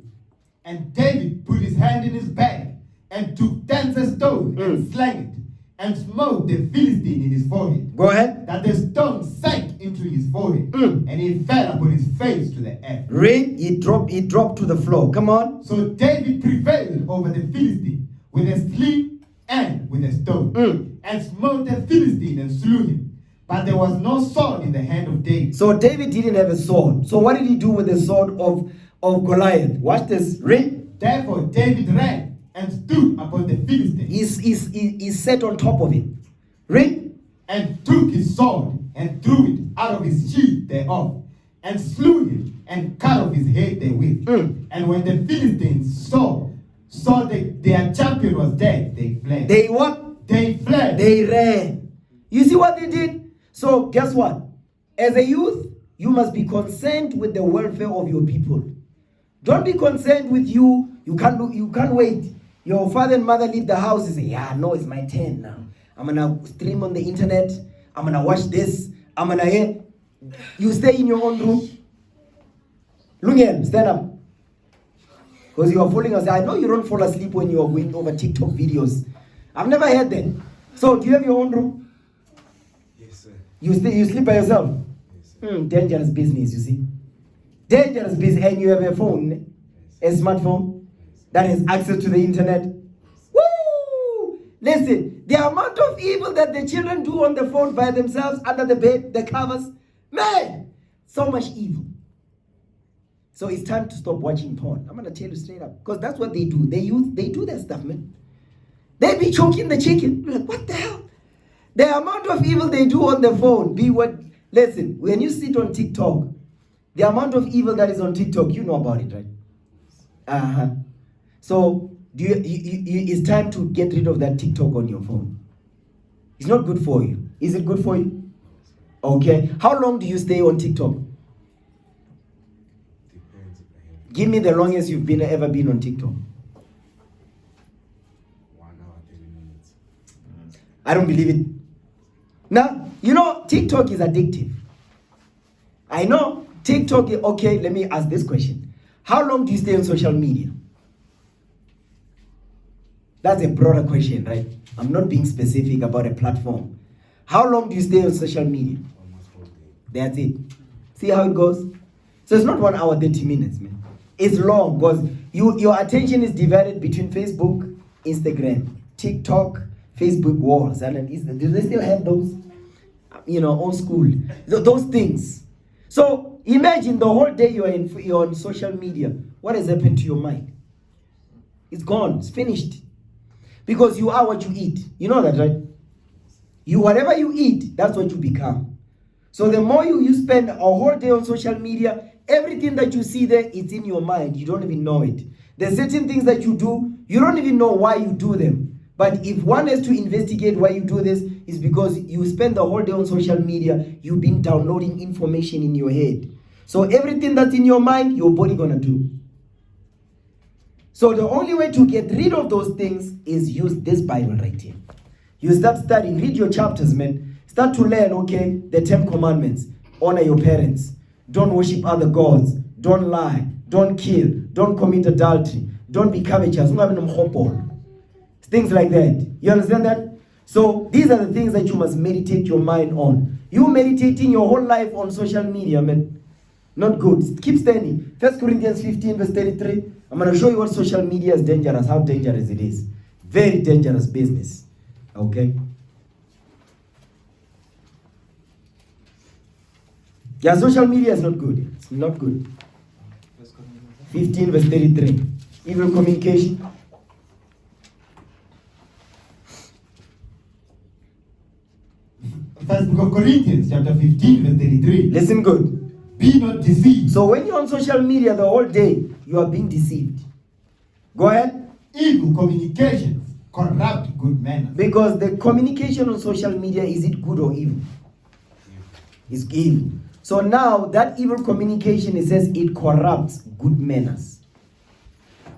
And David put his hand in his bag and took thence a stone and slang it and smote the Philistine in his forehead. Go ahead. That the stone sank into his forehead and he fell upon his face to the earth. Read. He dropped to the floor. Come on. So David prevailed over the Philistine with a sling and with a stone and smote the Philistine and slew him. But there was no sword in the hand of David. So David didn't have a sword. So what did he do with the sword of Goliath? Watch this. Read. Therefore David ran and stood upon the Philistine. He sat on top of it. Read. And took his sword and threw it out of his sheath thereof, and slew him and cut off his head therewith. And when the Philistines saw that their champion was dead, they fled. They what? They fled. They ran. You see what they did? So guess what? As a youth, you must be concerned with the welfare of your people. Don't be concerned with you. You can't wait. Your father and mother leave the house and say, yeah, no, it's my turn now. I'm going to stream on the internet. I'm going to watch this. I'm going to hear. You stay in your own room. Lungen, stand up. Because you are falling asleep. I know you don't fall asleep when you are going over TikTok videos. I've never heard that. So, do you have your own room? Yes, sir. You sleep by yourself? Yes, sir. Dangerous business, you see. Dangerous business. And you have a phone, a smartphone that has access to the internet. Woo! Listen, the amount of evil that the children do on the phone by themselves, under the bed, the covers, man, so much evil. So it's time to stop watching porn. I'm gonna tell you straight up, because that's what they do. They do that stuff, man. They be choking the chicken. You're like, what the hell? The amount of evil they do on the phone. Listen, when you sit on TikTok, the amount of evil that is on TikTok, you know about it, right? So it's time to get rid of that TikTok on your phone. It's not good for you. Is it good for you? Okay. How long do you stay on TikTok? Give me the longest you've ever been on TikTok. 1 hour, 30 minutes. I don't believe it. Now, you know, TikTok is addictive. I know TikTok is okay. Let me ask this question. How long do you stay on social media? That's a broader question, right? I'm not being specific about a platform. How long do you stay on social media? Almost all day. That's it. See how it goes? So it's not 1 hour, 30 minutes, man. It's long because your attention is divided between Facebook, Instagram, TikTok, Facebook walls. And do they still have those? You know, old school. Those things. So imagine the whole day you're on social media. What has happened to your mind? It's gone. It's finished. Because you are what you eat. You know that, right? Whatever you eat, that's what you become. So the more you spend a whole day on social media, everything that you see there, it's in your mind. You don't even know it. There's certain things that you do, you don't even know why you do them. But if one has to investigate why you do this, it's because you spend the whole day on social media, you've been downloading information in your head. So everything that's in your mind, your body gonna do. So the only way to get rid of those things is use this Bible right here. You start studying, read your chapters, man. Start to learn, okay, the 10 commandments. Honor your parents. Don't worship other gods. Don't lie. Don't kill. Don't commit adultery. Don't be covetous. Things like that. You understand that? So these are the things that you must meditate your mind on. You meditating your whole life on social media, man. Not good. Keep standing. 1 Corinthians 15 verse 33. I'm going to show you what social media is dangerous, how dangerous it is. Very dangerous business. Okay? Yeah, social media is not good. It's not good. 15 verse 33. Evil communication. First book of Corinthians, chapter 15, verse 33. Listen good. Be not deceived. So when you're on social media the whole day, you are being deceived. Go ahead. Evil communications corrupt good manners. Because the communication on social media, is it good or evil? It's evil. So now that evil communication, it says it corrupts good manners.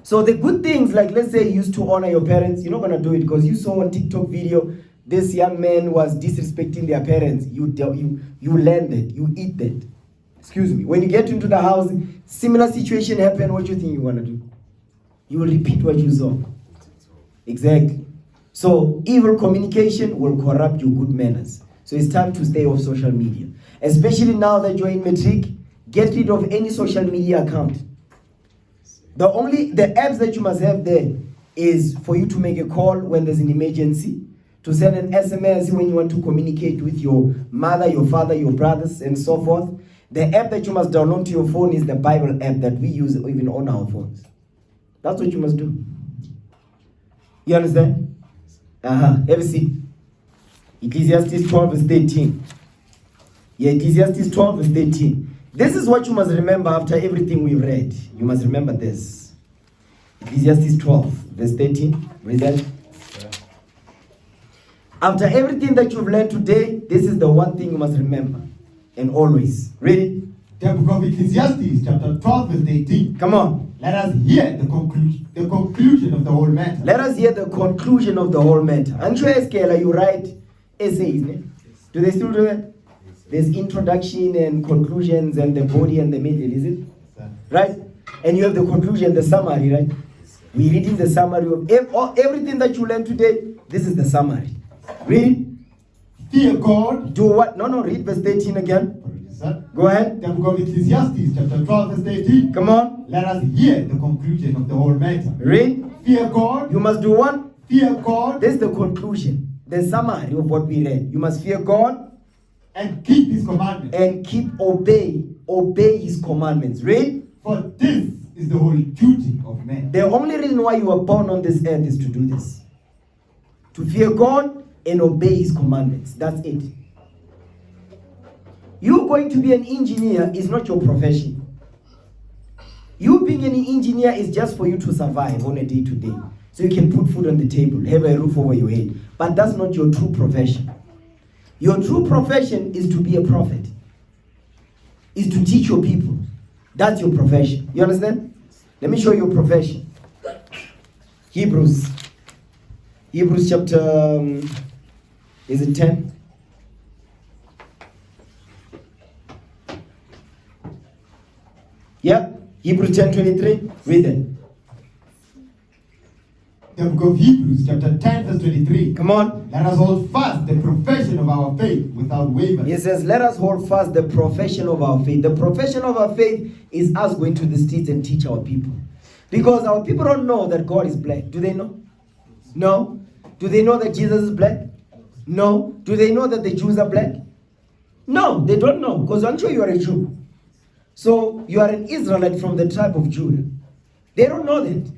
So the good things, like let's say you used to honor your parents, you're not going to do it because you saw on TikTok video, this young man was disrespecting their parents. You learn that, you eat that. Excuse me. When you get into the house, similar situation happen, what do you think you want to do? You will repeat what you saw. Exactly. So evil communication will corrupt your good manners. So it's time to stay off social media. Especially now that you're in matric, get rid of any social media account. The apps that you must have there is for you to make a call when there's an emergency, to send an SMS when you want to communicate with your mother, your father, your brothers, and so forth. The app that you must download to your phone is the Bible app that we use even on our phones. That's what you must do. You understand? Have a seat. Ecclesiastes 12 verse 13. Yeah, Ecclesiastes 12 verse 13. This is what you must remember after everything we've read. You must remember this. Ecclesiastes 12 verse 13. Read that. After everything that you've learned today, this is the one thing you must remember. And always. Read it. The book of Ecclesiastes, chapter 12, verse 18. Come on. Let us hear the conclusion of the whole matter. Let us hear the conclusion of the whole matter. I'm sure, Eskela, you write essays, ne? Do they still do that? There's introduction and conclusions and the body and the middle, is it? Right? And you have the conclusion, the summary, right? We're reading the summary of everything that you learned today. This is the summary. Read. Fear God. Do what? No, read verse 13 again. Go ahead. The book of Ecclesiastes, chapter 12, verse 18. Come on. Let us hear the conclusion of the whole matter. Read. Fear God. You must do what? Fear God. This is the conclusion, the summary of what we read. You must fear God. And keep His commandments. And obey His commandments. Read. For this is the whole duty of man. The only reason why you were born on this earth is to do this. To fear God and obey His commandments. That's it. You going to be an engineer is not your profession. You being an engineer is just for you to survive on a day-to-day. So you can put food on the table, have a roof over your head. But that's not your true profession. Your true profession is to be a prophet. Is to teach your people. That's your profession. You understand? Let me show you your profession. Hebrews chapter, is it 10? Yeah, Hebrews 10:23. Read it. The book of Hebrews, chapter 10, verse 23. Come on. Let us hold fast the profession of our faith without wavering. It says, let us hold fast the profession of our faith. The profession of our faith is us going to the streets and teach our people. Because our people don't know that God is black. Do they know? No. Do they know that Jesus is black? No. Do they know that the Jews are black? No, they don't know. Because I'm sure you are a Jew. So you are an Israelite from the tribe of Judah. They don't know that.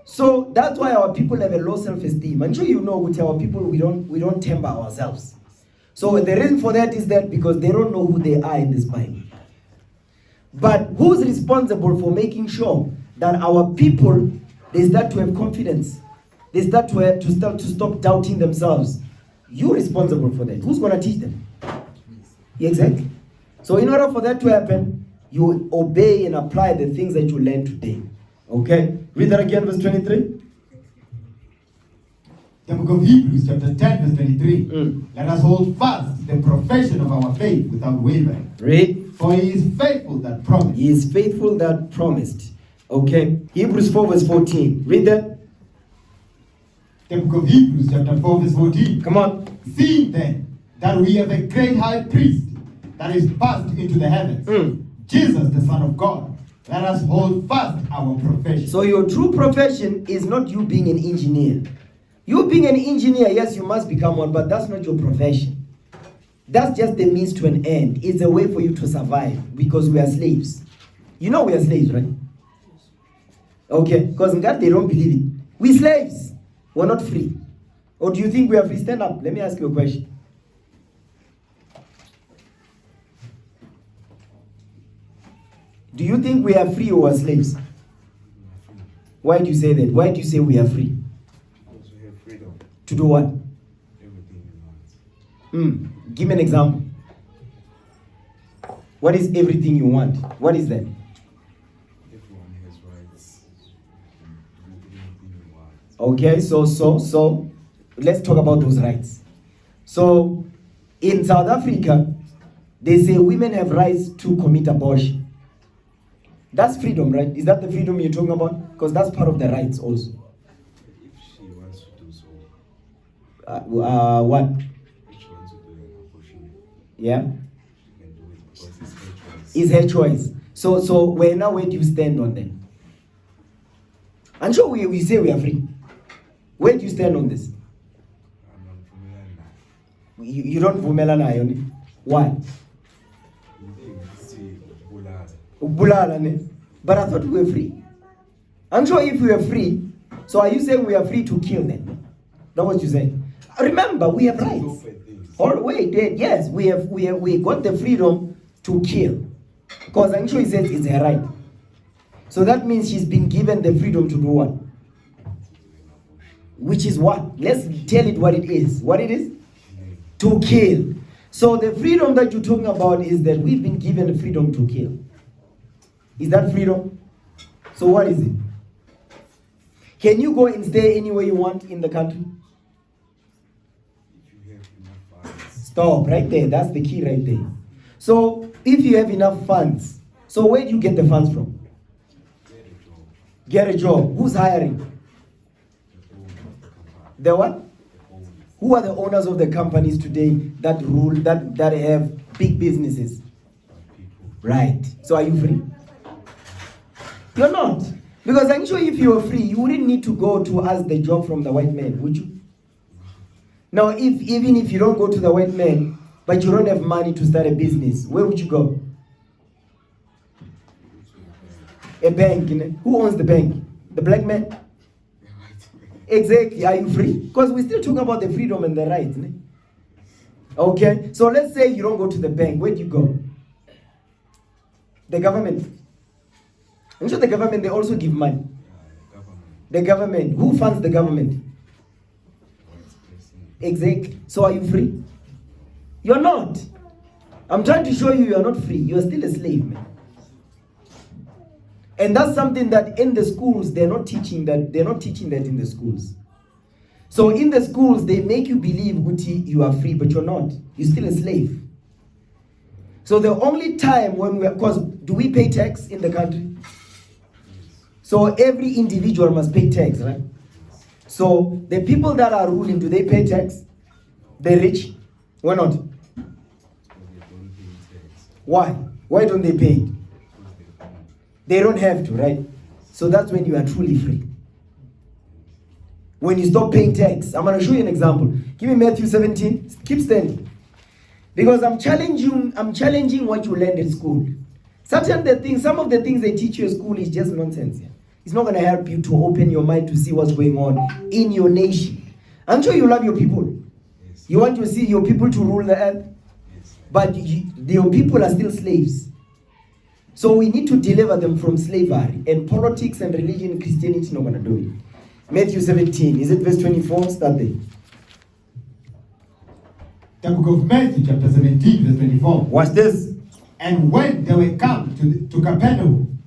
So that's why our people have a low self-esteem. I'm sure you know with our people we don't temper ourselves. So the reason for that is that because they don't know who they are in this Bible. But who's responsible for making sure that our people, they start to have confidence? They start to stop doubting themselves. You're responsible for that. Who's going to teach them? Exactly. So in order for that to happen, you obey and apply the things that you learned today. Okay? Read that again, verse 23. The book of Hebrews, chapter 10, verse 23. Let us hold fast the profession of our faith without wavering. Read. For He is faithful that promised. He is faithful that promised. Okay? Hebrews 4, verse 14. Read that. The book of Hebrews, chapter 4, verse 14. Come on. Seeing then that we have a great high priest that is passed into the heavens, Jesus, the Son of God, let us hold fast our profession. So your true profession is not you being an engineer. You being an engineer, yes, you must become one, but that's not your profession. That's just the means to an end. It's a way for you to survive because we are slaves. You know we are slaves, right? Okay, because in God they don't believe it. We're slaves. We're not free. Or do you think we are free? Stand up. Let me ask you a question. Do you think we are free or are slaves? Why do you say that? Why do you say we are free? Because we have freedom. To do what? Everything we want. Give me an example. What is everything you want? What is that? Everyone has rights to do anything we want. Okay, so let's talk about those rights. So in South Africa, they say women have rights to commit abortion. That's freedom, right? Is that the freedom you're talking about? Because that's part of the rights also. If she wants to do so. What? If she wants to do an abortion. Yeah? She can do it because it's her choice. It's her choice. So where do you stand on that? I'm sure we say we are free. Where do you stand on this? I'm not familiar now. You don't vumela nayo ni? Why? But I thought we were free. I'm sure if we were free, so are you saying we are free to kill them? That's what you say. Remember, we have rights. Yes, we got the freedom to kill. Because I'm sure he says it's her right. So that means she's been given the freedom to do what? Which is what? Let's tell it what it is. What it is? To kill. So the freedom that you're talking about is that we've been given the freedom to kill. Is that freedom? So what is it? Can you go and stay anywhere you want in the country? If you have enough funds. Stop, right there. That's the key right there. So if you have enough funds, So where do you get the funds from? Get a job. Who's hiring? The what? Who are the owners of the companies today that rule, that have big businesses? Right. So are you free? You're not. Because I'm sure if you were free, you wouldn't need to go to ask the job from the white man, would you? Now, even if you don't go to the white man, but you don't have money to start a business, where would you go? A bank. Who owns the bank? The black man? Exactly. Are you free? Because we're still talking about the freedom and the rights. Okay? So let's say you don't go to the bank. Where do you go? The government. I'm sure the government, they also give money. The government. Who funds the government? Exactly. So are you free? You're not. I'm trying to show you you're not free. You're still a slave, man. And that's something that in the schools, they're not teaching that in the schools. So in the schools, they make you believe, Guti, you are free, but you're not. You're still a slave. So the only time when because do we pay tax in the country? So every individual must pay tax, right? So the people that are ruling, do they pay tax? The rich? Why not? Why? Why don't they pay it? They don't have to, right? So that's when you are truly free. When you stop paying tax. I'm going to show you an example. Give me Matthew 17. Keep standing. Because I'm challenging what you learned in school. Some of the things they teach you in school is just nonsense. It's not going to help you to open your mind to see what's going on in your nation. I'm sure you love your people. You want to see your people to rule the earth. But your people are still slaves. So we need to deliver them from slavery. And politics and religion and Christianity is not going to do it. Matthew 17. Is it verse 24? Start there. The book of Matthew, chapter 17, verse 24. Watch this. And when they were come to Capernaum,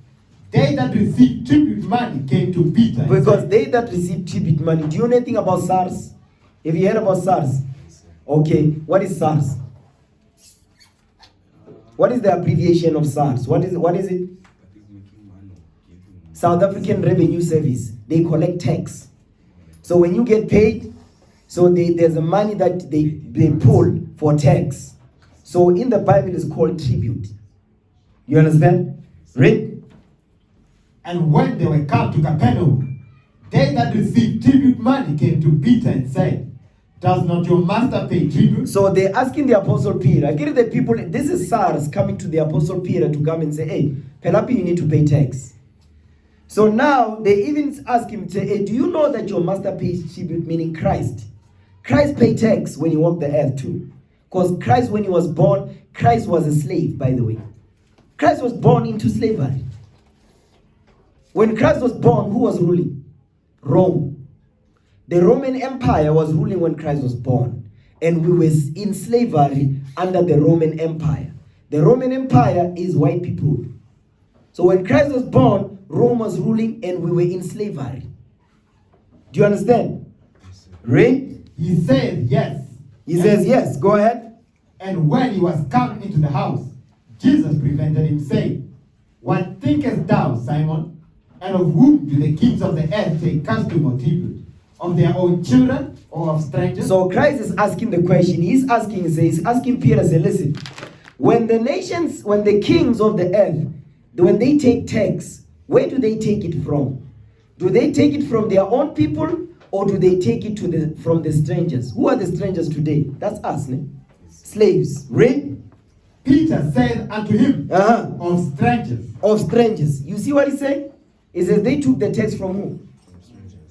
they that received tribute money came to Peter. Because they that received tribute money. Do you know anything about SARS? Have you heard about SARS? Okay. What is SARS? What is the abbreviation of SARS? What is it? South African Revenue Service. They collect tax. So when you get paid, so there's a money that they pull for tax. So in the Bible it's called tribute. You understand? Read. And when they were come to Capernaum, they that received tribute money came to Peter and said, does not your master pay tribute? So they're asking the Apostle Peter. I get the people, this is SARS coming to the Apostle Peter to come and say, hey, Pelapi, you need to pay tax. So now they even ask him, say, hey, do you know that your master pays tribute, meaning Christ? Christ paid tax when he walked the earth too. Because Christ, when he was born, Christ was a slave, by the way. Christ was born into slavery. When Christ was born, who was ruling? Rome. The Roman Empire was ruling when Christ was born. And we were in slavery under the Roman Empire. The Roman Empire is white people. So when Christ was born, Rome was ruling and we were in slavery. Do you understand? Read. He said yes. He says yes. Go ahead. And when he was come into the house, Jesus prevented him, saying, what thinkest thou, Simon? And of whom do the kings of the earth take custom or tribute? Of their own children or of strangers? So Christ is asking the question. He's asking Peter, say, listen, when the nations, when the kings of the earth, when they take tax, where do they take it from? Do they take it from their own people or do they take it from the strangers? Who are the strangers today? That's us, ne? Slaves. Read. Peter said unto him, of strangers. Of strangers. You see what he's saying? He says they took the tax from who?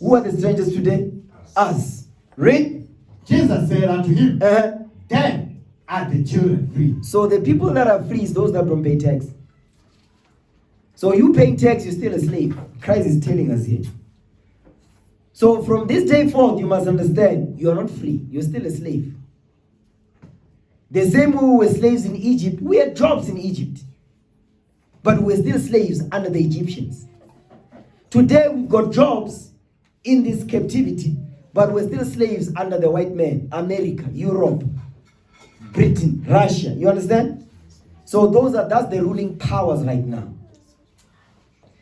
Who are the strangers today? Us. Read. Jesus said unto him, then are the children free. So the people that are free is those that don't pay tax. So you paying tax, you're still a slave. Christ is telling us here. So from this day forth, you must understand, you are not free. You're still a slave. The same way we were slaves in Egypt, we had jobs in Egypt. But we were still slaves under the Egyptians. Today we've got jobs in this captivity, but we're still slaves under the white man, America, Europe, Britain, Russia. You understand? So that's the ruling powers right now.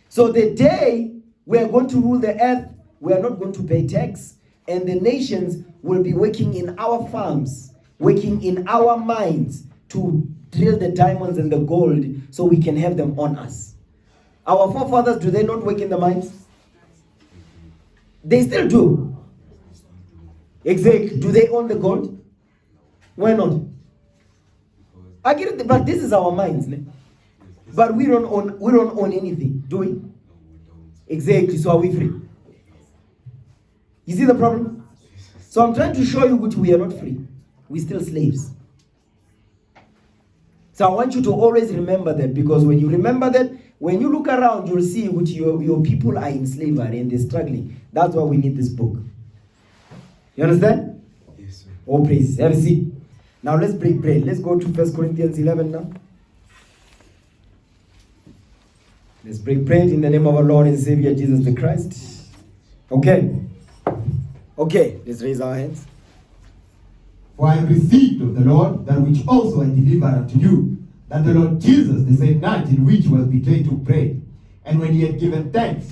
So the day we are going to rule the earth, we are not going to pay tax, and the nations will be working in our farms, working in our mines to drill the diamonds and the gold so we can have them on us. Our forefathers, do they not work in the mines? They still do. Exactly. Do they own the gold? Why not? I get it, but this is our mines. But we don't own anything, do we? Exactly. So are we free? You see the problem? So I'm trying to show you that we are not free. We're still slaves. So I want you to always remember that, because when you remember that, when you look around, you'll see that your people are in slavery and they're struggling. That's why we need this book. You understand? Yes, sir. Oh, praise. Have a seat. Now let's break bread. Let's go to 1 Corinthians 11 now. Let's break bread in the name of our Lord and Savior Jesus the Christ. Okay. Okay, let's raise our hands. For I have received of the Lord that which also I delivered unto you, that the Lord Jesus, the same night in which he was betrayed, took bread. And when he had given thanks,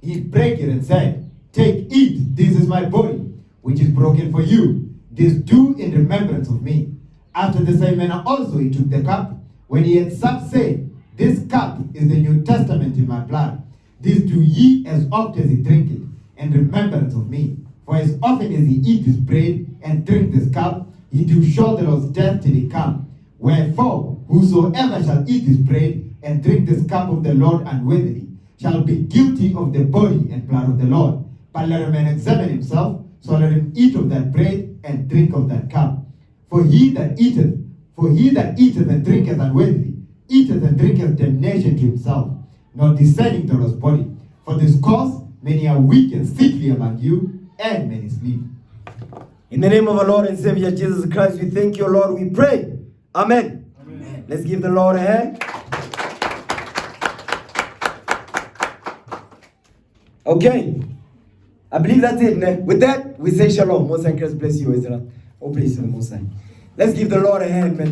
he brake it and said, Take, eat, this is my body, which is broken for you. This do in remembrance of me. After the same manner also he took the cup, when he had supped, saying, This cup is the New Testament in my blood. This do ye as oft as ye drink it, in remembrance of me. For as often as ye eat this bread and drink this cup, ye do show the Lord's death till he come. Wherefore, whosoever shall eat this bread and drink this cup of the Lord unworthily shall be guilty of the body and blood of the Lord. But let a man examine himself, so let him eat of that bread and drink of that cup. For he that eateth and drinketh unworthily, eateth and drinketh damnation to himself, not discerning the Lord's body. For this cause many are weak and sickly among you, and many sleep. In the name of our Lord and Savior Jesus Christ, we thank you, Lord. We pray. Amen. Amen. Let's give the Lord a hand. Okay. I believe that's it. With that, we say shalom. Most High Christ bless you, Israel. Oh, praise the Most High. Let's give the Lord a hand, man.